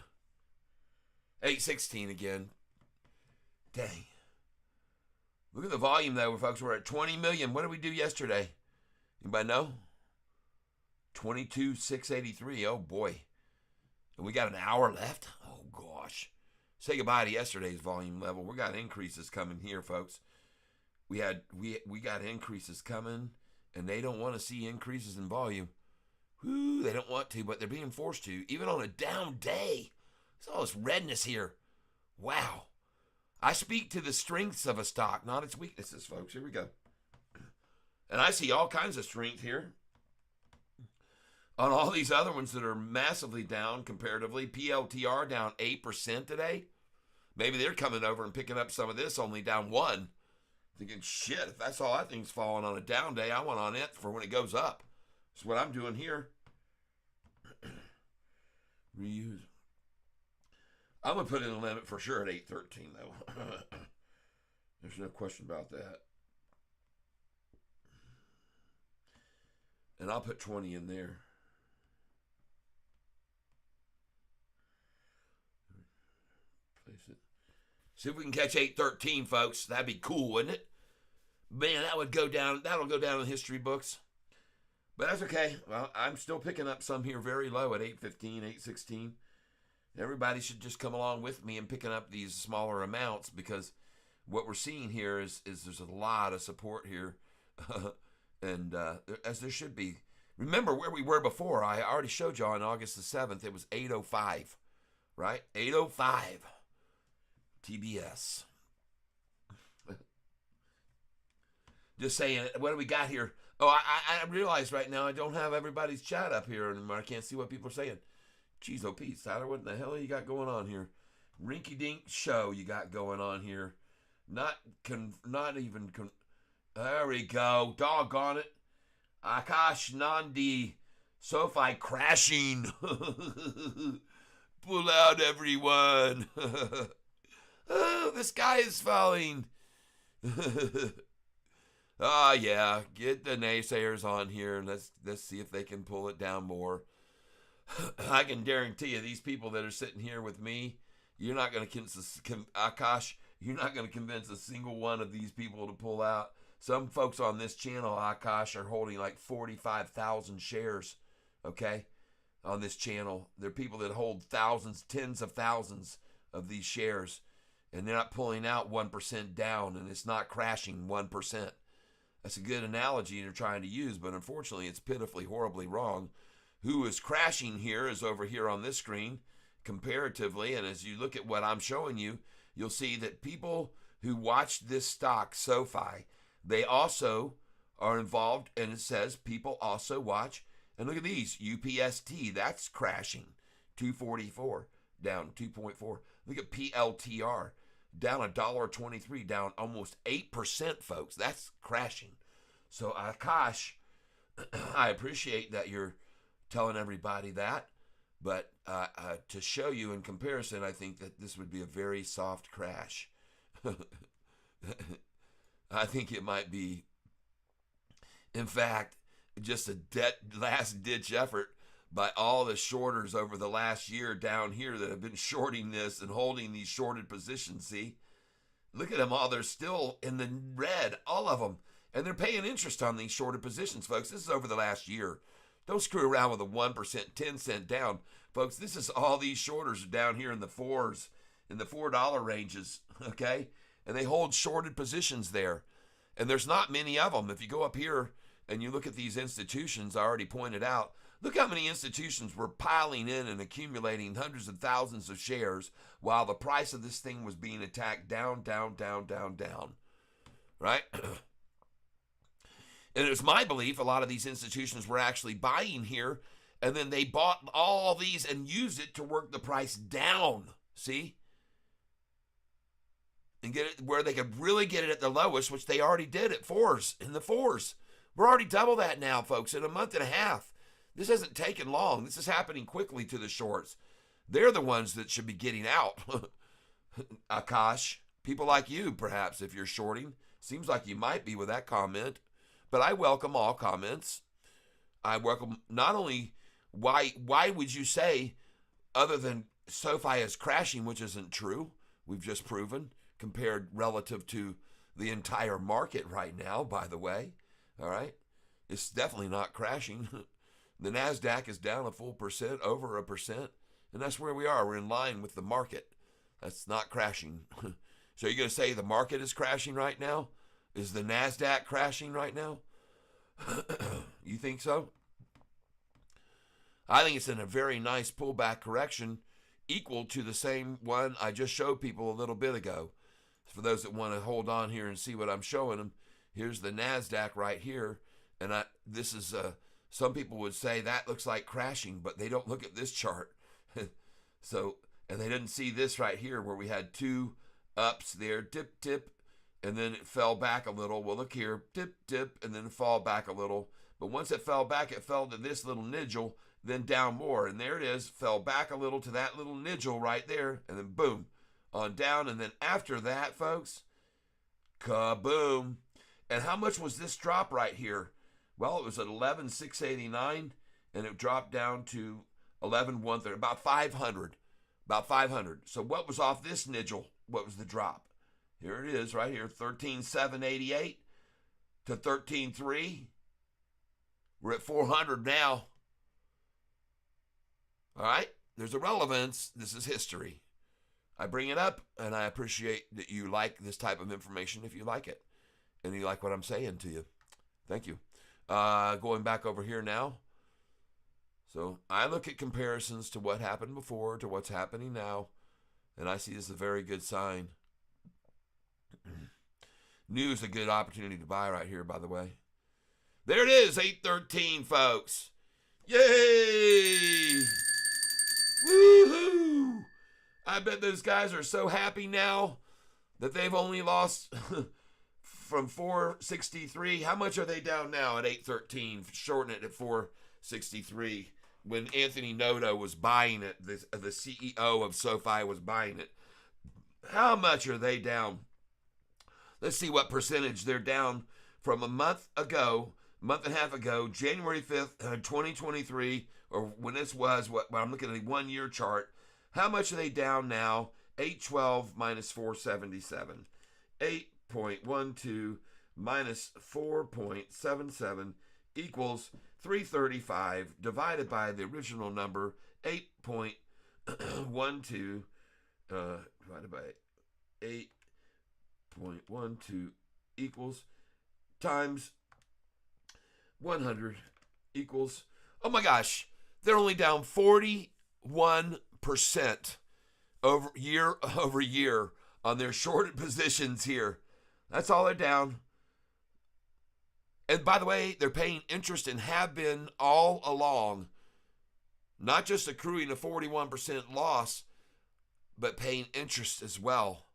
[SPEAKER 1] 8:16 again. Dang. Look at the volume, though, folks. We're at 20 million. What did we do yesterday? Anybody know? 22,683. Oh, boy. And we got an hour left? Oh, gosh. Say goodbye to yesterday's volume level. We got increases coming here, folks. We got increases coming, and they don't want to see increases in volume. Whoo, they don't want to, but they're being forced to, even on a down day. There's all this redness here. Wow. I speak to the strengths of a stock, not its weaknesses, folks. Here we go. And I see all kinds of strength here. On all these other ones that are massively down comparatively, PLTR down 8% today. Maybe they're coming over and picking up some of this, only down 1%. Thinking, shit, if that's all that thing's falling on a down day, I want on it for when it goes up. That's what I'm doing here. Reuse. I'm going to put in a limit for sure at 8:13, though. There's no question about that. And I'll put 20 in there. Place it. See if we can catch 813, folks. That'd be cool, wouldn't it? Man, that would go down. That'll go down in history books. But that's okay. Well, I'm still picking up some here very low at 815, 816. Everybody should just come along with me in picking up these smaller amounts, because what we're seeing here is there's a lot of support here, and as there should be. Remember where we were before. I already showed you on August the 7th. It was 805, right? 805 TBS. Just saying, what do we got here? Oh, I realize right now I don't have everybody's chat up here anymore. I can't see what people are saying. Jeez, oh, Pete, Tyler, what the hell you got going on here? Rinky-dink show you got going on here. Not even. There we go. Doggone it. Akash Nandi. Sofi crashing. Pull out, everyone. Oh, the sky is falling. Oh, yeah. Get the naysayers on here and let's see if they can pull it down more. I can guarantee you, these people that are sitting here with me, you're not going to Akash, you're not going to convince a single one of these people to pull out. Some folks on this channel, Akash, are holding like 45,000 shares, okay, on this channel. They're people that hold thousands, tens of thousands of these shares, and they're not pulling out 1% down, and it's not crashing 1%. That's a good analogy you're trying to use, but unfortunately it's pitifully, horribly wrong. Who is crashing here is over here on this screen, comparatively, and as you look at what I'm showing you, you'll see that people who watch this stock, SOFI, they also are involved, and it says people also watch, and look at these, UPST, that's crashing, 244, down 2.4. Look at PLTR, down $1.23, down almost 8%, folks. That's crashing. So, Akash, I appreciate that you're telling everybody that, but to show you in comparison, I think that this would be a very soft crash. I think it might be, in fact, just a last-ditch effort by all the shorters over the last year down here that have been shorting this and holding these shorted positions. See, look at them all. They're still in the red, all of them, and they're paying interest on these shorted positions, folks. This is over the last year. Don't screw around with a 1%, 10 cent down. Folks, this is all these shorters down here in the fours, in the $4 ranges, okay? And they hold shorted positions there. And there's not many of them. If you go up here and you look at these institutions, I already pointed out, look how many institutions were piling in and accumulating hundreds of thousands of shares while the price of this thing was being attacked down, down, down, down, down, right? And it was my belief a lot of these institutions were actually buying here, and then they bought all these and used it to work the price down, see? And get it where they could really get it at the lowest, which they already did at fours, in the fours. We're already double that now, folks, in a month and a half. This hasn't taken long. This is happening quickly to the shorts. They're the ones that should be getting out. Akash, people like you, perhaps, if you're shorting. Seems like you might be with that comment. But I welcome all comments. I welcome not only why would you say, other than SOFI is crashing, which isn't true, we've just proven, compared relative to the entire market right now, by the way, all right? It's definitely not crashing. The NASDAQ is down a full percent, over 1%, and that's where we are. We're in line with the market. That's not crashing. So you're going to say the market is crashing right now? Is the NASDAQ crashing right now? You think so? I think it's in a very nice pullback correction, equal to the same one I just showed people a little bit ago. For those that want to hold on here and see what I'm showing them, here's the NASDAQ right here. And this is, some people would say that looks like crashing, but they don't look at this chart. So, and they didn't see this right here where we had two ups there, dip, dip, and then it fell back a little. Well, look here, dip, dip, and then fall back a little. But once it fell back, it fell to this little niggle, then down more. And there it is, fell back a little to that little niggle right there, and then boom, on down. And then after that, folks, kaboom. And how much was this drop right here? Well, it was at 11,689, and it dropped down to 11,130, about 500. About 500. So what was off this niggle? What was the drop? Here it is right here, 13,788 to 13,3. We're at 400 now. All right, there's a relevance. This is history. I bring it up, and I appreciate that you like this type of information if you like it, and you like what I'm saying to you. Thank you. Going back over here now. So I look at comparisons to what happened before to what's happening now, and I see this as a very good sign. New is a good opportunity to buy right here, by the way. There it is, 813, folks. Yay! Woohoo! I bet those guys are so happy now that they've only lost from 463. How much are they down now at 813? Shorten it at 463. When Anthony Noto was buying it, the CEO of SOFI was buying it. How much are they down? Let's see what percentage they're down from a month and a half ago, January 5th, 2023, or when this was, what I'm looking at a 1 year chart. How much are they down now? 812 minus 477. 8.12 minus 4.77 equals 335 divided by the original number, 8.12 divided by 8.12 equals times 100 equals, oh my gosh, they're only down 41% over year on their shorted positions here. That's all they're down. And by the way, they're paying interest and have been all along, not just accruing a 41% loss, but paying interest as well.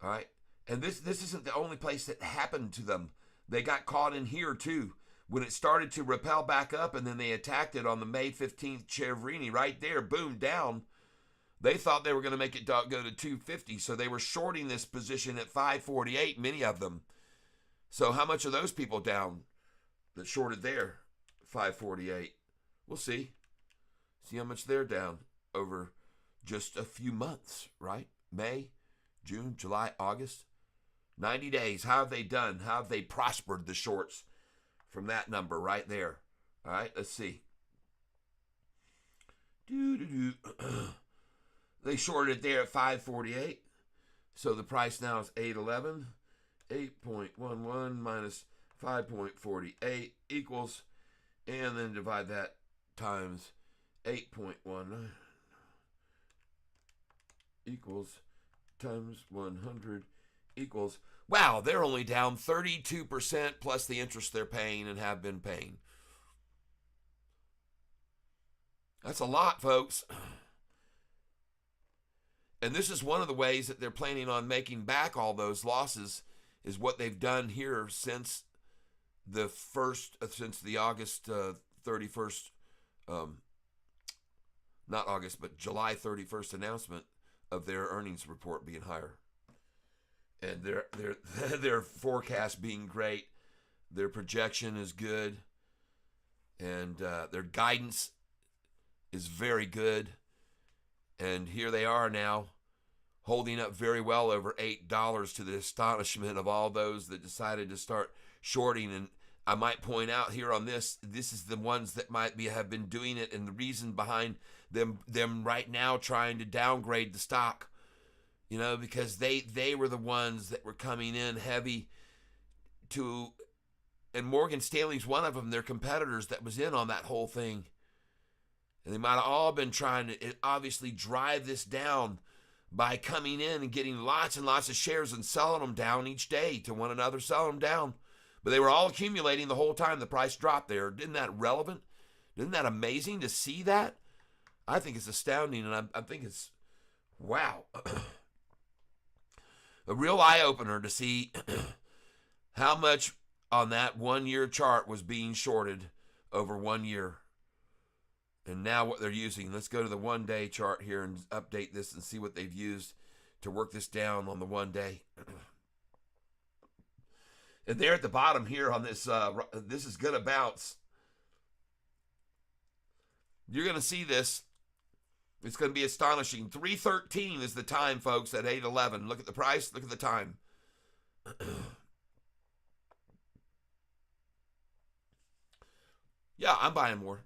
[SPEAKER 1] All right. And this isn't the only place that happened to them. They got caught in here too. When it started to rappel back up and then they attacked it on the May 15th Cheverini right there, boom, down. They thought they were going to make it go to 250. So they were shorting this position at 548, many of them. So how much are those people down that shorted there? 548. We'll see. See how much they're down over just a few months, right? May, June, July, August. 90 days. How have they done? How have they prospered, the shorts, from that number right there? All right, let's see. They shorted it there at 548. So the price now is 811. 8.11 minus 5.48 equals, and then divide that times 8.19 equals times 100 equals, wow, they're only down 32% plus the interest they're paying and have been paying. That's a lot, folks. And this is one of the ways that they're planning on making back all those losses, is what they've done here since the August 31st, not August, but July 31st announcement of their earnings report being higher. And their forecast being great. Their projection is good. And their guidance is very good. And here they are now, holding up very well over $8 to the astonishment of all those that decided to start shorting. And I might point out here on this is the ones that have been doing it, and the reason behind them right now trying to downgrade the stock. You know, because they were the ones that were coming in heavy and Morgan Stanley's one of them, their competitors that was in on that whole thing. And they might have all been trying to obviously drive this down by coming in and getting lots and lots of shares and selling them down each day to one another, selling them down. But they were all accumulating the whole time the price dropped there. Isn't that relevant? Isn't that amazing to see that? I think it's astounding, and I think it's, wow. A real eye-opener to see how much on that 1 year chart was being shorted over 1 year. And now what they're using. Let's go to the 1 day chart here and update this and see what they've used to work this down on the 1 day. And there at the bottom here on this, this is going to bounce. You're going to see this. It's going to be astonishing. 3:13 is the time, folks, at 8:11. Look at the price. Look at the time. Yeah, I'm buying more.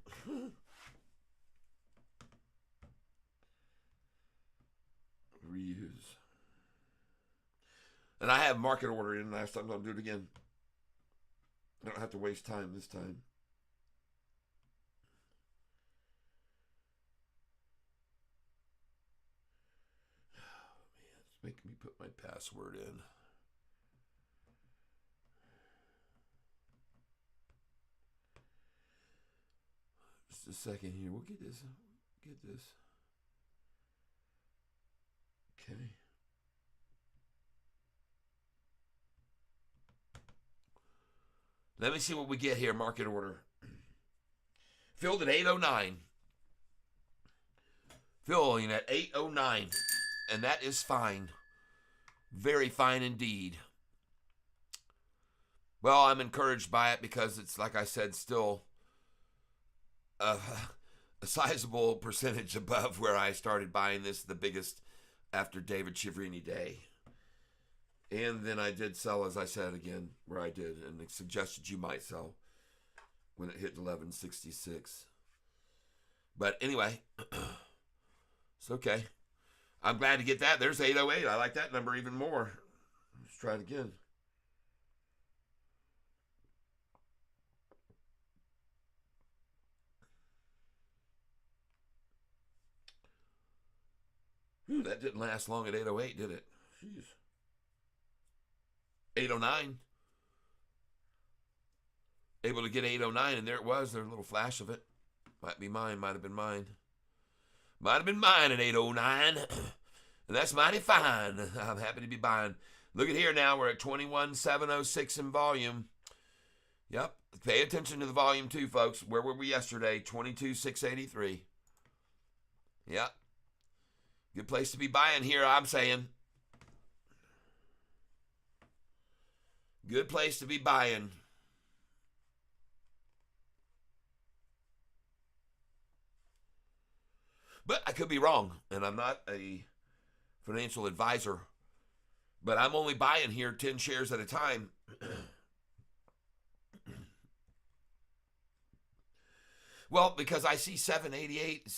[SPEAKER 1] Reuse. And I have market order in last time. I'll do it again. I don't have to waste time this time. Making me put my password in. Just a second here. We'll get this. Okay. Let me see what we get here. Market order. Filled at 8:09. Filling at 8:09. And that is fine. Very fine indeed. Well, I'm encouraged by it because it's, like I said, still a sizable percentage above where I started buying this, the biggest after David Chiavrini Day. And then I did sell, as I said again, where I did, and it suggested you might sell when it hit 1166. But anyway, it's okay. I'm glad to get that. There's 808. I like that number even more. Let's try it again. That didn't last long at 808, did it? Jeez. 809. Able to get 809, and there it was. There's a little flash of it. Might be mine. Might have been mine. Might have been mine at 809. And that's mighty fine. I'm happy to be buying. Look at here now. We're at 21,706 in volume. Yep. Pay attention to the volume too, folks. Where were we yesterday? 22,683. Yep. Good place to be buying here, I'm saying. Good place to be buying. But I could be wrong, and I'm not a financial advisor. But I'm only buying here 10 shares at a time. Well, because I see 788,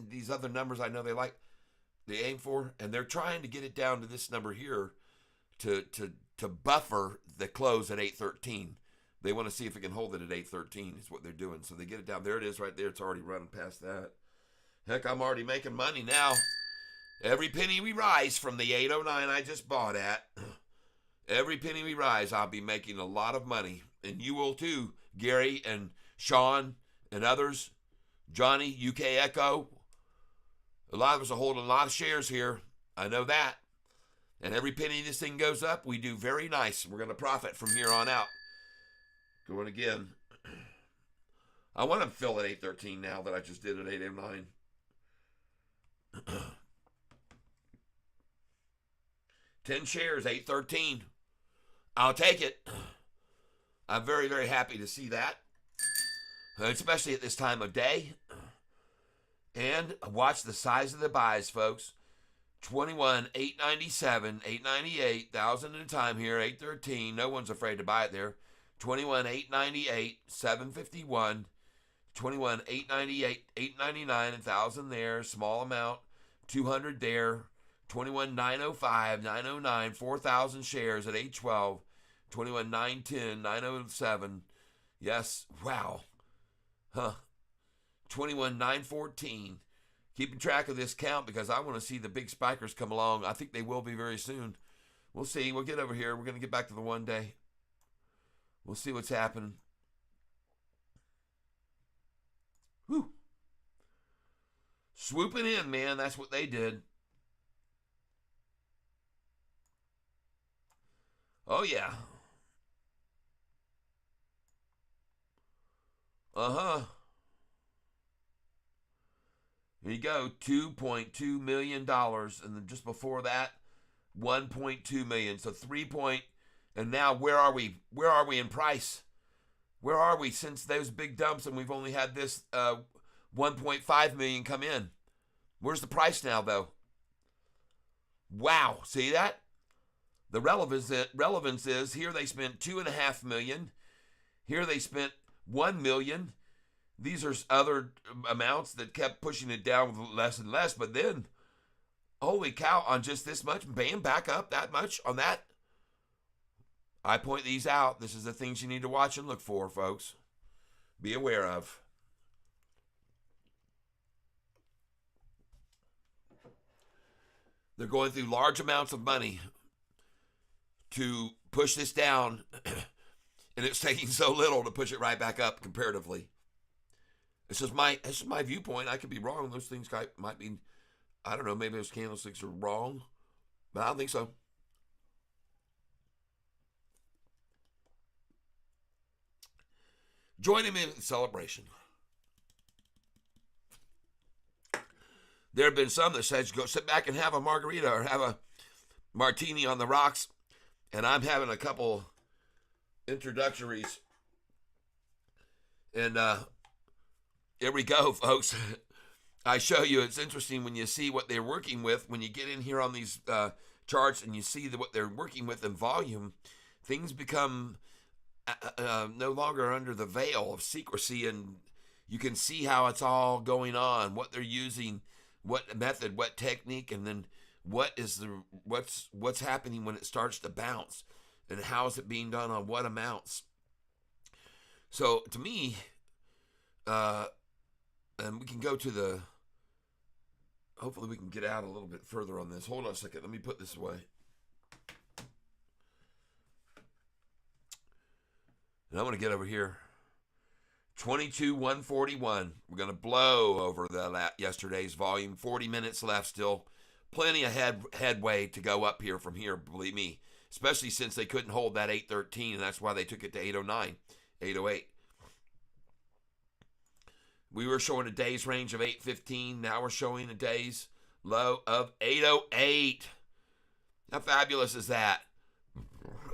[SPEAKER 1] these other numbers I know they aim for, and they're trying to get it down to this number here to buffer the close at 813. They want to see if it can hold it at 813 is what they're doing. So they get it down. There it is right there. It's already running past that. Heck, I'm already making money now. Every penny we rise from the 809 I just bought at, every penny we rise, I'll be making a lot of money. And you will too, Gary and Sean and others. Johnny, UK Echo. A lot of us are holding a lot of shares here. I know that. And every penny this thing goes up, we do very nice. We're going to profit from here on out. Going again. I want to fill at 813 now that I just did at 809. 10 shares, 813. I'll take it. I'm very, very happy to see that. Especially at this time of day. And watch the size of the buys, folks. 21, 897, 898, 1,000 at a time here, 813. No one's afraid to buy it there. 21, 898, 751. 21, 898, 899, 1,000 there. Small amount. 200 there. 21, 905, 909, 4,000 shares at 812. 21, 910, 907. Yes, wow. Huh. 21, 914. Keeping track of this count because I want to see the big spikers come along. I think they will be very soon. We'll see. We'll get over here. We're going to get back to the one day. We'll see what's happening. Whew. Swooping in, man. That's what they did. Oh, yeah. Uh-huh. Here you go, $2.2 million. And then just before that, $1.2 million. So And now where are we? Where are we in price? Where are we since those big dumps and we've only had this 1.5 million come in? Where's the price now though? Wow, see that? The relevance is here they spent 2.5 million. Here they spent 1 million. These are other amounts that kept pushing it down with less and less. But then, holy cow, on just this much, bam, back up that much on that. I point these out. This is the things you need to watch and look for, folks. Be aware of. They're going through large amounts of money to push this down, and it's taking so little to push it right back up comparatively. This is my viewpoint. I could be wrong. Those things might be, I don't know, maybe those candlesticks are wrong, but I don't think so. Join him in the celebration. There have been some that said, go sit back and have a margarita or have a martini on the rocks. And I'm having a couple introductories. And here we go, folks. I show you, it's interesting when you see what they're working with. When you get in here on these charts and you see what they're working with in volume, things become no longer under the veil of secrecy, and you can see how it's all going on, what they're using, what method, what technique, and then what's happening when it starts to bounce, and how is it being done on what amounts. So to me, and we can go to the, hopefully we can get out a little bit further on this. Hold on a second, let me put this away. And I'm going to get over here. 22,141. We're going to blow over yesterday's volume. 40 minutes left still. Plenty of headway to go up here from here, believe me. Especially since they couldn't hold that 813, and that's why they took it to 809, 808. We were showing a day's range of 815. Now we're showing a day's low of 808. How fabulous is that?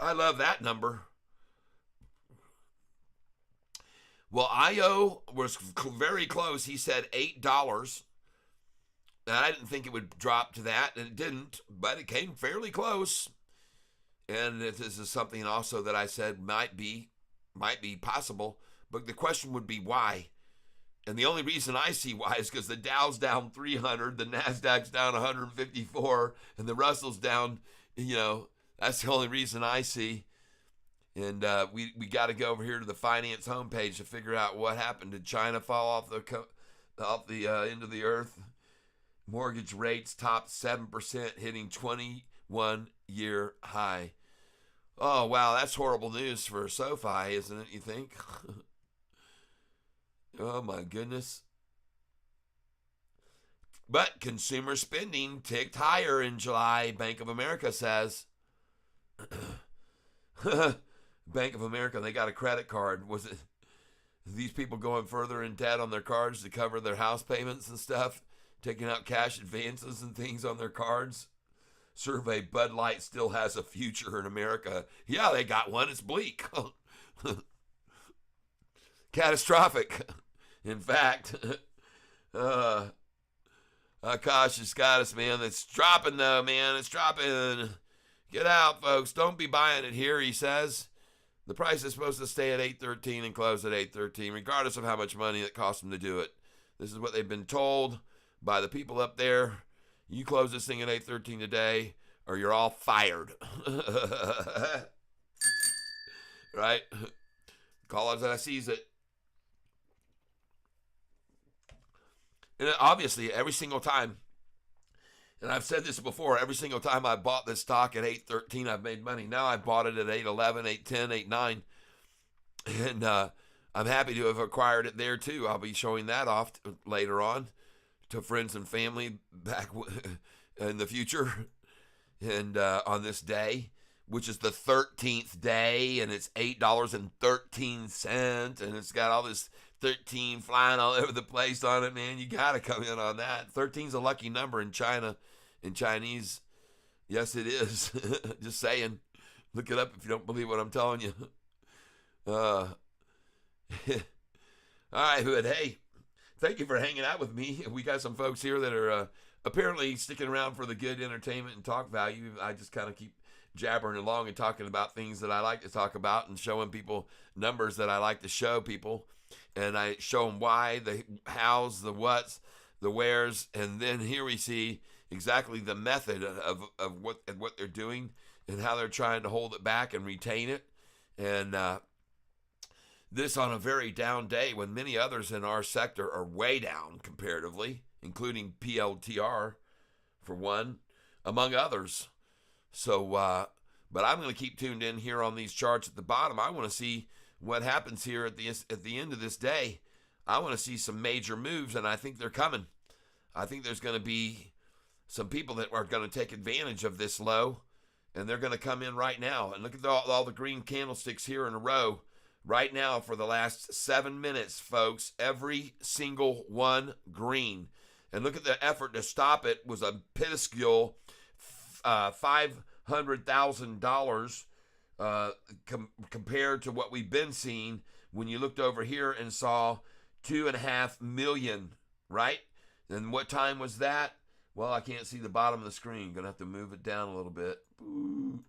[SPEAKER 1] I love that number. Well, IO was very close. He said $8. Now, I didn't think it would drop to that, and it didn't, but it came fairly close. And this is something also that I said might be possible, but the question would be why. And the only reason I see why is because the Dow's down 300, the NASDAQ's down 154, and the Russell's down, that's the only reason I see. And we got to go over here to the finance homepage to figure out what happened. Did China fall off the end of the earth? Mortgage rates topped 7%, hitting 21-year high. Oh, wow, that's horrible news for SOFI, isn't it, you think? Oh, my goodness. But consumer spending ticked higher in July, Bank of America says. Bank of America, they got a credit card. Was it these people going further in debt on their cards to cover their house payments and stuff? Taking out cash advances and things on their cards? Survey, Bud Light still has a future in America. Yeah, they got one. It's bleak. Catastrophic. In fact, gosh, it's got us, man. It's dropping, though, man. It's dropping. Get out, folks. Don't be buying it here, he says. The price is supposed to stay at 813 and close at 813, regardless of how much money it costs them to do it. This is what they've been told by the people up there. You close this thing at 813 today, or you're all fired. Right? Call it as I sees it. And obviously, every single time, and I've said this before, every single time I bought this stock at 813, I've made money. Now I bought it at 811, 810, 89. And I'm happy to have acquired it there too. I'll be showing that off later on to friends and family back in the future. And on this day, which is the 13th day, and it's $8.13, and it's got all this 13 flying all over the place on it, man. You got to come in on that. 13 is a lucky number in China. In Chinese, yes, it is. Just saying. Look it up if you don't believe what I'm telling you. All right, Hood. Hey, thank you for hanging out with me. We got some folks here that are apparently sticking around for the good entertainment and talk value. I just kind of keep jabbering along and talking about things that I like to talk about and showing people numbers that I like to show people. And I show them why, the hows, the whats, the wheres, and then here we see exactly the method of what they're doing and how they're trying to hold it back and retain it. And this on a very down day when many others in our sector are way down comparatively, including PLTR for one, among others. So, but I'm going to keep tuned in here on these charts at the bottom. I want to see what happens here at the end of this day. I want to see some major moves, and I think they're coming. I think there's going to be some people that are going to take advantage of this low, and they're going to come in right now. And look at all the green candlesticks here in a row right now for the last 7 minutes, folks. Every single one green. And look at the effort to stop it was a minuscule $500,000 compared to what we've been seeing when you looked over here and saw 2.5 million, right? And what time was that? Well, I can't see the bottom of the screen. Gonna have to move it down a little bit. Ooh.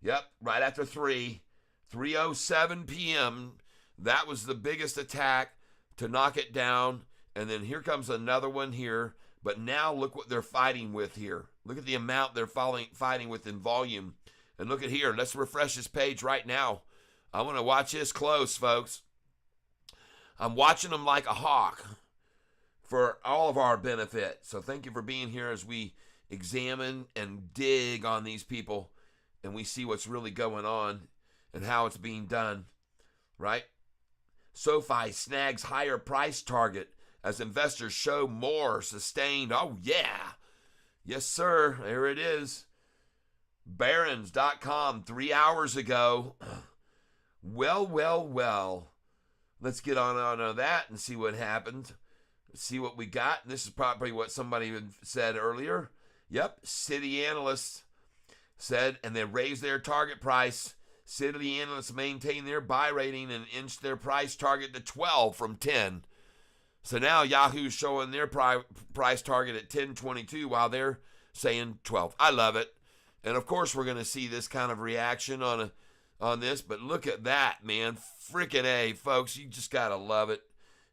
[SPEAKER 1] Yep, right after 3:07 p.m. That was the biggest attack to knock it down. And then here comes another one here. But now look what they're fighting with here. Look at the amount they're fighting with in volume. And look at here. Let's refresh this page right now. I want to watch this close, folks. I'm watching them like a hawk for all of our benefit. So thank you for being here as we examine and dig on these people and we see what's really going on and how it's being done, right? SOFI snags higher price target as investors show more sustained. Oh, yeah. Yes, sir. There it is. Barron's.com 3 hours ago. Well. Let's get on that and see what happened. See what we got. And this is probably what somebody had said earlier. Yep, Citi analysts said, and they raised their target price. Citi analysts maintain their buy rating and inched their price target to 12 from 10. So now Yahoo's showing their price target at 10.22 while they're saying 12. I love it. And of course we're going to see this kind of reaction on this, but look at that, man. Freaking A, folks. You just got to love it.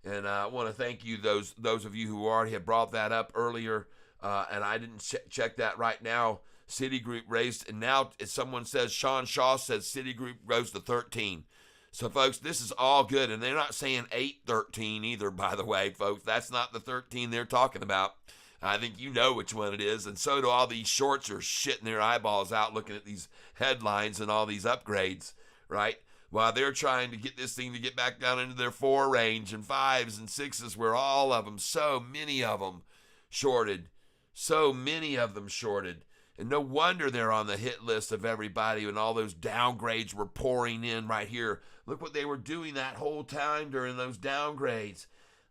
[SPEAKER 1] And I want to thank you, those of you who already had brought that up earlier, and I didn't check that right now. Citigroup raised, and now as someone says, Sean Shaw says Citigroup rose to 13. So, folks, this is all good, and they're not saying 8.13 either, by the way, folks. That's not the 13 they're talking about. I think you know which one it is, and so do all these shorts are shitting their eyeballs out looking at these headlines and all these upgrades, right? While they're trying to get this thing to get back down into their 4 range and 5s and 6s where all of them, so many of them shorted. So many of them shorted. And no wonder they're on the hit list of everybody and all those downgrades were pouring in right here. Look what they were doing that whole time during those downgrades.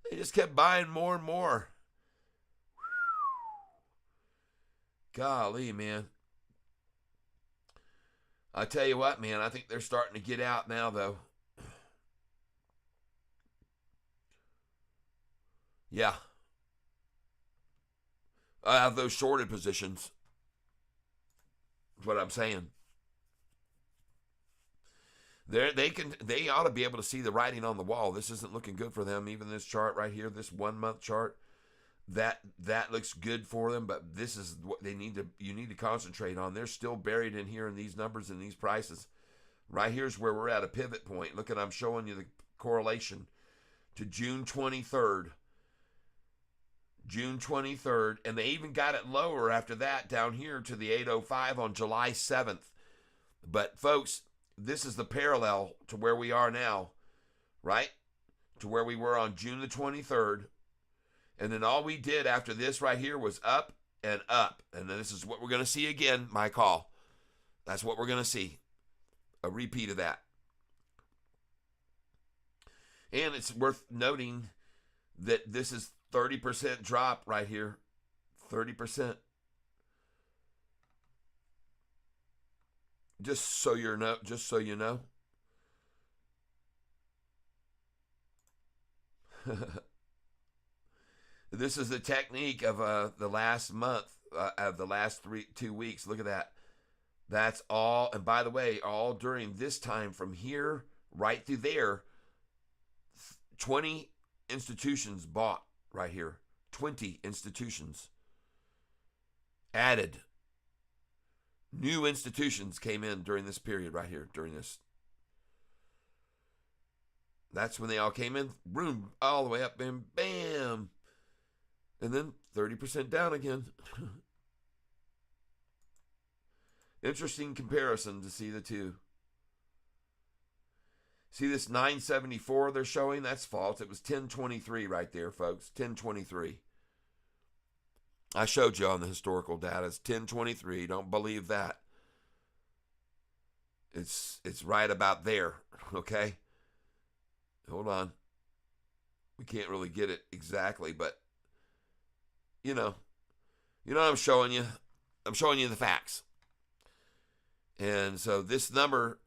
[SPEAKER 1] They just kept buying more and more. Golly, man. I tell you what, man, I think they're starting to get out now, though. Yeah. I have those shorted positions. That's what I'm saying. They ought to be able to see the writing on the wall. This isn't looking good for them. Even this chart right here, this 1 month chart, that looks good for them. But this is what you need to concentrate on. They're still buried in here in these numbers and these prices. Right here's where we're at a pivot point. Look at, I'm showing you the correlation to June 23rd. June 23rd, and they even got it lower after that down here to the 805 on July 7th. But folks, this is the parallel to where we are now, right? To where we were on June the 23rd. And then all we did after this right here was up and up. And then this is what we're going to see again, my call. That's what we're going to see. A repeat of that. And it's worth noting that this is 30% drop right here. 30%. Just so you know. This is the technique of the last month, of the last 2 weeks. Look at that. That's all. And by the way, all during this time from here right through there, 20 institutions bought right here. 20 institutions added. New institutions came in during this period right here, during this. That's when they all came in, boom, all the way up, and bam. And then 30% down again. Interesting comparison to see the two. See this 974 they're showing? That's false. It was 1023 right there, folks. 1023. I showed you on the historical data. It's 1023. Don't believe that. It's right about there, okay? Hold on. We can't really get it exactly, but you know I'm showing you. I'm showing you the facts. And so this number,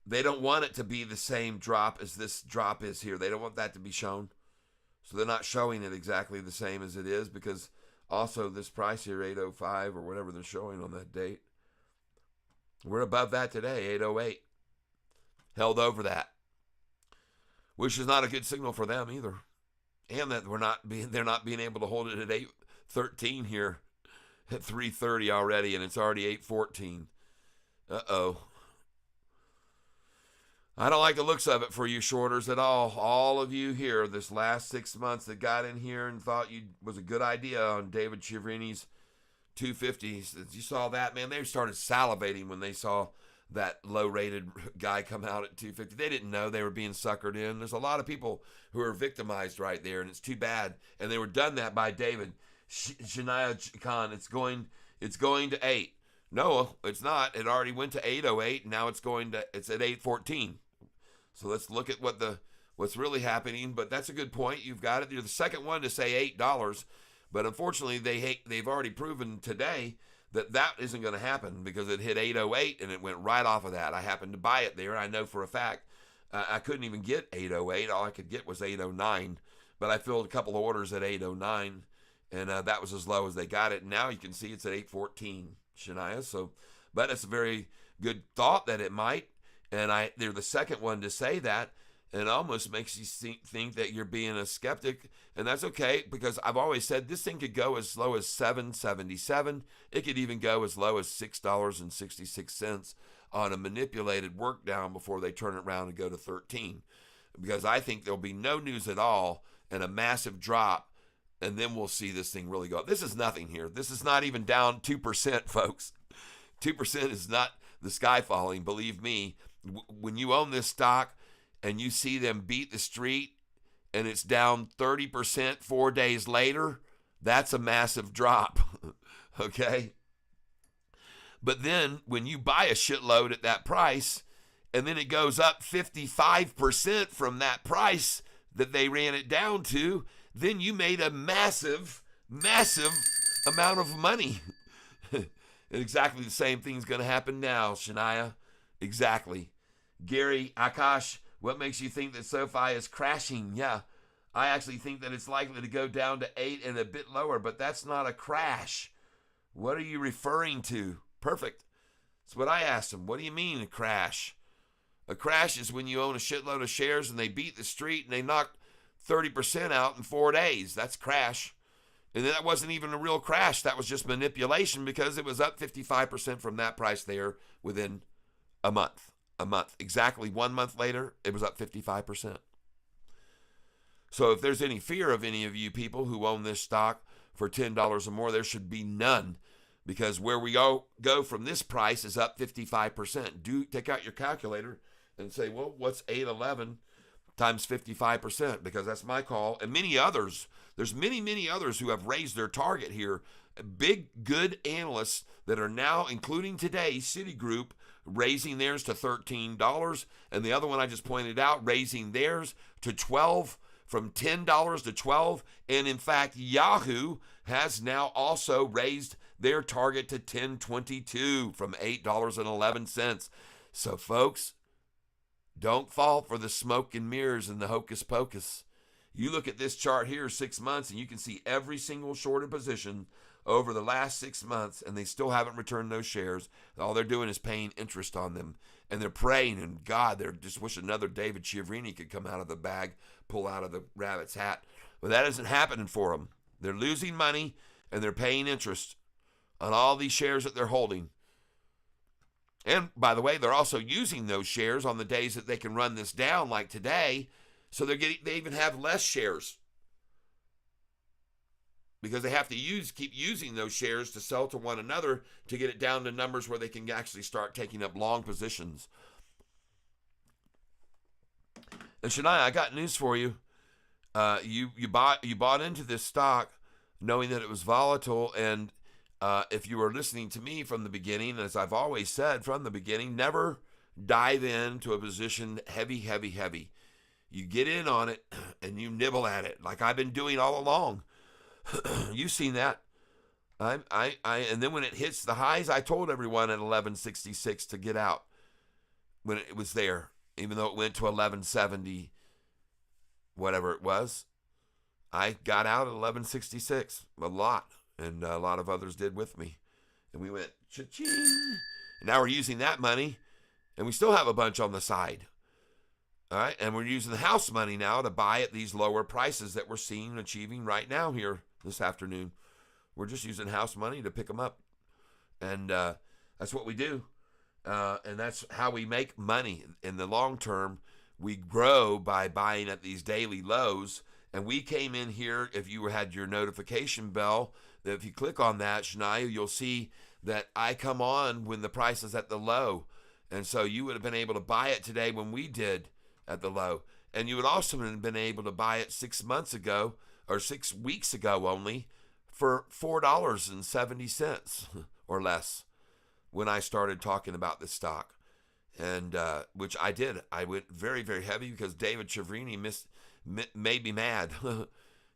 [SPEAKER 1] they don't want it to be the same drop as this drop is here. They don't want that to be shown. So they're not showing it exactly the same as it is, because also this price here, 805 or whatever they're showing on that date, we're above that today, 808. Held over that, which is not a good signal for them either. And that they're not being able to hold it at 813 here at 3:30 already, and it's already 8:14. Uh-oh. I don't like the looks of it for you shorters at all. All of you here this last 6 months that got in here and thought was a good idea on David Chiaverini's 250s. You saw that, man. They started salivating when they saw that low-rated guy come out at 250. They didn't know they were being suckered in. There's a lot of people who are victimized right there, and it's too bad. And they were done that by David. Shania Khan, it's going to 8. No, it's not. It already went to 808, and now it's at 814. So let's look at what's really happening. But that's a good point. You've got it. You're the second one to say $8, but unfortunately they've already proven today that isn't going to happen, because it hit 808 and it went right off of that. I happened to buy it there. I know for a fact I couldn't even get 808. All I could get was 809, but I filled a couple of orders at 809, and that was as low as they got it. And now you can see it's at 814, Shania. So, but it's a very good thought that it might, and they're the second one to say that, and it almost makes you think that you're being a skeptic, and that's okay, because I've always said this thing could go as low as $7.77. It could even go as low as $6.66 on a manipulated work down before they turn it around and go to 13, because I think there'll be no news at all and a massive drop, and then we'll see this thing really go up. This is nothing here. This is not even down 2%, folks. 2% is not the sky falling. Believe me, when you own this stock and you see them beat the street and it's down 30% 4 days later, that's a massive drop, okay? But then when you buy a shitload at that price and then it goes up 55% from that price that they ran it down to, then you made a massive, massive amount of money. And exactly the same thing's going to happen now, Shania. Exactly. Gary, Akash, what makes you think that SoFi is crashing? Yeah, I actually think that it's likely to go down to 8 and a bit lower, but that's not a crash. What are you referring to? Perfect. That's what I asked him. What do you mean a crash? A crash is when you own a shitload of shares and they beat the street and they knock 30% out in 4 days. That's crash. And that wasn't even a real crash. That was just manipulation, because it was up 55% from that price there within a month. Exactly 1 month later, it was up 55%. So if there's any fear of any of you people who own this stock for $10 or more, there should be none, because where we go from this price is up 55%. Take out your calculator and say, well, what's 811 times 55%? Because that's my call. And many others, there's many others who have raised their target here. Big, good analysts that are now, including today, Citigroup, raising theirs to $13, and the other one I just pointed out, raising theirs to $12 from $10 to $12. And in fact, Yahoo has now also raised their target to $10.22 from $8.11. So folks, don't fall for the smoke and mirrors and the hocus pocus. You look at this chart here, 6 months, and you can see every single shorted position over the last 6 months, and they still haven't returned those shares. All they're doing is paying interest on them. And they're praying, and God, they're just wishing another David Chiavrini could come out of the bag, pull out of the rabbit's hat. But that isn't happening for them. They're losing money, and they're paying interest on all these shares that they're holding. And by the way, they're also using those shares on the days that they can run this down, like today. So they even have less shares because they have to keep using those shares to sell to one another to get it down to numbers where they can actually start taking up long positions. And Shania, I got news for you. You bought into this stock knowing that it was volatile, and if you were listening to me from the beginning, as I've always said from the beginning, never dive into a position heavy. You get in on it and you nibble at it like I've been doing all along. You've seen that. And then when it hits the highs, I told everyone at 1166 to get out when it was there, even though it went to 1170, whatever it was. I got out at 1166 a lot, and a lot of others did with me. And we went cha-ching. And now we're using that money, and we still have a bunch on the side. All right, and we're using the house money now to buy at these lower prices that we're seeing and achieving right now here this afternoon. We're just using house money to pick them up. And that's what we do. And that's how we make money. In the long term, we grow by buying at these daily lows. And we came in here, if you had your notification bell, that if you click on that, Shania, you'll see that I come on when the price is at the low. And so you would have been able to buy it today when we did at the low. And you would also have been able to buy it 6 months ago, or 6 weeks ago only, for $4.70 or less when I started talking about this stock. And which I did. I went very, very heavy because David Chiavrini made me mad.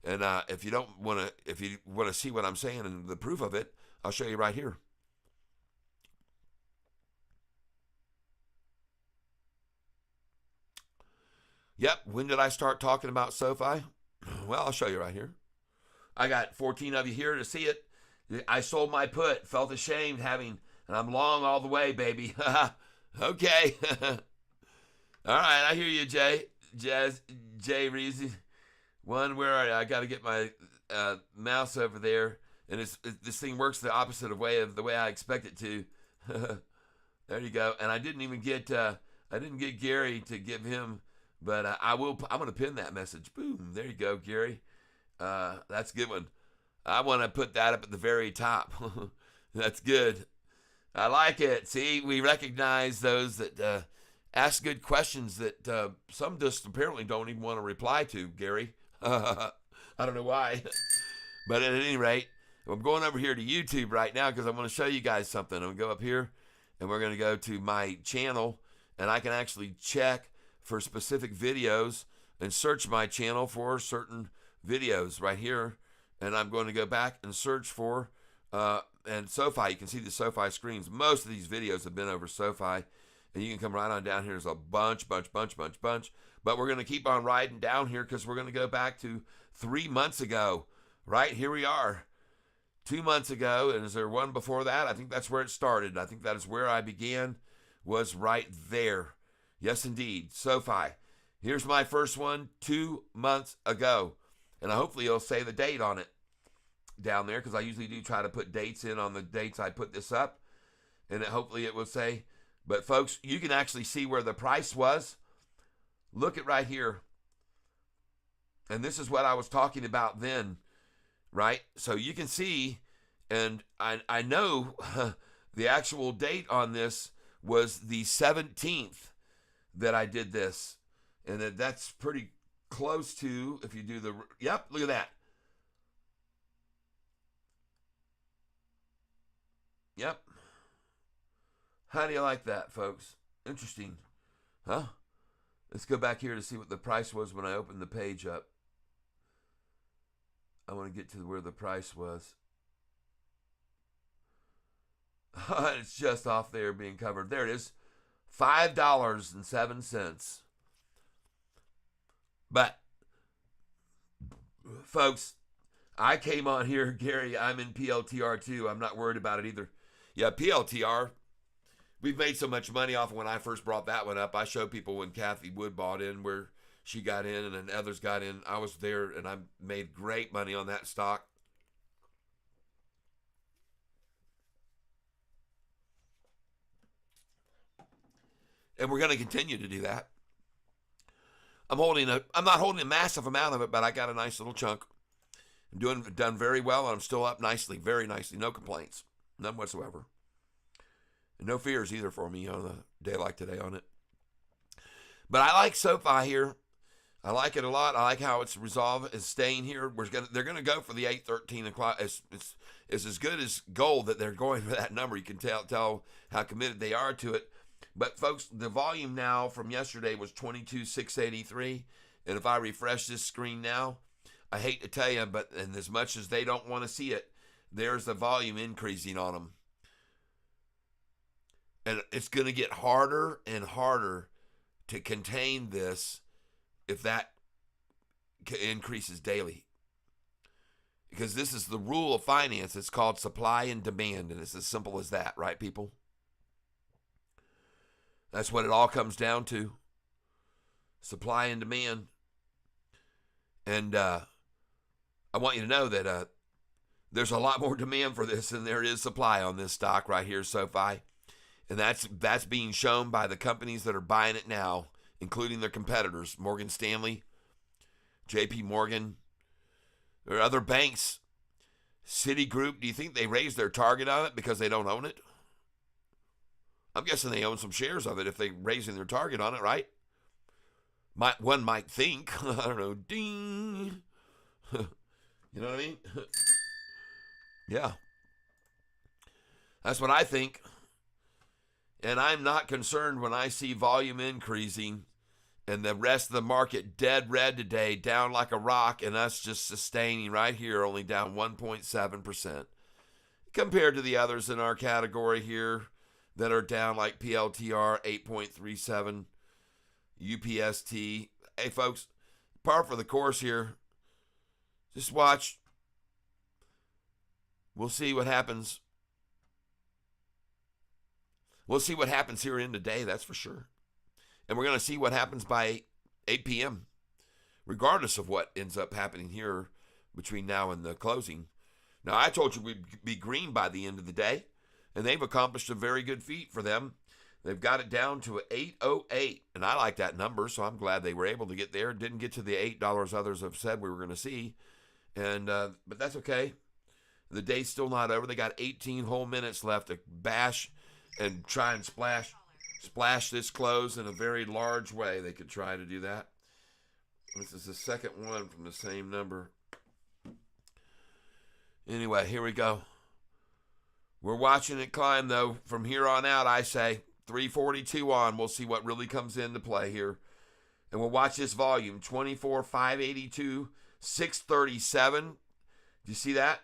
[SPEAKER 1] And if you want to see what I'm saying and the proof of it, I'll show you right here. Yep, when did I start talking about SoFi? Well, I'll show you right here. I got 14 of you here to see it. I sold my put, felt ashamed and I'm long all the way, baby. Okay. All right, I hear you, Jay Reezy. One, where are you? I got to get my mouse over there, and this thing works the opposite of the way I expect it to. There you go. And I didn't get Gary to give him. But I'm going to pin that message. Boom. There you go, Gary. That's a good one. I want to put that up at the very top. That's good. I like it. See, we recognize those that ask good questions that some just apparently don't even want to reply to, Gary. I don't know why. But at any rate, I'm going over here to YouTube right now because I want to show you guys something. I'm going to go up here, and we're going to go to my channel, and I can actually check for specific videos and search my channel for certain videos right here. And I'm going to go back and search for, and SoFi, you can see the SoFi screens. Most of these videos have been over SoFi, and you can come right on down here. There's a bunch. But we're going to keep on riding down here because we're going to go back to 3 months ago. Right here we are. 2 months ago, and is there one before that? I think that's where it started. I think that is where I began, was right there. Yes, indeed. SoFi. Here's my first one 2 months ago. And hopefully it'll say the date on it down there because I usually do try to put dates in on the dates I put this up. And hopefully it will say. But folks, you can actually see where the price was. Look at right here. And this is what I was talking about then, right? So you can see, and I know the actual date on this was the 17th. That I did this, and that's pretty close to, if you do yep, look at that. Yep. How do you like that, folks? Interesting. Huh? Let's go back here to see what the price was when I opened the page up. I want to get to where the price was. It's just off there being covered. There it is. $5.07. But, folks, I came on here, Gary, I'm in PLTR too. I'm not worried about it either. Yeah, PLTR, we've made so much money off of when I first brought that one up. I showed people when Kathy Wood bought in, where she got in and then others got in. I was there and I made great money on that stock. And we're going to continue to do that. I'm not holding a massive amount of it, but I got a nice little chunk. I'm done very well, and I'm still up nicely, very nicely. No complaints, none whatsoever. And no fears either for me on a day like today on it. But I like SoFi here. I like it a lot. I like how it's resolved. It's staying here. They're gonna go for the 8:13 o'clock. It's as good as gold that they're going for that number. You can tell how committed they are to it. But folks, the volume now from yesterday was 22,683, and if I refresh this screen now, I hate to tell you, but and as much as they don't want to see it, there's the volume increasing on them. And it's going to get harder and harder to contain this if that increases daily. Because this is the rule of finance. It's called supply and demand, and it's as simple as that, right, people? That's what it all comes down to. Supply and demand. And I want you to know that there's a lot more demand for this than there is supply on this stock right here, SoFi. And that's being shown by the companies that are buying it now, including their competitors, Morgan Stanley, JP Morgan, or other banks. Citigroup, do you think they raised their target on it because they don't own it? I'm guessing they own some shares of it if they're raising their target on it, right? One might think. I don't know. Ding. You know what I mean? Yeah. That's what I think. And I'm not concerned when I see volume increasing and the rest of the market dead red today, down like a rock, and us just sustaining right here, only down 1.7%. Compared to the others in our category here that are down, like PLTR 8.37, UPST. Hey, folks, par for the course here. Just watch. We'll see what happens. We'll see what happens here in today, that's for sure. And we're going to see what happens by 8 p.m., regardless of what ends up happening here between now and the closing. Now, I told you we'd be green by the end of the day, and they've accomplished a very good feat for them. They've got it down to 808, and I like that number, so I'm glad they were able to get there. Didn't get to the $8 others have said we were going to see, and but that's okay. The day's still not over. They got 18 whole minutes left to bash and try and splash this close in a very large way. They could try to do that. This is the second one from the same number. Anyway, here we go. We're watching it climb, though. From here on out, I say 342 on. We'll see what really comes into play here. And we'll watch this volume. 24,582, 637. Do you see that?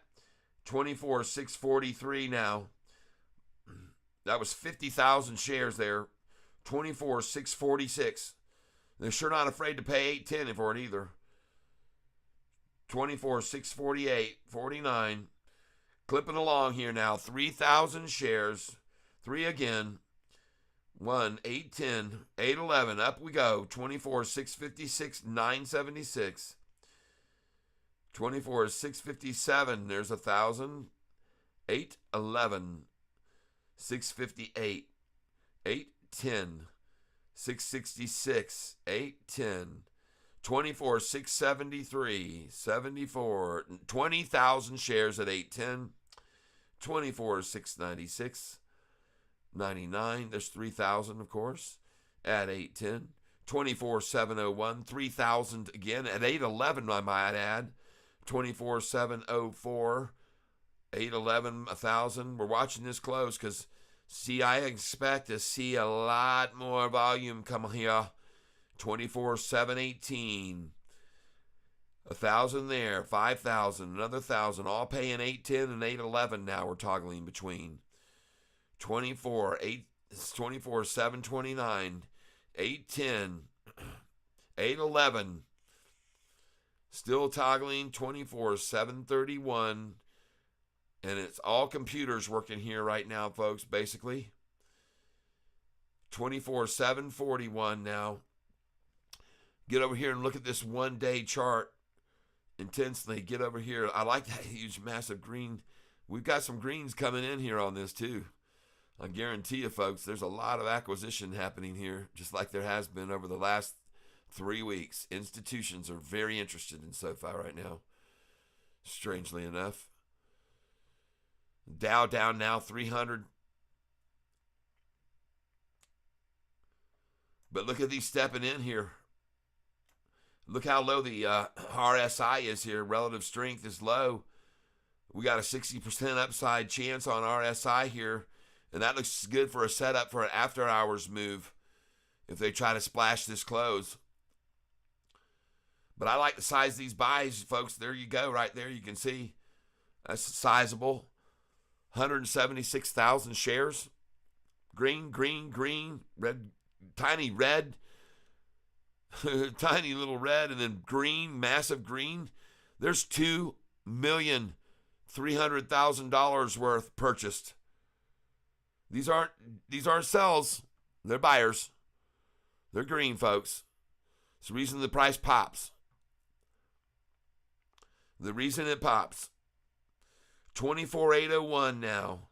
[SPEAKER 1] 24,643 now. That was 50,000 shares there. 24,646. They're sure not afraid to pay $8.10 for it either. 24,648, 49. Clipping along here now. 3,000 shares. 3 again. 1, 810, 811. Up we go. 24,656, 976. 24,657. There's 1,000. 811. 658. 810. 666. 810. 24,673. 74. 20,000 shares at 810. 24,696. 99. There's 3,000, of course, at 810. 24,701. 3,000 again at 811, I might add. 24,704. 811, 1,000. We're watching this close because, see, I expect to see a lot more volume come here. 24,718. 1,000 there, 5,000, another 1,000, all paying 810 and 811 now. We're toggling between 24, 729, 810, 811. Still toggling 24, 731. And it's all computers working here right now, folks, basically. 24, 741 now. Get over here and look at this one-day chart intensely. Get over here. I like that huge, massive green. We've got some greens coming in here on this, too. I guarantee you, folks, there's a lot of acquisition happening here, just like there has been over the last 3 weeks. Institutions are very interested in SoFi right now, strangely enough. Dow down now 300. But look at these stepping in here. Look how low the RSI is here. Relative strength is low. We got a 60% upside chance on RSI here. And that looks good for a setup for an after hours move if they try to splash this close. But I like the size of these buys, folks. There you go, right there. You can see that's sizable. 176,000 shares. Green, green, green, red, tiny red, tiny little red, and then green, massive green. There's $2,300,000 worth purchased. These aren't sells. They're buyers. They're green, folks. It's the reason the price pops. The reason it pops. 24,801 now.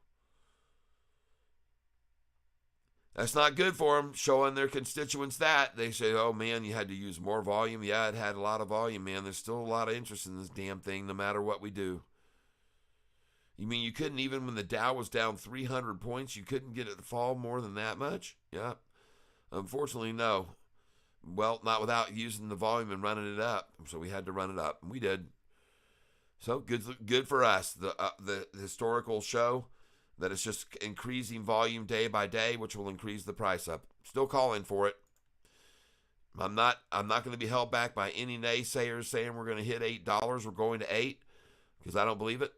[SPEAKER 1] That's not good for them, showing their constituents that. They say, oh, man, you had to use more volume. Yeah, it had a lot of volume, man. There's still a lot of interest in this damn thing no matter what we do. You mean you couldn't, even when the Dow was down 300 points, you couldn't get it to fall more than that much? Yeah. Unfortunately, no. Well, not without using the volume and running it up. So we had to run it up, and we did. So good for us. The historical show that it's just increasing volume day by day, which will increase the price up. Still calling for it. I'm not going to be held back by any naysayers saying we're going to hit $8. We're going to $8 because I don't believe it.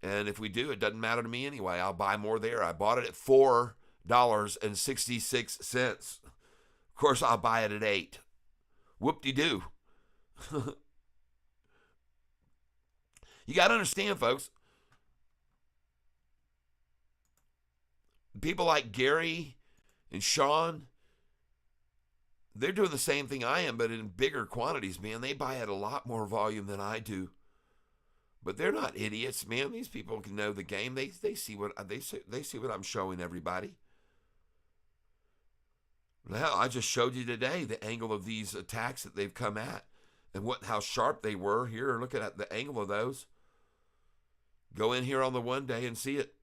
[SPEAKER 1] And if we do, it doesn't matter to me anyway. I'll buy more there. I bought it at $4.66. Of course, I'll buy it at $8. Whoop-de-doo. You got to understand, folks. People like Gary and Sean, they're doing the same thing I am, but in bigger quantities, man. They buy at a lot more volume than I do. But they're not idiots, man. These people can know the game. They see what they see what I'm showing everybody. Now, I just showed you today the angle of these attacks that they've come at and how sharp they were. Here, look at the angle of those. Go in here on the 1 day and see it.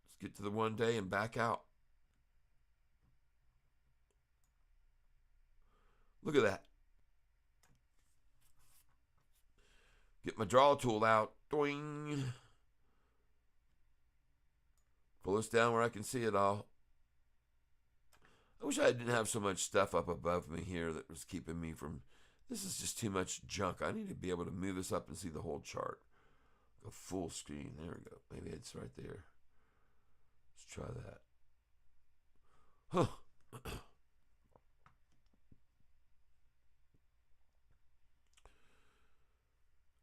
[SPEAKER 1] Let's get to the 1 day and back out. Look at that. Get my draw tool out. Doing. Pull this down where I can see it all. I wish I didn't have so much stuff up above me here that was keeping me from. This is just too much junk. I need to be able to move this up and see the whole chart. Go full screen. There we go. Maybe it's right there. Let's try that. Huh.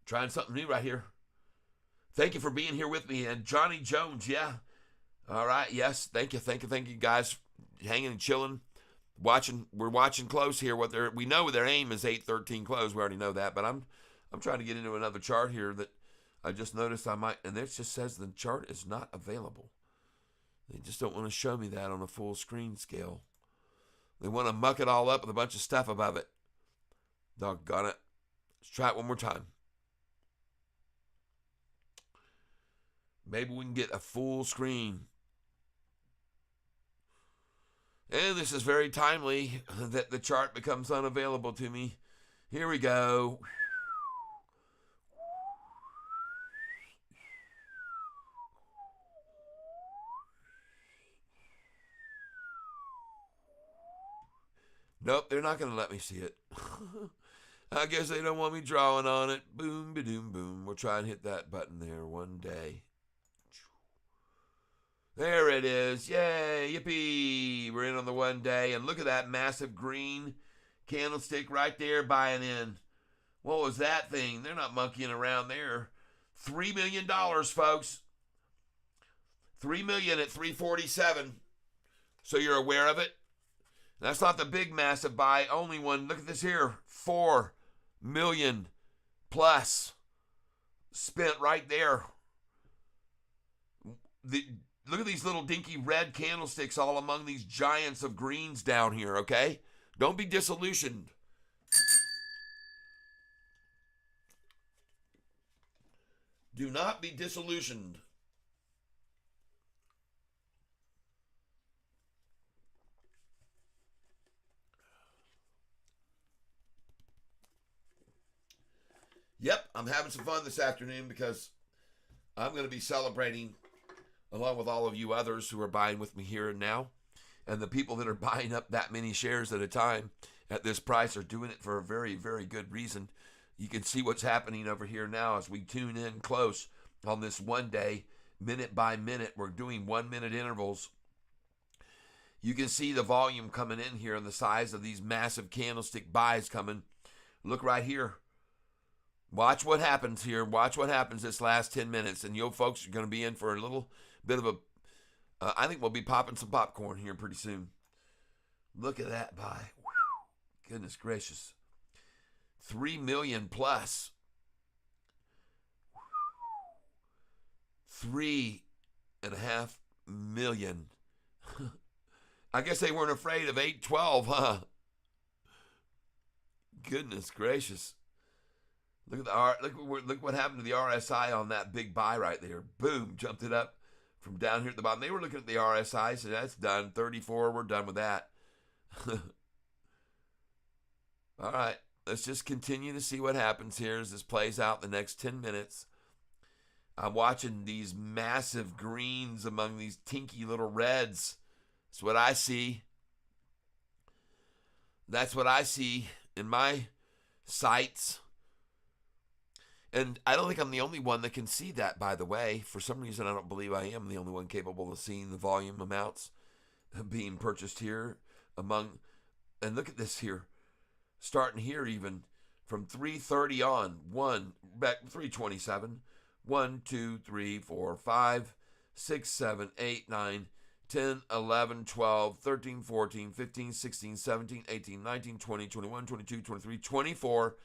[SPEAKER 1] Trying something new right here. Thank you for being here with me. And Johnny Jones, yeah. All right, yes. Thank you guys. Hanging and chilling. We're watching close here. We know their aim is 813 close. We already know that, but I'm trying to get into another chart here that I just noticed I might, and it just says the chart is not available. They just don't want to show me that on a full screen scale. They want to muck it all up with a bunch of stuff above it. Doggone it. Let's try it one more time. Maybe we can get a full screen. And this is very timely that the chart becomes unavailable to me. Here we go. Nope, they're not going to let me see it. I guess they don't want me drawing on it. Boom, ba-doom, boom. We'll try and hit that button there one day. There it is. Yay, yippee. We're in on the one day. And look at that massive green candlestick right there buying in. What was that thing? They're not monkeying around there. $3 million, folks. $3 million at 347. So you're aware of it? That's not the big massive buy. Only one. Look at this here. 4 million plus spent right there. Look at these little dinky red candlesticks all among these giants of greens down here, okay? Don't be disillusioned. Do not be disillusioned. Yep, I'm having some fun this afternoon because I'm going to be celebrating along with all of you others who are buying with me here and now. And the people that are buying up that many shares at a time at this price are doing it for a very, very good reason. You can see what's happening over here now as we tune in close on this one day, minute by minute. We're doing 1 minute intervals. You can see the volume coming in here and the size of these massive candlestick buys coming. Look right here. Watch what happens here. Watch what happens this last 10 minutes. And you folks are going to be in for a little bit of a, I think we'll be popping some popcorn here pretty soon. Look at that buy. Whew. Goodness gracious. 3 million plus. 3.5 million. I guess they weren't afraid of 812, huh? Goodness gracious. Look at look what happened to the RSI on that big buy right there. Boom, jumped it up from down here at the bottom. They were looking at the RSI, so that's done. 34, we're done with that. All right, let's just continue to see what happens here as this plays out the next 10 minutes. I'm watching these massive greens among these tinky little reds. That's what I see. That's what I see in my sights. And I don't think I'm the only one that can see that, by the way. For some reason, I don't believe I am the only one capable of seeing the volume amounts being purchased here among. And look at this here. Starting here even from 330 on. Back 327. 1, 2, 3, 4, 5, 6, 7, 8, 9, 10, 11, 12, 13, 14, 15, 16, 17, 18, 19, 20, 21, 22, 23, 24.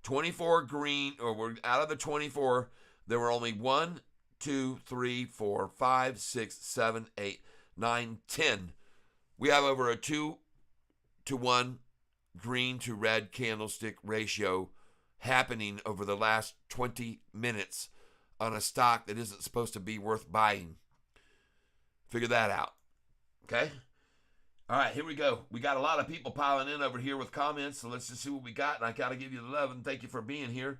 [SPEAKER 1] 24 green, or we're out of the 24. There were only 1, 2, 3, 4, 5, 6, 7, 8, 9, 10. We have over a 2-to-1 green to red candlestick ratio happening over the last 20 minutes on a stock that isn't supposed to be worth buying. Figure that out. Okay? All right, here we go. We got a lot of people piling in over here with comments, so let's just see what we got. And I got to give you the love and thank you for being here.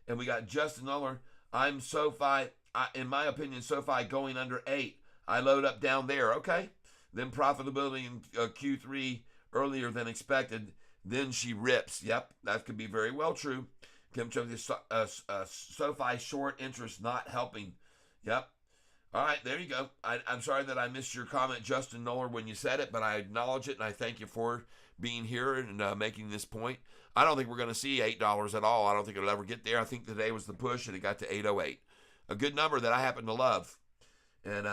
[SPEAKER 1] And we got Justin Uller. I'm SoFi. In my opinion, SoFi going under 8. I load up down there. Okay. Then profitability in Q3 earlier than expected. Then she rips. Yep, that could be very well true. Kim Chung, SoFi short interest not helping. Yep. All right, there you go. I'm sorry that I missed your comment, Justin Noller, when you said it, but I acknowledge it, and I thank you for being here and making this point. I don't think we're going to see $8 at all. I don't think it'll ever get there. I think today was the push, and it got to 8.08. A good number that I happen to love. And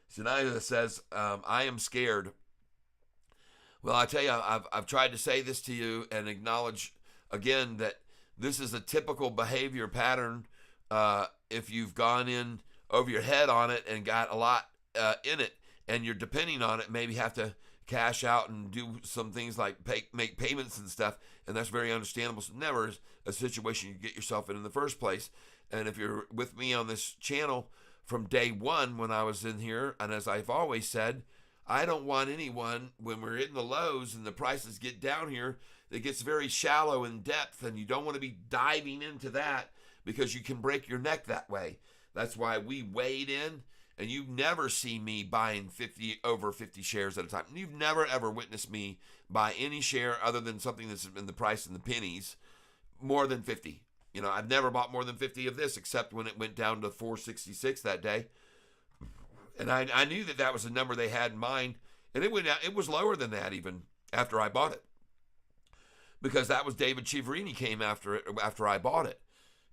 [SPEAKER 1] Sinaya says, I am scared. Well, I tell you, I've tried to say this to you and acknowledge, again, that this is a typical behavior pattern if you've gone in over your head on it and got a lot in it, and you're depending on it, maybe have to cash out and do some things like make payments and stuff, and that's very understandable. So never a situation you get yourself in the first place. And if you're with me on this channel from day one when I was in here, and as I've always said, I don't want anyone, when we're in the lows and the prices get down here, that gets very shallow in depth, and you don't want to be diving into that because you can break your neck that way. That's why we wade in, and you never see me buying over 50 shares at a time. You've never, ever witnessed me buy any share other than something that's in the price in the pennies. more than 50. You know, I've never bought more than 50 of this except when it went down to 466 that day. And I knew that was the number they had in mind. And it was lower than that even after I bought it. Because that was David Chiaverini came after I bought it.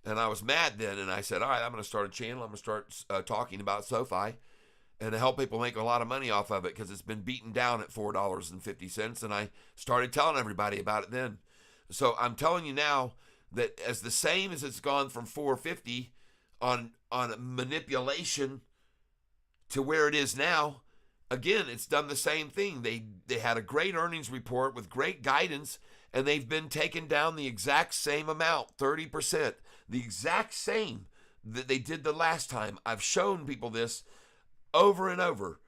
[SPEAKER 1] And I was mad then. And I said, all right, I'm going to start a channel. I'm going to start talking about SoFi and to help people make a lot of money off of it because it's been beaten down at $4.50. And I started telling everybody about it then. So I'm telling you now that as the same as it's gone from 450 on manipulation to where it is now, again, it's done the same thing. They had a great earnings report with great guidance, and they've been taken down the exact same amount, 30%, the exact same that they did the last time. I've shown people this over and over,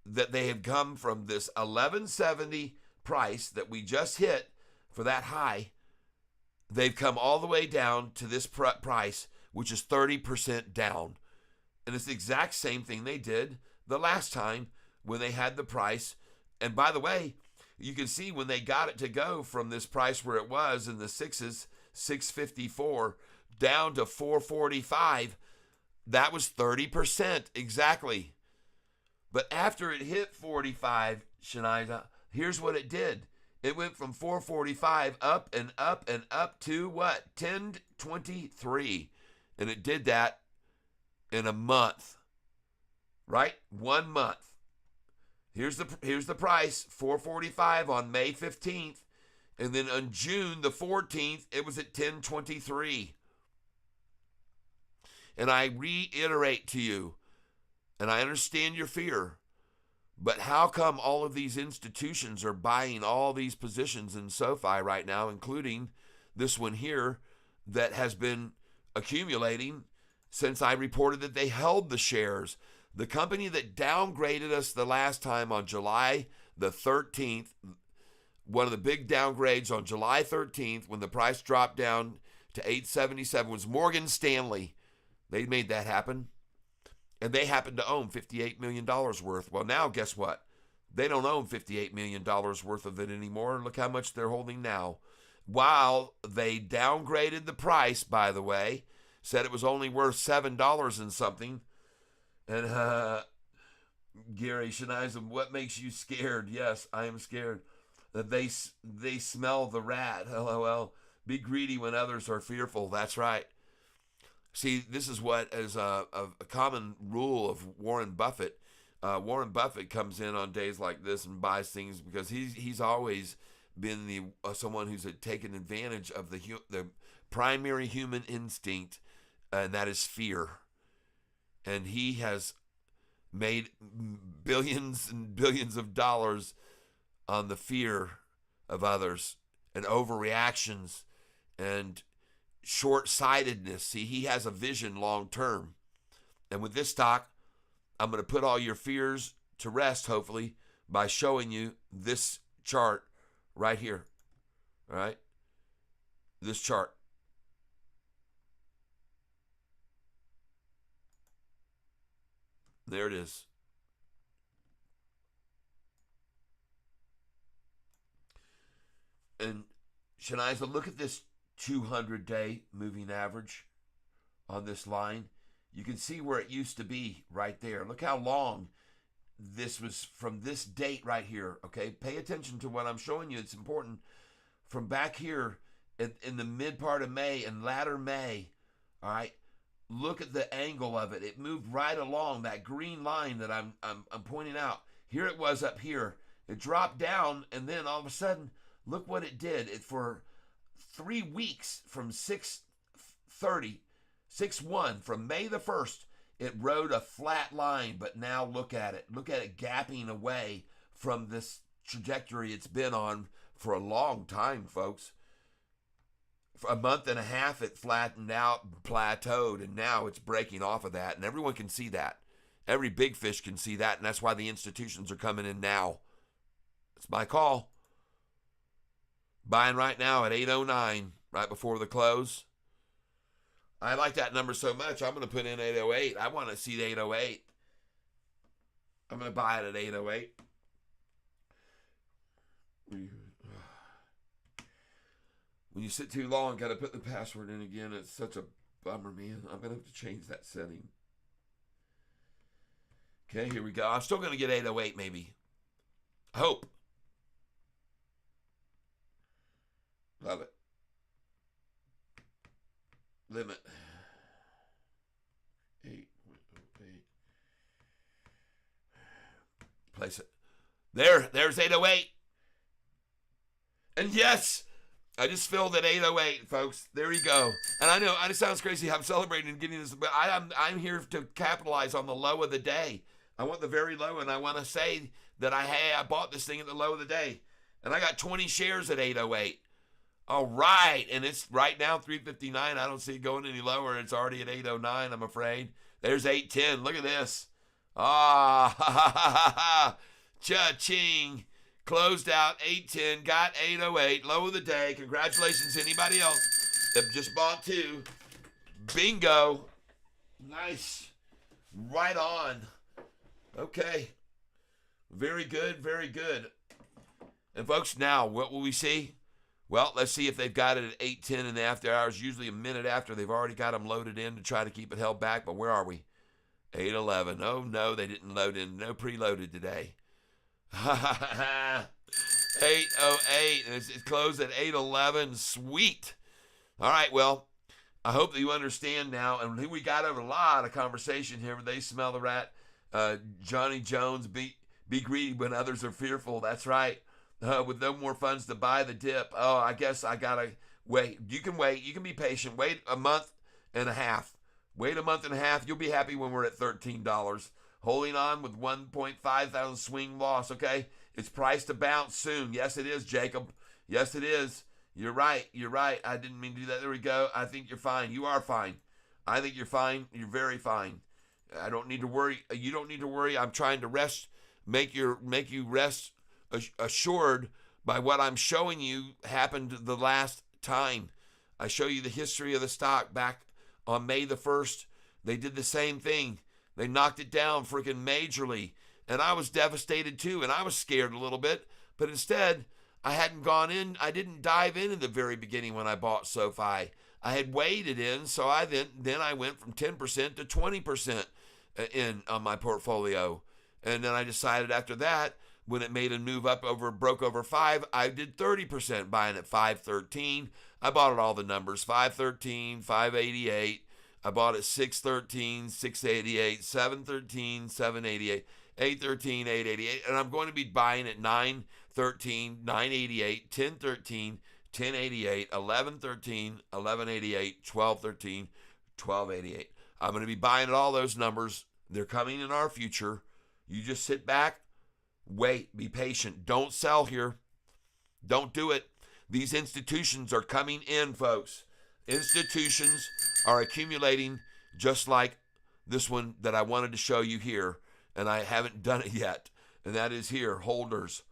[SPEAKER 1] that they have come from this 1170 price that we just hit for that high. They've come all the way down to this price, which is 30% down. And it's the exact same thing they did the last time when they had the price. And by the way, you can see when they got it to go from this price where it was in the sixes, 654, down to 445, that was 30% exactly. But after it hit 45, Shania, here's what it did. It went from 445 up and up and up to what? 1023. And it did that in a month. Right? 1 month. Here's the price, 445 on May 15th. And then on June the 14th, it was at 1023. And I reiterate to you, and I understand your fear, but how come all of these institutions are buying all these positions in SoFi right now, including this one here that has been accumulating since I reported that they held the shares? The company that downgraded us the last time on July the 13th, one of the big downgrades on July 13th when the price dropped down to 877 was Morgan Stanley. They made that happen. And they happen to own $58 million worth. Well, now guess what? They don't own $58 million worth of it anymore. Look how much they're holding now. While they downgraded the price, by the way, said it was only worth $7 and something. And Gary Shania, what makes you scared? Yes, I am scared. That they smell the rat. LOL. Be greedy when others are fearful. That's right. See, this is what is a common rule of Warren Buffett. Warren Buffett comes in on days like this and buys things because he's always been the someone who's taken advantage of the primary human instinct, and that is fear. And he has made billions and billions of dollars on the fear of others and overreactions and short-sightedness. See, he has a vision long term. And with this stock, I'm going to put all your fears to rest, hopefully, by showing you this chart right here. All right? This chart. There it is. And Shania, look at this 200-day moving average on this line. You can see where it used to be right there. Look how long this was from this date right here. Okay, pay attention to what I'm showing you. It's important. From back here in the mid part of May and latter May, all right, look at the angle of it. It moved right along that green line that I'm pointing out. Here it was up here. It dropped down, and then all of a sudden, look what it did. It for 3 weeks from 6/1, from May the 1st, it rode a flat line, but now look at it. Look at it gapping away from this trajectory it's been on for a long time, folks. For a month and a half, it flattened out, plateaued, and now it's breaking off of that, and everyone can see that. Every big fish can see that, and that's why the institutions are coming in now. It's my call. Buying right now at 809, right before the close. I like that number so much, I'm going to put in 808. I want to see the 808. I'm going to buy it at 808. When you sit too long, got to put the password in again. It's such a bummer, man. I'm going to have to change that setting. Okay, here we go. I'm still going to get 808 maybe. I hope. Love it. Limit. 8.08. Place it. There's 808. And yes, I just filled at 808, folks. There you go. And I know it sounds crazy. I'm celebrating and getting this, but I'm here to capitalize on the low of the day. I want the very low, and I want to say that I bought this thing at the low of the day, and I got 20 shares at 808. All right, and it's right now 359. I don't see it going any lower. It's already at 809. I'm afraid. There's 810. Look at this. Ah, ha, ha, ha, ha. Cha-ching. Closed out 810, got 808, low of the day. Congratulations to anybody else that just bought two. Bingo. Nice. Right on. Okay. Very good, very good. And folks, now what will we see? Well, let's see if they've got it at 8:10 in the after hours. Usually a minute after, they've already got them loaded in to try to keep it held back. But where are we? 8:11. Oh, no, they didn't load in. No preloaded today. 8:08. And it's closed at 8:11. Sweet. All right, well, I hope that you understand now. And we got over a lot of conversation here. They smell the rat. Johnny Jones, be greedy when others are fearful. That's right. With no more funds to buy the dip. Oh, I guess I got to wait. You can wait. You can be patient. Wait a month and a half. Wait a month and a half. You'll be happy when we're at $13. Holding on with 1.5 thousand swing loss, okay? It's priced to bounce soon. Yes, it is, Jacob. Yes, it is. You're right. You're right. I didn't mean to do that. There we go. I think you're fine. You are fine. I think you're fine. You're very fine. I don't need to worry. You don't need to worry. I'm trying to make you rest assured by what I'm showing you happened the last time. I show you the history of the stock back on May the 1st. They did the same thing. They knocked it down freaking majorly. And I was devastated too. And I was scared a little bit. But instead, I hadn't gone in. I didn't dive in the very beginning when I bought SoFi. I had waded in. So then I went from 10% to 20% in on my portfolio. And then I decided after that, when it made a move up broke over 5, I did 30%, buying at 513. I bought at all the numbers, 513, 588. I bought at 613, 688, 713, 788, 813, 888. And I'm going to be buying at 913, 988, 1013, 1088, 1113, 1188, 1213, 1288. I'm going to be buying at all those numbers. They're coming in our future. You just sit back, wait, be patient. Don't sell here. Don't do it. These institutions are coming in, folks. Institutions are accumulating just like this one that I wanted to show you here, and I haven't done it yet, and that is here, holders.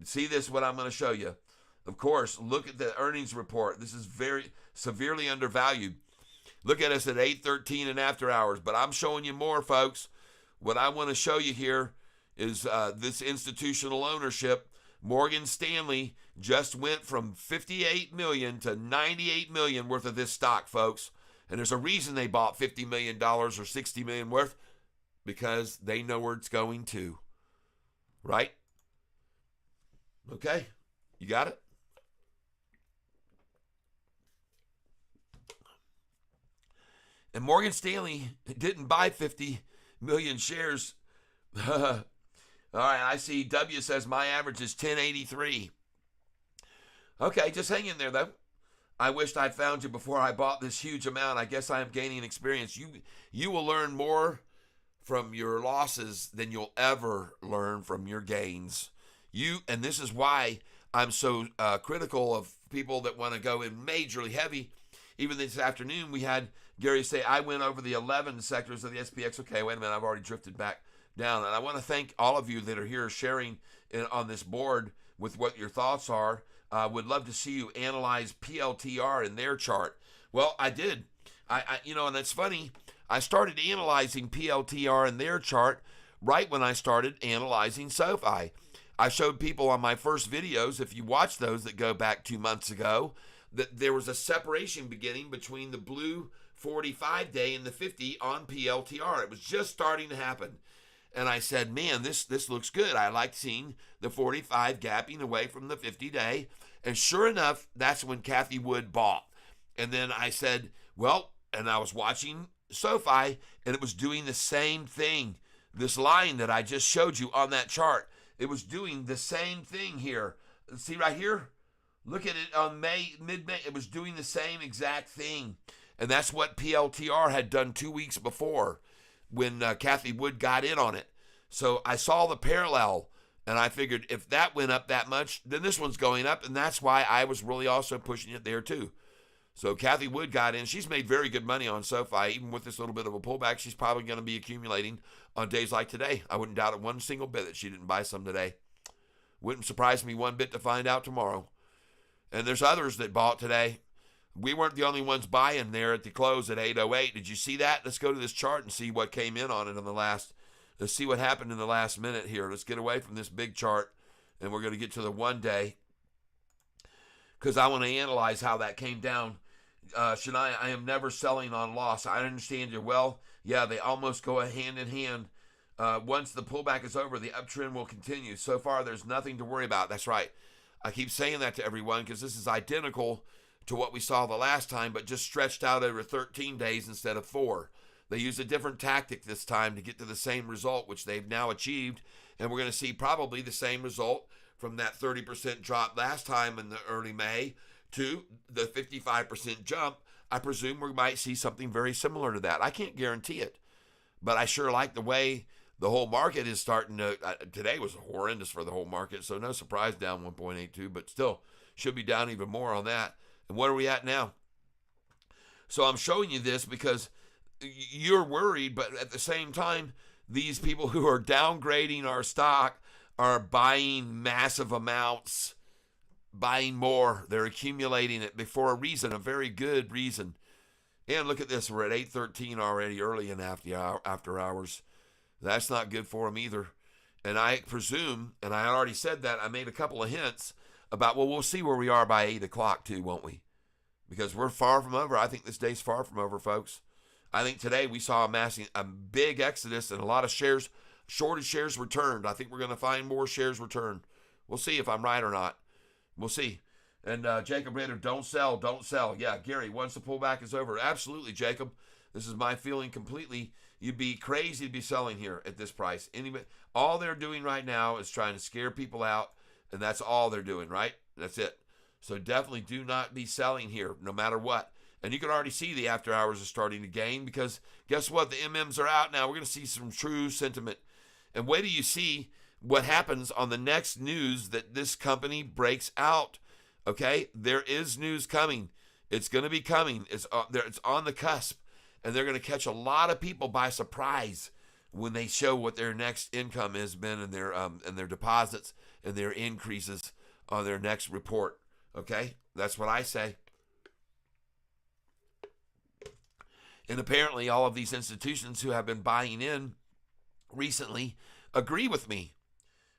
[SPEAKER 1] See this, what I'm going to show you. Of course, look at the earnings report. This is very severely undervalued. Look at us at 8:13 and after hours, but I'm showing you more, folks. What I want to show you here is this institutional ownership. Morgan Stanley just went from 58 million to 98 million worth of this stock, folks. And there's a reason they bought $50 million or 60 million worth, because they know where it's going to. Right? Okay? You got it? And Morgan Stanley didn't buy 50 million shares. All right, I see W says my average is 1083. Okay, just hang in there, though. I wished I'd found you before I bought this huge amount. I guess I am gaining experience. You will learn more from your losses than you'll ever learn from your gains. And this is why I'm so critical of people that want to go in majorly heavy. Even this afternoon, we had Gary say, I went over the 11 sectors of the SPX. Okay, wait a minute, I've already drifted back down. And I want to thank all of you that are here sharing on this board with what your thoughts are. Would love to see you analyze PLTR in their chart. Well, I did. And it's funny. I started analyzing PLTR in their chart right when I started analyzing SoFi. I showed people on my first videos, if you watch those that go back 2 months ago, that there was a separation beginning between the blue 45 day and the 50 on PLTR. It was just starting to happen. And I said, man, this looks good. I like seeing the 45 gapping away from the 50 day. And sure enough, that's when Kathy Wood bought. And then I said, well, and I was watching SOFI, and it was doing the same thing. This line that I just showed you on that chart, it was doing the same thing here. See right here? Look at it on mid-May. It was doing the same exact thing. And that's what PLTR had done 2 weeks before when Kathy Wood got in on it. So I saw the parallel, and I figured if that went up that much, then this one's going up, and that's why I was really also pushing it there too. So Kathy Wood got in. She's made very good money on SOFI. Even with this little bit of a pullback, she's probably going to be accumulating on days like today. I wouldn't doubt it one single bit that she didn't buy some today. Wouldn't surprise me one bit to find out tomorrow. And there's others that bought today. We weren't the only ones buying there at the close at 8:08. Did you see that? Let's go to this chart and see what came in on it in the last. Let's see what happened in the last minute here. Let's get away from this big chart, and we're going to get to the 1 day because I want to analyze how that came down. Shania, I am never selling on loss. I understand you well. Yeah, they almost go hand in hand. Once the pullback is over, the uptrend will continue. So far, there's nothing to worry about. That's right. I keep saying that to everyone because this is identical to what we saw the last time, but just stretched out over 13 days instead of 4. They used a different tactic this time to get to the same result, which they've now achieved, and we're going to see probably the same result from that 30% drop last time in the early May to the 55% jump. I presume we might see something very similar to that. I can't guarantee it, but I sure like the way the whole market is starting to, today was horrendous for the whole market, so no surprise down 1.82, but still should be down even more on that. And what are we at now? So I'm showing you this because you're worried, but at the same time, these people who are downgrading our stock are buying massive amounts, buying more. They're accumulating it for a reason, a very good reason. And look at this. We're at 8:13 already, early in after hours. That's not good for them either. And I presume, and I already said that, I made a couple of hints about, well, we'll see where we are by 8 o'clock too, won't we? Because we're far from over. I think this day's far from over, folks. I think today we saw a big exodus and a lot of shares, shorted shares returned. I think we're going to find more shares returned. We'll see if I'm right or not. We'll see. And Jacob Ritter, don't sell, don't sell. Yeah, Gary, once the pullback is over, absolutely, Jacob. This is my feeling completely. You'd be crazy to be selling here at this price. Anybody, all they're doing right now is trying to scare people out, and that's all they're doing, right? That's it. So definitely do not be selling here, no matter what. And you can already see the after hours are starting to gain because guess what? The MMs are out now. We're going to see some true sentiment. And wait till you see what happens on the next news that this company breaks out. Okay? There is news coming. It's going to be coming. It's on the cusp. And they're going to catch a lot of people by surprise when they show what their next income has been and their deposits and their increases on their next report. Okay? That's what I say. And apparently all of these institutions who have been buying in recently agree with me,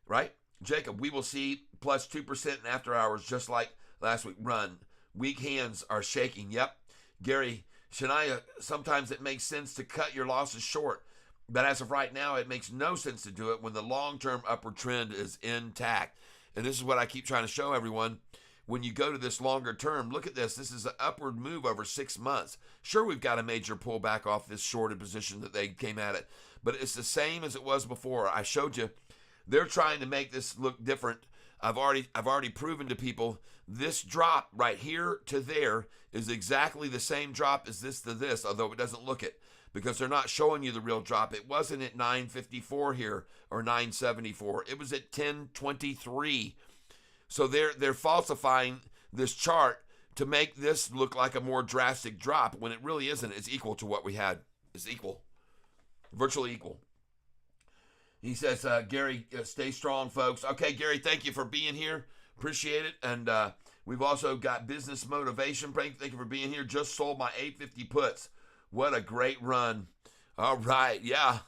[SPEAKER 1] right? Jacob, we will see plus 2% in after hours just like last week. Run. Weak hands are shaking. Yep. Gary, Shania, sometimes it makes sense to cut your losses short. But as of right now, it makes no sense to do it when the long-term upward trend is intact. And this is what I keep trying to show everyone. When you go to this longer term, look at this. This is an upward move over 6 months. Sure, we've got a major pullback off this shorted position that they came at it, but it's the same as it was before. I showed you. They're trying to make this look different. I've already proven to people this drop right here to there is exactly the same drop as this to this, although it doesn't look it because they're not showing you the real drop. It wasn't at 954 here or 974. It was at 1023. So they're falsifying this chart to make this look like a more drastic drop when it really isn't. It's equal to what we had. It's equal. Virtually equal. He says, Gary, stay strong, folks. Okay, Gary, thank you for being here. Appreciate it. And we've also got business motivation. Thank you for being here. Just sold my 850 puts. What a great run. All right. Yeah.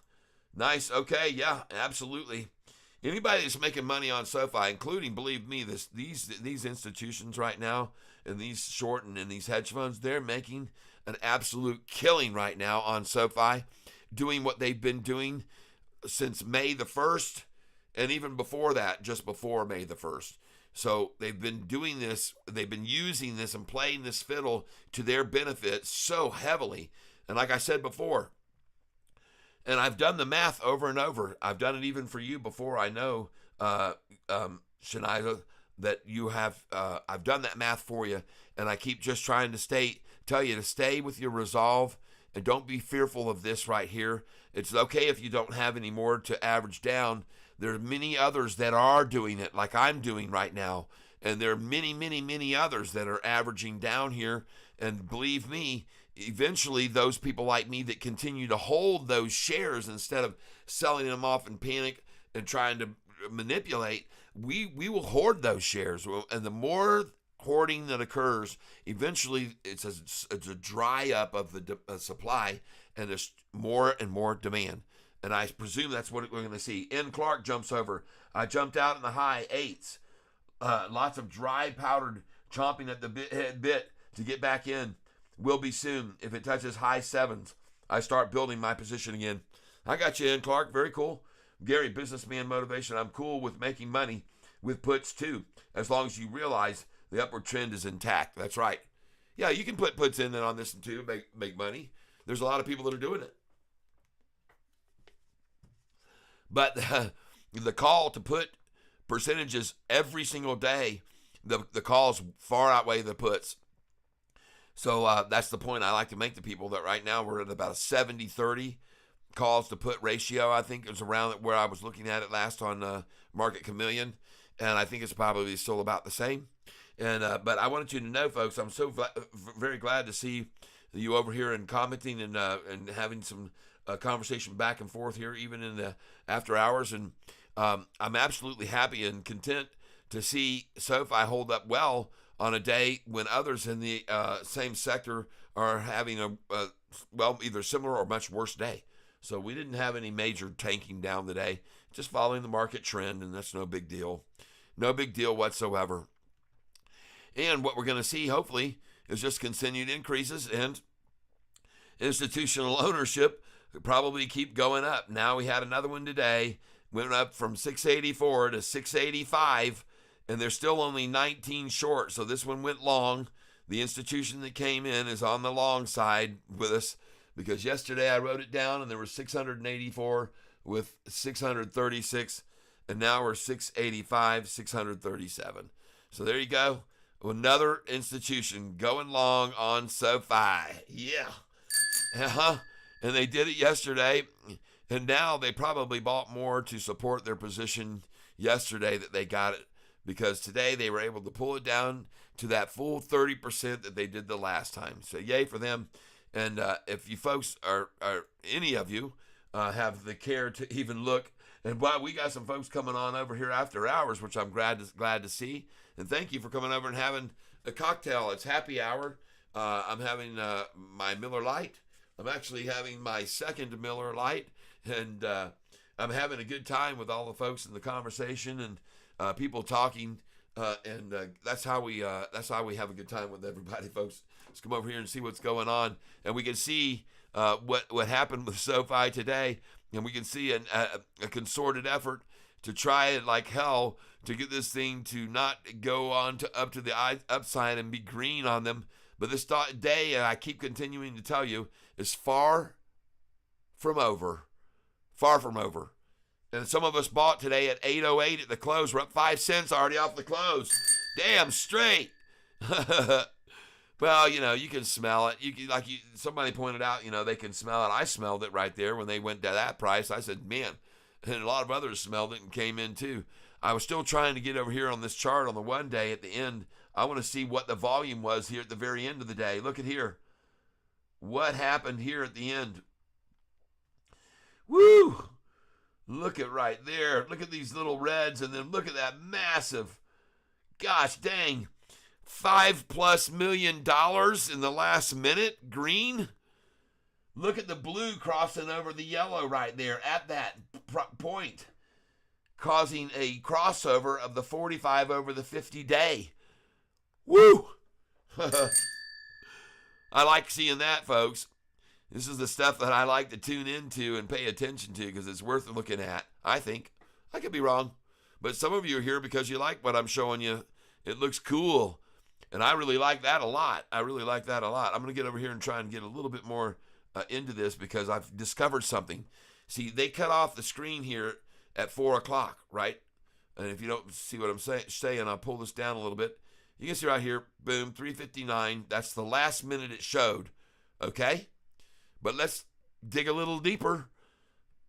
[SPEAKER 1] Nice. Okay. Yeah, absolutely. Anybody that's making money on SOFI, including, believe me, these institutions right now, and these short and these hedge funds, they're making an absolute killing right now on SoFi, doing what they've been doing since May the 1st, and even before that, just before May the 1st. So they've been doing this, they've been using this and playing this fiddle to their benefit so heavily. And like I said before, and I've done the math over and over. I've done it even for you before. I know, Shania, that you have, I've done that math for you. And I keep just trying to tell you to stay with your resolve and don't be fearful of this right here. It's okay if you don't have any more to average down. There are many others that are doing it like I'm doing right now. And there are many, many, many others that are averaging down here. And believe me, eventually those people like me that continue to hold those shares instead of selling them off in panic and trying to manipulate, we will hoard those shares. And the more hoarding that occurs, eventually it's a dry up of the supply, and there's more and more demand. And I presume that's what we're going to see. N. Clark jumps over. I jumped out in the high 8s. Lots of dry powdered chomping at the bit to get back in. Will be soon. If it touches high 7s, I start building my position again. I got you, N. Clark. Very cool. Gary, businessman motivation. I'm cool with making money with puts too, as long as you realize the upward trend is intact. That's right. Yeah, you can put puts in on this too, make money. There's a lot of people that are doing it. But the call to put percentages every single day, the calls far outweigh the puts. So that's the point I like to make to people, that right now we're at about a 70-30 calls to put ratio. I think it was around where I was looking at it last on Market Chameleon, and I think it's probably still about the same. And but I wanted you to know, folks, I'm so very glad to see you over here and commenting and having some conversation back and forth here, even in the after hours. And I'm absolutely happy and content to see SoFi hold up well on a day when others in the same sector are having a either similar or much worse day. So we didn't have any major tanking down today, just following the market trend, and that's no big deal. No big deal whatsoever. And what we're going to see, hopefully, is just continued increases, and institutional ownership probably keep going up. Now we had another one today, went up from 684 to 685, and they're still only 19 short. So this one went long. The institution that came in is on the long side with us, because yesterday I wrote it down and there were 684 with 636, and now we're 685, 637. So there you go. Another institution going long on SoFi. Yeah. And they did it yesterday, and now they probably bought more to support their position yesterday that they got it, because today they were able to pull it down to that full 30% that they did the last time. So yay for them. And if you folks are any of you have the care to even look, and wow, we got some folks coming on over here after hours, which I'm glad to see. And thank you for coming over and having a cocktail. It's happy hour. I'm having my Miller Lite. I'm actually having my second Miller Lite, and I'm having a good time with all the folks in the conversation and people talking. And that's how we have a good time with everybody, folks. Let's come over here and see what's going on, and we can see what happened with SoFi today, and we can see a concerted effort to try it like hell to get this thing to not go on up to the upside and be green on them. But this day, and I keep continuing to tell you, is far from over. Far from over. And some of us bought today at 8.08 at the close. We're up 5 cents already off the close. Damn straight. Well, you can smell it. Somebody pointed out, they can smell it. I smelled it right there when they went to that price. I said, man. And a lot of others smelled it and came in too. I was still trying to get over here on this chart on the 1 day at the end. I want to see what the volume was here at the very end of the day. Look at here. What happened here at the end? Woo! Look at right there. Look at these little reds, and then look at that massive, gosh dang, $5+ million in the last minute, green. Look at the blue crossing over the yellow right there at that point, causing a crossover of the 45 over the 50 day. Woo! I like seeing that, folks. This is the stuff that I like to tune into and pay attention to because it's worth looking at, I think. I could be wrong. But some of you are here because you like what I'm showing you. It looks cool. And I really like that a lot. I'm going to get over here and try and get a little bit more into this because I've discovered something. See, they cut off the screen here at 4 o'clock, right? And if you don't see what I'm saying, I'll pull this down a little bit. You can see right here, boom, 3:59. That's the last minute it showed, okay? But let's dig a little deeper.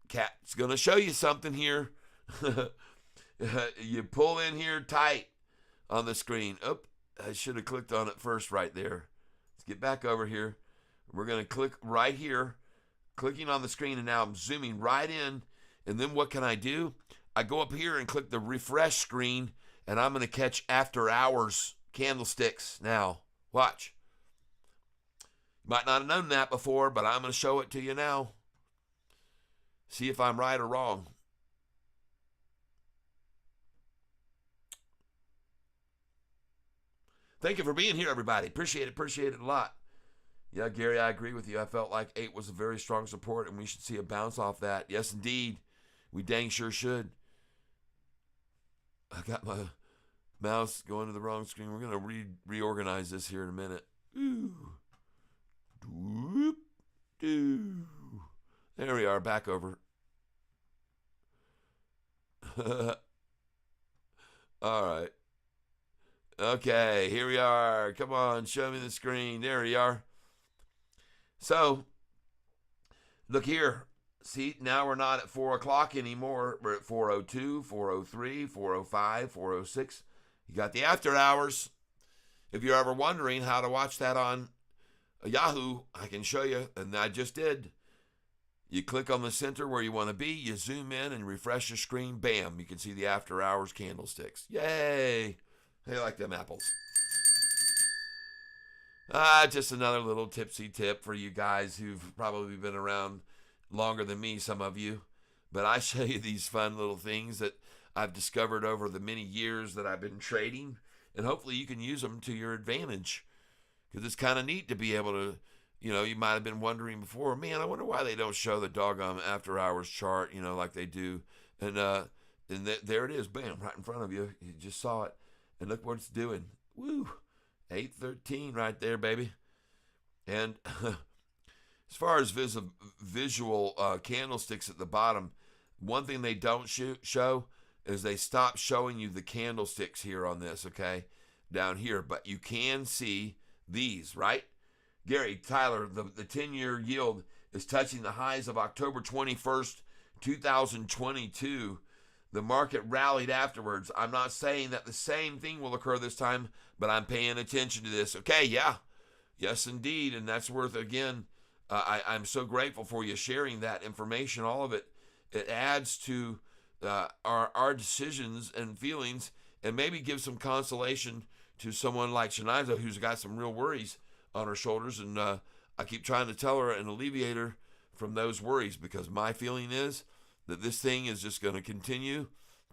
[SPEAKER 1] Cat's going to show you something here. You pull in here tight on the screen. Oop, I should have clicked on it first right there. Let's get back over here. We're going to click right here, clicking on the screen, and now I'm zooming right in. And then what can I do? I go up here and click the refresh screen, and I'm going to catch after hours candlesticks now. Watch. You might not have known that before, but I'm going to show it to you now. See if I'm right or wrong. Thank you for being here, everybody. Appreciate it a lot. Yeah, Gary, I agree with you. I felt like 8 was a very strong support, and we should see a bounce off that. Yes, indeed. We dang sure should. I got my mouse going to the wrong screen. We're going to reorganize this here in a minute. Ooh. Doop. Doo. There we are, back over. All right. Okay, here we are. Come on, show me the screen. There we are. So, look here. See, now we're not at 4 o'clock anymore. We're at 4:02, 4:03, 4:05, 4:06. You got the after hours. If you're ever wondering how to watch that on Yahoo, I can show you, and I just did. You click on the center where you want to be, you zoom in and refresh your screen, bam, you can see the after hours candlesticks. Yay! They like them apples. Just another little tipsy tip for you guys who've probably been around longer than me, some of you. But I show you these fun little things that I've discovered over the many years that I've been trading, and hopefully you can use them to your advantage. Because it's kind of neat to be able to, you might have been wondering before, man, I wonder why they don't show the doggone after hours chart, like they do. And there it is, bam, right in front of you. You just saw it. And look what it's doing. Woo! 8:13 right there, baby. And as far as visual candlesticks at the bottom, one thing they don't show is they stop showing you the candlesticks here on this, okay, down here. But you can see these, right? Gary, Tyler, the 10-year yield is touching the highs of October 21st, 2022. The market rallied afterwards. I'm not saying that the same thing will occur this time, but I'm paying attention to this. Okay, yeah. Yes, indeed. And that's worth, again, I'm so grateful for you sharing that information, all of it. It adds to our decisions and feelings, and maybe gives some consolation to someone like Shaniza, who's got some real worries on her shoulders. And I keep trying to tell her and alleviate her from those worries, because my feeling is that this thing is just going to continue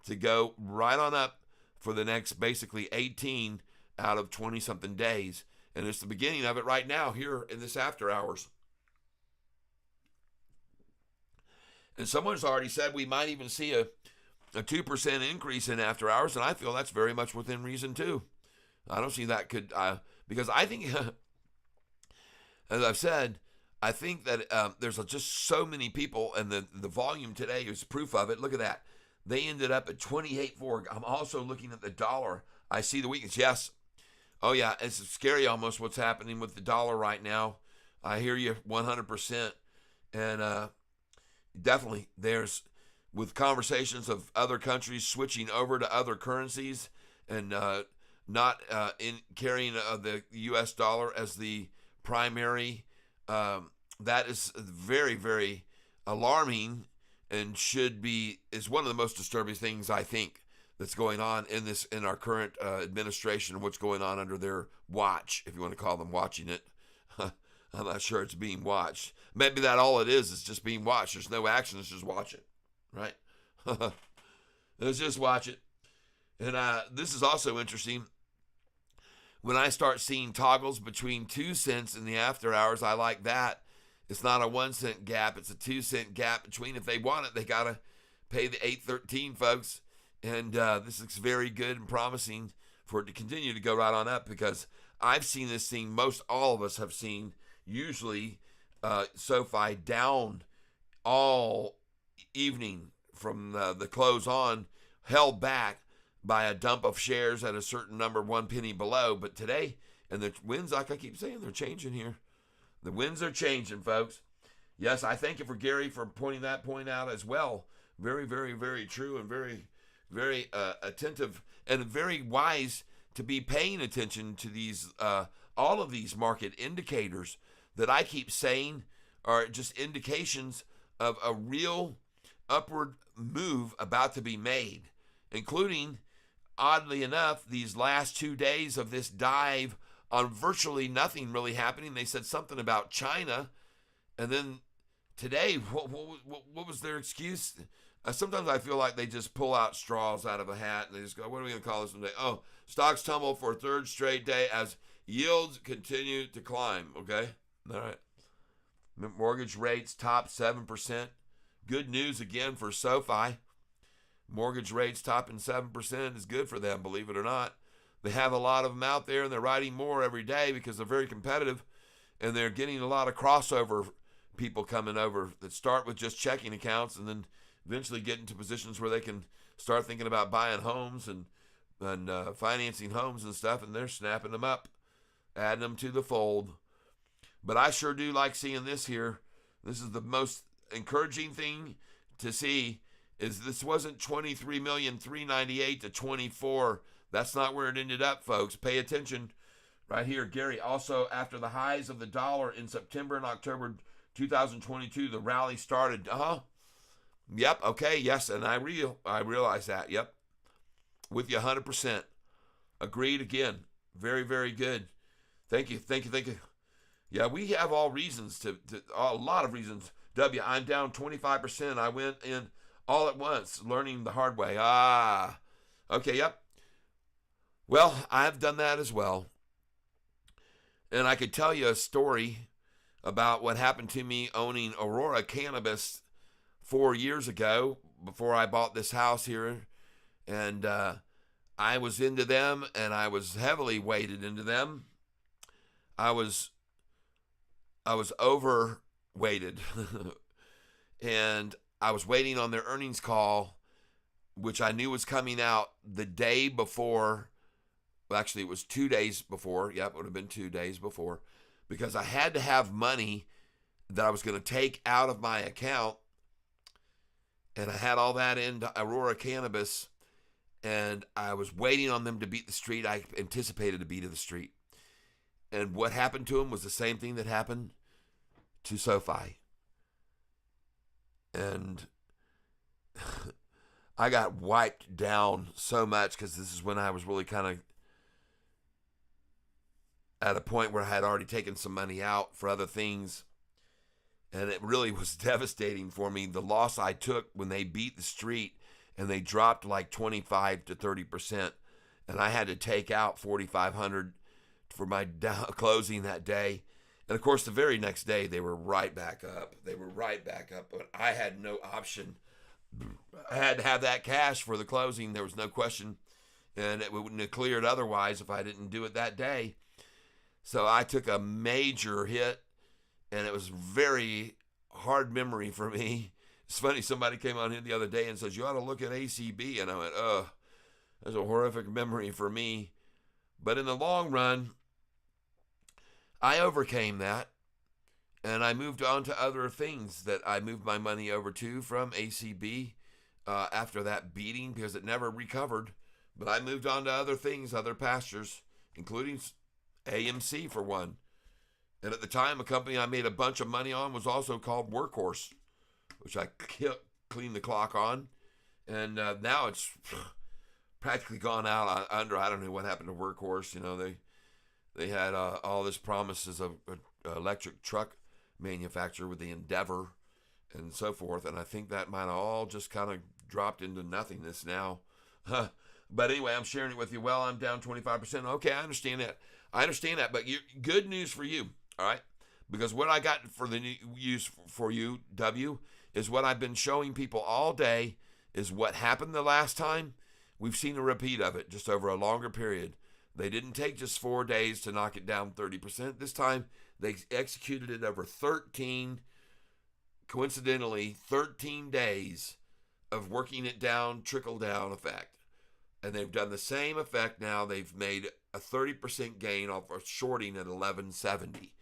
[SPEAKER 1] to go right on up for the next basically 18 out of 20-something days. And it's the beginning of it right now here in this after hours. And someone's already said we might even see a 2% increase in after hours, and I feel that's very much within reason too. I don't see that could, because I think, as I've said, I think that there's just so many people, and the volume today is proof of it. Look at that. They ended up at 28.4. I'm also looking at the dollar. I see the weakness. Yes. Oh, yeah. It's scary almost what's happening with the dollar right now. I hear you 100%. And definitely there's, with conversations of other countries switching over to other currencies and not in carrying the U.S. dollar as the primary, that is very, very alarming, and is one of the most disturbing things, I think, that's going on in our current administration, and what's going on under their watch, if you want to call them watching it. I'm not sure it's being watched. Maybe that all it is just being watched. There's no action. It's just watch it, right? Let's just watch it. And this is also interesting. when I start seeing toggles between 2 cents in the after hours, I like that. It's not a 1 cent gap. It's a 2 cent gap between. If they want it, they got to pay the 813, folks. And this looks very good and promising for it to continue to go right on up, because I've seen this thing, most all of us have seen, usually SOFI down all evening from the close on, held back by a dump of shares at a certain number, 1 penny below. But today, and the winds, like I keep saying, they're changing here. The winds are changing, folks. Yes, I thank you for Gary for pointing that point out as well. Very, very, very true, and very, very attentive, and very wise to be paying attention to these, all of these market indicators that I keep saying are just indications of a real upward move about to be made, including, oddly enough, these last 2 days of this dive on virtually nothing really happening. They said something about China, and then today, what was their excuse? Sometimes I feel like they just pull out straws out of a hat and they just go, what are we going to call this one day? Oh, stocks tumble for a third straight day as yields continue to climb. Okay, all right. Mortgage rates top 7%. Good news again for SOFI. Mortgage rates topping 7% is good for them, believe it or not. They have a lot of them out there, and they're writing more every day because they're very competitive, and they're getting a lot of crossover people coming over that start with just checking accounts and then eventually get into positions where they can start thinking about buying homes and financing homes and stuff, and they're snapping them up, adding them to the fold. But I sure do like seeing this here. This is the most encouraging thing to see, is this wasn't 23,398,000 to 24. That's not where it ended up, folks. Pay attention right here. Gary, also after the highs of the dollar in September and October 2022, the rally started. Yep, okay, yes, and I realize that. Yep. With you 100%. Agreed again. Very, very good. Thank you. Yeah, we have all reasons a lot of reasons. I'm down 25%. I went in all at once, learning the hard way. Okay, yep. Well, I've done that as well. And I could tell you a story about what happened to me owning Aurora Cannabis 4 years ago before I bought this house here. And I was into them, and I was heavily weighted into them. I was overweighted. And I was waiting on their earnings call, which I knew was coming out the day before. Well, actually, it was 2 days before. Yep, it would have been 2 days before, because I had to have money that I was going to take out of my account, and I had all that into Aurora Cannabis, and I was waiting on them to beat the street. I anticipated to beat the street. And what happened to them was the same thing that happened to SOFI. And I got wiped down so much, because this is when I was really kind of at a point where I had already taken some money out for other things. And it really was devastating for me. The loss I took when they beat the street and they dropped like 25 to 30%. And I had to take out $4,500 for my closing that day. And of course, the very next day, they were right back up. But I had no option. I had to have that cash for the closing. There was no question. And it wouldn't have cleared otherwise if I didn't do it that day. So I took a major hit, and it was very hard memory for me. It's funny, somebody came on here the other day and says, you ought to look at ACB. And I went, that's a horrific memory for me. But in the long run, I overcame that, and I moved on to other things that I moved my money over to from ACB after that beating, because it never recovered. But I moved on to other things, other pastures, including AMC for one. And at the time, a company I made a bunch of money on was also called Workhorse, which I cleaned the clock on. And now it's practically gone out under. I don't know what happened to Workhorse. You know, they had all this promises of an electric truck manufacturer with the Endeavor and so forth. And I think that might have all just kind of dropped into nothingness now. But anyway, I'm sharing it with you. Well, I'm down 25%. Okay, I understand that. I understand that, but good news for you, all right? Because what I got for the use for you, W, is what I've been showing people all day is what happened the last time. We've seen a repeat of it just over a longer period. They didn't take just 4 days to knock it down 30%. This time, they executed it over 13, coincidentally, 13 days of working it down, trickle-down effect. And they've done the same effect now. They've made a 30% gain off of shorting at 1170.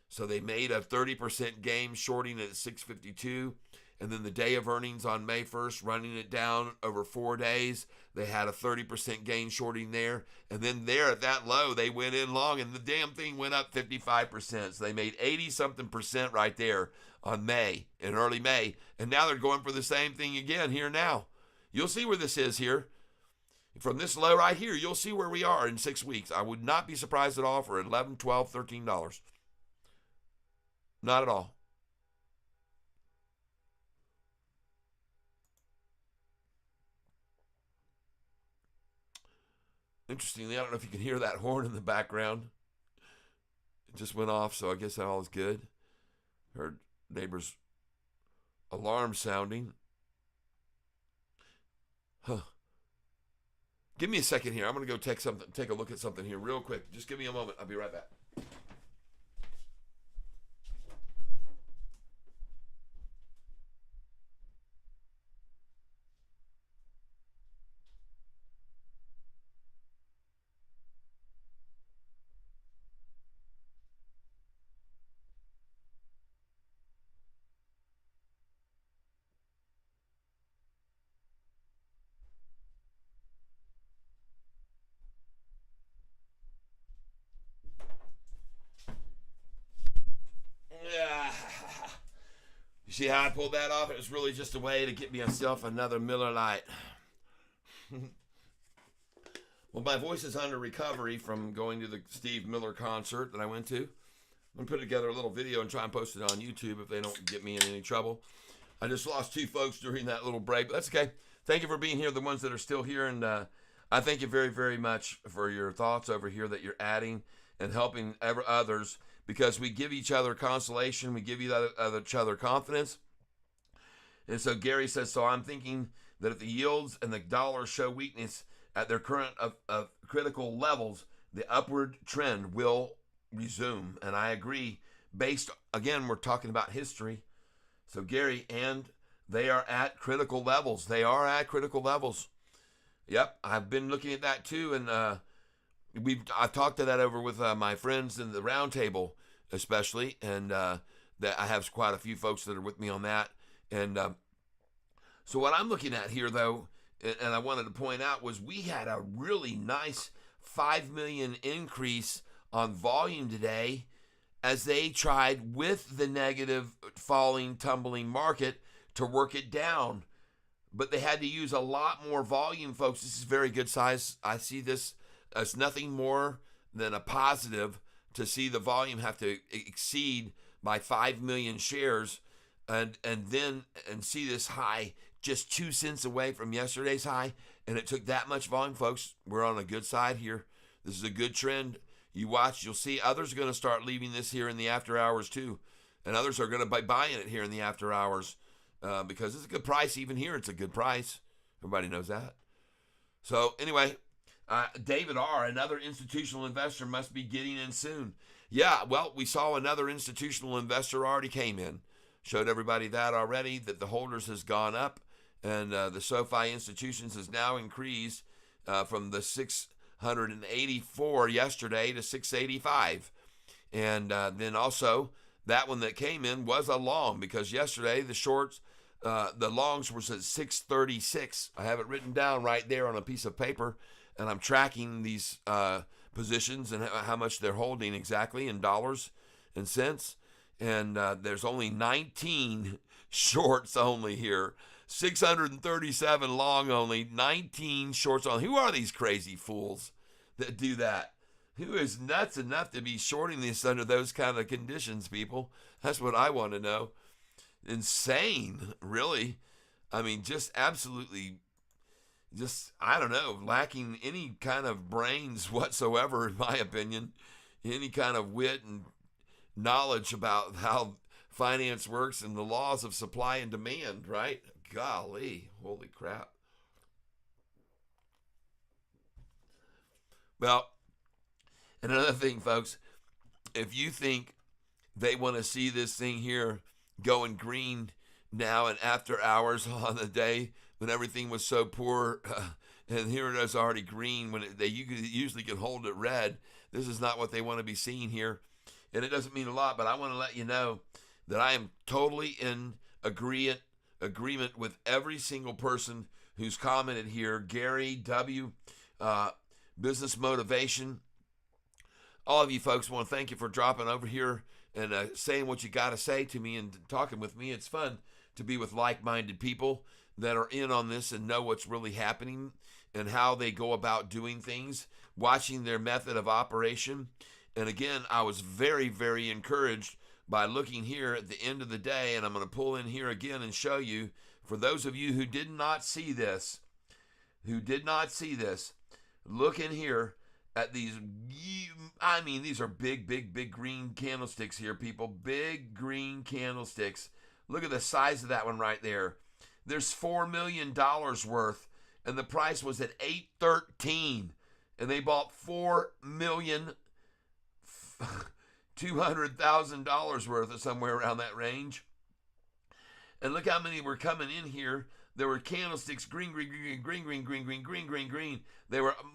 [SPEAKER 1] So they made a 30% gain shorting at 652. And then the day of earnings on May 1st, running it down over 4 days, they had a 30% gain shorting there. And then there at that low, they went in long and the damn thing went up 55%. So they made 80-something% right there on May, in early May. And now they're going for the same thing again here now. You'll see where this is here. From this low right here, you'll see where we are in 6 weeks. I would not be surprised at all for $11, $12, $13. Not at all. Interestingly, I don't know if you can hear that horn in the background. It just went off, so I guess that all is good. Heard neighbor's alarm sounding. Huh. Give me a second here. I'm going to go take a look at something here real quick. Just give me a moment. I'll be right back. You see how I pulled that off? It was really just a way to get myself another Miller Lite. Well, my voice is under recovery from going to the Steve Miller concert that I went to. I'm going to put together a little video and try and post it on YouTube if they don't get me in any trouble. I just lost 2 folks during that little break, but that's okay. Thank you for being here, the ones that are still here, and I thank you very, very much for your thoughts over here that you're adding and helping others, because we give each other consolation, we give each other confidence. And so Gary says, so I'm thinking that if the yields and the dollar show weakness at their current critical levels, the upward trend will resume. And I agree, based, again, we're talking about history. So Gary, and they are at critical levels. They are at critical levels. Yep, I've been looking at that too, and I've talked to that over with my friends in the roundtable, especially, and that I have quite a few folks that are with me on that. And so what I'm looking at here, though, and I wanted to point out, was we had a really nice 5 million increase on volume today as they tried with the negative falling, tumbling market to work it down. But they had to use a lot more volume, folks. This is very good size. I see this as nothing more than a positive to see the volume have to exceed by 5 million shares and see this high just 2 cents away from yesterday's high. And it took that much volume, folks. We're on a good side here. This is a good trend. You watch, you'll see others are going to start leaving this here in the after hours too. And others are going to be buying it here in the after hours because it's a good price. Even here, it's a good price. Everybody knows that. So anyway, David R., another institutional investor, must be getting in soon. Yeah, well, we saw another institutional investor already came in. Showed everybody that already, that the holders has gone up, and the SOFI institutions has now increased from the 684 yesterday to 685. And then also, that one that came in was a long, because yesterday the shorts, the longs was at 636. I have it written down right there on a piece of paper, and I'm tracking these positions and how much they're holding exactly in dollars and cents. And there's only 19 shorts only here. 637 long only, 19 shorts only. Who are these crazy fools that do that? Who is nuts enough to be shorting this under those kind of conditions, people? That's what I want to know. Insane, really. I mean, just absolutely, just, I don't know, lacking any kind of brains whatsoever, in my opinion, any kind of wit and knowledge about how finance works and the laws of supply and demand, right? Golly, holy crap. Well, and another thing, folks, if you think they want to see this thing here going green now and after hours on the day when everything was so poor, and here it is already green when they usually can hold it red. This is not what they want to be seeing here. And it doesn't mean a lot, but I want to let you know that I am totally in agreement with every single person who's commented here. Gary W., Business Motivation. All of you folks, want to thank you for dropping over here and saying what you got to say to me and talking with me. It's fun to be with like-minded people that are in on this and know what's really happening and how they go about doing things, watching their method of operation. And again, I was very, very encouraged by looking here at the end of the day, and I'm going to pull in here again and show you, for those of you who did not see this, look in here at these. I mean, these are big, big, big green candlesticks here, people. Big green candlesticks. Look at the size of that one right there. There's $4 million worth, and the price was at $813, and they bought $4,200,000 worth, of somewhere around that range. And look how many were coming in here. There were candlesticks, green, green, green, green, green, green, green, green, green, green.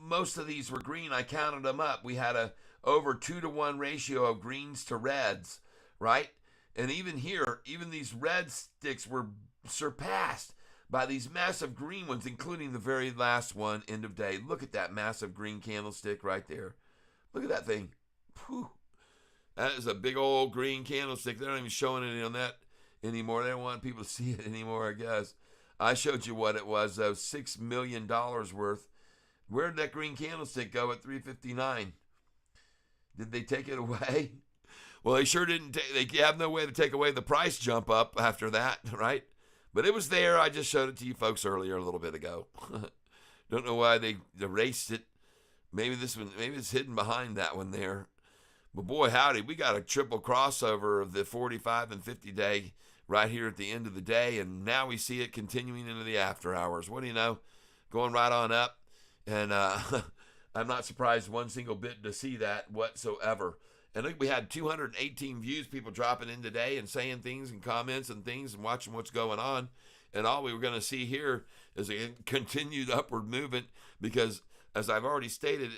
[SPEAKER 1] Most of these were green. I counted them up. We had a over 2-to-1 ratio of greens to reds, right? And even here, even these red sticks were surpassed by these massive green ones, including the very last one, end of day. Look at that massive green candlestick right there. Look at that thing. Whew. That is a big old green candlestick. They're not even showing it on that anymore. They don't want people to see it anymore, I guess. I showed you what it was, though. $6 million worth. Where did that green candlestick go at $3.59? Did they take it away? Well, they sure didn't. They have no way to take away the price jump up after that, right? But it was there. I just showed it to you folks earlier a little bit ago. Don't know why they erased it. Maybe it's hidden behind that one there. But boy, howdy, we got a triple crossover of the 45 and 50 day right here at the end of the day, and now we see it continuing into the after hours. What do you know? Going right on up, and I'm not surprised one single bit to see that whatsoever. And look, we had 218 views, people dropping in today and saying things and comments and things and watching what's going on. And all we were going to see here is a continued upward movement because, as I've already stated,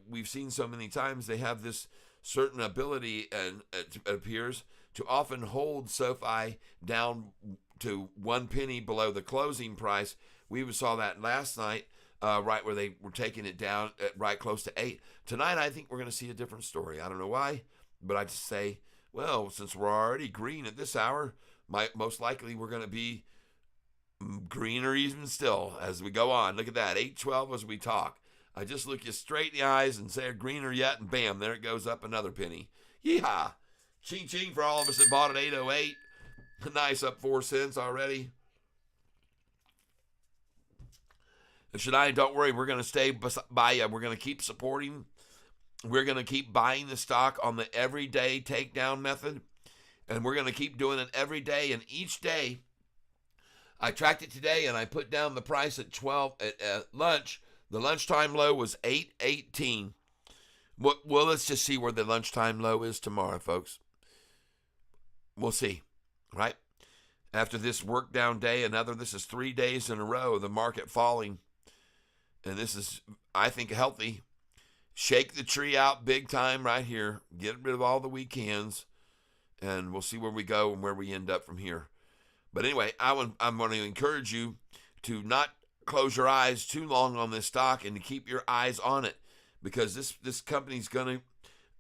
[SPEAKER 1] we've seen so many times they have this certain ability, and it appears, to often hold SoFi down to 1 penny below the closing price. We saw that last night, right where they were taking it down at right close to 8. Tonight, I think we're going to see a different story. I don't know why, but I just say, well, since we're already green at this hour, most likely we're going to be greener even still as we go on. Look at that, 8:12 as we talk. I just look you straight in the eyes and say greener yet, and bam, there it goes up another penny. Yeehaw! Ching ching for all of us that bought at 8:08. Nice, up 4 cents already. And Shania, don't worry, we're going to stay by you. We're going to keep supporting. We're going to keep buying the stock on the everyday takedown method. And we're going to keep doing it every day. And each day, I tracked it today and I put down the price at 12 at lunch. The lunchtime low was 8.18. Well, let's just see where the lunchtime low is tomorrow, folks. We'll see, right? After this work down day, this is 3 days in a row of the market falling. And this is, I think, healthy. Shake the tree out big time right here. Get rid of all the weekends. And we'll see where we go and where we end up from here. But anyway, I'm going to encourage you to not close your eyes too long on this stock and to keep your eyes on it. Because this company's going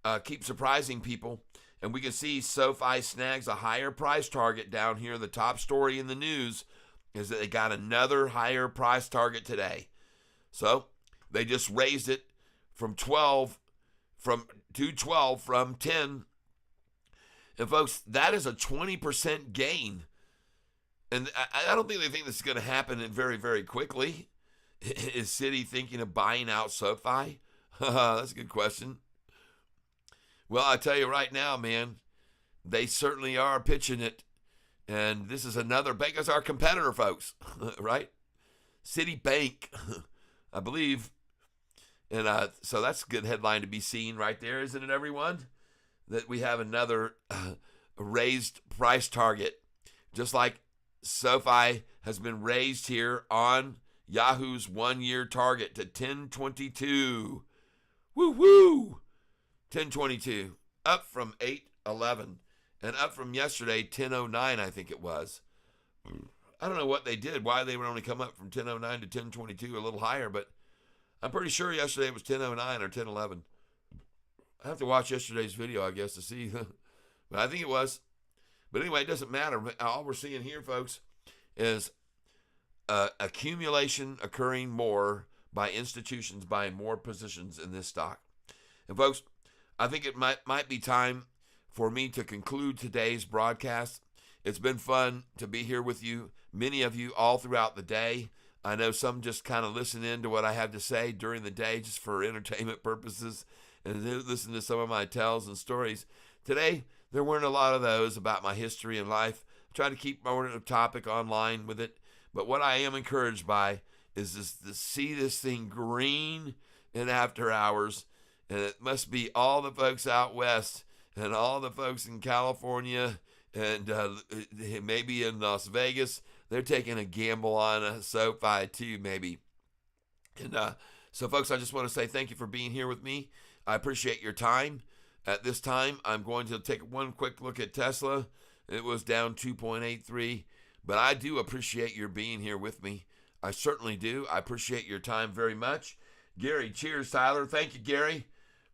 [SPEAKER 1] to keep surprising people. And we can see SoFi snags a higher price target down here. The top story in the news is that they got another higher price target today. So they just raised it from 10. And folks, that is a 20% gain. And I don't think they think this is going to happen very, very quickly. Is City thinking of buying out SoFi? That's a good question. Well, I tell you right now, man, they certainly are pitching it. And this is another bank as our competitor, folks, right? Citibank, I believe. And so that's a good headline to be seen right there, isn't it, everyone? That we have another raised price target. Just like SoFi has been raised here on Yahoo's 1-year target to 1022. Woo-woo! 1022. Up from 811. And up from yesterday, 1009, I think it was. I don't know what they did, why they would only come up from 1009 to 1022, a little higher, but I'm pretty sure yesterday it was 1009 or 1011. I have to watch yesterday's video, I guess, to see. But I think it was. But anyway, it doesn't matter. All we're seeing here, folks, is accumulation occurring more by institutions buying more positions in this stock. And folks, I think it might be time for me to conclude today's broadcast. It's been fun to be here with you, many of you all throughout the day. I know some just kind of listen in to what I have to say during the day just for entertainment purposes and listen to some of my tales and stories. Today, there weren't a lot of those about my history and life. I try to keep my topic online with it. But what I am encouraged by is to see this thing green in after hours. And it must be all the folks out west and all the folks in California and maybe in Las Vegas. They're taking a gamble on a SoFi too, maybe. And so, folks, I just want to say thank you for being here with me. I appreciate your time. At this time, I'm going to take one quick look at Tesla. It was down 2.83, but I do appreciate your being here with me. I certainly do. I appreciate your time very much. Gary, cheers, Tyler. Thank you, Gary.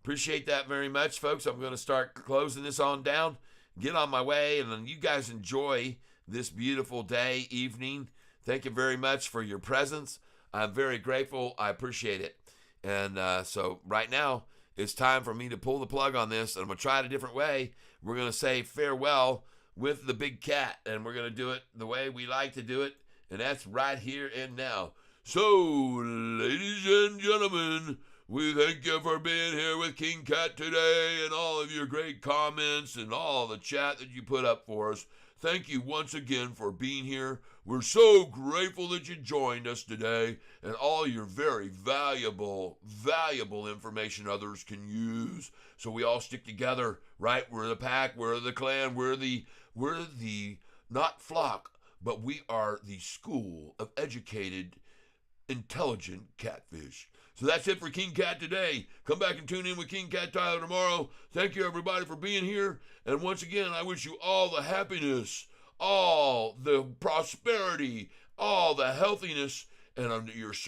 [SPEAKER 1] Appreciate that very much, folks. I'm going to start closing this on down, get on my way, and then you guys enjoy this beautiful day, evening. Thank you very much for your presence. I'm very grateful. I appreciate it. And so right now, it's time for me to pull the plug on this, and I'm going to try it a different way. We're going to say farewell with the big cat, and we're going to do it the way we like to do it, and that's right here and now. So, ladies and gentlemen, we thank you for being here with King Cat today and all of your great comments and all the chat that you put up for us. Thank you once again for being here. We're so grateful that you joined us today and all your very valuable information others can use. So we all stick together, right? We're the pack, we're the clan, we're the not flock, but we are the school of educated, intelligent catfish. So that's it for King Cat today. Come back and tune in with King Cat Tyler tomorrow. Thank you, everybody, for being here. And once again, I wish you all the happiness, all the prosperity, all the healthiness, and under your